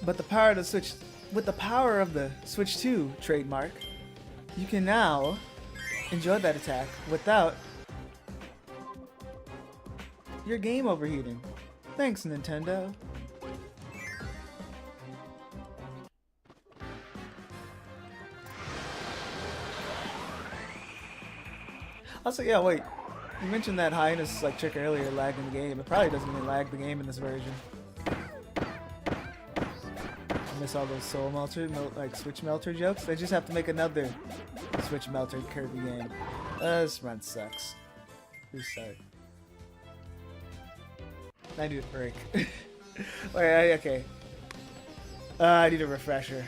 But the power of the Switch, with the power of the Switch 2 trademark, you can now enjoy that attack without your game overheating. Thanks, Nintendo. Also, yeah, wait. You mentioned that highness like trick earlier lagging the game. It probably doesn't even lag the game in this version. I miss all those Soul Melter, like Switch Melter jokes. They just have to make another Switch Melter Kirby game. This run sucks. Restart. I need a break. Wait, okay. I need a refresher.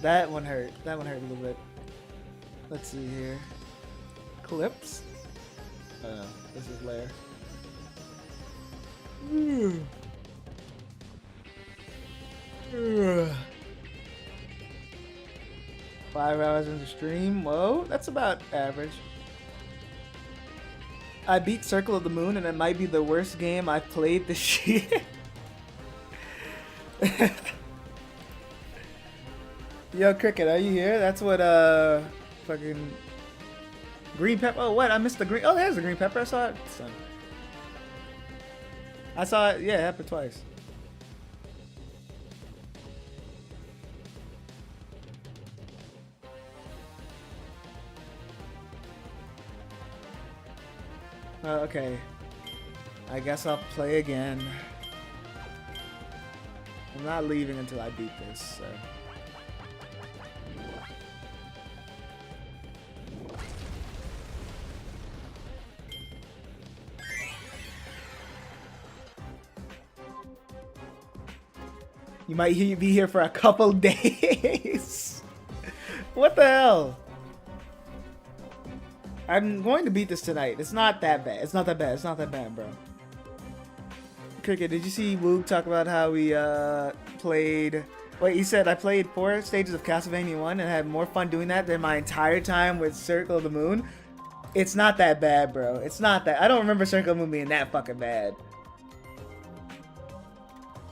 That one hurt. That one hurt a little bit. Let's see here. Clips? Oh no, this is Lair. 5 hours into stream. Whoa, that's about average. I beat Circle of the Moon, and it might be the worst game I've played this year. Yo, Cricket, are you here? That's what fucking green pepper. Oh, what? I missed the green. Oh, there's the green pepper. I saw it. I saw it. Yeah, it happened twice. Okay. I guess I'll play again. I'm not leaving until I beat this, so. You might be here for a couple days. What the hell? I'm going to beat this tonight. It's not that bad. It's not that bad. It's not that bad, bro. Cricket, did you see Woog talk about how we played... Wait, he said I played 4 stages of Castlevania 1 and had more fun doing that than my entire time with Circle of the Moon? It's not that bad, bro. It's not that... I don't remember Circle of the Moon being that fucking bad.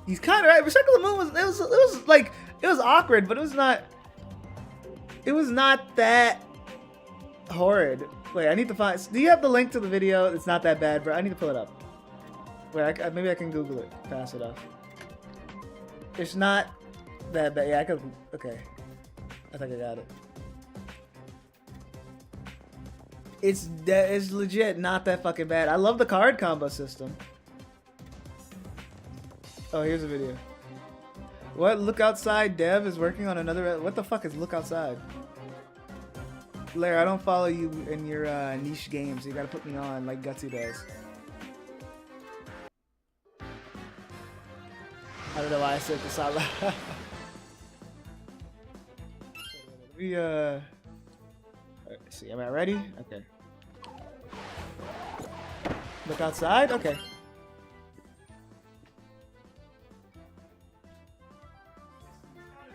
He's kind of right, but Circle of the Moon was... It was like... It was awkward, but it was not... It was not that horrid. Wait, I need to find... Do you have the link to the video? It's not that bad, bro. I need to pull it up. Wait, maybe I can Google it. Pass it off. It's not that bad. Yeah, I could... Okay. I think I got it. It's legit not that fucking bad. I love the card combo system. Oh, here's a video. What? Look Outside Dev is working on another... What the fuck is Look Outside? Lair, I don't follow you in your niche games. You gotta put me on like Gutsy does. I don't know why I said this out loud. Let's see, am I ready? Okay. Look outside? Okay.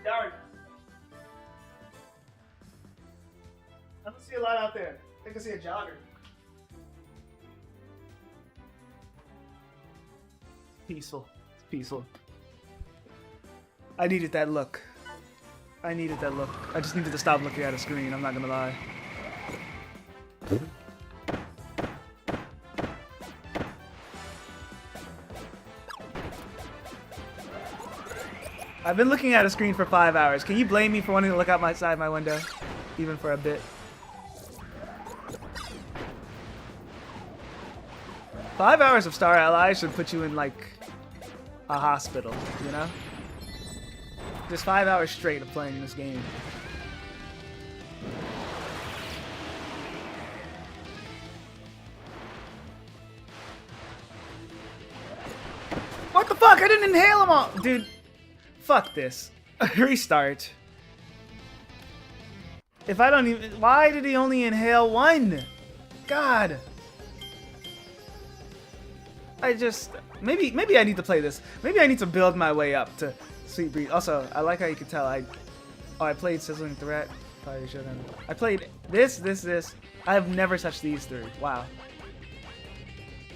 Dark. I don't see a lot out there. I think I see a jogger. Peaceful. It's peaceful. I needed that look. I needed that look. I just needed to stop looking at a screen, I'm not gonna lie. I've been looking at a screen for 5 hours. Can you blame me for wanting to look outside my window? Even for a bit. 5 hours of Star Allies should put you in, like, a hospital, you know? Just 5 hours straight of playing this game. What the fuck? I didn't inhale them all! Dude, fuck this. Restart. If I don't even... Why did he only inhale one? God. I just... Maybe I need to play this. Maybe I need to build my way up to Sweet Breeze. Also, I like how you can tell I played Sizzling Threat. Probably shouldn't. I played this. I have never touched these three. Wow.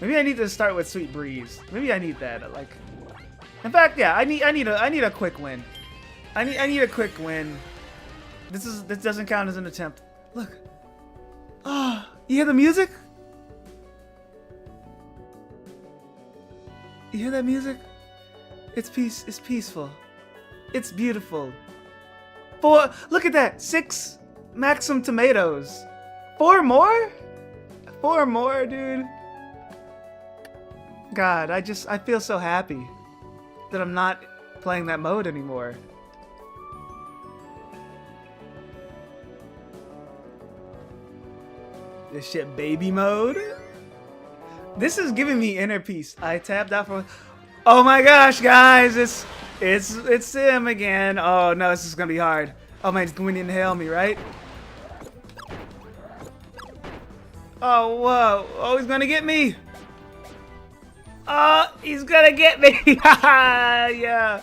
Maybe I need to start with Sweet Breeze. Maybe I need that. Like, in fact, yeah, I need a quick win. I need a quick win. This doesn't count as an attempt. Look. Ah, oh, you hear the music? You hear that music? It's peaceful. It's beautiful. Look at that. 6 Maxim tomatoes. 4 more? 4 more, dude. God, I feel so happy that I'm not playing that mode anymore. This shit baby mode. This is giving me inner peace. I tapped out for... Oh my gosh, guys, it's him again. Oh no, this is gonna be hard. Oh man, he's going to inhale me, right? Oh whoa! Oh, he's gonna get me. Oh, he's gonna get me. Yeah.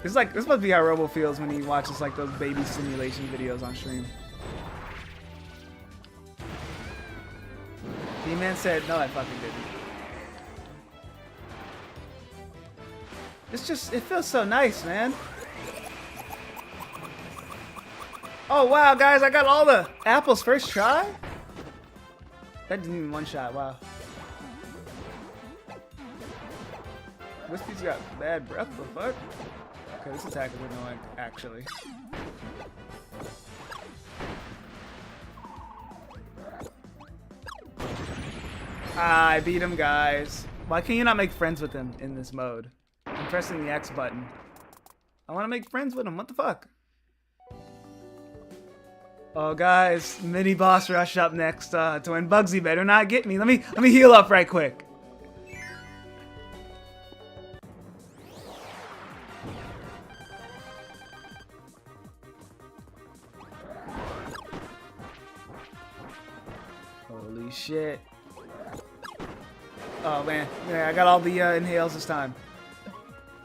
This must be how Robo feels when he watches like those baby simulation videos on stream. D-Man said, no, I fucking didn't. It feels so nice, man. Oh, wow, guys, I got all the apples first try? That didn't even one shot, wow. Wispy's got bad breath, the fuck? Okay, this attack is annoying, actually. Ah, I beat him, guys. Why can you not make friends with him in this mode? I'm pressing the X button. I want to make friends with him. What the fuck? Oh, guys, mini boss rush up next. To win. Bugsy better not get me. Let me heal up right quick. Holy shit. Oh man, yeah, I got all the inhales this time.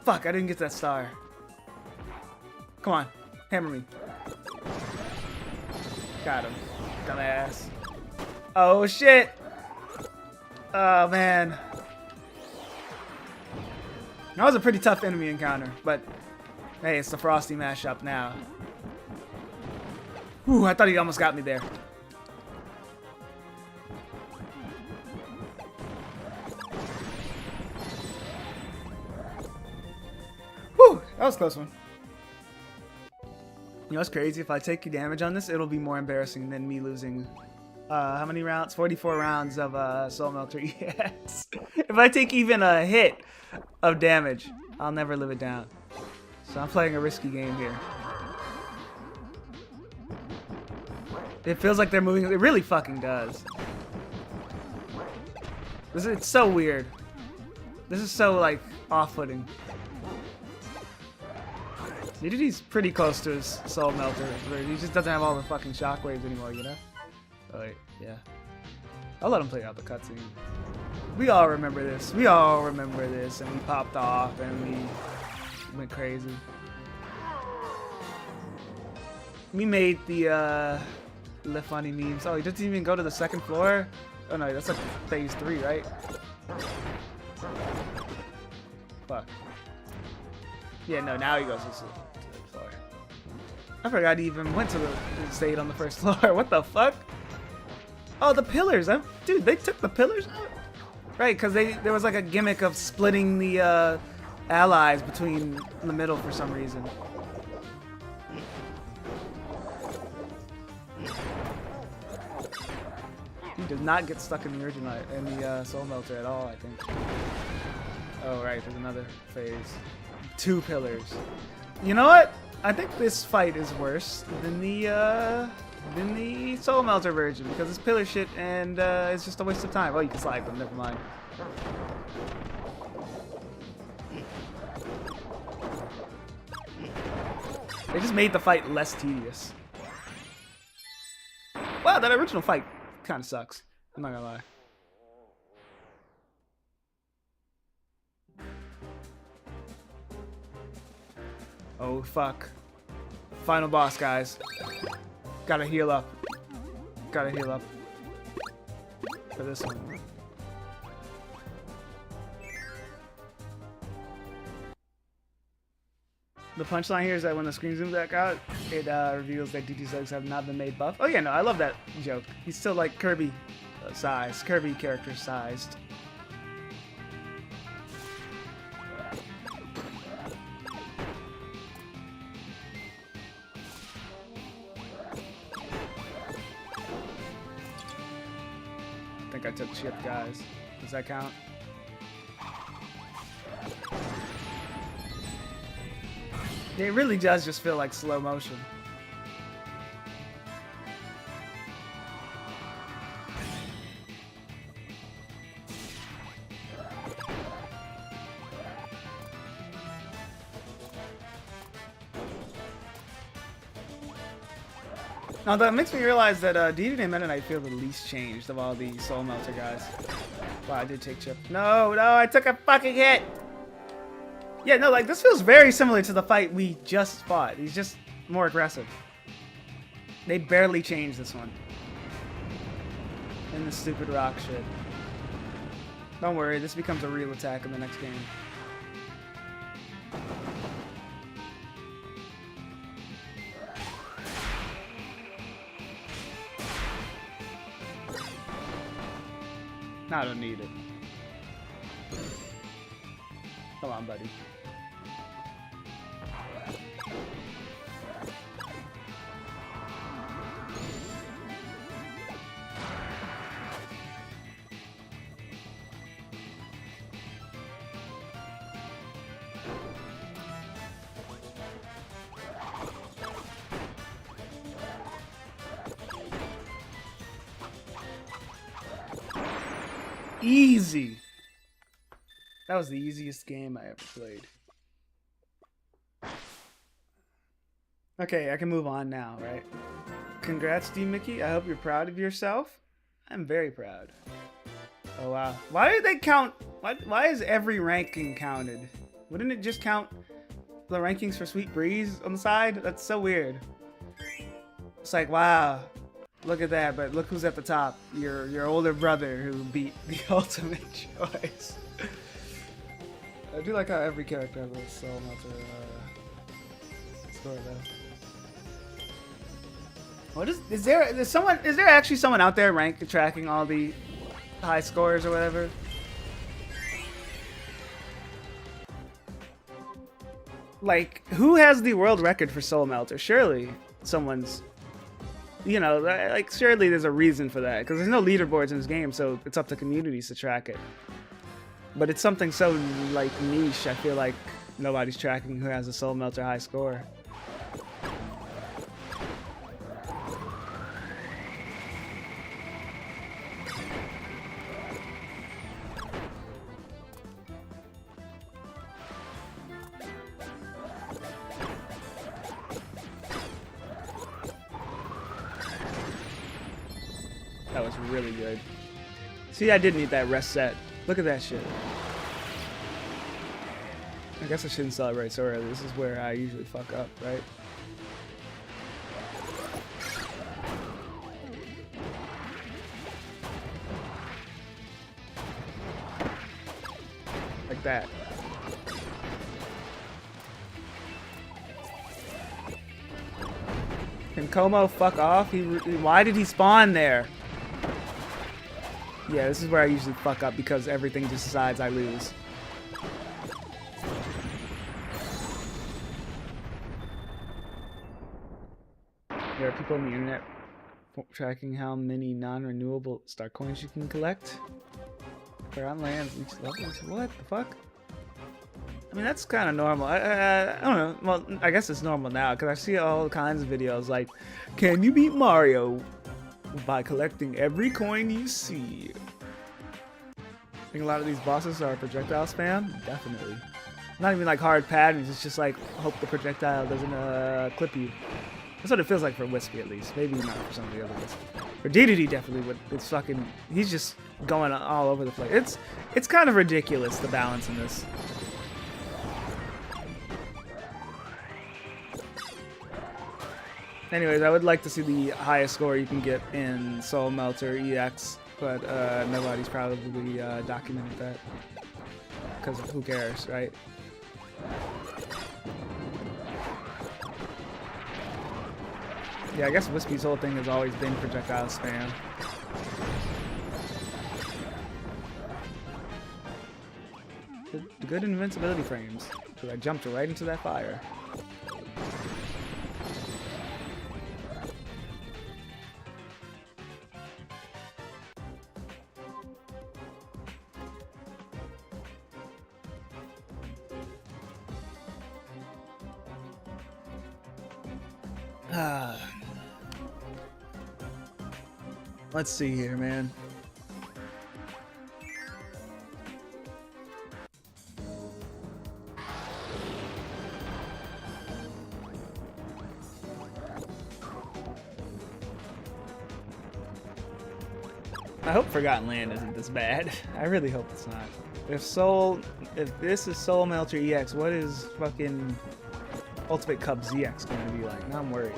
Fuck, I didn't get that star. Come on, hammer me. Got him, dumbass. Oh shit. Oh man. That was a pretty tough enemy encounter, but hey, it's the Frosty mashup now. Whew, I thought he almost got me there. That was a close one. You know what's crazy? If I take damage on this, it'll be more embarrassing than me losing. How many rounds? 44 rounds of Soul Melter EX. If I take even a hit of damage, I'll never live it down. So I'm playing a risky game here. It feels like they're moving. It really fucking does. It's so weird. This is so like off-putting. He's pretty close to his Soul Melter. He just doesn't have all the fucking shockwaves anymore, you know? Oh, wait, yeah. I'll let him play out the cutscene. We all remember this. We all remember this. And we popped off and we went crazy. We made the funny memes. Oh, he doesn't even go to the second floor? Oh no, that's like phase 3, right? Fuck. Yeah, no, now he goes to the floor. I forgot he even went to the stayed on the first floor. What the fuck? Oh, the pillars. Dude, they took the pillars out? Right, because there was like a gimmick of splitting the allies between the middle for some reason. He does not get stuck in the Urgenite and the Soul Melter at all, I think. Oh, right, there's another phase. 2 pillars. You know what? I think this fight is worse than the Soul Melter version because it's pillar shit and it's just a waste of time. Oh, you can slide them. Never mind. They just made the fight less tedious. Wow, that original fight kind of sucks. I'm not gonna lie. Oh, fuck. Final boss, guys. Gotta heal up. Gotta heal up. For this one. The punchline here is that when the screen zooms back out, it reveals that DD's legs have not been made buff. Oh yeah, no, I love that joke. He's still like Kirby size, Kirby character sized. I think I took chip, guys. Does that count? It really does just feel like slow motion. Now that makes me realize that DD and Meta Knight feel the least changed of all the Soul Melter guys. Wow, I did take chip. No, I took a fucking hit! Yeah, no, like, this feels very similar to the fight we just fought. He's just more aggressive. They barely changed this one. And the stupid rock shit. Don't worry, this becomes a real attack in the next game. No, I don't need it. Come on, buddy. Easy. That was the easiest game I ever played. Okay, I can move on now, right? Congrats, D. Mickey. I hope you're proud of yourself. I'm very proud. Oh, wow. Why did they count? Why is every ranking counted? Wouldn't it just count the rankings for Sweet Breeze on the side? That's so weird. It's like, wow. Look at that, but look who's at the top. Your older brother who beat the ultimate choice. I do like how every character has a Soul Melter score though. What is there actually someone out there tracking all the high scores or whatever? Like, who has the world record for Soul Melter? Surely someone's, you know, like, surely there's a reason for that, because there's no leaderboards in this game, so it's up to communities to track it. But it's something so, like, niche, I feel like nobody's tracking who has a Soul Melter high score. That was really good. See, I did need that rest set. Look at that shit. I guess I shouldn't celebrate so early. This is where I usually fuck up, right? Like that. Can Como fuck off? Why did he spawn there? Yeah, this is where I usually fuck up because everything just decides I lose. There are people on the internet tracking how many non-renewable star coins you can collect. They're on lands each level. What the fuck? I mean, that's kind of normal. I don't know. Well, I guess it's normal now because I see all kinds of videos like, can you beat Mario by collecting every coin you see? I think a lot of these bosses are projectile spam. Definitely. Not even like hard patterns. It's just like hope the projectile doesn't clip you. That's what it feels like for Wispy, at least. Maybe not for some of the other ones. For DDD, definitely would. It's fucking. He's just going all over the place. It's kind of ridiculous, the balance in this. Anyways, I would like to see the highest score you can get in Soul Melter EX, but nobody's probably documented that. Because who cares, right? Yeah, I guess Wispy's whole thing has always been projectile spam. Good invincibility frames, because I jumped right into that fire. Let's see here, man. I hope Forgotten Land isn't this bad. I really hope it's not. If this is Soul Melter EX, what is fucking Ultimate Cup ZX going to be like? Now I'm worried.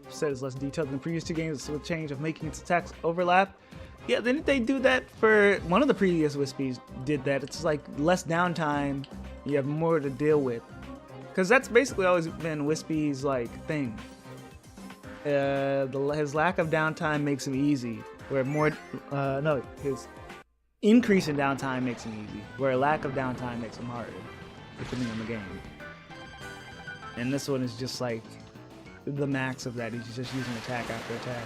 Said is less detailed than previous two games with change of making its attacks overlap. Yeah, didn't they do that for one of the previous Wispies? Did that? It's like less downtime, you have more to deal with, because that's basically always been Wispy's like thing. His lack of downtime makes him easy, where his increase in downtime makes him easy, where a lack of downtime makes him harder, depending on the game. And this one is just like the max of that. He's just using attack after attack.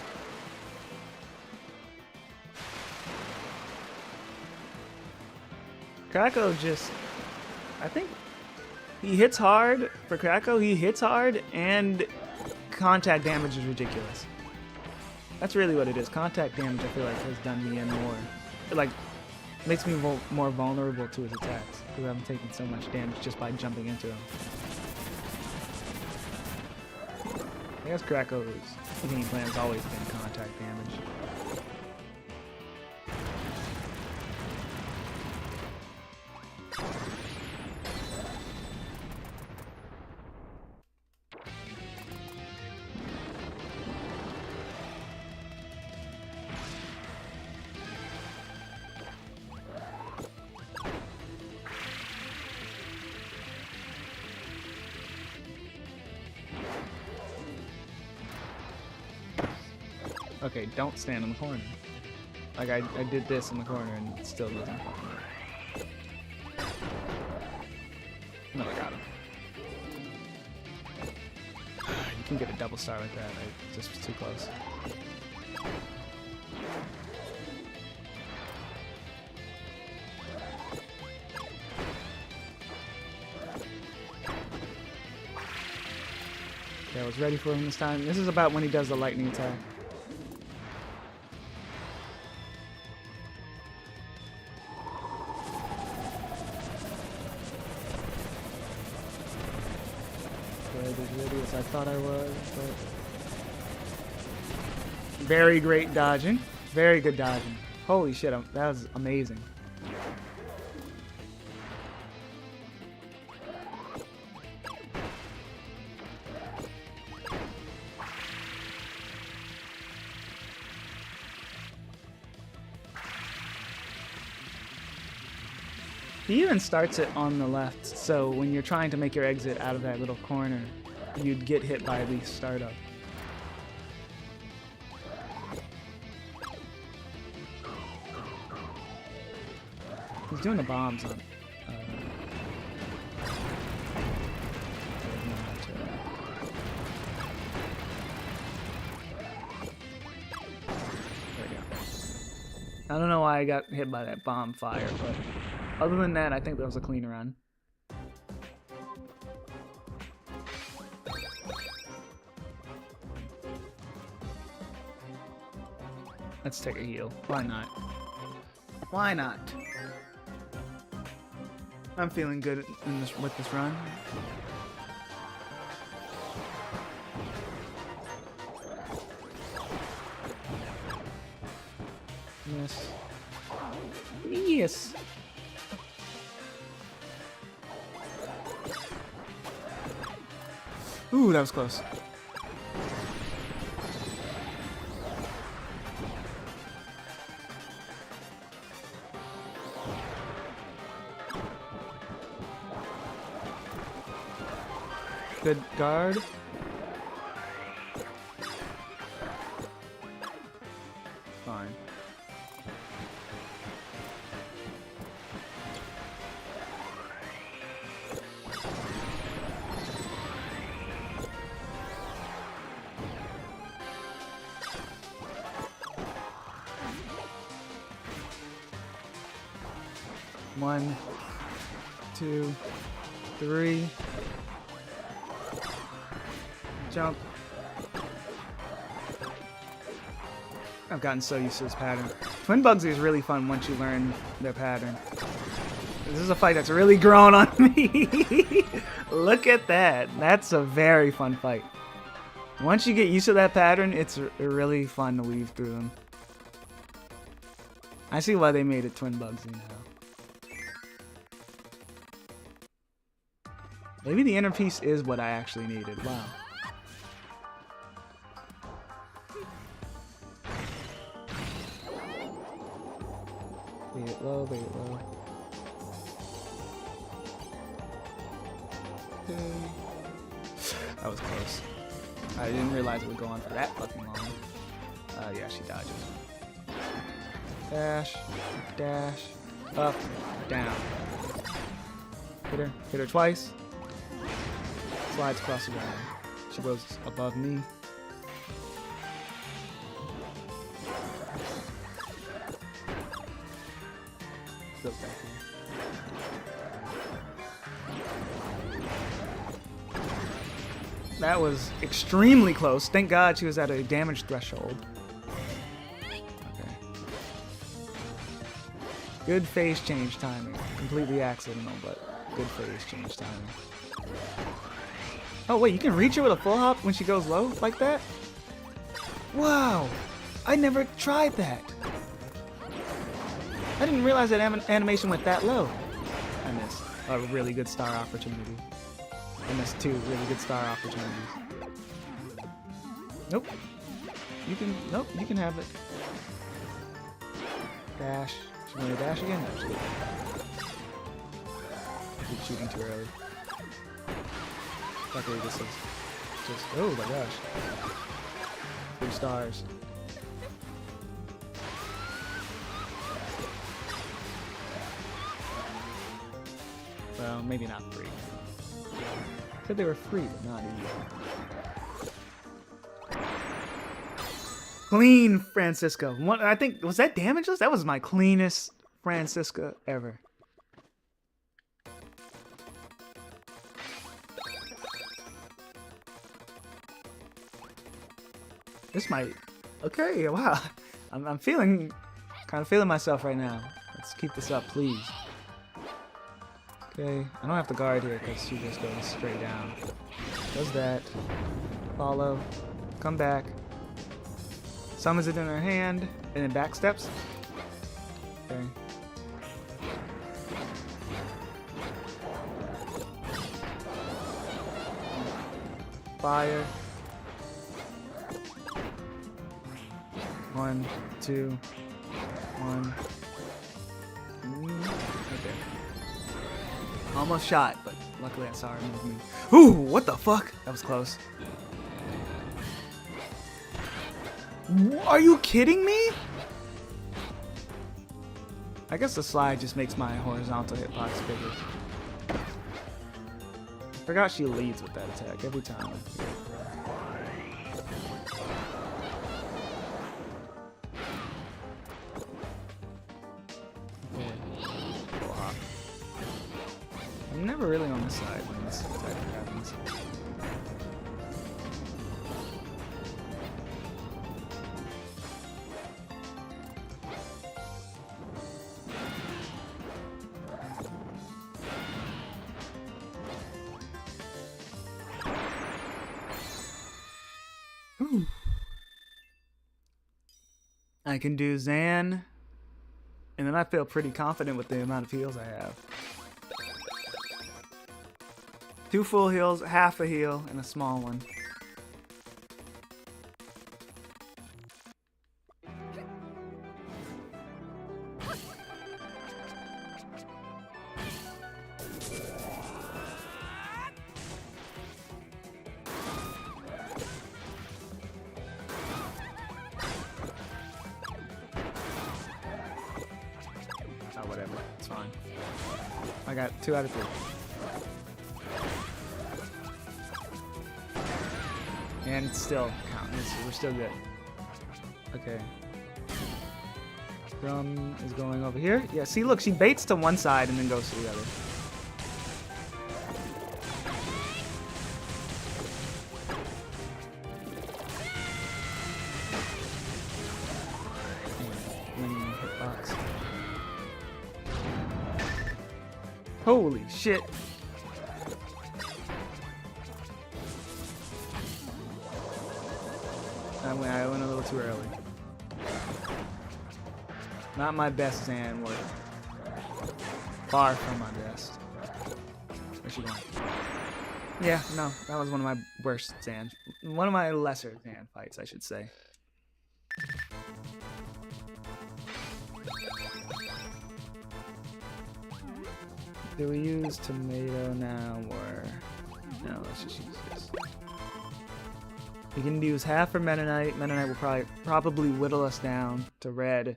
Krako just, I think he hits hard. For Krako, he hits hard, and contact damage is ridiculous. That's really what it is. Contact damage, I feel like, has done me in more. It like makes me more vulnerable to his attacks because I'm taking so much damage just by jumping into him. I guess Krako's game plan has always been contact damage. Okay, don't stand in the corner. Like I did this in the corner and it still doesn't. No, I got him. You can get a double star like that. I just was too close. Okay, I was ready for him this time. This is about when he does the lightning attack. As I thought I was, but very great dodging, very good dodging. Holy shit, that was amazing. He even starts it on the left, so when you're trying to make your exit out of that little corner, you'd get hit by the startup. He's doing the bombs on. I don't know why I got hit by that bomb fire, but other than that, I think that was a clean run. Let's take a heal. Why not? Why not? I'm feeling good with this run. Yes. Yes. Ooh, that was close. Good guard. Fine. One, two, three. Jump. I've gotten so used to this pattern. Twin Bugsy is really fun once you learn their pattern. This is a fight that's really grown on me. Look at that. That's a very fun fight. Once you get used to that pattern, it's really fun to weave through them. I see why they made it Twin Bugsy now. Maybe the inner piece is what I actually needed. Wow. Bait it low, bait it low. That was close. I didn't realize it would go on for that fucking long. Yeah, she dodges. Dash, dash, up, down. Hit her twice. Slides across the ground. She goes above me. Goes back here. That was extremely close. Thank God she was at a damage threshold. Okay. Good phase change timing. Completely accidental, but good phase change timing. Oh wait, you can reach her with a full hop when she goes low like that? Wow! I never tried that. I didn't realize that animation went that low. I missed a really good star opportunity. I missed two really good star opportunities. Nope. Nope, you can have it. Dash. She's going to dash again? No, she didn't. Keep shooting too early. Luckily this is just, oh my gosh. 3 stars. Well, maybe not 3. Said they were free, but not easy. Clean Francisca. I think, was that damageless? That was my cleanest Francisca ever. This might, okay, wow. I'm feeling, kind of feeling myself right now. Let's keep this up, please. Okay, I don't have to guard here because she just goes straight down. Does that. Follow. Come back. Summons it in her hand, and then back steps. Okay. Fire. 1, 2, 1. Okay. Almost shot, but luckily I saw her move me. Ooh, what the fuck? That was close. Are you kidding me? I guess the slide just makes my horizontal hitbox bigger. Forgot she leads with that attack every time. I'm never really on the side when this type of happens. Ooh. I can do Zan, and then I feel pretty confident with the amount of heals I have. 2 full heals, half a heal, and a small one. Oh, whatever. It's fine. I got 2 out of 3. And it's still counting. We're still good. Okay. Drum is going over here. Yeah, see, look, she baits to one side and then goes to the other. Hitbox. Holy shit. I went a little too early. Not my best Zan work. Far from my best. Where's she going? Yeah, no, that was one of my worst Zan. One of my lesser Zan fights, I should say. Do we use tomato now or no? Let's just use this. We can use half for Mennonite. Mennonite will probably whittle us down to red.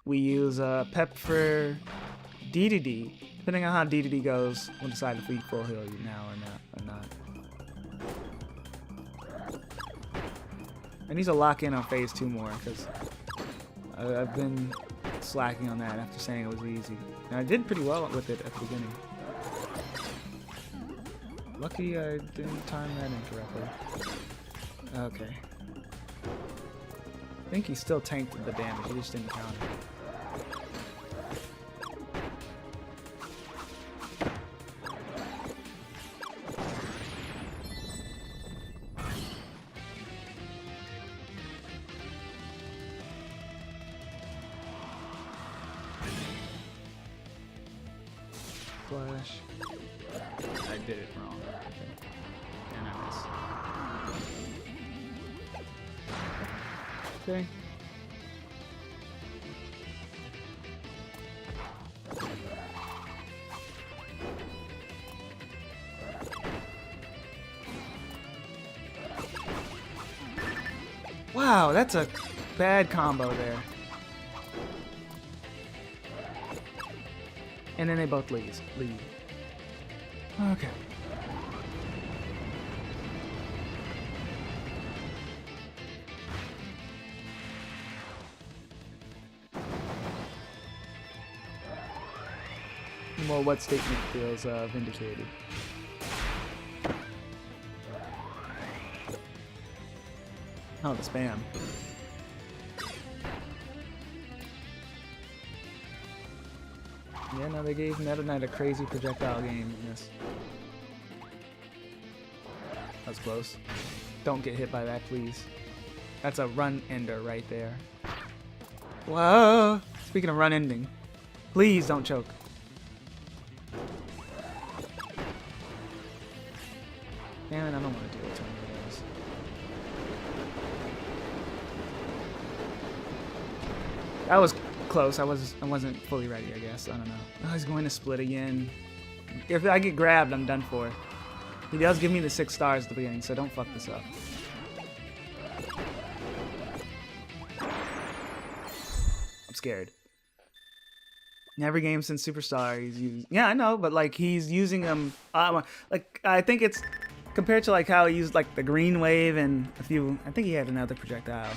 We use Pep for DDD. Depending on how DDD goes, we'll decide if we full heal you now or not. I need to lock in on phase 2 more because I've been slacking on that after saying it was easy. And I did pretty well with it at the beginning. Lucky I didn't time that incorrectly. Okay. I think he still tanked the damage, he just didn't count it. Flash. I did it wrong. Okay. And I missed. Okay. Wow, that's a bad combo there. And then they both leave. Okay. Well, what statement feels vindicated? Oh, the spam. Yeah, no, they gave Meta Knight a crazy projectile game in this. That was close. Don't get hit by that, please. That's a run ender right there. Whoa! Speaking of run ending, please don't choke. Damn it, I don't want to deal with tornadoes. That was close. I wasn't fully ready, I guess. I don't know. Oh, he's going to split again. If I get grabbed, I'm done for. He does give me the 6 stars at the beginning, so don't fuck this up. I'm scared. In every game since Superstar, he's used. Yeah, I know, but like he's using them. Like I think it's compared to like how he used like the green wave and a few. I think he had another projectile.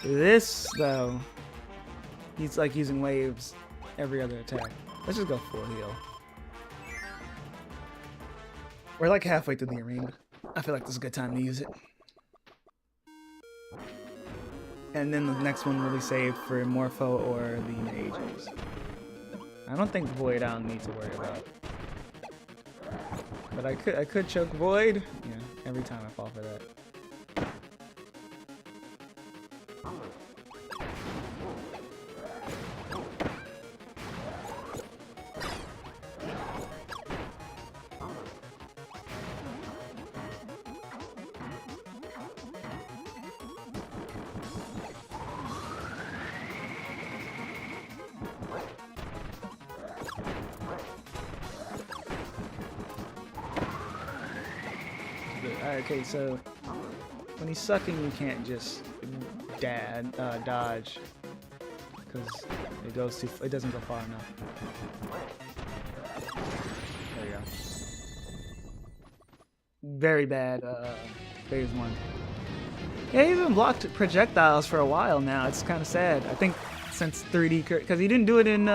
This though, he's like using waves every other attack. Let's just go full heal. We're like halfway through the arena. I feel like this is a good time to use it. And then the next one will be saved for Morpho or the Mages. I don't think Void I don't need to worry about. But I could choke Void. Yeah, every time I fall for that. Okay, so when he's sucking, you can't just dodge because it doesn't go far enough. There we go. Very bad phase 1. Yeah, he's been blocked projectiles for a while now. It's kind of sad. I think since 3D because he didn't do it in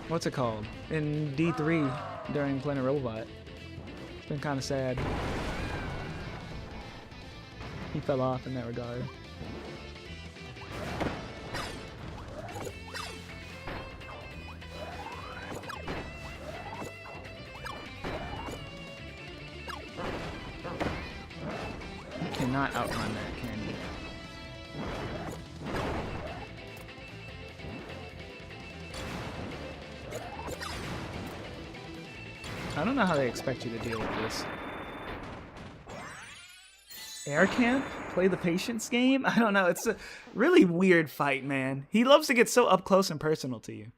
what's it called in D3 during Planet Robot. It's been kind of sad. He fell off in that regard. You cannot outrun that, can you? I don't know how they expect you to deal with this. Air camp? Play the patience game? I don't know. It's a really weird fight, man. He loves to get so up close and personal to you.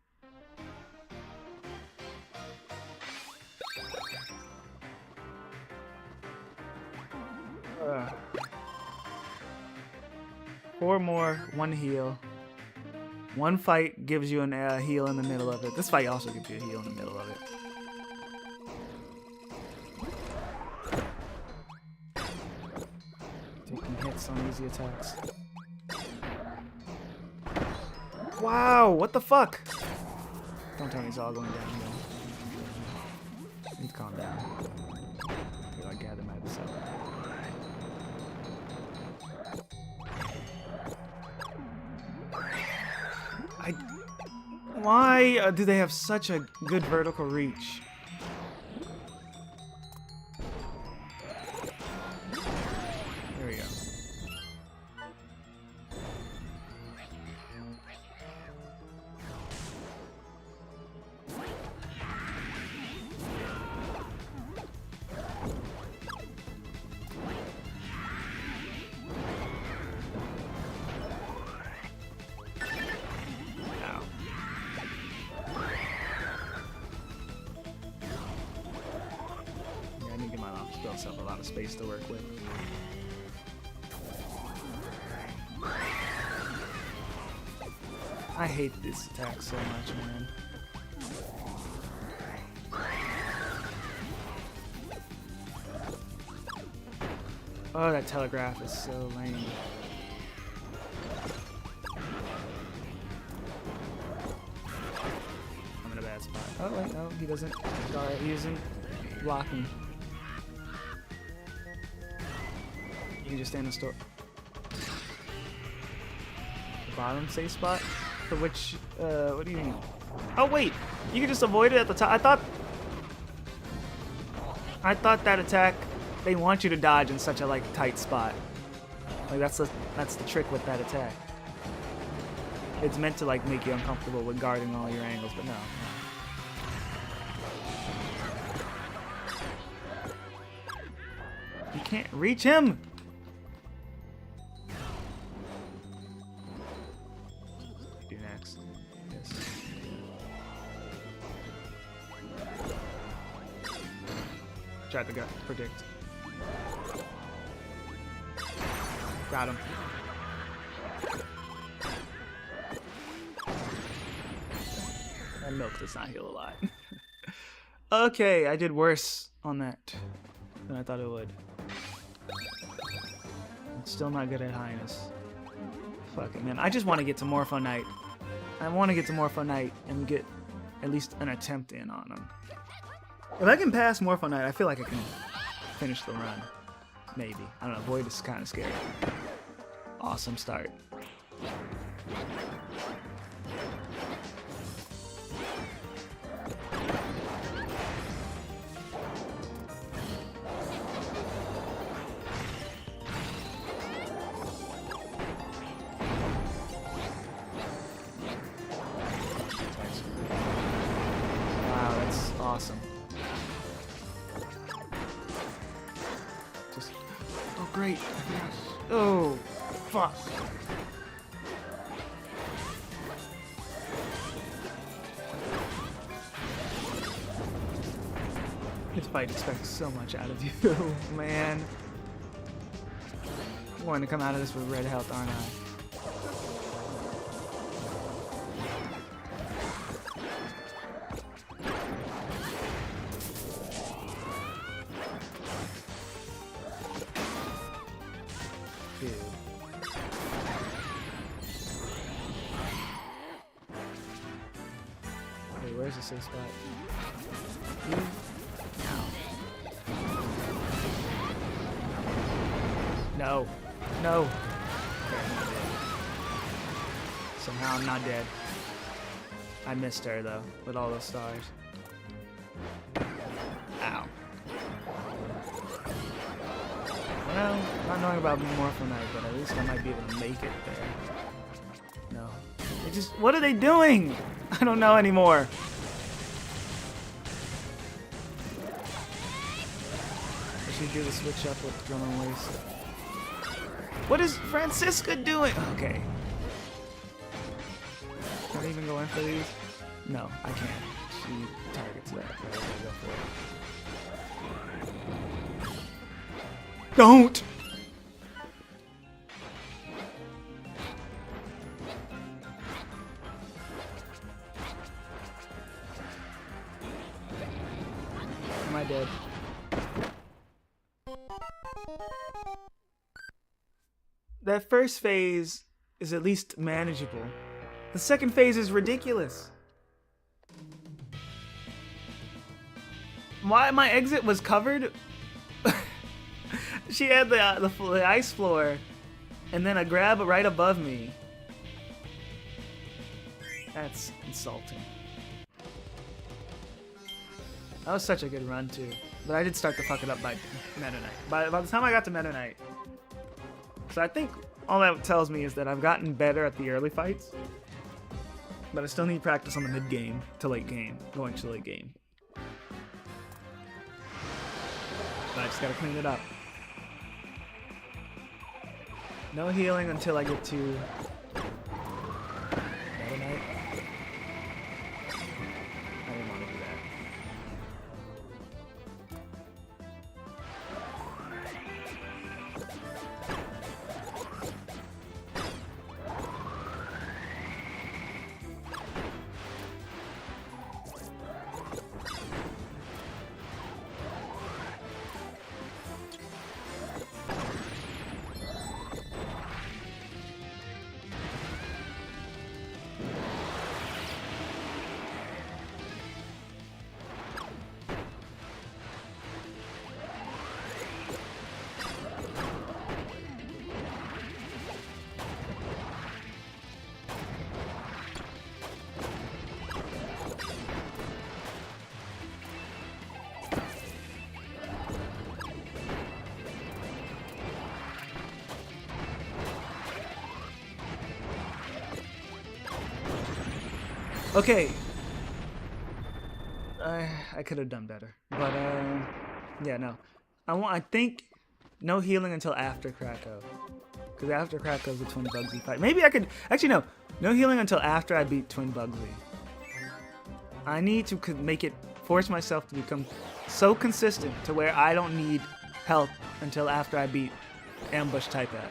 Four more, 1 heal. 1 fight gives you a heal in the middle of it. This fight also gives you a heal in the middle of it. Taking hits on easy attacks. Wow, what the fuck? Don't tell me it's all going downhill. I need to calm down. I feel like gather myself. Why do they have such a good vertical reach? There we go. Have a lot of space to work with. I hate this attack so much, man. Oh, that telegraph is so lame. I'm in a bad spot. Oh wait, no, he doesn't. Alright, he isn't blocking. You can just stay in the store. The bottom safe spot? For which, what do you mean? Oh wait, you can just avoid it at the top. I thought that attack, they want you to dodge in such a like tight spot. Like that's the trick with that attack. It's meant to like make you uncomfortable with guarding all your angles, but no. You can't reach him! tried to predict. Got him. And milk does not heal a lot. Okay, I did worse on that than I thought it would. I'm still not good at Highness. Fuck it, man. I just want to get to Morpho Knight. I want to get to Morpho Knight and get at least an attempt in on him. If I can pass Morpho Knight, I feel like I can finish the run. Maybe. I don't know. Void is kind of scary. Awesome start. Wow, that's awesome. Just, oh great. Oh, fuck. This fight expects so much out of you, man. I'm going to come out of this with red health, aren't I? Dude. Wait, where's the safe spot? No. No. Okay, I'm not dead. Somehow I'm not dead. I missed her though, with all those stars. Ow. Well, not knowing about Morpho Knight, but at least I might be able to make it there. No. They just, what are they doing? I don't know anymore. I should do the switch up with Drum and Waste. What is Francisca doing? Okay. Can I even go in for these? No, I can't. She targets that. So I gotta go for it. Don't! Am I dead? That first phase is at least manageable. The second phase is ridiculous. Why my exit was covered? She had the ice floor, and then a grab right above me. That's insulting. That was such a good run too, but I did start to fuck it up by Meta Knight. By the time I got to Meta Knight. So I think all that tells me is that I've gotten better at the early fights, but I still need practice on the mid game to late game, going to late game. But I just gotta clean it up. No healing until I get to Meta Knight. I didn't want to do that. Okay. I could have done better, but yeah, no. I think no healing until after Krakow, because after Krakow's the Twin Bugsy fight. Maybe I could actually no healing until after I beat Twin Bugsy. I need to make it force myself to become so consistent to where I don't need health until after I beat ambush type at.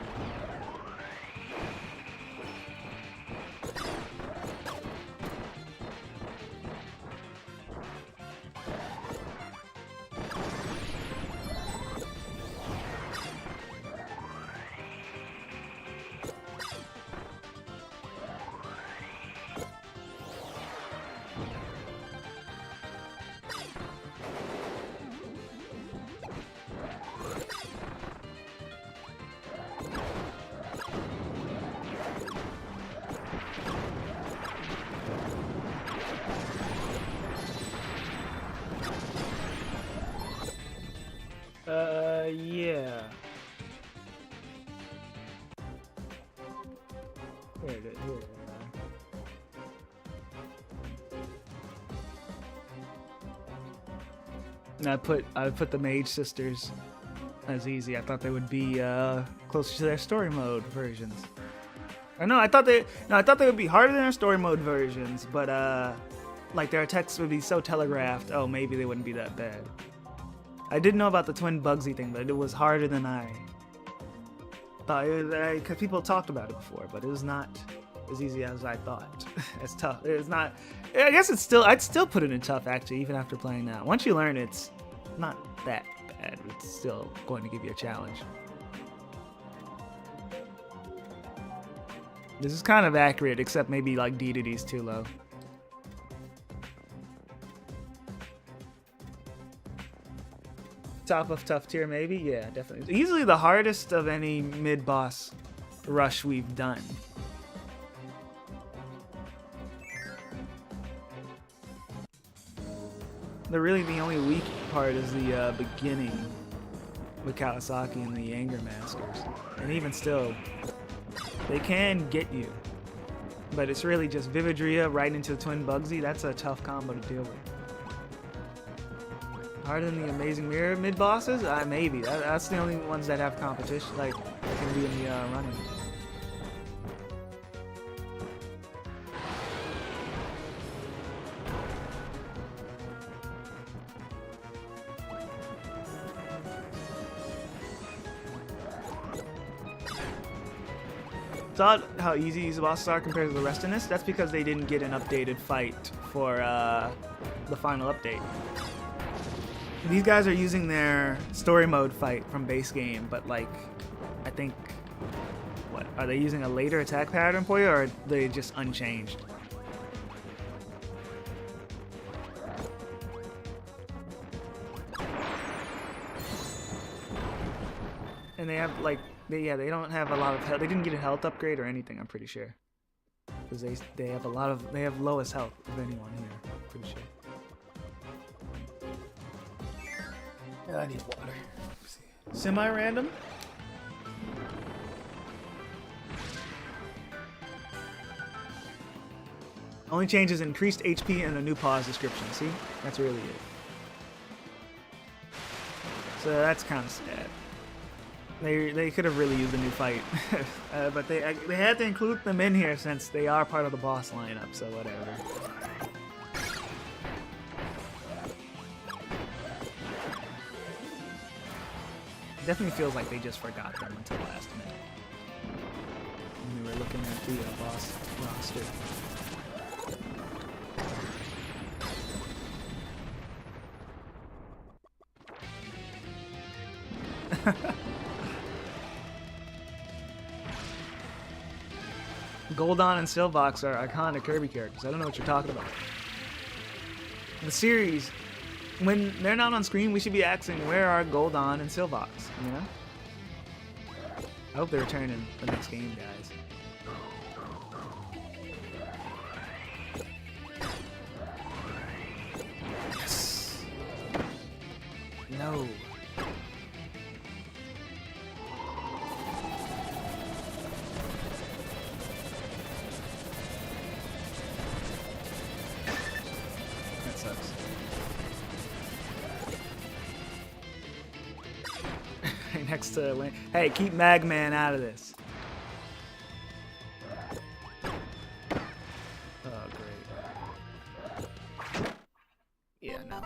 Yeah. Here it is. Here it is. And I put the Mage Sisters as easy. I thought they would be closer to their story mode versions. I thought they would be harder than their story mode versions, but like their attacks would be so telegraphed. Oh, maybe they wouldn't be that bad. I didn't know about the twin Bugsy thing, but it was harder than I thought. Because people talked about it before, but it was not as easy as I thought. It's tough. It's not. I guess it's still. I'd still put it in tough actually, even after playing that. Once you learn, it's not that bad. It's still going to give you a challenge. This is kind of accurate, except maybe like D2D's too low. Top of tough tier, maybe? Yeah, definitely. Easily the hardest of any mid-boss rush we've done. The only weak part is the beginning with Kawasaki and the Anger Masters. And even still, they can get you. But it's really just Vividria right into the Twin Bugsy. That's a tough combo to deal with. Harder than the Amazing Mirror mid-bosses? Maybe. That's the only ones that have competition, like, that can be in the running. It's odd how easy these bosses are compared to the rest in this. That's because they didn't get an updated fight for the final update. These guys are using their story mode fight from base game, but like, I think, what, are they using a later attack pattern for you, or are they just unchanged? And they have like, they don't have a lot of health. They didn't get a health upgrade or anything, I'm pretty sure. Because they have lowest health of anyone here, pretty sure. I need water. Semi-random? Only changes increased HP and a new pause description. See? That's really it. So that's kind of sad. They could have really used a new fight. But they had to include them in here since they are part of the boss lineup, so whatever. Definitely feels like they just forgot them until the last minute. When we were looking at the boss roster. Goldon and Silvox are iconic Kirby characters. I don't know what you're talking about. The series, when they're not on screen, we should be asking, where are Goldon and Silvox, you know? I hope they return in the next game, guys. Yes! No. That sucks. Next to Lane. Hey, keep Magman out of this. Oh, great. Yeah, now.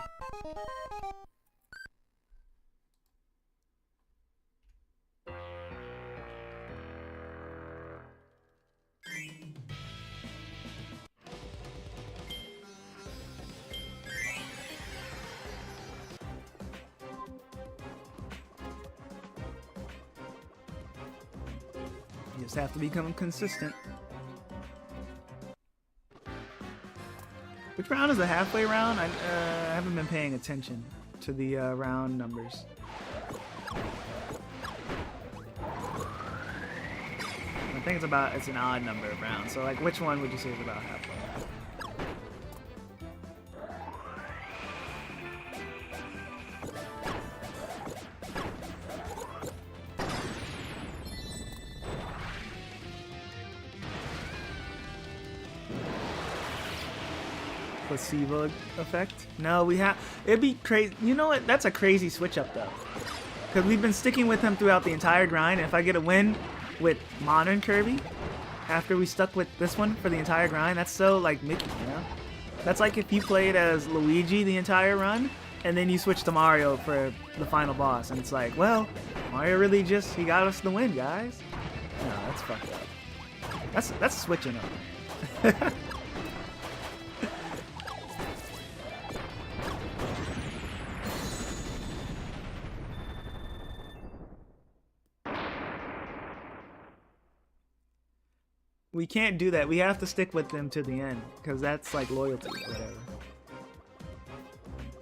You just have to become consistent. Which round is the halfway round? I haven't been paying attention to the round numbers. I think it's an odd number of rounds. So like, which one would you say is about halfway? Placebo effect? No, we have. It'd be crazy. You know what? That's a crazy switch up though, because we've been sticking with him throughout the entire grind. And if I get a win with modern Kirby after we stuck with this one for the entire grind, that's so like Mickey, you know? That's like if you played as Luigi the entire run and then you switch to Mario for the final boss, and it's like, well, Mario really he got us the win, guys. No, that's fucked up. That's switching up. We can't do that. We have to stick with them to the end, because that's like loyalty or whatever.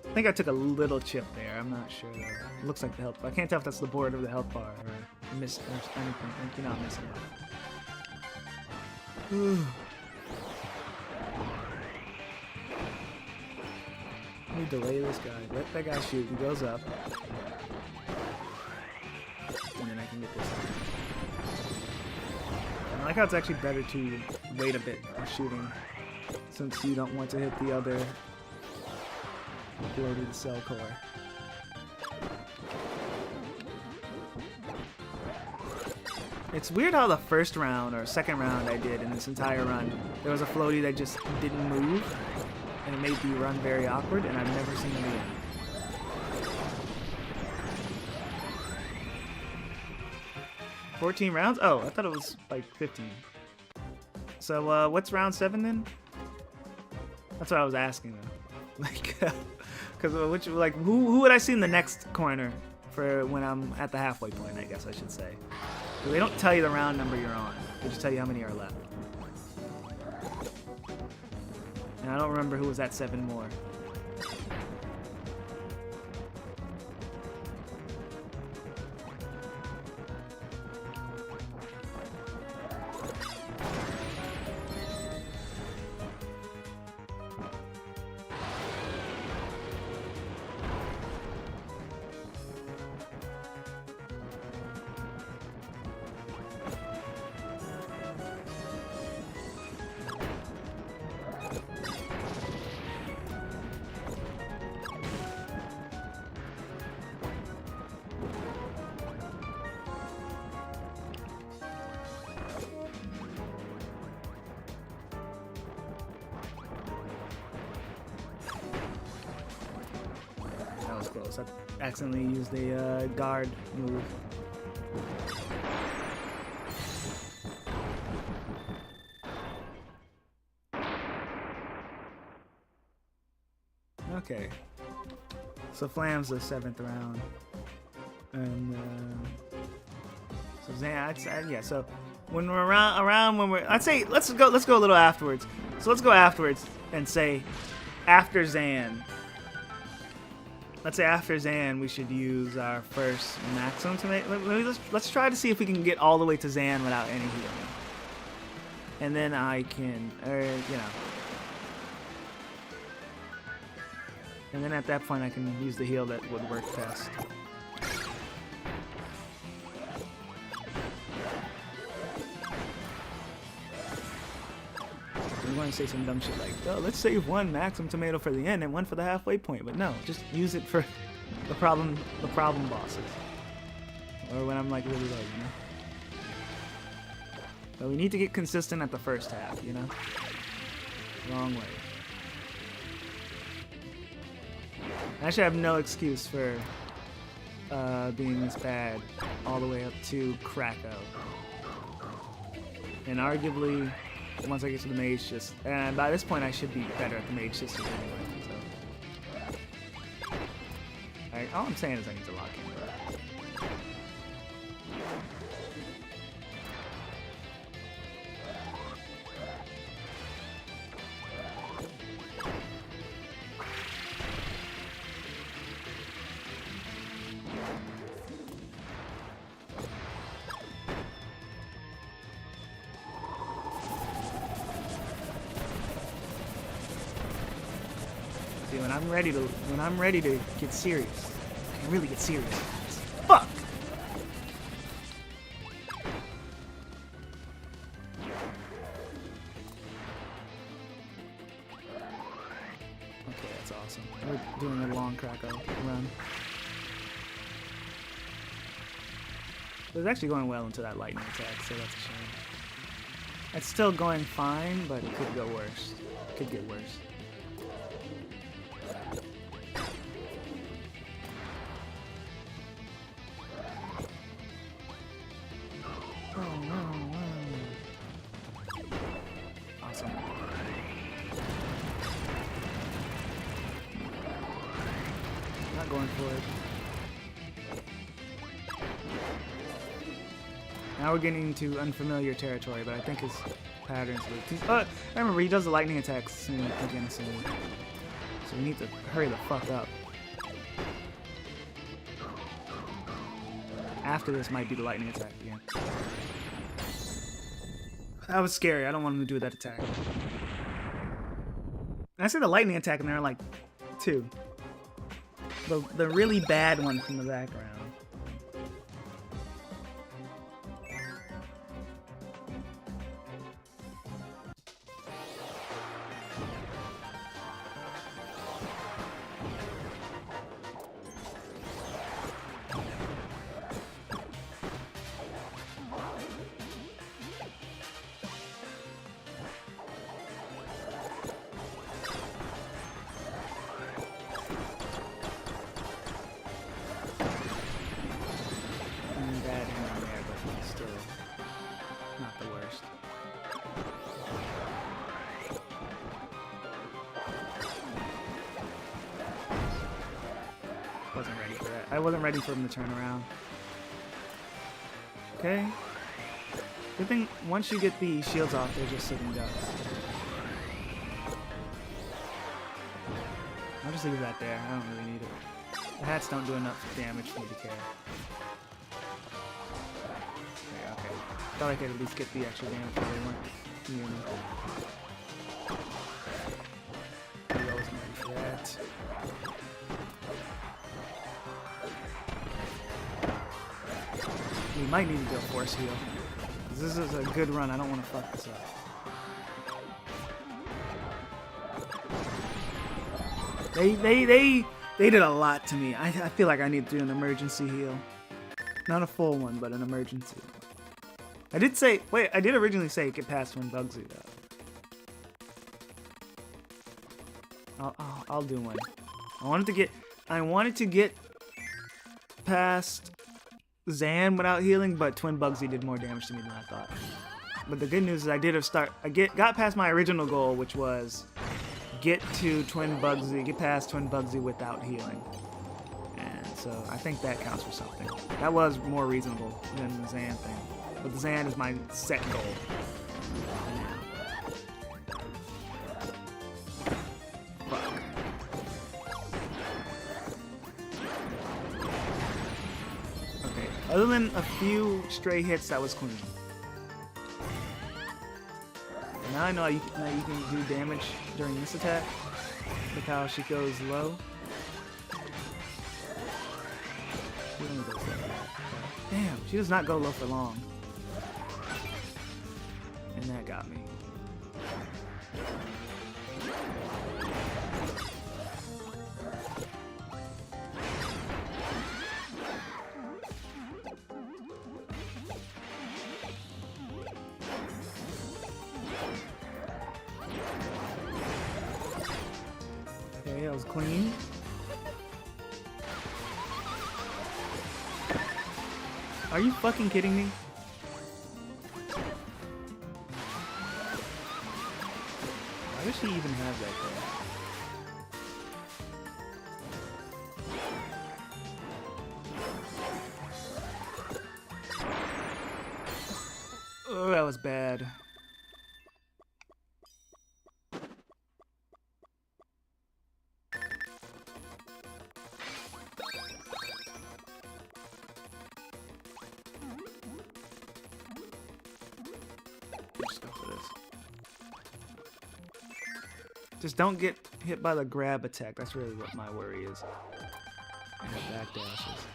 I think I took a little chip there. I'm not sure. It looks like the health bar. I can't tell if that's the board of the health bar or miss or anything. I think you're not missing it. Let me delay this guy. Let that guy shoot. He goes up. And then I can get this one. I like how it's actually better to wait a bit for shooting, since you don't want to hit the other bloated cell core. It's weird how the first round or second round I did in this entire run, there was a floaty that just didn't move, and it made the run very awkward, and I've never seen it again. $14 rounds? Oh, I thought it was like 15. So, what's round 7 then? That's what I was asking though. Like, because who would I see in the next corner for when I'm at the halfway point? I guess I should say. They don't tell you the round number you're on. They just tell you how many are left. And I don't remember who was at 7 more. Close. I accidentally used a guard move. Okay. So Flam's the 7th round, and so Zan. Yeah. So when we're around when we're, I'd say let's go a little afterwards. So let's go afterwards and say after Zan. Let's say after Zan, we should use our first maximum to make. Let's try to see if we can get all the way to Zan without any healing, and then I can, and then at that point I can use the heal that would work best. I'm going to say some dumb shit like, oh, let's save one maximum tomato for the end and one for the halfway point. But no, just use it for the problem bosses. Or when I'm like really low, you know? But we need to get consistent at the first half, you know? Long way. I should have no excuse for being this bad all the way up to Krakow. And arguably, once I get to the mage, and by this point I should be better at the mage system anyway. So. All I'm saying is I need to lock in. See, when I'm ready to get serious, I can really get serious. Fuck. Okay, that's awesome. We're doing a long Krakow run. It was actually going well into that lightning attack, so that's a shame. It's still going fine, but it could go worse. It could get worse. Oh no. Awesome. Not going for it. Now we're getting into unfamiliar territory, but I think his patterns look. I remember he does the lightning attacks soon again soon. So we need to hurry the fuck up. After this might be the lightning attack again. That was scary. I don't want him to do that attack. And I see the lightning attack and there are like two. The really bad one from the background. Not the worst. Wasn't ready for that. I wasn't ready for him to turn around. Okay. Good thing once you get the shields off, they're just sitting ducks. I'll just leave that there. I don't really need it. The hats don't do enough damage for me to care. Okay. Thought I could at least get the extra damage while they weren't near me. I wasn't ready for that. We might need to do a force heal. This is a good run. I don't want to fuck this up. They did a lot to me. I feel like I need to do an emergency heal. Not a full one, but an emergency. I did originally say get past Twin Bugsy though. I'll do one. I wanted to get past Zan without healing, but Twin Bugsy did more damage to me than I thought. But the good news is I got past my original goal, which was get past Twin Bugsy without healing. And so I think that counts for something. That was more reasonable than the Zan thing. But the Zan is my set goal. Fuck. Okay. Other than a few stray hits, that was clean. And now I know you can do damage during this attack. Look how she goes low. She only goes low. Damn, she does not go low for long. And that got me. Okay, that was clean. Are you fucking kidding me? Why does she even have that there? Oh, that was bad. Just go for this. Just don't get hit by the grab attack. That's really what my worry is. And the back dashes.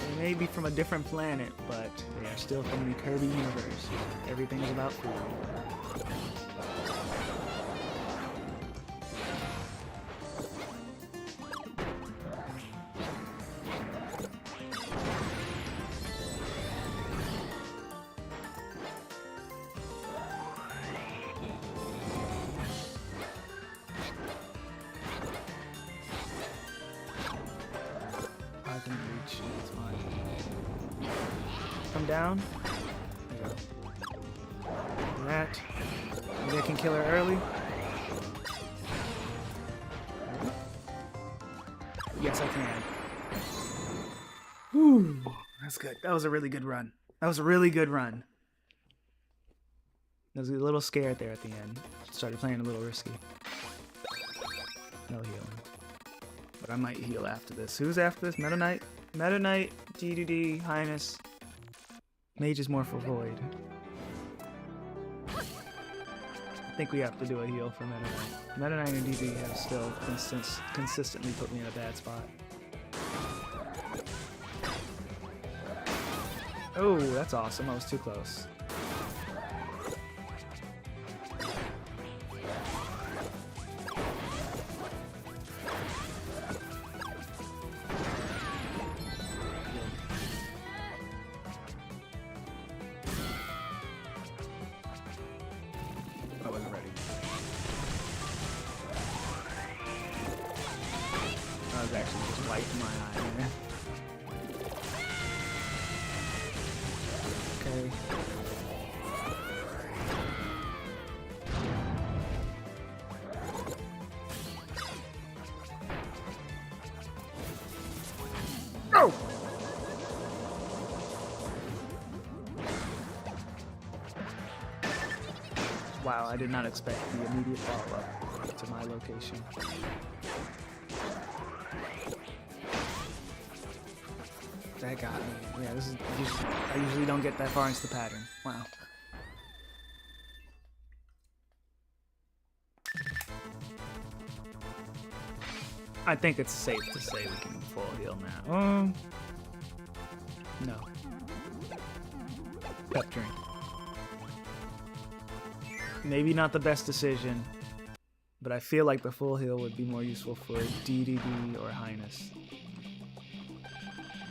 They may be from a different planet, but they are still from the Kirby universe. Everything is about food. I can reach. It's fine. Come down. There you go. Do that. Maybe I can kill her early. Yes, I can. Whew. That's good. That was a really good run. That was a really good run. I was a little scared there at the end. Started playing a little risky. No healing. But I might heal after this. Who's after this? Meta Knight? Meta Knight, DDD, Highness. Mage is more for Void. I think we have to do a heal for Meta Knight. Meta Knight and DD have still consistently put me in a bad spot. Oh, that's awesome. I was too close. I wasn't ready. I was actually just wiping my eye there. Okay. No! Wow, I did not expect the immediate follow-up to my location. That got me. Yeah, this is. I usually don't get that far into the pattern. Wow. I think it's safe to say we can full heal now. No. Pep drink. Maybe not the best decision, but I feel like the full heal would be more useful for DDD or Highness.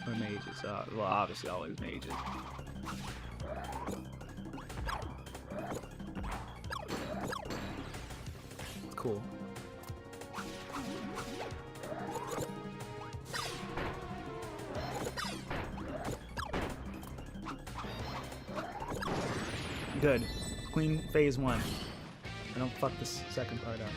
Or mages. Well, obviously always mages. Cool. Good. Clean phase 1. I don't fuck this second part up.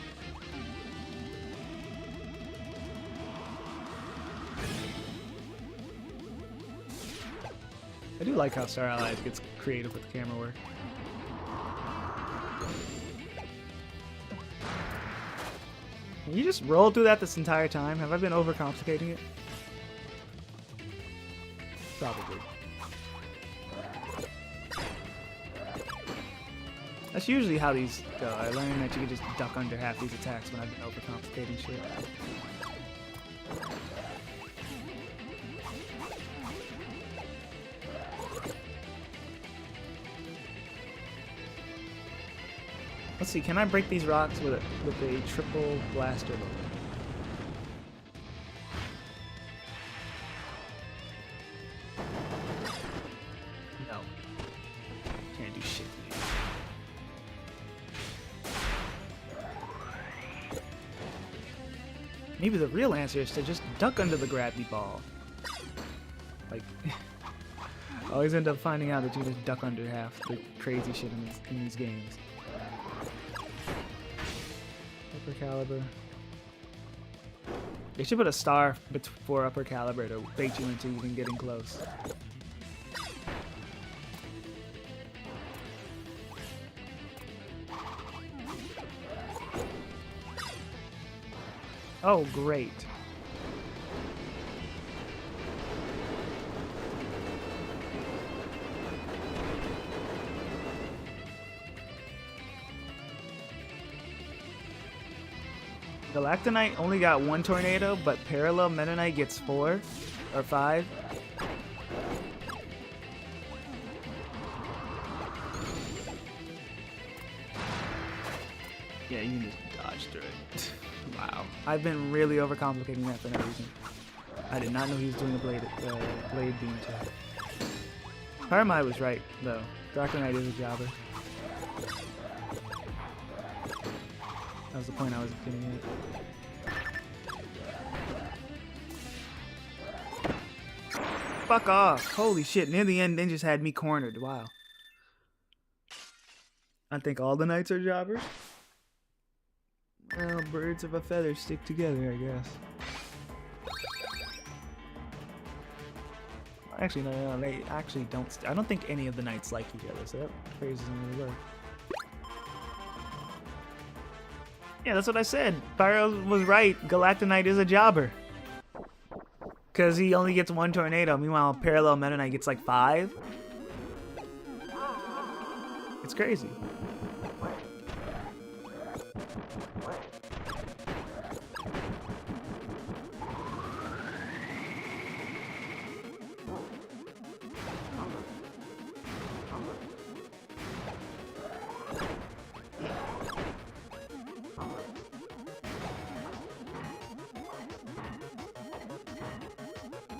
I do like how Star Allies gets creative with camera work. Can you just roll through that this entire time? Have I been overcomplicating it? Probably. That's usually how these go. I learned that you can just duck under half these attacks when I've been overcomplicating shit. Let's see, can I break these rocks with a triple blaster load? No. Can't do shit to me. Maybe the real answer is to just duck under the gravity ball. Like, I always end up finding out that you just duck under half the crazy shit in these games. Upper caliber. They should put a star before upper caliber to bait you into even getting close. Oh, great. Galactonite only got 1 tornado, but Parallel Meta Knight gets 4 or 5. Yeah, you can just dodge through it. Wow. I've been really overcomplicating that for no reason. I did not know he was doing a blade beam attack. Paramai was right, though. Galactonite is a jobber. That was the point I was getting at. Fuck off! Holy shit, near the end, Ninjas had me cornered. Wow. I think all the knights are jobbers. Well, birds of a feather stick together, I guess. Actually, no, they actually don't. I don't think any of the knights like each other, so that phrase doesn't really work. Yeah, that's what I said. Pyro was right. Galactonite is a jobber. Because he only gets 1 tornado. Meanwhile, Parallel Meta Knight gets like 5. It's crazy.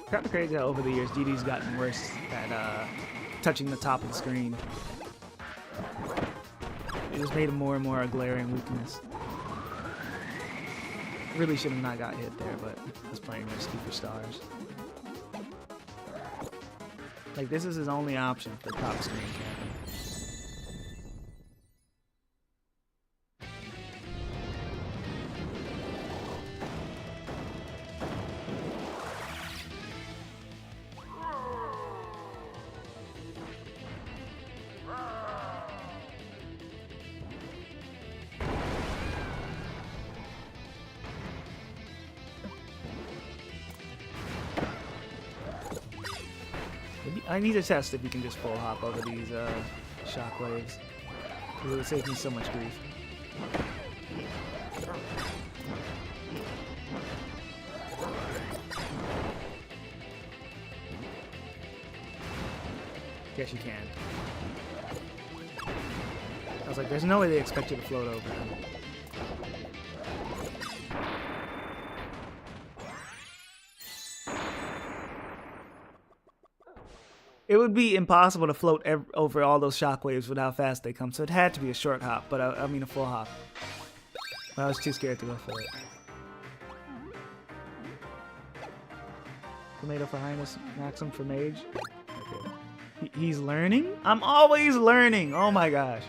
Kind of crazy how over the years DD's gotten worse at touching the top of the screen. It just made him more and more a glaring weakness. Really should have not got hit there, but I was playing risky for stars. Like, this is his only option for top screen camping. I need to test if you can just full hop over these shockwaves. It would save me so much grief. Guess you can. I was like, there's no way they expect you to float over them. It would be impossible to float over all those shockwaves with how fast they come, so it had to be a short hop, but I mean a full hop. But I was too scared to go for it. Tomato for Highness, Maxim for Mage. Okay. He's learning? I'm always learning! Oh my gosh.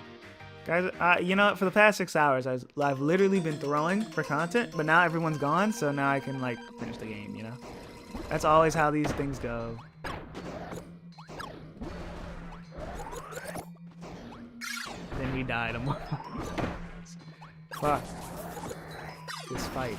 Guys, you know what? For the past 6 hours, I've literally been throwing for content, but now everyone's gone, so now I can, like, finish the game, you know? That's always how these things go. Then we died. Fuck. This fight.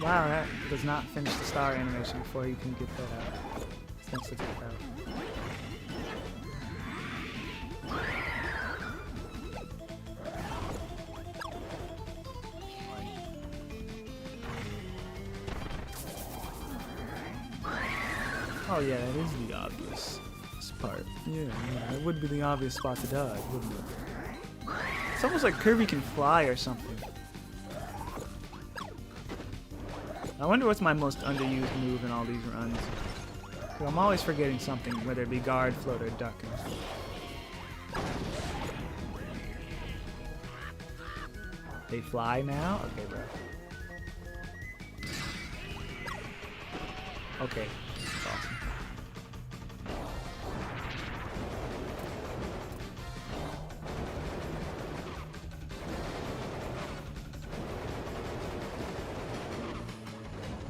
Wow, that does not finish the star animation before you can get that out. Let's get that out. Oh yeah, that is the obvious part. Yeah, it would be the obvious spot to dodge, wouldn't it? It's almost like Kirby can fly or something. I wonder what's my most underused move in all these runs. 'Cause I'm always forgetting something, whether it be guard, float, or duck. They fly now? Okay, bro. Okay, that's awesome.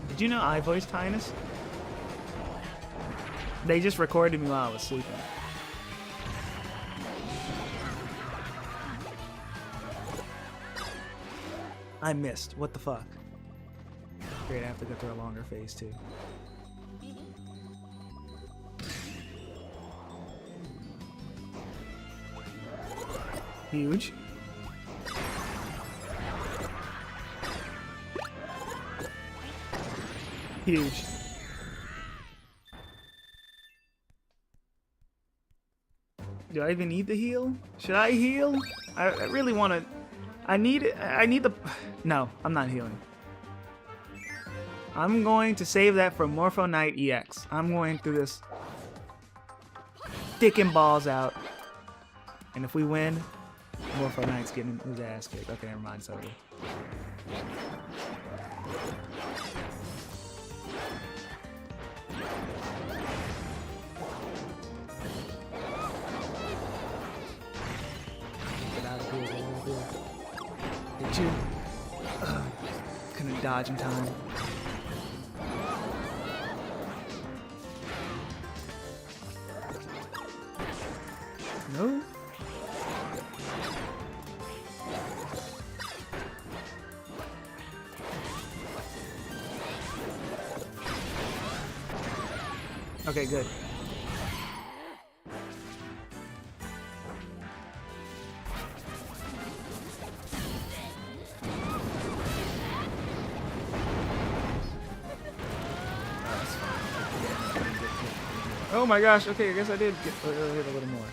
Did you know I voiced Highness? They just recorded me while I was sleeping. I missed. What the fuck? Great, I have to go through a longer phase too. Huge. Huge. Do I even need the heal? Should I heal? I really want to. I need the. No, I'm not healing. I'm going to save that for Morpho Knight EX. I'm going through this sticking balls out. And if we win, Morpho Knight's getting his ass kicked. Okay, never mind, sorry. Get out of here, get out of here. Hit you. Couldn't dodge in time. No. Okay, good. Oh my gosh, okay, I guess I did get hit a little more.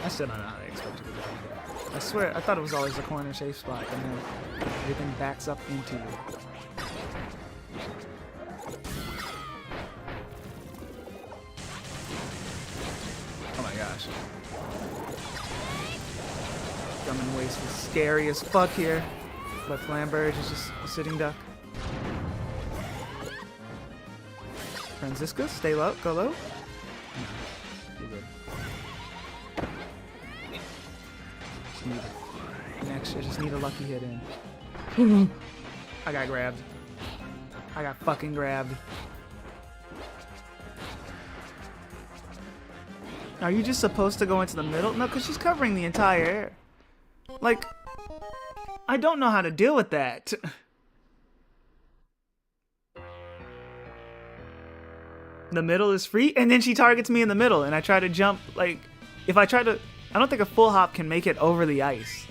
I still don't know how they expected to do that. I swear, I thought it was always a corner safe spot, and then everything backs up into you. Oh my gosh. Coming waste is scary as fuck here. But Flamberge is just a sitting duck. Francisco, stay low, go low. You're good. I just need a lucky hit in. I got grabbed. I got fucking grabbed. Are you just supposed to go into the middle? No, because she's covering the entire air. Like, I don't know how to deal with that. The middle is free, and then she targets me in the middle, and I try to jump. Like, if I try to, I don't think a full hop can make it over the ice.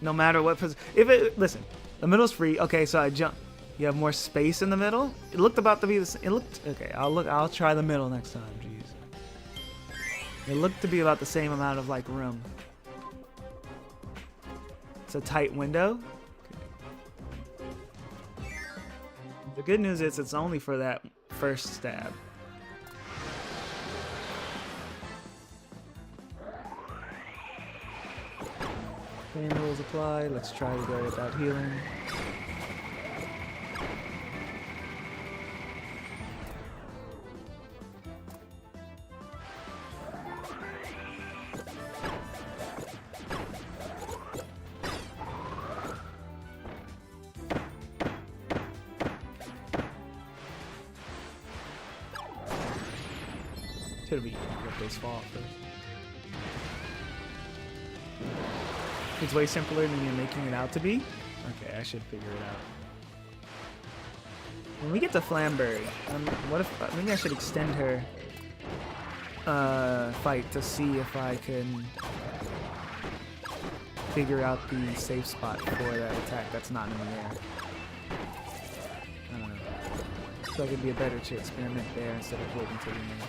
No matter what position. Listen, the middle's free. Okay, so I jump. You have more space in the middle. It looked about to be the same. It looked okay. I'll try the middle next time. Jeez. It looked to be about the same amount of like room. It's a tight window. Okay. The good news is it's only for that first stab. Flame rules apply. Let's try to go without healing. Should be let this fall first. It's way simpler than you're making it out to be. Okay, I should figure it out. When we get to Flamberry, what if maybe I should extend her fight to see if I can figure out the safe spot for that attack that's not in the air. feel like it'd be better to experiment there instead of waiting until the end.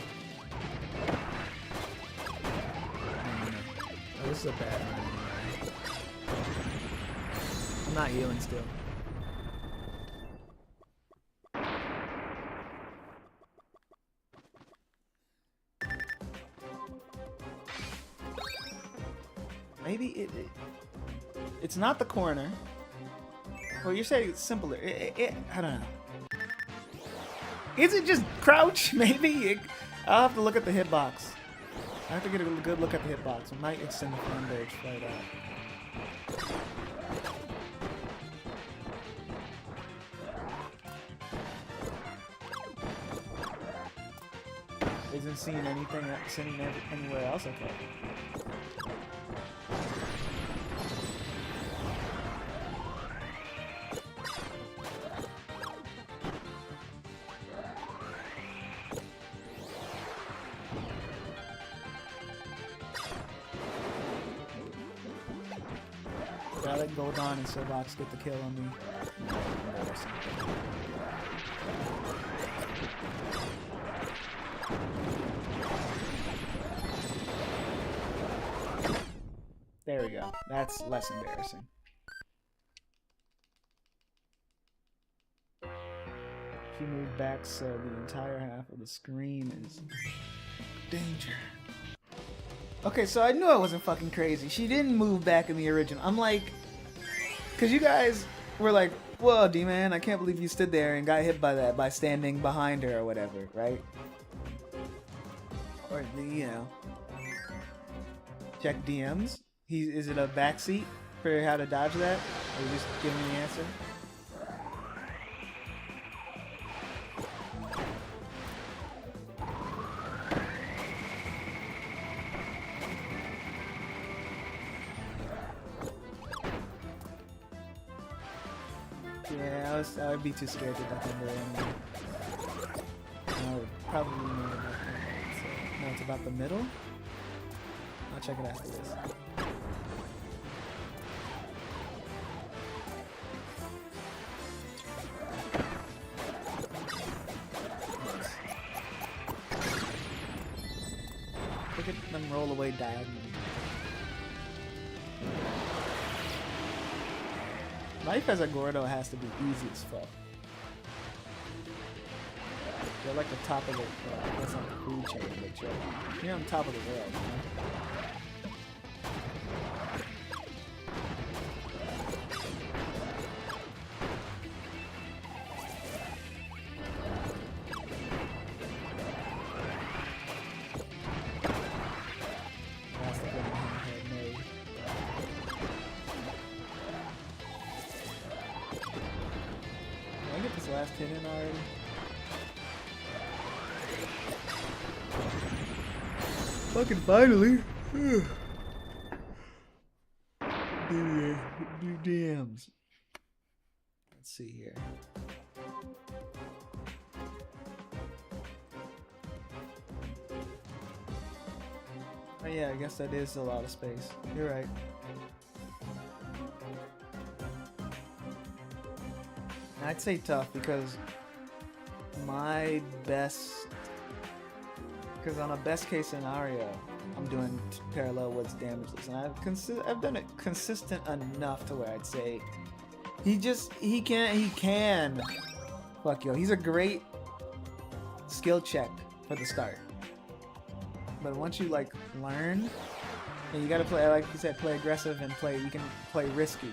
I don't know. Oh, this is a bad one. I'm not healing still. Maybe it's not the corner. Well, you're saying it's simpler. I don't know. Is it just crouch? Maybe? I'll have to look at the hitbox. I have to get a good look at the hitbox. It might extend the frame range right out. Isn't seeing anything sitting anywhere else? Okay. Gotta let Goldon and Silbox get the kill on me. There we go. That's less embarrassing. If you move back so the entire half of the screen is danger. Okay, so I knew I wasn't fucking crazy. She didn't move back in the original. I'm like, cause you guys were like, whoa, D-Man, I can't believe you stood there and got hit by that by standing behind her or whatever, right? Or you know, check DMs. Is it a backseat for how to dodge that? Or you just give me the answer? Yeah, I would be too scared to duck under anyway. I would probably know about that. So, no, it's about the middle? I'll check it after this. Look at them roll away diagonally. Life as a Gordo has to be easy as fuck. You're like the top of the, that's not the food chain, but you're on top of the world, you know? That's the good handheld mode. Did I get this last hit in already? Fucking finally! DMs. Let's see here. Oh yeah, I guess that is a lot of space. You're right. I'd say tough because my best... Because on a best case scenario, I'm doing parallel woods damages, and I've done it consistent enough to where I'd say he can. Fuck yo, he's a great skill check for the start. But once you like learn, and you gotta play, like you said, play aggressive and you can play risky.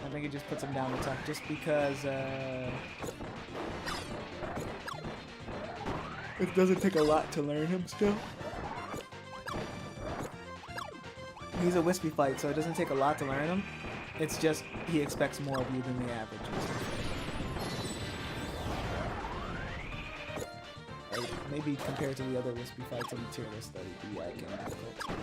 I think it just puts him down the top just because. It doesn't take a lot to learn him still. He's a wispy fight, so it doesn't take a lot to learn him. It's just he expects more of you than the average. Like, maybe compared to the other wispy fights in the tier list that would be like difficult.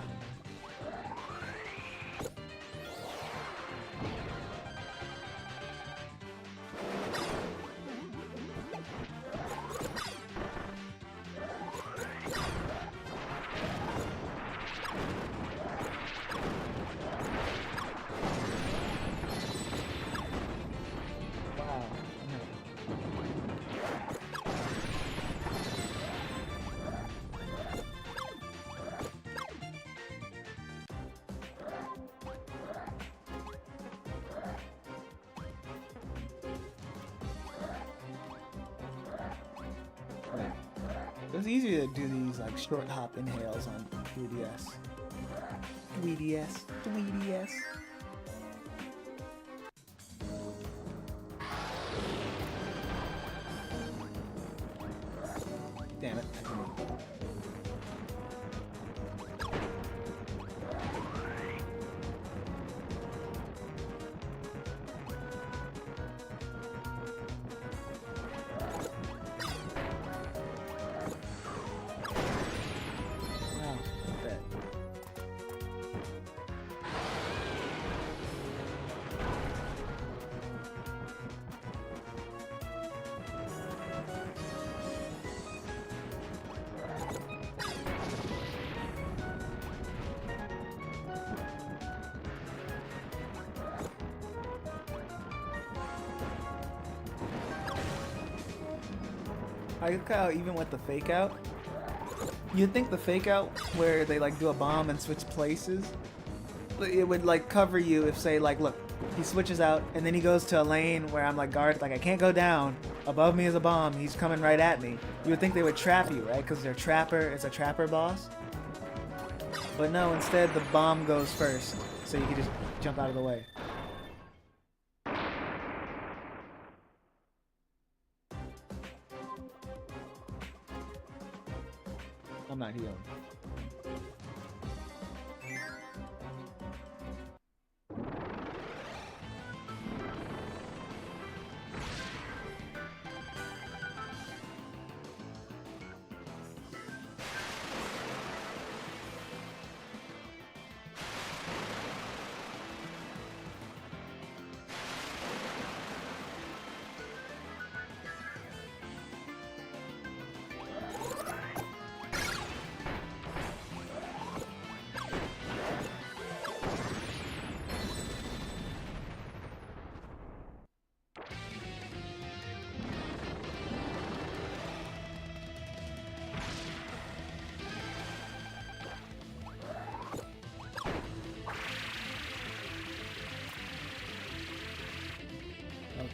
It's easy to do these like short hop inhales on 3DS. 3DS. 3DS. Damn it. Wow, not bad. I like how even with the fake out, you'd think the fake out where they like do a bomb and switch places, it would like cover you if say like look, he switches out and then he goes to a lane where I'm like guarded, like I can't go down. Above me is a bomb. He's coming right at me. You would think they would trap you, right? Because they're trapper. It's a trapper boss. But no, instead the bomb goes first, so you can just jump out of the way. I'm not healing.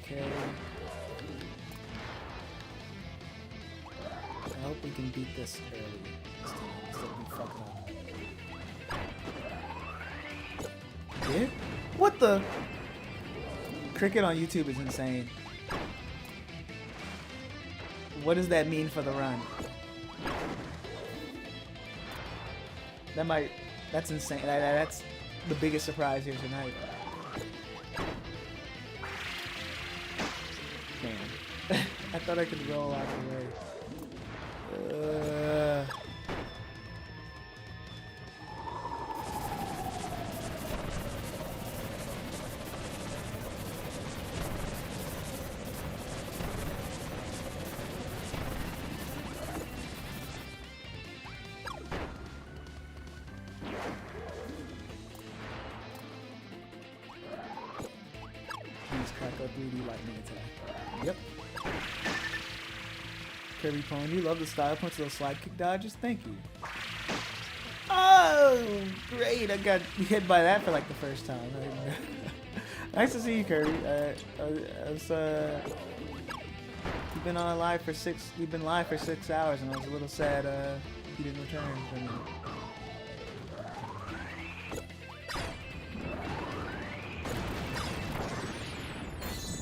Okay. I hope we can beat this early this time instead of me fucking up. Yeah? What the? Cricket on YouTube is insane. What does that mean for the run? That's insane. That's the biggest surprise here tonight. Damn. I thought I could roll out of the way. Crack up 3D lightning attack. Yep. Kirby Pwn, you love the style punch, those slide kick dodges? Thank you. Oh, great. I got hit by that for like the first time. Nice to see you, Kirby. You've been on live for we've been live for 6 hours and I was a little sad you didn't return for me.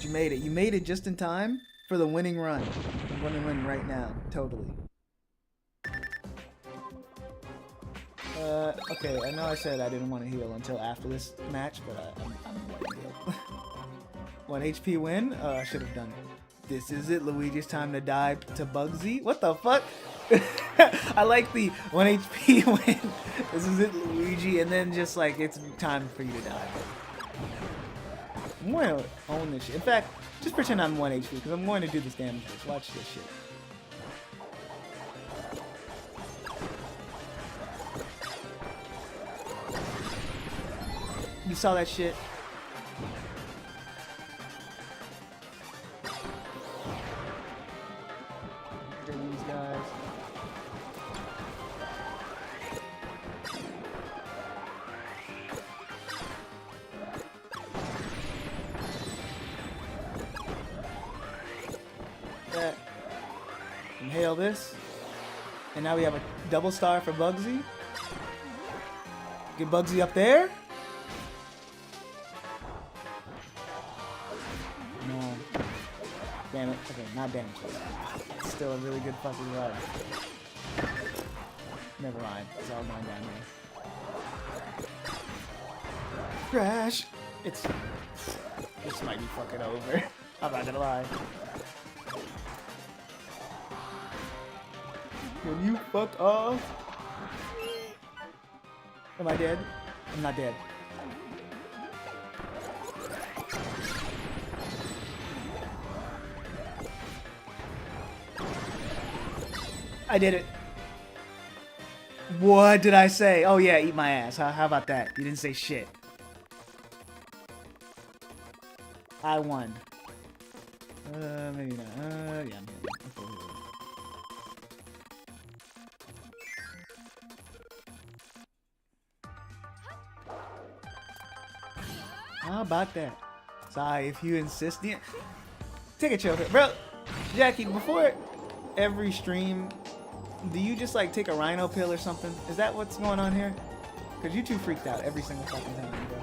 You made it. You made it just in time for the winning run. I'm gonna win right now. Totally. Okay, I know I said I didn't want to heal until after this match, but I'm going to heal. 1 HP win? Oh, I should have done it. This is it, Luigi's time to die to Bugsy? What the fuck? I like the 1 HP win. This is it, Luigi, and then just like, it's time for you to die. I'm going to own this shit. In fact, just pretend I'm 1 HP, because I'm going to do this damage. Watch this shit. You saw that shit? These guys. That. Inhale this. And now we have a double star for Bugsy. Get Bugsy up there. No. Damn it. Okay, not damage. It's still a really good fucking run. Never mind. It's all going down here. Crash! It's... This might be fucking over. I'm not gonna lie. Can you fuck off? Am I dead? I'm not dead. I did it. What did I say? Oh yeah, eat my ass. How about that? You didn't say shit. I won. Maybe not. Yeah, I'm here. Okay. How about that? Sorry, if you insist. Yeah. Take a chill, bro. Jackie, before every stream, do you just like take a rhino pill or something? Is that what's going on here? Cause you two freaked out every single fucking time, bro.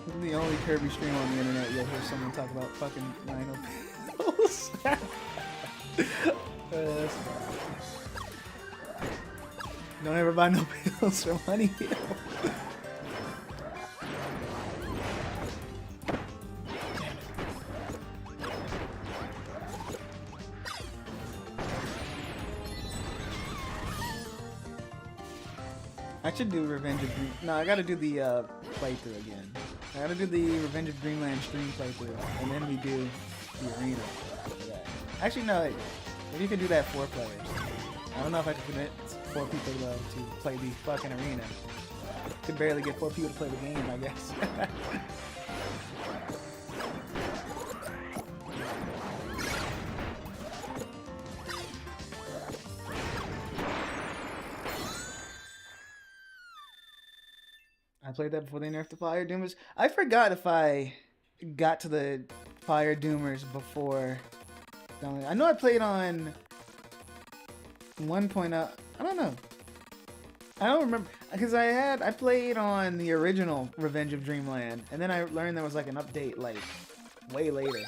This is the only Kirby stream on the internet you'll hear someone talk about fucking rhino pills. That's bad. Don't ever buy no pills from Honey Hill. I should do Revenge of Dream. No, I gotta do the playthrough again. I gotta do the Revenge of Dreamland stream playthrough, and then we do the arena after that. Actually, no, wait. Maybe you could do that 4 players. I don't know if I can commit 4 people to play the fucking arena. Could barely get 4 people to play the game, I guess. I played that before they nerfed the Fire Doomers. I forgot if I got to the Fire Doomers before. I know I played on 1.0. I don't know. I don't remember because I played on the original Revenge of Dreamland, and then I learned there was like an update like way later,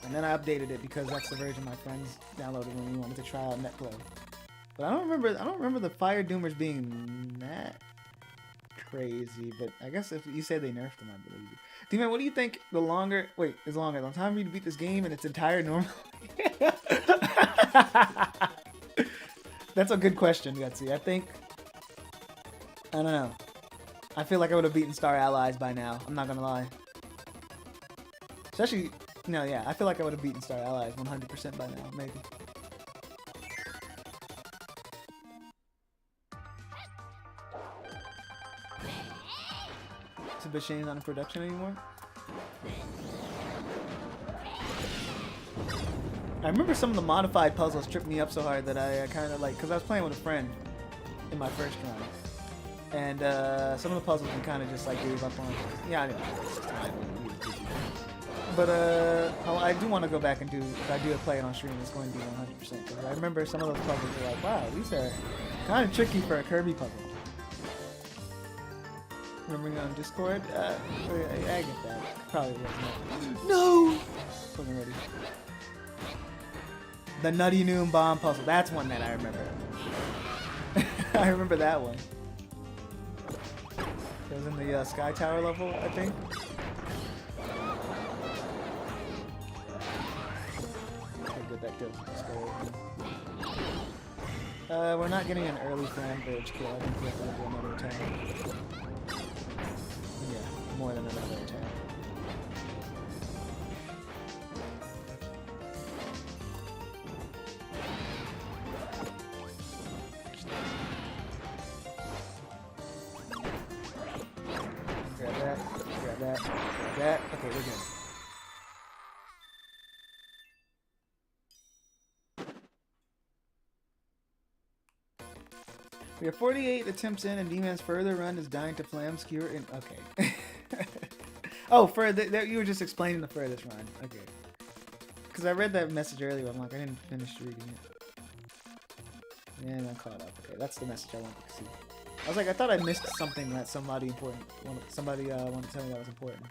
and then I updated it because that's the version my friends downloaded when we wanted to try out Netflix. But I don't remember the Fire Doomers being that crazy. But I guess if you say they nerfed them, I believe you. D-Man, what do you think the longer... Wait, is longer. The time for you to beat this game in its entire normal... That's a good question, Gutsy. I think... I don't know. I feel like I would have beaten Star Allies by now. I'm not gonna lie. Especially... No, yeah. I feel like I would have beaten Star Allies 100% by now. Maybe. But Shane's not in production anymore. I remember some of the modified puzzles tripped me up so hard that I kind of like, because I was playing with a friend in my first run, and some of the puzzles we kind of just like gave up on. Yeah, I know. But I do want to go back and do. If I do play it on stream, it's going to be 100%. Because I remember some of those puzzles were like, wow, these are kind of tricky for a Kirby puzzle. Remembering on Discord? I get that. Probably wasn't. No! Fucking ready. The Nutty Noon Bomb puzzle. That's one that I remember. I remember that one. It was in the Sky Tower level, I think. Okay, good, that kills the we're not getting an early fan bridge kill. I think we have to do another time. Yeah, more than another attack. Grab that, grab that, grab that. Okay, we're good. We have 48 attempts in, and D-Man's further run is dying to flam skewer in. Okay. Oh, you were just explaining the furthest run. Okay. Because I read that message earlier. I'm like, I didn't finish reading it. And I caught up. Okay, that's the message I wanted to see. I was like, I thought I missed something that somebody wanted to tell me that was important.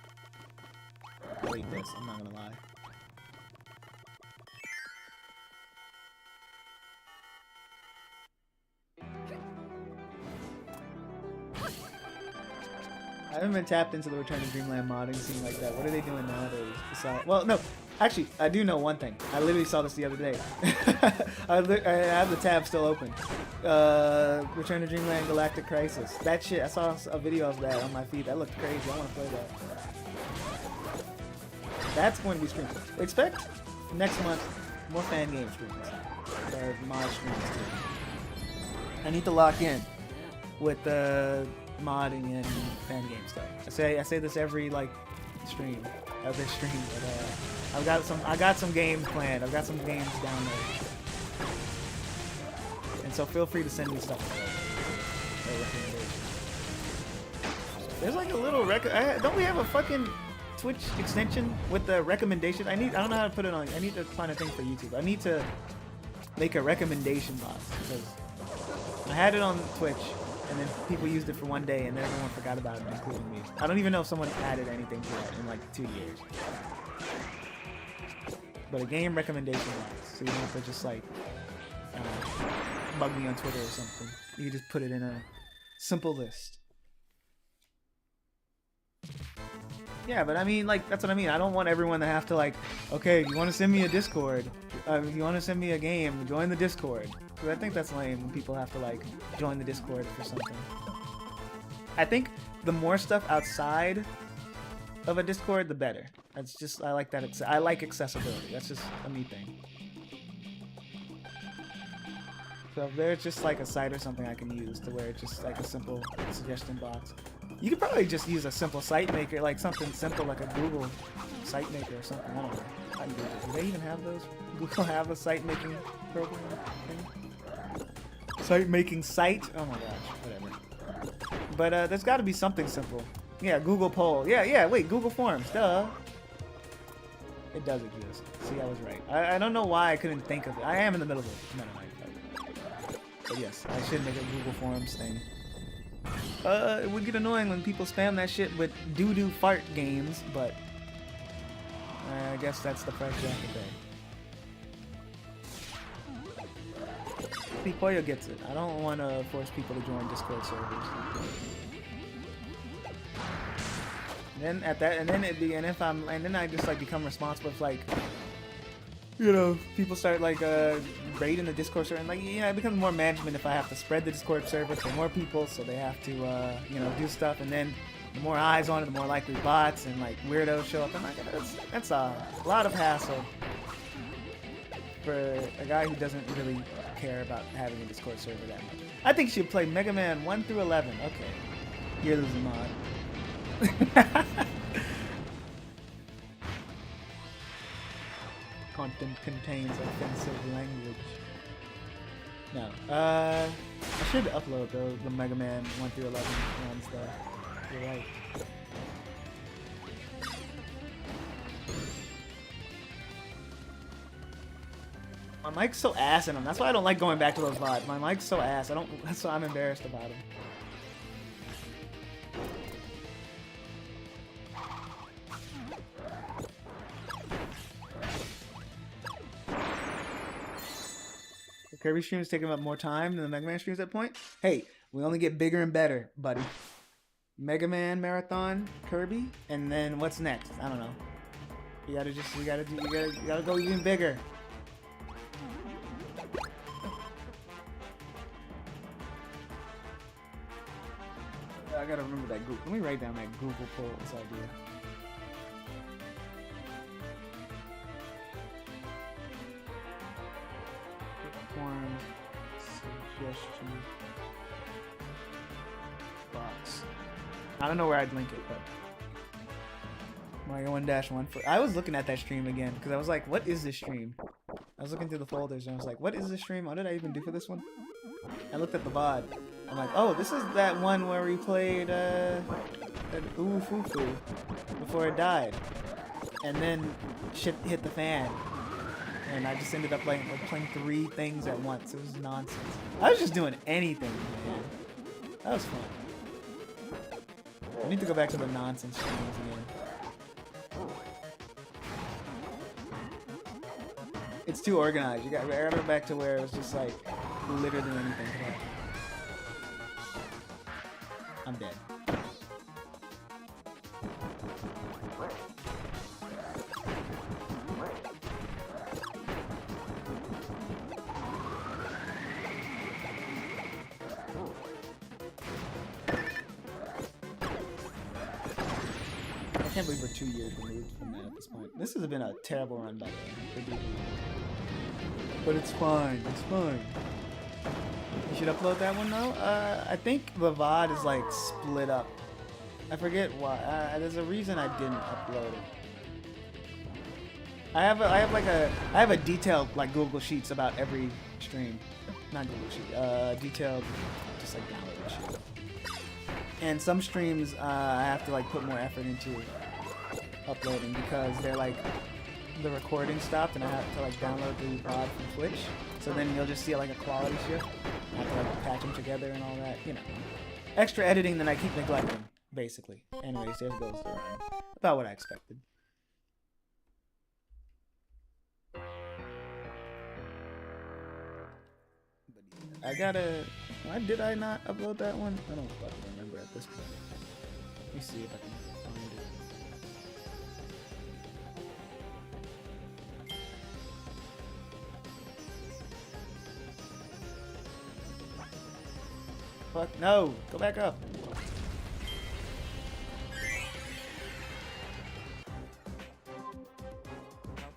I'll eat this. I'm not gonna lie. I haven't been tapped into the Return to Dreamland modding scene like that. What are they doing nowadays? Besides, well, no. Actually, I do know one thing. I literally saw this the other day. I have the tab still open. Return to Dreamland Galactic Crisis. That shit, I saw a video of that on my feed. That looked crazy. I want to play that. That's going to be streamed. Expect next month more fan game streams. Or mod streams too. I need to lock in with the modding and fan game stuff. I say this every stream. But I got some games planned. I've got some games downloaded. And so feel free to send me stuff. There's like a little don't we have a fucking Twitch extension with the recommendation? I don't know how to put it on. I need to find a thing for YouTube. I need to make a recommendation box because I had it on Twitch and then people used it for one day and then everyone forgot about it, including me. I don't even know if someone added anything to it in like 2 years. But a game recommendation box, so you don't have to just bug me on Twitter or something. You can just put it in a simple list. Yeah, but I mean, that's what I mean. I don't want everyone to have to okay, you want to send me a Discord? If you want to send me a game, join the Discord. Because I think that's lame when people have to join the Discord for something. I think the more stuff outside of a Discord, the better. That's just, I like that. I like accessibility. That's just a me thing. So if there's just a site or something I can use to where it's just a simple suggestion box. You could probably just use a simple site maker, something simple like a Google site maker or something. I don't know. How you do it. Do they even have those? Google have a site making program thing? Site making site? Oh my gosh, whatever. But there's got to be something simple. Yeah, Google Poll. Yeah, wait, Google Forms, duh. It does exist. See, I was right. I don't know why I couldn't think of it. I am in the middle of it. Never mind. But yes, I should make a Google Forms thing. It would get annoying when people spam that shit with doo-doo fart games, but I guess that's the price you have to pay. Pipoyo gets it. I don't want to force people to join Discord servers. Then at that, and then then I just become responsible if people start raiding the Discord server, and it becomes more management if I have to spread the Discord server for more people, so they have to do stuff, and then the more eyes on it, the more likely bots and weirdos show up. And that's a lot of hassle for a guy who doesn't really care about having a Discord server that much. I think you should play Mega Man 1 through 11. Okay, you're losing mod. Content contains offensive language. No. I should upload the Mega Man 1 through 11 ones though. You're right. My mic's so ass in them. That's why I don't like going back to those VODs. My mic's so ass. That's why I'm embarrassed about them. Kirby streams taking up more time than the Mega Man streams at point. Hey, we only get bigger and better, buddy. Mega Man marathon, Kirby, and then what's next? I don't know. You gotta go even bigger. I gotta remember that Google. Let me write down that Google Polls idea. Form suggestion box. I don't know where I'd link it, but Mario 1-1 for. I was looking at that stream again because I was like, "What is this stream?" I was looking through the folders and I was like, what is this stream? What did I even do for this one? I looked at the VOD. I'm like, oh, this is that one where we played that Ooh Foo Foo before it died. And then shit hit the fan. And I just ended up playing 3 things at once. It was nonsense. I was just doing anything, man. That was fun. I need to go back to the nonsense streams again. It's too organized. I gotta go back to where it was just like literally anything could happen. I'm dead. I can't believe we're 2 years removed from that at this point. This has been a terrible run, by the way. But it's fine. It's fine. You should upload that one though. I think the VOD is like split up. I forget why. There's a reason I didn't upload it. I have a detailed like Google Sheets about every stream. Not Google Sheet. Detailed, just like download shit. And some streams I have to like put more effort into uploading because they're like the recording stopped and I have to like download the VOD from Twitch. So then you'll just see like a quality shift. I have to like patch them together and all that, you know. Extra editing that I keep neglecting, basically. Anyways, there goes the run. About what I expected. I gotta... Why did I not upload that one? I don't fucking remember at this point. Let me see if I can find it. Fuck, no! Go back up!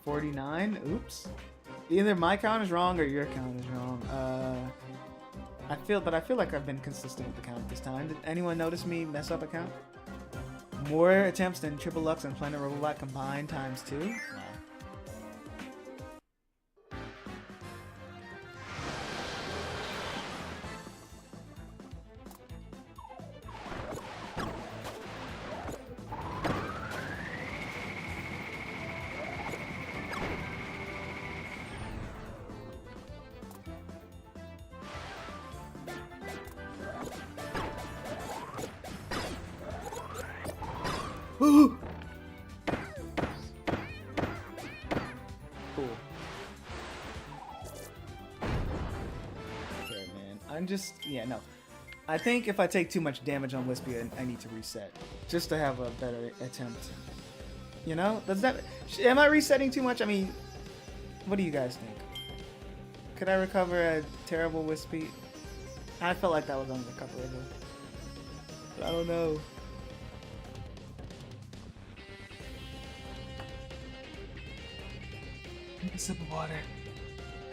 $49? Oops. Either my count is wrong or your count is wrong. I feel like I've been consistent with the count this time. Did anyone notice me mess up a count? More attempts than Triple Lux and Planet Robobot combined times 2? Wow. Cool. Okay, man. I'm just... Yeah, no. I think if I take too much damage on Wispy, I need to reset. Just to have a better attempt. You know? Does that... Am I resetting too much? I mean... What do you guys think? Could I recover a terrible Wispy? I felt like that was unrecoverable. But I don't know. A sip of water.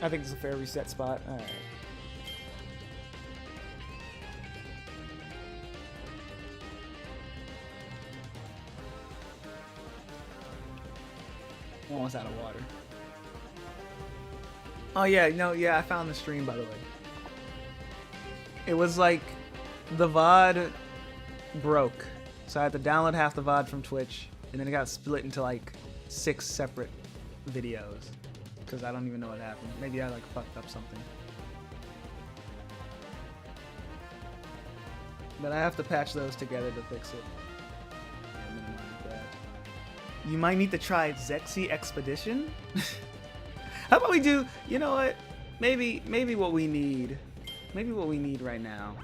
I think it's a fair reset spot. Alright. Almost out of water. Oh yeah, no, yeah, I found the stream by the way. It was like the VOD broke. So I had to download half the VOD from Twitch and then it got split into like 6 separate videos. Because I don't even know what happened. Maybe I like fucked up something. But I have to patch those together to fix it. Yeah, minimize that. You might need to try Zexy Expedition. How about we do? You know what? Maybe what we need. Maybe what we need right now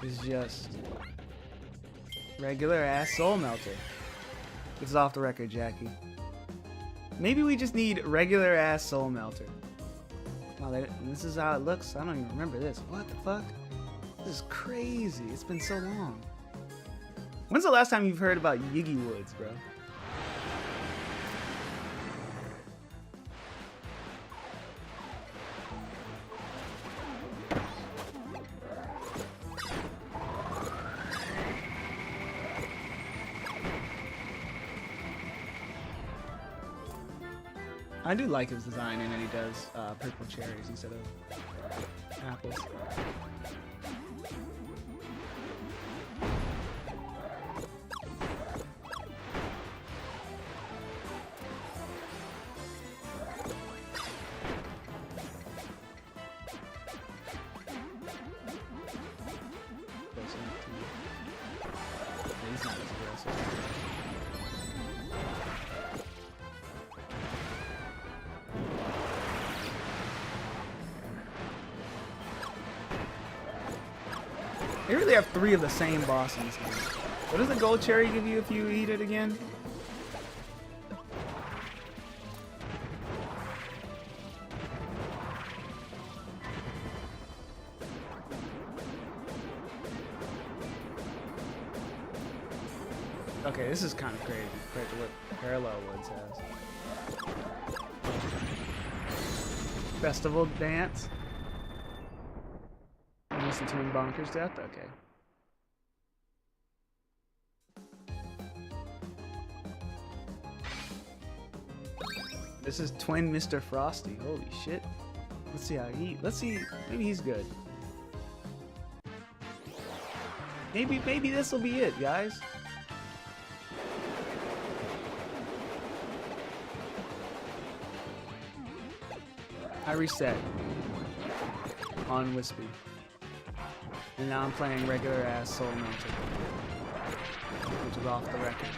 is just regular ass Soul Melter. This is off the record, Jackie. Maybe we just need regular ass Soul Melter. Wow, this is how it looks. I don't even remember this. What the fuck? This is crazy. It's been so long. When's the last time you've heard about Yiggy Woods, bro? I do like his design, and then he does purple cherries instead of apples. He's not as aggressive. They really have 3 of the same boss in this game. What does the gold cherry give you if you eat it again? Okay, this is kind of crazy compared to what Parallel Woods has. Festival dance. Listen to him Bonker's death? Okay. This is twin Mr. Frosty. Holy shit. Let's see how let's see, maybe he's good. Maybe this will be it, guys. I reset on Wispy. And now I'm playing regular ass Soul Melter, which is off the record.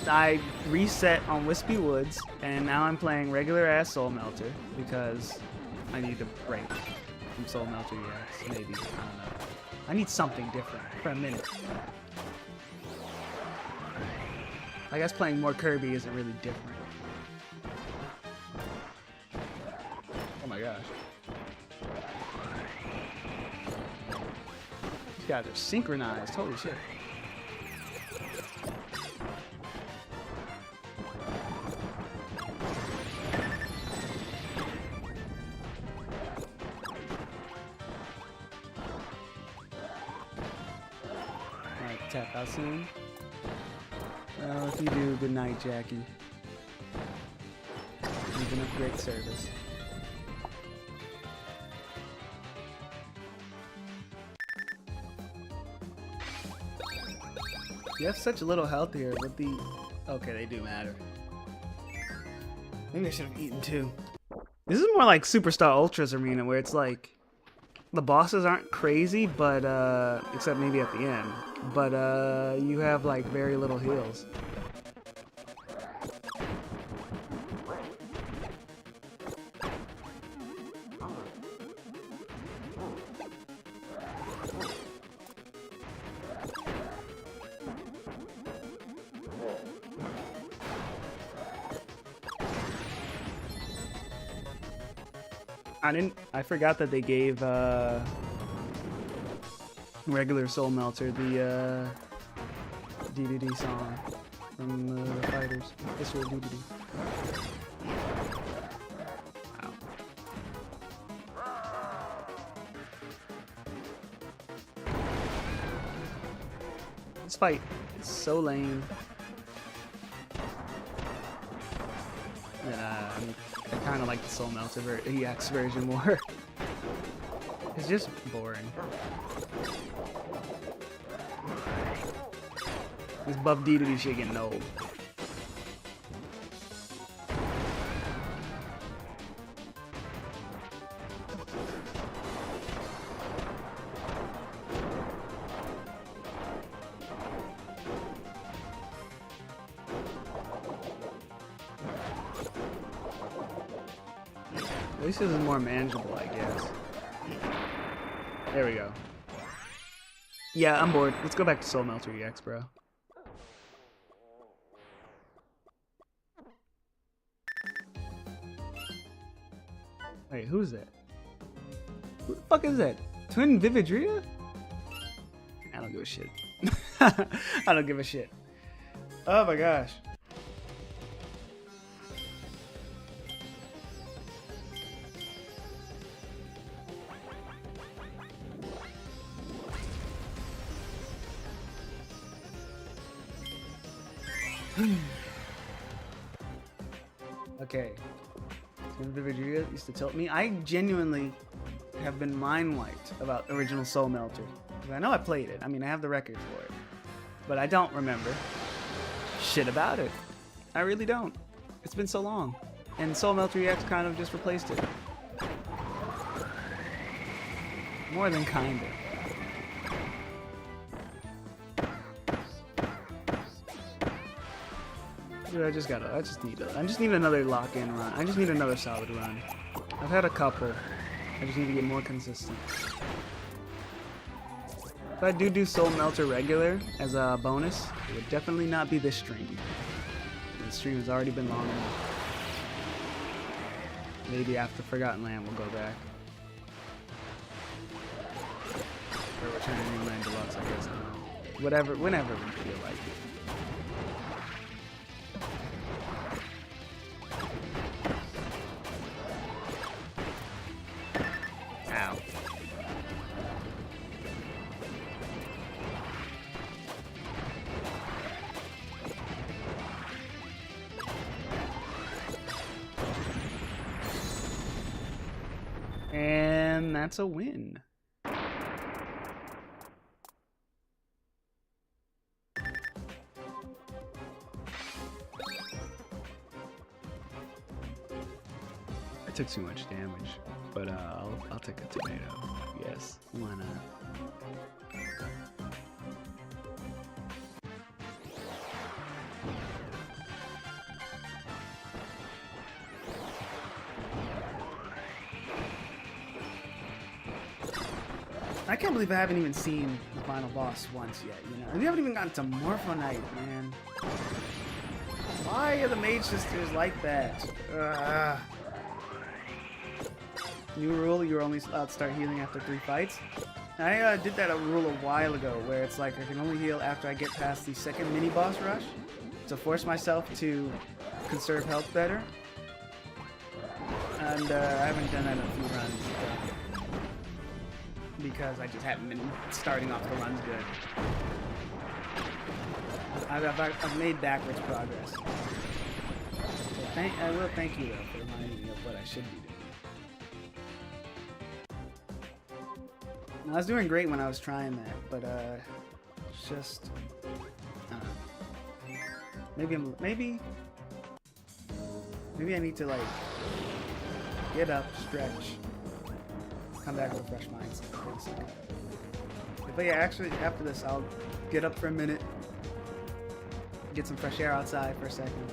I reset on Wispy Woods, and now I'm playing regular ass Soul Melter because I need a break from Soul Melter EX, maybe. I don't know. I need something different for a minute. I guess playing more Kirby isn't really different. Oh my gosh. These guys are synchronized. Holy shit. Alright, tap out soon. Well, if you do, good night, Jackie. You've been of great service. You have such little health here with the... Okay, they do matter. Maybe I should have eaten too. This is more like Superstar Ultra's arena, where it's like... The bosses aren't crazy, but, except maybe at the end. But, you have, like, very little heals. I forgot that they gave regular Soul Melter the DDD song from the fighters. Visceral DDD. Wow. This fight is so lame. I kind of like the Soul Melter EX version more. It's just boring. This buff DDD shit getting old. At least this is more manageable, I guess. There we go. Yeah, I'm bored. Let's go back to Soul Melter EX, bro. Wait, who's that? Who the fuck is that? Twin Vividria? I don't give a shit. I don't give a shit. Oh my gosh. Okay. Vegeta used to tilt me. I genuinely have been mind wiped about original Soul Melter. I know I played it. I mean, I have the record for it. But I don't remember shit about it. I really don't. It's been so long. And Soul Melter EX kind of just replaced it. More than kinda. Dude, I just need another lock-in run. I just need another solid run. I've had a couple. I just need to get more consistent. If I do Soul Melter regular as a bonus, it would definitely not be this stream. The stream has already been long enough. Maybe after Forgotten Land we'll go back. Or Return to Dreamland Deluxe, I guess. I don't know. Whatever, whenever we feel like it. Ow. And that's a win. I took too much damage, but I'll take a tomato. Yes, why not? I can't believe I haven't even seen the final boss once yet, you know? We haven't even gotten to Morphonite, man. Why are the Mage Sisters like that? New rule, you're only allowed to start healing after 3 fights. I did that rule a while ago, where it's like I can only heal after I get past the second mini-boss rush, to force myself to conserve health better. And I haven't done that in a few runs. Because I just haven't been starting off the runs good. I've made backwards progress. So I will thank you though for reminding me of what I should be doing. I was doing great when I was trying that, but it's just I don't know. Maybe I need to like get up, stretch, come back with a fresh mindset. But yeah, actually after this I'll get up for a minute, get some fresh air outside for a second,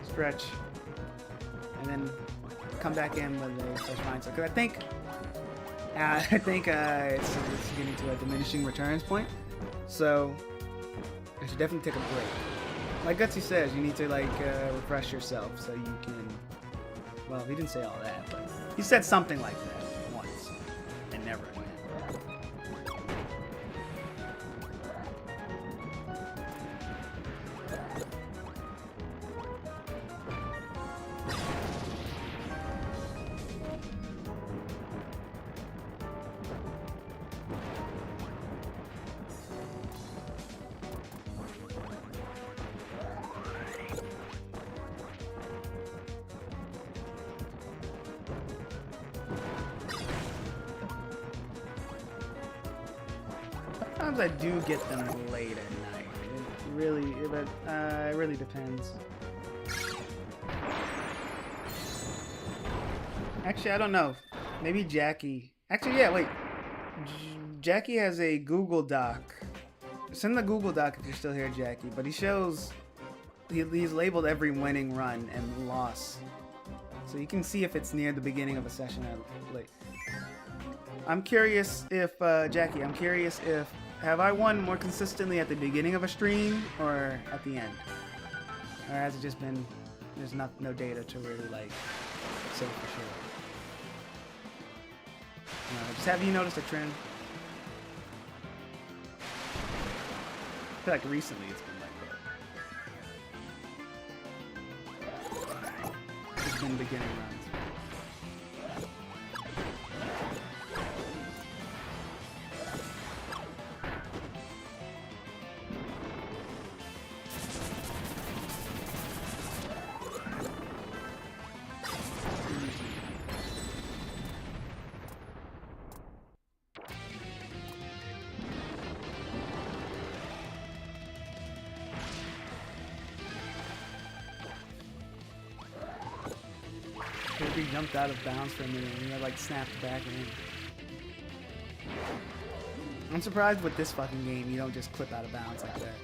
stretch, and then come back in with a fresh mindset. Because I think it's getting to a diminishing returns point, so I should definitely take a break. Like Gutsy says, you need to like refresh yourself so you can. Well, he didn't say all that, but he said something like that once, and never again. Sometimes I do get them late at night. It really depends. Actually, I don't know. Maybe Jackie. Actually, yeah, wait. Jackie has a Google Doc. Send the Google Doc if you're still here, Jackie. But he shows he's labeled every winning run and loss, so you can see if it's near the beginning of a session or late. I'm curious if Jackie. I'm curious if have I won more consistently at the beginning of a stream or at the end, or has it just been there's no data to really like say for sure? Just have you noticed a trend? I feel like recently it's been like that. It's been beginning runs. Kirby jumped out of bounds for a minute and then like snapped back in. I'm surprised with this fucking game you don't just clip out of bounds like that.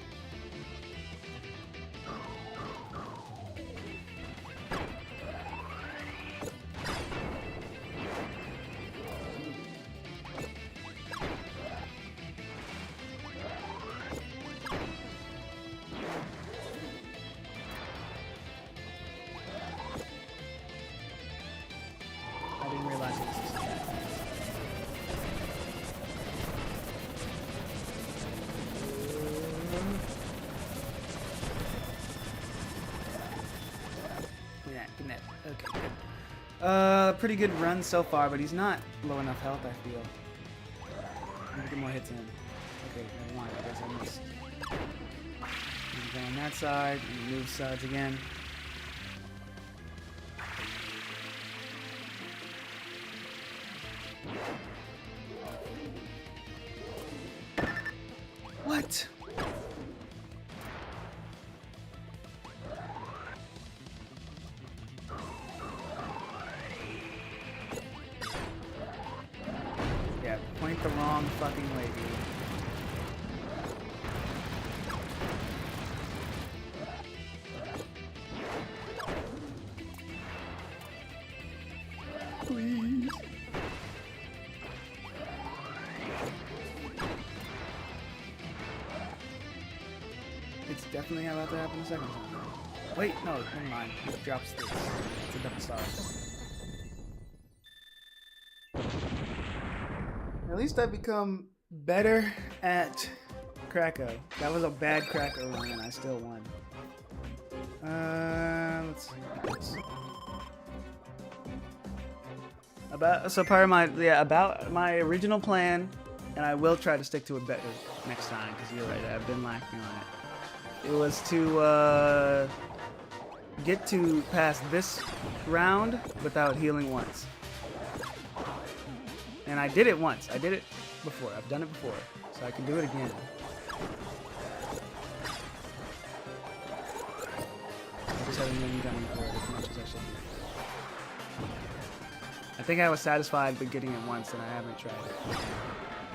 I didn't realize it was so bad. Good net. Okay, good. Pretty good run so far, but he's not low enough health, I feel. Need to get more hits in. Okay, never mind. I guess I missed. Need to go on that side and move sides again. What? Yeah, point the wrong fucking way, dude. Please. It's definitely about to happen a second time. Wait, no, never mind. It drops this. It's a double star. At least I've become better at Krakow. That was a bad Krakow run and I still won. Let's see. About my original plan, and I will try to stick to it better next time, because you're right, I've been lacking on it. It was to get to past this round without healing once. And I did it once. I did it before. I've done it before. So I can do it again. I just haven't been gunning for it as much as I should. I think I was satisfied with getting it once and I haven't tried it.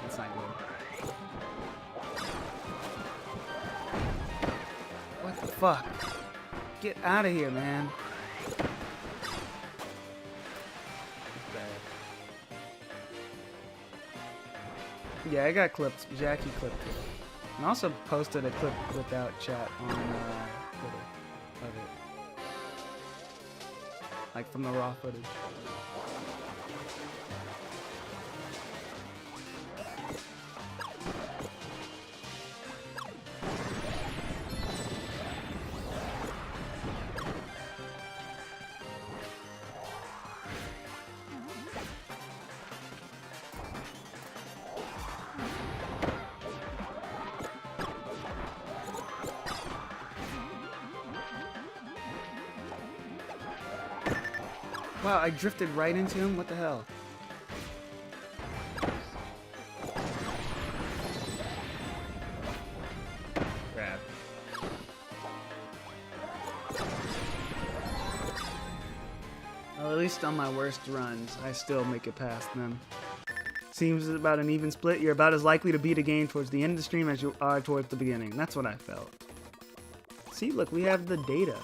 That's not good. What the fuck? Get out of here, man. Yeah, I got clipped. Jackie clipped it. And also posted a clip without chat on Twitter of it. Like from the raw footage. Wow, I drifted right into him? What the hell? Grab. Well, at least on my worst runs, I still make it past them. Seems about an even split. You're about as likely to beat a game towards the end of the stream as you are towards the beginning. That's what I felt. See, look, we have the data.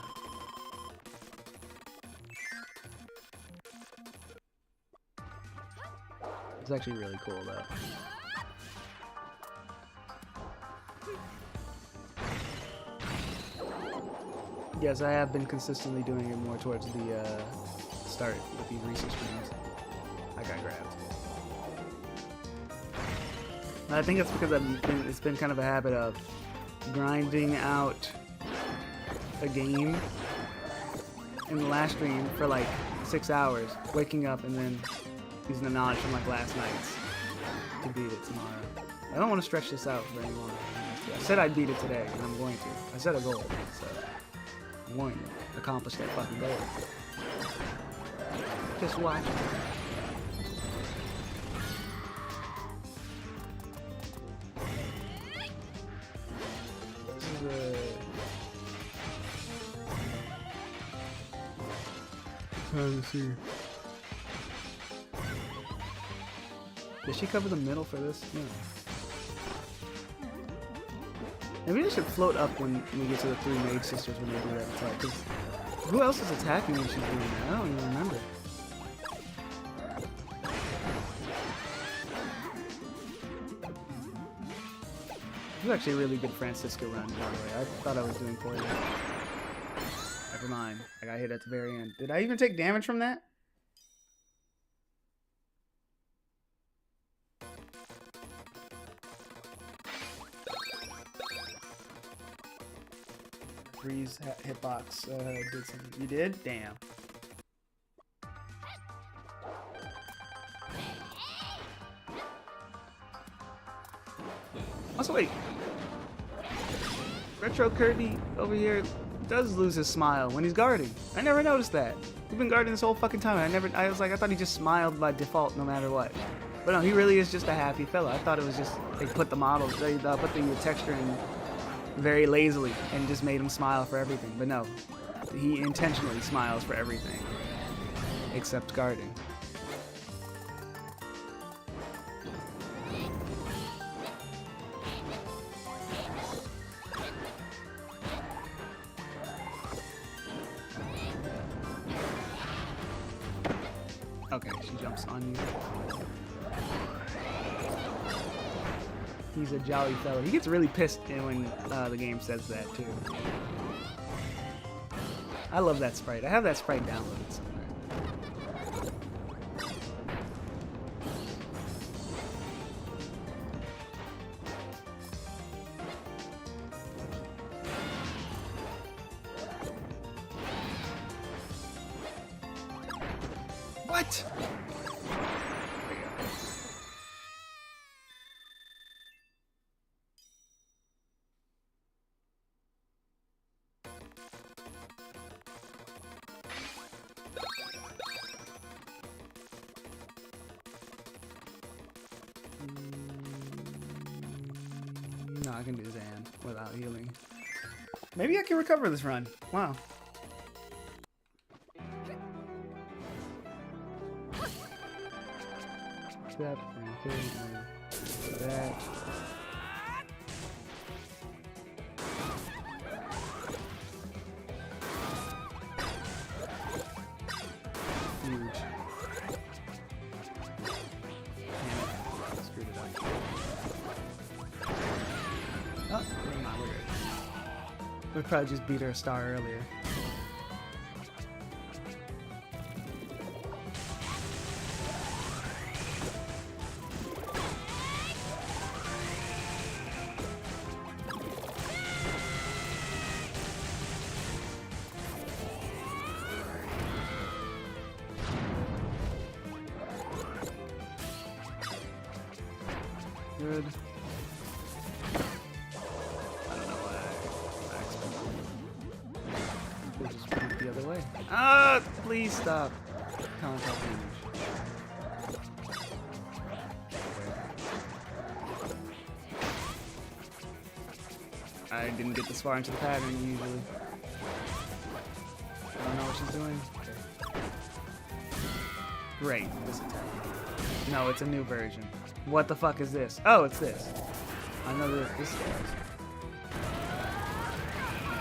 It's actually really cool, though. Yes, I have been consistently doing it more towards the start with these recent streams. I got grabbed. I think it's because it's been kind of a habit of grinding out a game in the last stream for like 6 hours, waking up and then using the knowledge from like last night's to beat it tomorrow. I don't want to stretch this out very long. I said I'd beat it today, and I'm going to. I set a goal, so I'm going to accomplish that fucking goal. Just watch. This is Let's see. Did she cover the middle for this? Yeah. Maybe they should float up when we get to the 3 Mage Sisters when they do that attack. 'Cause who else is attacking when she's doing that? I don't even remember. This is actually a really good Francisca run, by the way. I thought I was doing poorly. Never mind. I got hit at the very end. Did I even take damage from that? Freeze hitbox did something. You did? Damn. Also, wait. Retro Kirby over here does lose his smile when he's guarding. I never noticed that. We've been guarding this whole fucking time. I thought he just smiled by default no matter what. But no, he really is just a happy fella. I thought it was just, they put the model, they put the texture in very lazily and just made him smile for everything. But no, he intentionally smiles for everything. Except guarding. Okay, she jumps on you. He's a jolly fellow. He gets really pissed when the game says that, too. I love that sprite. I have that sprite downloaded somewhere. What? No, I can do Zan without healing. Maybe I can recover this run. Wow. That, okay, that. Huge. Damn it. Screwed it up. Oh, we're not weird. We probably just beat her a star earlier. Good. I don't know why I expected. We'll just move the other way. Ah! Please stop. Contact damage. I didn't get this far into the pattern usually. I don't know what she's doing. Okay. Great. This attack. No, it's a new version. What the fuck is this? Oh, it's this. I know that this does.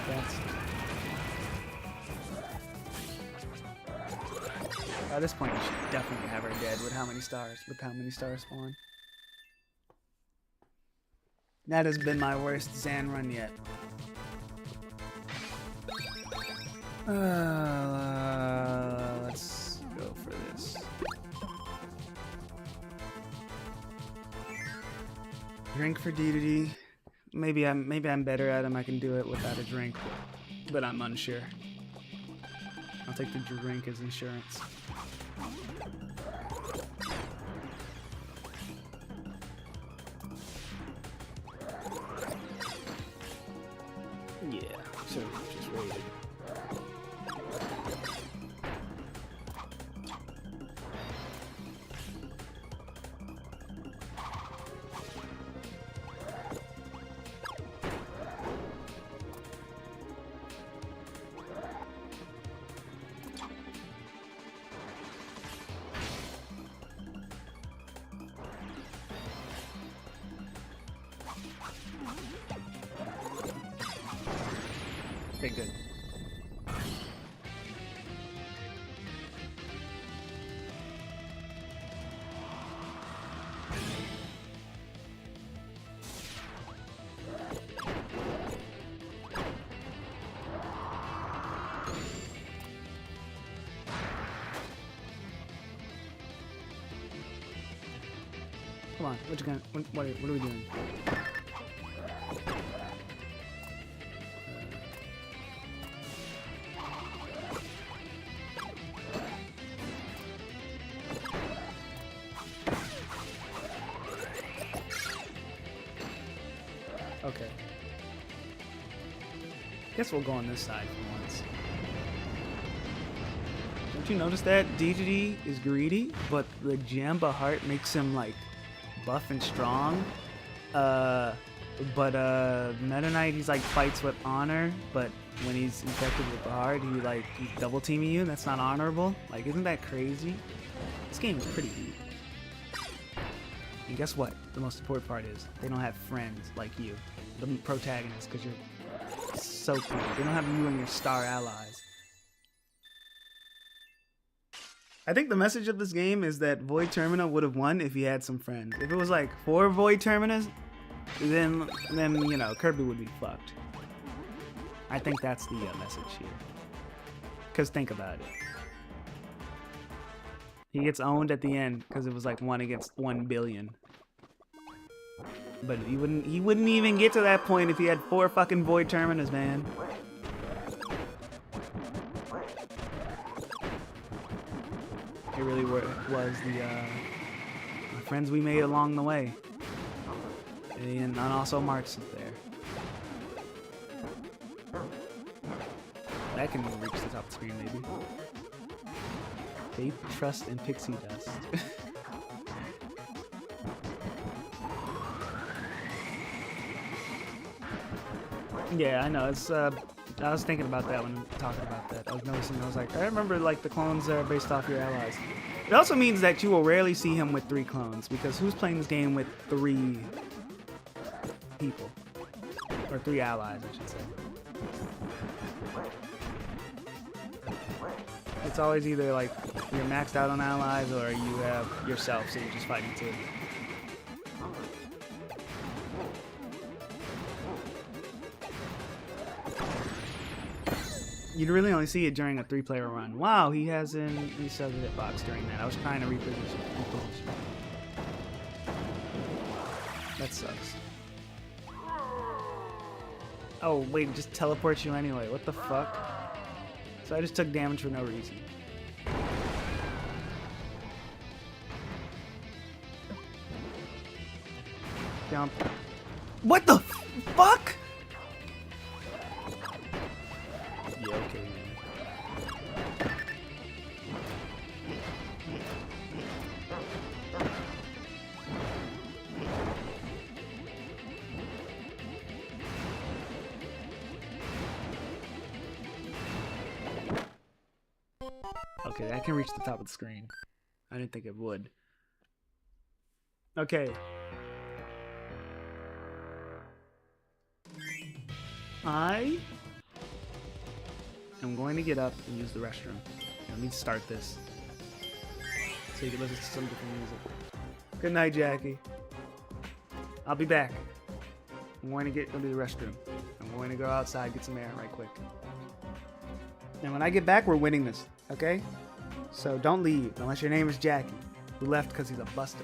That's... At this point, you should definitely have her dead with how many stars spawn. That has been my worst Zan run yet. Let's go for this. Drink for DDD. Maybe I'm better at him. I can do it without a drink, but I'm unsure. I'll take the drink as insurance. Yeah, should have just waited. Okay, good. Come on, what you gonna? What are we doing? Okay. Guess we'll go on this side for once. Don't you notice that DGD is greedy, but the Jamba heart makes him like buff and strong. But Meta Knight, he's like fights with honor, but when he's infected with the heart, he's double teaming you, and that's not honorable. Like, isn't that crazy? This game is pretty deep. And guess what? The most important part is they don't have friends like you, the protagonist, because you're so cool. They don't have you and your star allies. I think the message of this game is that Void Termina would have won if he had some friends. If it was like 4 Void Terminas, then you know, Kirby would be fucked. I think that's the message here. Because think about it. He gets owned at the end because it was like 1 against 1 billion. But he wouldn't even get to that point if he had 4 fucking Void Terminas, man. It really was the friends we made along the way. And also Marks is there. That can reach the top of the screen, maybe. Faith, trust, and pixie dust. Yeah, I know. It's I was thinking about that when talking about that. I was noticing. I was like, I remember like the clones are based off your allies. It also means that you will rarely see him with 3 clones, because who's playing this game with 3 people or 3 allies, I should say. It's always either like you're maxed out on allies or you have yourself, so you're just fighting 2. You'd really only see it during a 3-player run. Wow, he has an reset the hitbox during that. I was trying to reposition. That sucks. Oh, wait, it just teleports you anyway. What the fuck? So I just took damage for no reason. Jump. What the fuck? Yeah, okay, man. Okay, that can reach the top of the screen. I didn't think it would. Okay. I am going to get up and use the restroom. Let me start this so you can listen to some different music. Good night, Jackie. I'll be back. I'm going to go to the restroom. I'm going to go outside, get some air right quick. And when I get back, we're winning this, okay? So don't leave unless your name is Jackie, who left because he's a buster.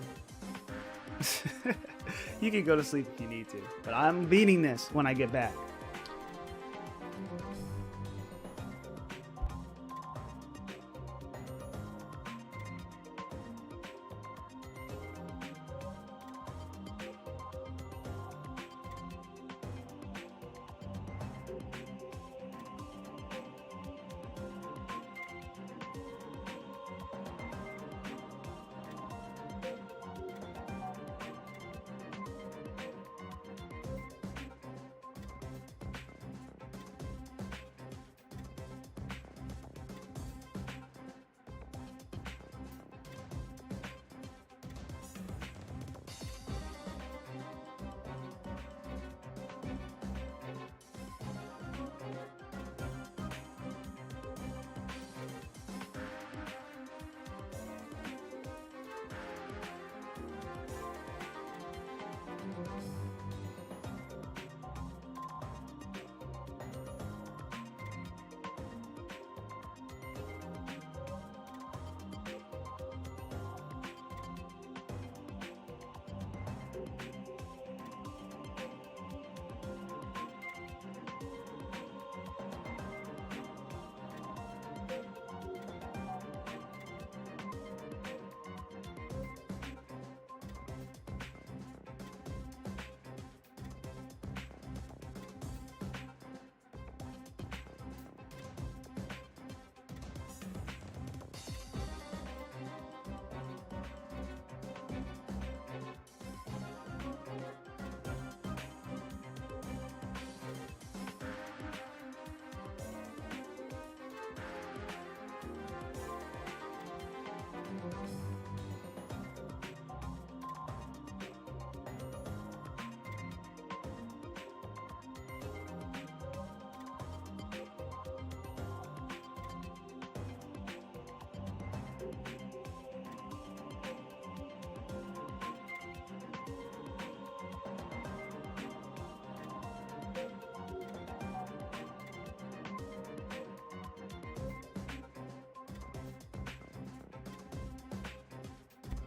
You can go to sleep if you need to, but I'm beating this when I get back.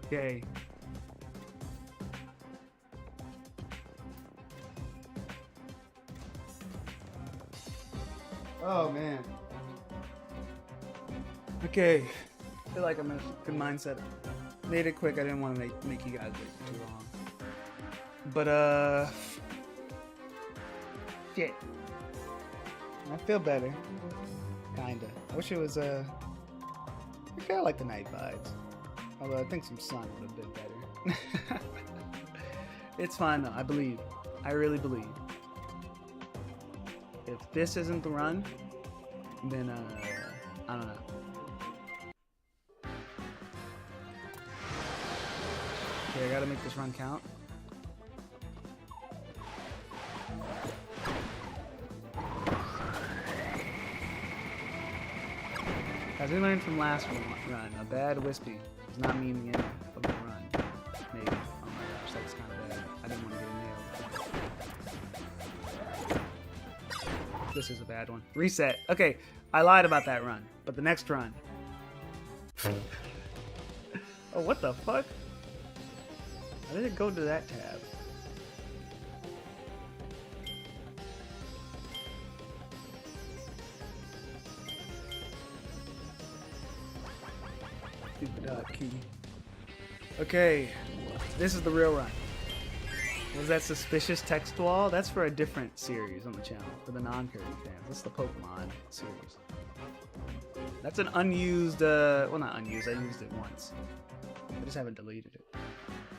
Okay. Oh man. Okay. I feel like I'm in a good mindset. Made it quick. I didn't want to make you guys wait too long. But shit. I feel better. Kinda. I wish it was I kinda like the night vibes. Although I think some sun would have been better. It's fine though. I believe. I really believe. If this isn't the run, then I don't know. Okay, I gotta make this run count. As we learned from last run, a bad wispy does not mean the end of the run. Maybe. Oh my gosh, that's kind of bad. I didn't want to get a nail. This is a bad one. Reset. Okay, I lied about that run, but the next run. Oh, what the fuck? How did it go to that tab? Stupid key. Okay, this is the real run. Was that suspicious text wall? That's for a different series on the channel, for the non-Kirby fans. That's the Pokemon series. That's an unused, well not unused, I used it once. I just haven't deleted it.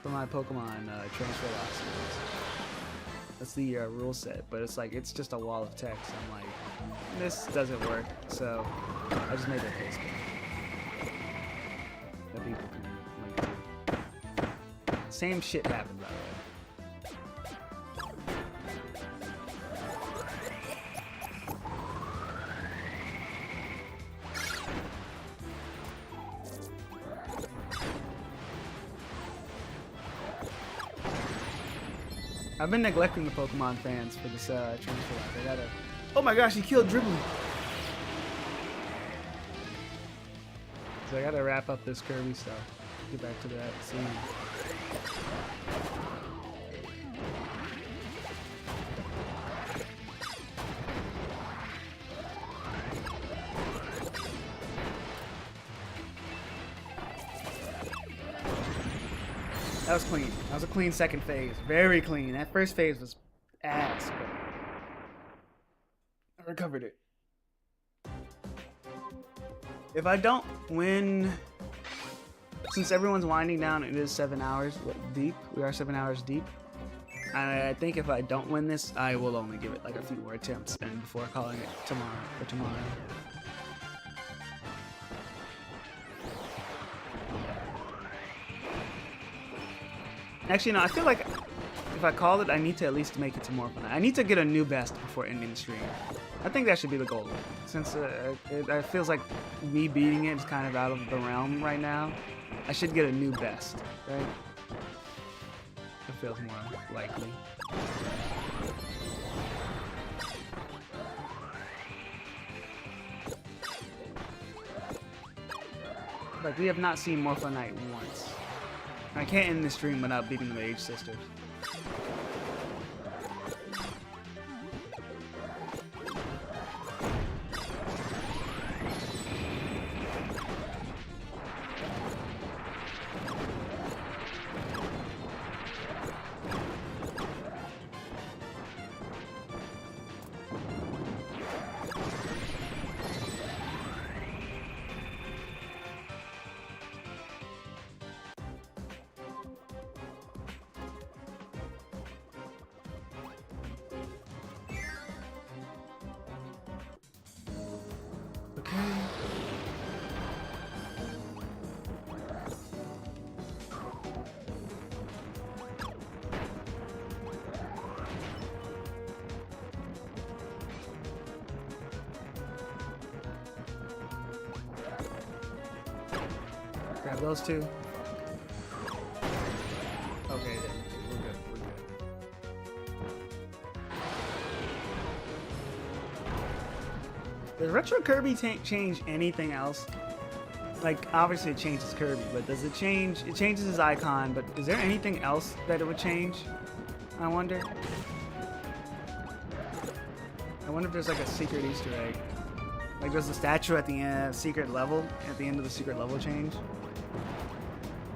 For my Pokemon Transfer Lock series. That's the rule set, but it's like, it's just a wall of text. I'm like, this doesn't work, so I just made it a face cam. That people can link to. Same shit happened, by the way. I've been neglecting the Pokemon fans for this transfer lock. I gotta. Oh my gosh, he killed Dribbling! So I gotta wrap up this Kirby stuff. Get back to that scene. That was clean. That was a clean second phase. Very clean. That first phase was ass, but I recovered it. If I don't win, since everyone's winding down, it is 7 hours deep. We are 7 hours deep. I think if I don't win this, I will only give it like a few more attempts and before calling it tomorrow for tomorrow. Actually, no, I feel like if I call it, I need to at least make it to more fun. I need to get a new best before ending the stream. I think that should be the goal. Since it feels like me beating it is kind of out of the realm right now, I should get a new best, right? It feels more likely. Like, we have not seen Morpho Knight once. I can't end the stream without beating the Mage Sisters. Grab those two. Okay, then. We're good. We're good. Does Retro Kirby change anything else? like obviously it changes Kirby, but does it change? It changes his icon, but is there anything else that it would change? I wonder. I wonder if there's like a secret Easter egg. Like does the statue at the secret level, at the end of the secret level change?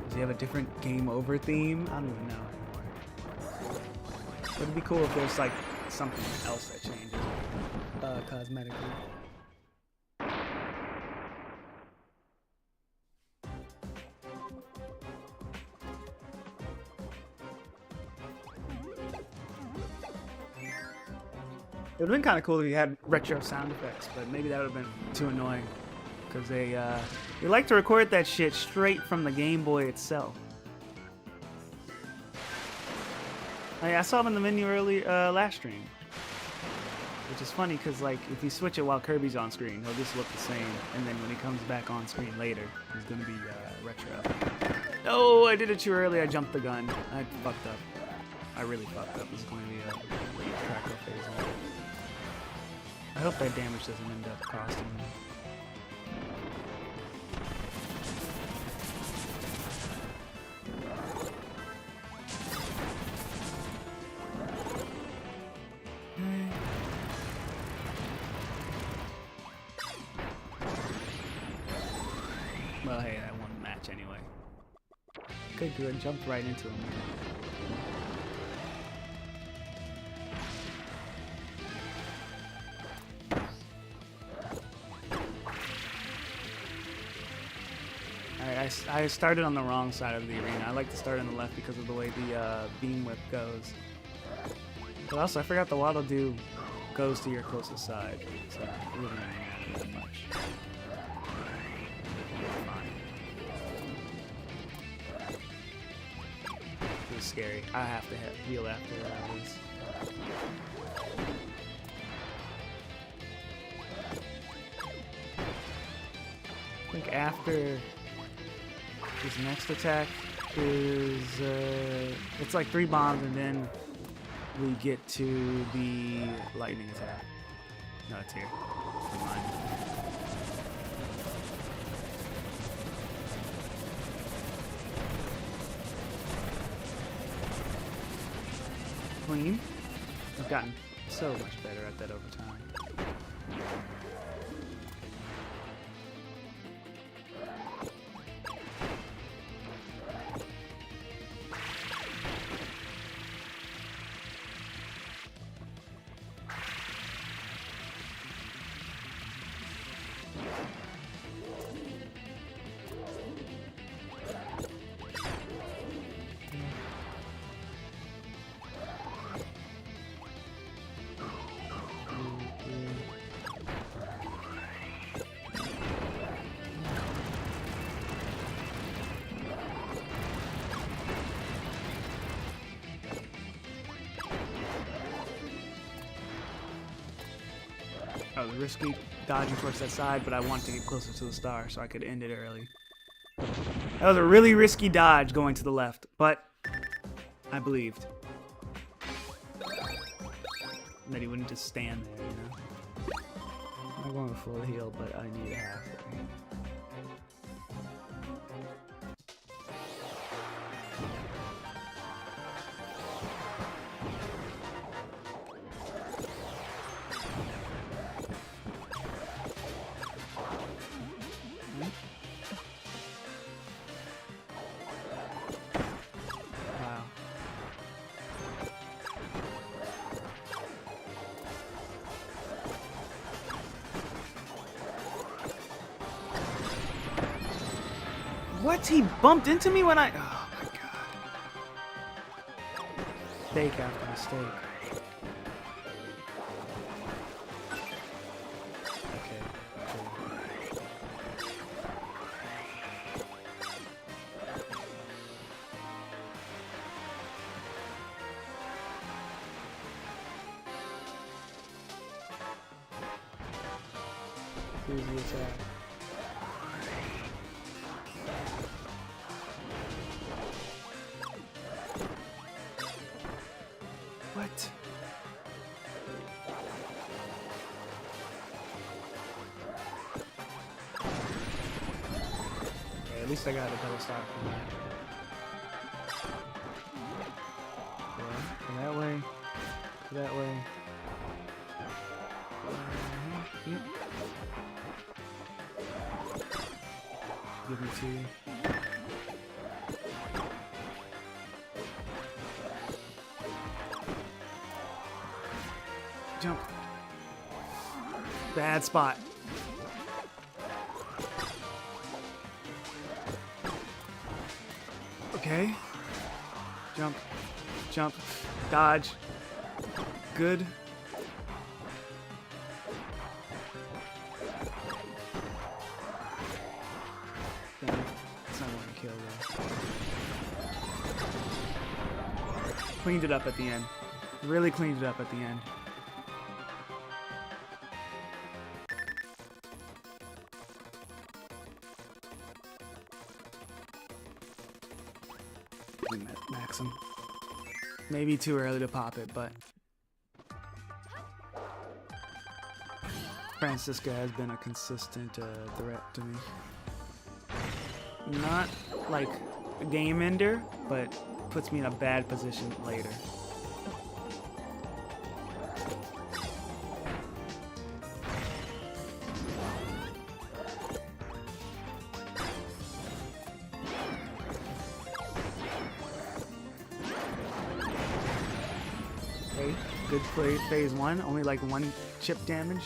Does he have a different game over theme? I don't even know anymore. But it'd be cool if there's like something else that changes cosmetically. It would have been kind of cool if you had retro sound effects, but maybe that would have been too annoying. Because they like to record that shit straight from the Game Boy itself. I saw him in the menu early last stream. Which is funny because like if you switch it while Kirby's on screen, he'll just look the same. And then when he comes back on screen later, he's going to be retro. No, I did it too early. I jumped the gun. I fucked up. I really fucked up. This is going to be a tracker phase. I hope that damage doesn't end up costing me. Well, hey, I won the match anyway. Good, good. Jumped right into him. I started on the wrong side of the arena. I like to start on the left because of the way the beam whip goes. But also, I forgot the Waddle Doo goes to your closest side, so it really doesn't matter that much. Fine. It was scary. I have to heal after this. I think after his next attack is it's like 3 bombs and then we get to the lightning attack. No, it's here. Never mind. Clean. I've gotten so much better at that over time. I was risky dodging towards that side, but I wanted to get closer to the star so I could end it early. That was a really risky dodge going to the left, but I believed that he wouldn't just stand there, you know? I'm not going full heal, but I need a half. What? He bumped into me when I... Oh my god. Mistake after mistake. Okay. Here's the attack. What? least I got a double stop from that. Go that way. Go that way. Yep. Give me 2. Jump. Bad spot. Okay. Jump. Jump. Dodge. Good. Damn it. It's not going to kill though. Cleaned it up at the end. Really cleaned it up at the end. Maxim. Maybe too early to pop it, but Francisca has been a consistent threat to me. Not like a game ender, but puts me in a bad position later. Okay, good play, phase 1, only like 1 chip damage.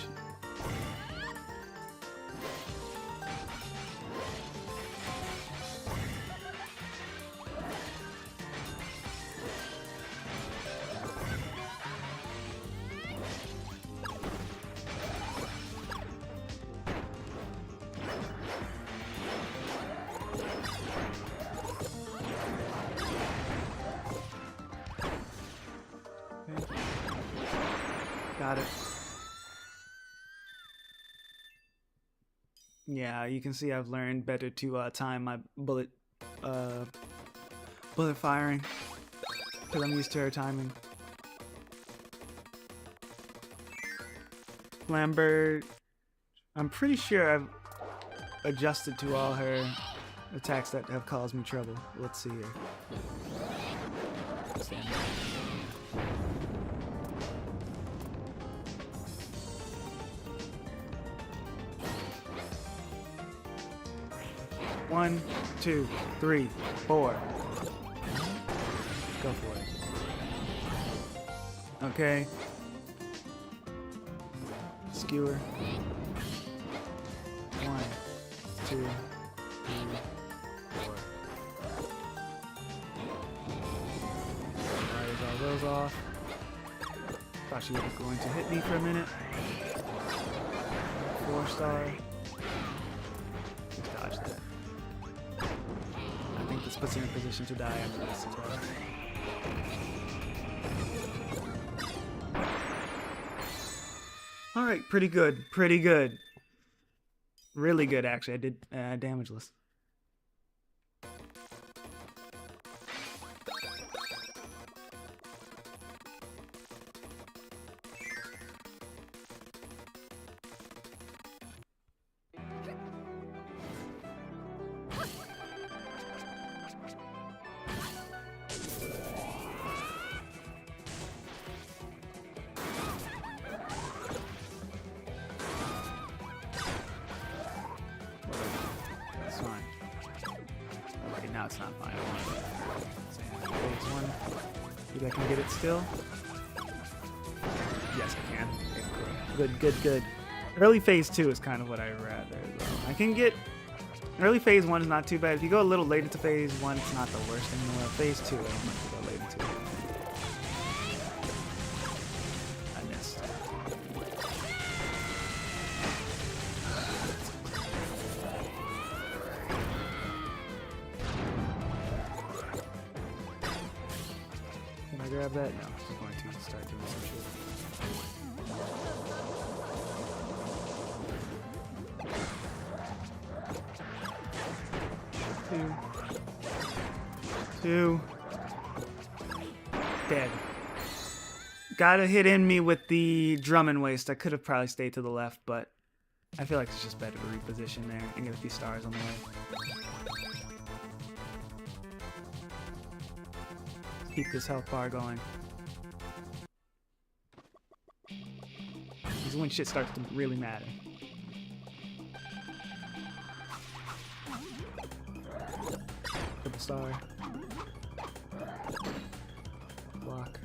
Got it. Yeah, you can see I've learned better to time my bullet firing because I'm used to her timing. Lambert, I'm pretty sure I've adjusted to all her attacks that have caused me trouble. Let's see here. Stand up. 1, 2, 3, 4. Go for it. Okay. Skewer. 1, 2, 3, 4. Fires all those off. Thought she was going to hit me for a minute. 4-star. Just dodge that. I think this puts her in a position to die after this as well. Alright, pretty good. Pretty good. Really good, actually. I did damageless. It's fine. Okay, now it's not fine. Phase 1. Maybe I can get it still. Yes, I can. Okay, cool. Good, good, good. Early phase 2 is kind of what I'd rather. I can get... Early phase 1 is not too bad. If you go a little late into phase 1, it's not the worst thing in the world. Phase 2, I don't like to go late into it. I missed. Can I grab that? No, I'm going to start doing some shit. Two. Dead. Got a hit in me with the drum and waist. I could have probably stayed to the left, but I feel like it's just better to reposition there and get a few stars on the way. Keep this health bar going. This is when shit starts to really matter. Triple star. Block.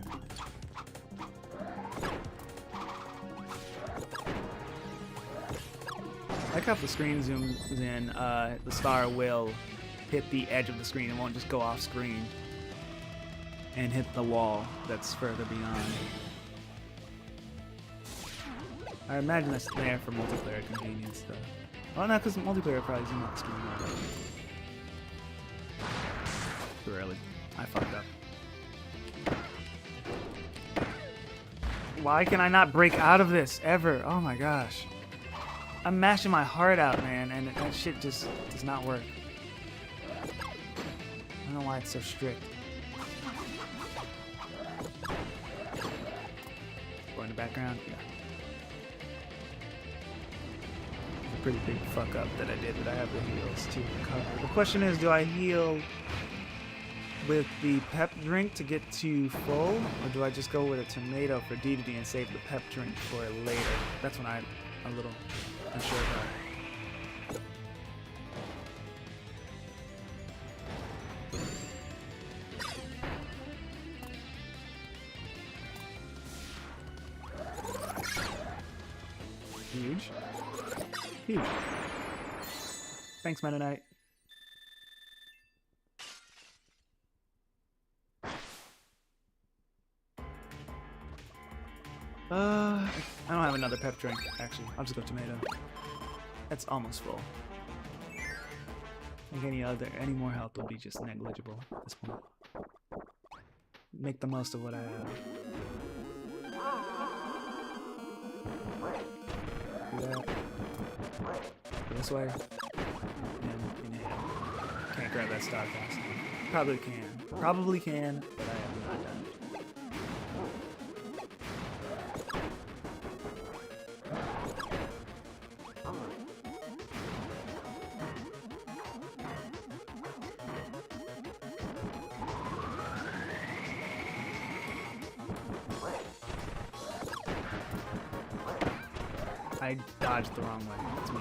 I like how if the screen zooms in, the star will hit the edge of the screen and won't just go off screen and hit the wall that's further beyond. I imagine that's there for multiplayer convenience though. Oh no, because multiplayer probably zoom out the screen. Too early. I fucked up. Why can I not break out of this ever? Oh my gosh. I'm mashing my heart out, man, and that shit just does not work. I don't know why it's so strict. Go in the background? Yeah. It's a pretty big fuck up that I did, but I have the heals to recover. The question is, do I heal with the pep drink to get to full, or do I just go with a tomato for DDD and save the pep drink for later? That's when I'm a little unsure about. Huge. Huge. Thanks, Meta Knight. I don't have another pep drink, actually. I'll just go tomato. That's almost full. I think any more health will be just negligible at this point. Make the most of what I have. Do that. Go this way. And can't grab that star fast enough. Probably can. Probably can, but I have not done it. I dodged the wrong way. That's me.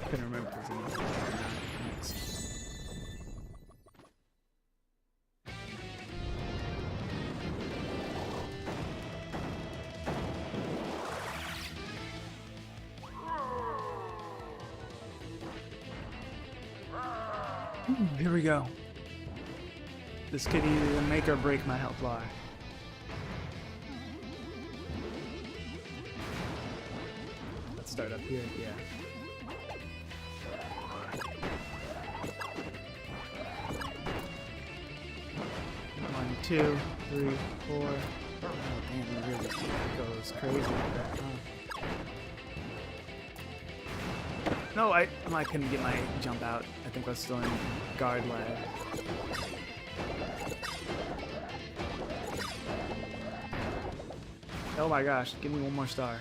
Couldn't remember if it was next. Here we go. This could either make or break my health bar. Let's start up here, yeah. 1, 2, 3, 4. Oh damn, it really goes crazy with that, huh? No, I couldn't get my jump out. I think I was still in guard lag. Oh my gosh, give me one more star.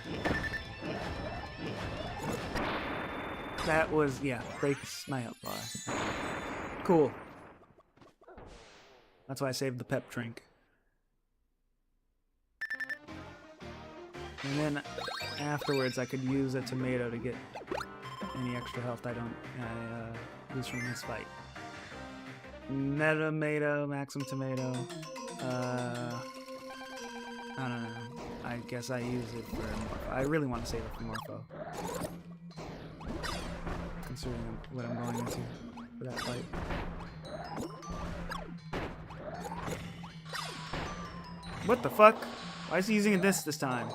That was, yeah, breaks my health bar. Cool. That's why I saved the pep drink. And then afterwards I could use a tomato to get any extra health I lose from this fight. Meta tomato, maximum tomato. I don't know. I guess I use it for Morpho. I really want to save it for Morpho. Considering what I'm going into for that fight. What the fuck? Why is he using this time?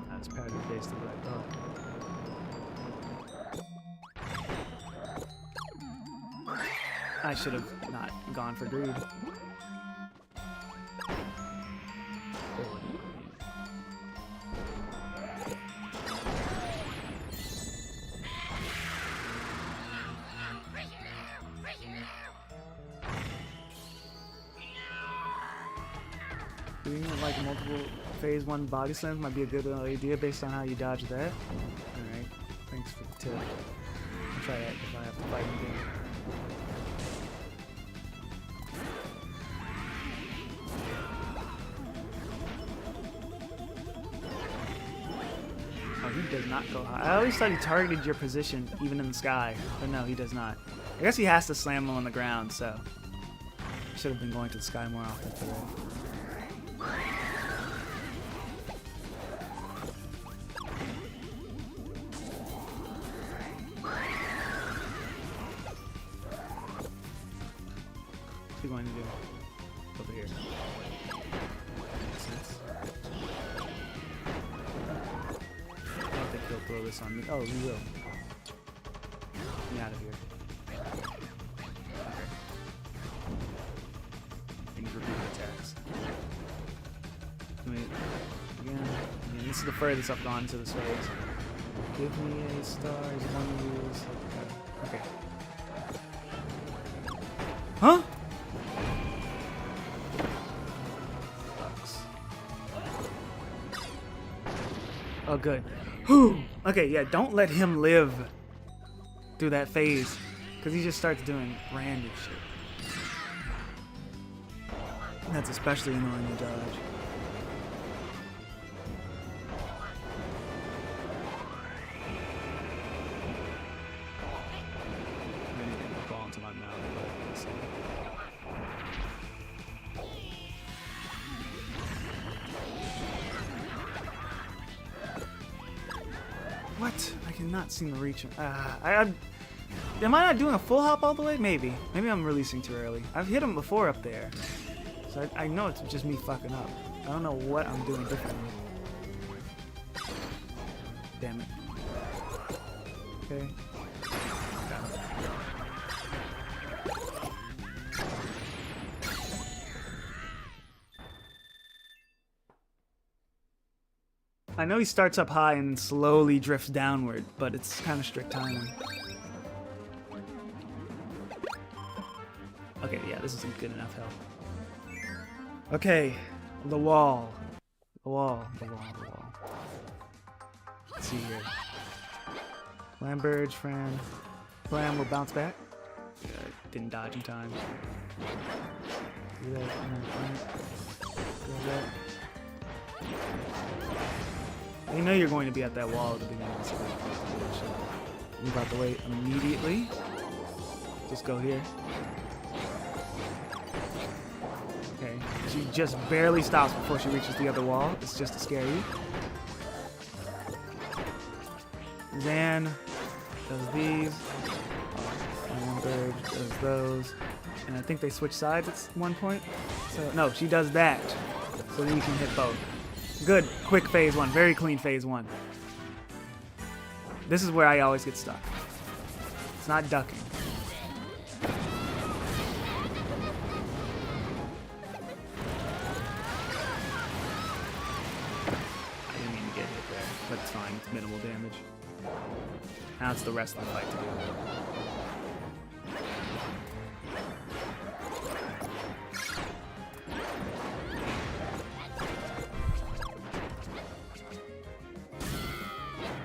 That's pattern based on what I thought. I should have not gone for greed. doing like multiple phase 1 body slams might be a good idea based on how you dodge that. Alright, thanks for the tip. I'll try that if I have to fight him again. Oh, he does not go high. I always thought he targeted your position even in the sky, but no, he does not. I guess he has to slam him on the ground, so should have been going to the sky more often today. What's he going to do? Over here. Makes sense. I don't think he'll throw this on me. Oh, he will. Get me out of here. Okay. Things repeat attacks. Wait. Again. This is the furthest I've gone to this phase. Give me a star as one use. Okay. Huh? Oh, good. Whew. Okay, yeah, don't let him live through that phase, because he just starts doing random shit. And that's especially annoying to dodge. I'm gonna get the ball into my mouth, but let's see. What? I cannot seem to reach him. Am I not doing a full hop all the way? Maybe. Maybe I'm releasing too early. I've hit him before up there. So I know it's just me fucking up. I don't know what I'm doing differently. Damn it. Okay. I know he starts up high and slowly drifts downward, but it's kind of strict timing. Okay, yeah, this isn't good enough help. Okay, the wall. The wall. Let's see here. Lamberge, Fran. Fran will bounce back. Yeah, didn't dodge in time. Do that, and then do that. You know you're going to be at that wall at the beginning of this fight. Move out the way immediately. Just go here. Okay. She just barely stops before she reaches the other wall. It's just to scare you. Zan does these. Bird does those. And I think they switch sides at one point. So no, she does that. So then you can hit both. Good, quick phase 1, very clean phase 1. This is where I always get stuck. It's not ducking. I didn't mean to get hit there, but it's fine, it's minimal damage. Now it's the rest of the fight to do.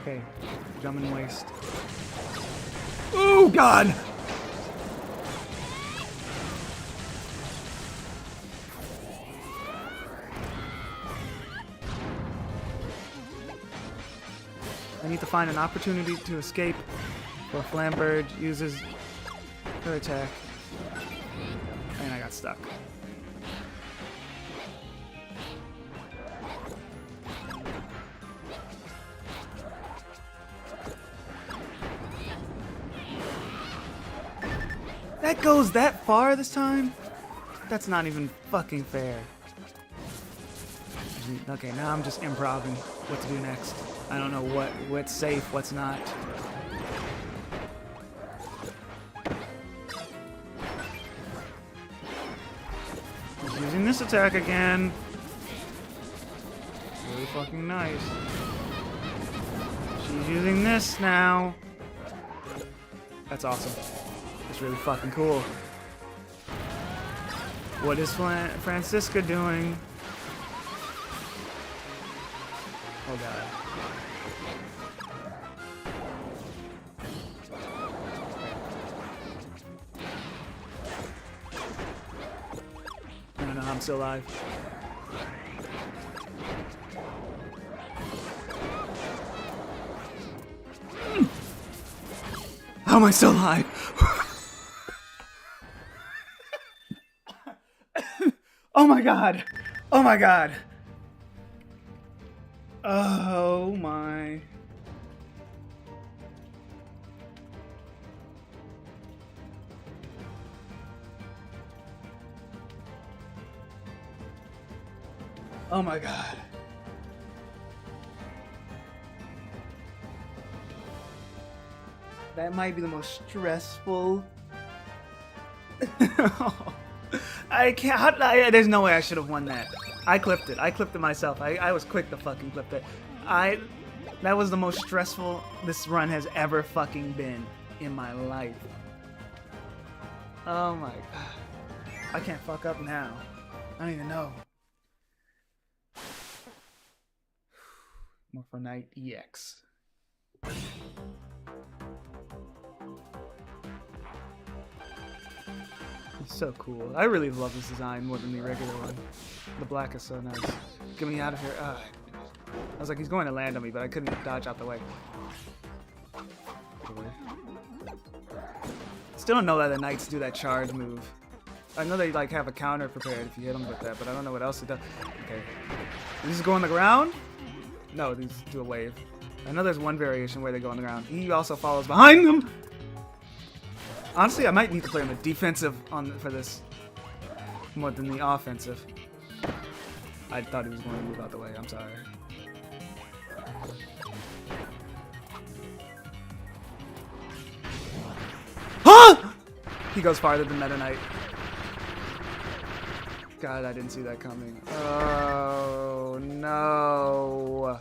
Okay, jumping waist. Oh God! I need to find an opportunity to escape before Flamberge uses her attack. And I got stuck. That goes that far this time? That's not even fucking fair. Okay, now I'm just improvising what to do next. I don't know what's safe, what's not. She's using this attack again. Really fucking nice. She's using this now. That's awesome. It's really fucking cool. What is Francisca doing? Oh god. I don't know how I'm still alive. How am I still alive? Oh my god. Oh my god. Oh my. Oh my god. That might be the most stressful. I can't. There's no way I should have won that. I clipped it. I clipped it myself. I was quick to fucking clip it. That was the most stressful this run has ever fucking been in my life. Oh my god. I can't fuck up now. I don't even know. Morphonite EX. It's so cool. I really love this design more than the regular one. The black is so nice. Get me out of here. I was like, he's going to land on me, but I couldn't dodge out the way. Still don't know that the knights do that charge move. I know they like have a counter prepared if you hit them with that, but I don't know what else it does. Okay. Does this go on the ground? No, these do a wave. I know there's one variation where they go on the ground. He also follows behind them. Honestly, I might need to play on the defensive for this more than the offensive. I thought he was going to move out the way. I'm sorry. Huh! He goes farther than Meta Knight. God, I didn't see that coming. Oh, no.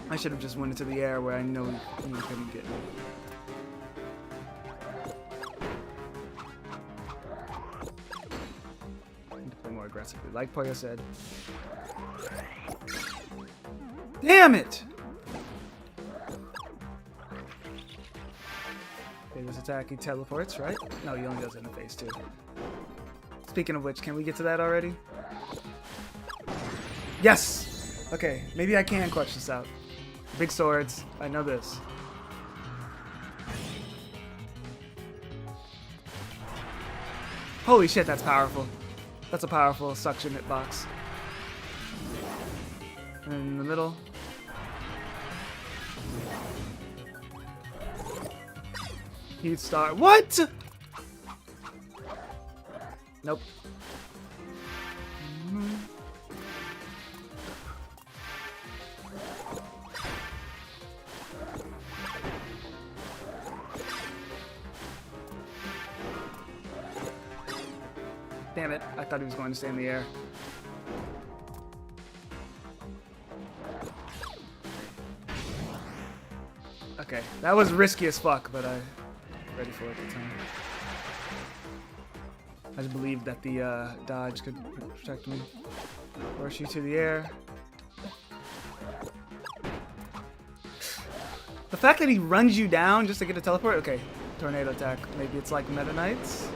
I should have just went into the air where I know he couldn't get me. I need to play more aggressively, like Poyo said. Damn it! Okay, this attack, he teleports, right? No, he only does it in the face, too. Speaking of which, can we get to that already? Yes! Okay, maybe I can clutch this out. Big swords. I know this. Holy shit, that's powerful. That's a powerful suction hitbox. And in the middle. Huge star. What? Nope. Damn it, I thought he was going to stay in the air. Okay, that was risky as fuck, but I was ready for it at the time. I just believed that the dodge could protect me. Rush you to the air. The fact that he runs you down just to get a teleport? Okay, tornado attack. Maybe it's like Meta Knights.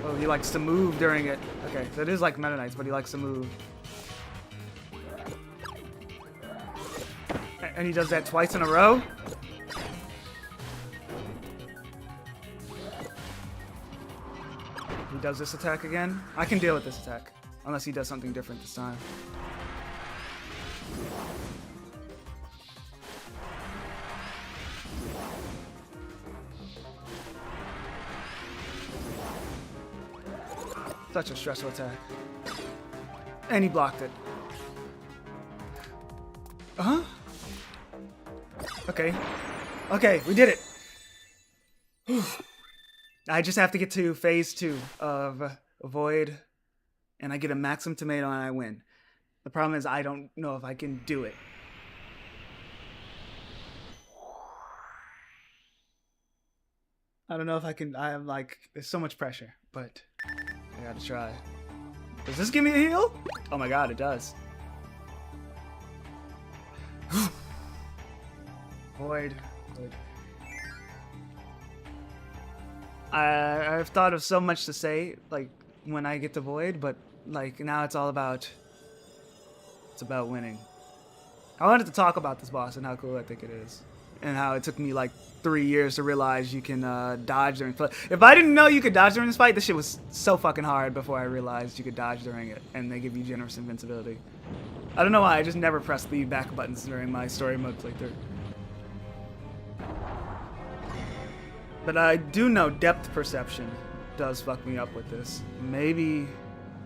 Oh, he likes to move during it. Okay, so it is like Meta Knights, but he likes to move. And he does that twice in a row? He does this attack again? I can deal with this attack. Unless he does something different this time. Such a stressful attack. And he blocked it. Huh? Okay. Okay, we did it. I just have to get to phase 2 of Void, and I get a Maximum Tomato and I win. The problem is I don't know if I can do it. I don't know if I can. I am like, there's so much pressure, but I gotta try. Does this give me a heal? Oh my god, it does. Void. I've thought of so much to say, like, when I get to Void, but, like, now it's all about... It's about winning. I wanted to talk about this boss and how cool I think it is. And how it took me, like, 3 years to realize you can dodge during... If I didn't know you could dodge during this fight, this shit was so fucking hard before I realized you could dodge during it. And they give you generous invincibility. I don't know why, I just never pressed the back buttons during my story mode playthrough. But I do know depth perception does fuck me up with this. Maybe...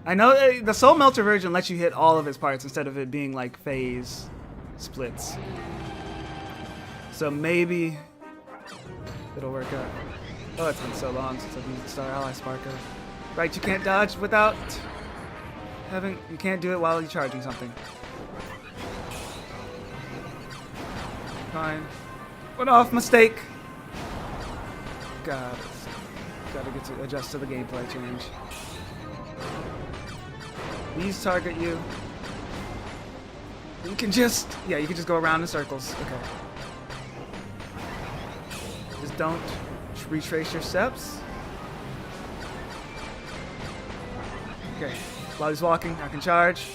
I know the Soul Melter version lets you hit all of its parts instead of it being like phase splits. So maybe it'll work out. Oh, it's been so long since I've used Star Ally Sparkler. Right, you can't dodge without having... You can't do it while you're charging something. Fine. Went off, mistake. God, gotta get to adjust to the gameplay change. These target you. You can just, yeah, you can just go around in circles. Okay. Just don't retrace your steps. Okay. While he's walking, I can charge.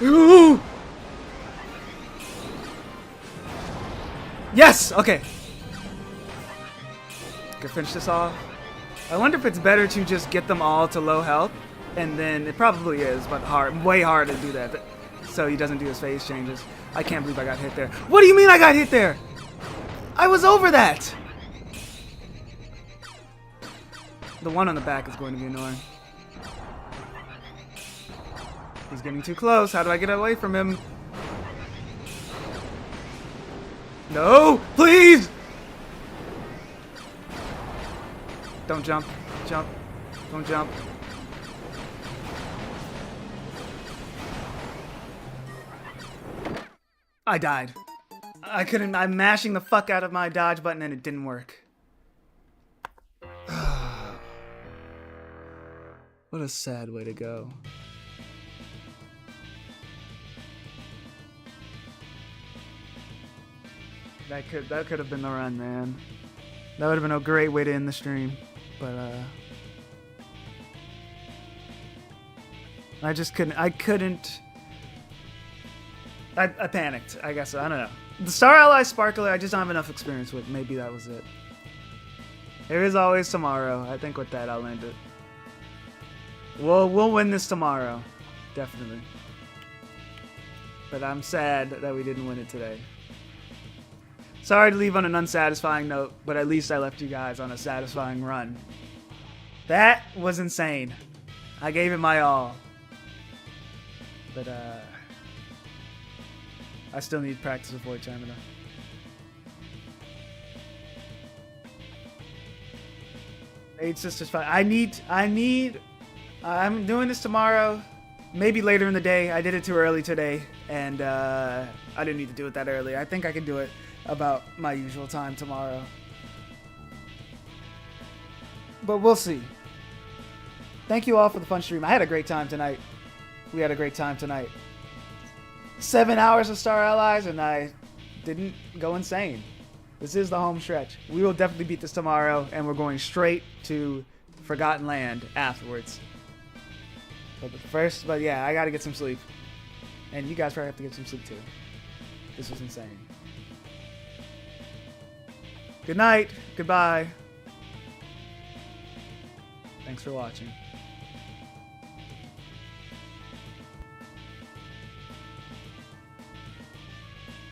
Ooh! Yes! Okay. Can finish this off. I wonder if it's better to just get them all to low health, and then it probably is, but way hard to do that, so he doesn't do his phase changes. I can't believe I got hit there. What do you mean I got hit there? I was over that! The one on the back is going to be annoying. He's getting too close. How do I get away from him? No! Please! Don't jump. Jump. Don't jump. I died. I couldn't... I'm mashing the fuck out of my dodge button and it didn't work. What a sad way to go. That could have been the run, man. That would have been a great way to end the stream, but I just couldn't. I panicked. I guess I don't know. The Star Ally Sparkler, I just don't have enough experience with. Maybe that was it. There is always tomorrow. I think with that I'll end it. We'll win this tomorrow, definitely. But I'm sad that we didn't win it today. Sorry to leave on an unsatisfying note, but at least I left you guys on a satisfying run. That was insane. I gave it my all. But, I still need practice with Void Stamina. Eight Sisters fight. I'm doing this tomorrow. Maybe later in the day. I did it too early today, and I didn't need to do it that early. I think I can do it about my usual time tomorrow. But we'll see. Thank you all for the fun stream. I had a great time tonight. We had a great time tonight. 7 hours of Star Allies, and I didn't go insane. This is the home stretch. We will definitely beat this tomorrow, and we're going straight to Forgotten Land afterwards. But yeah, I gotta get some sleep. And you guys probably have to get some sleep too. This was insane. Good night. Goodbye. Thanks for watching.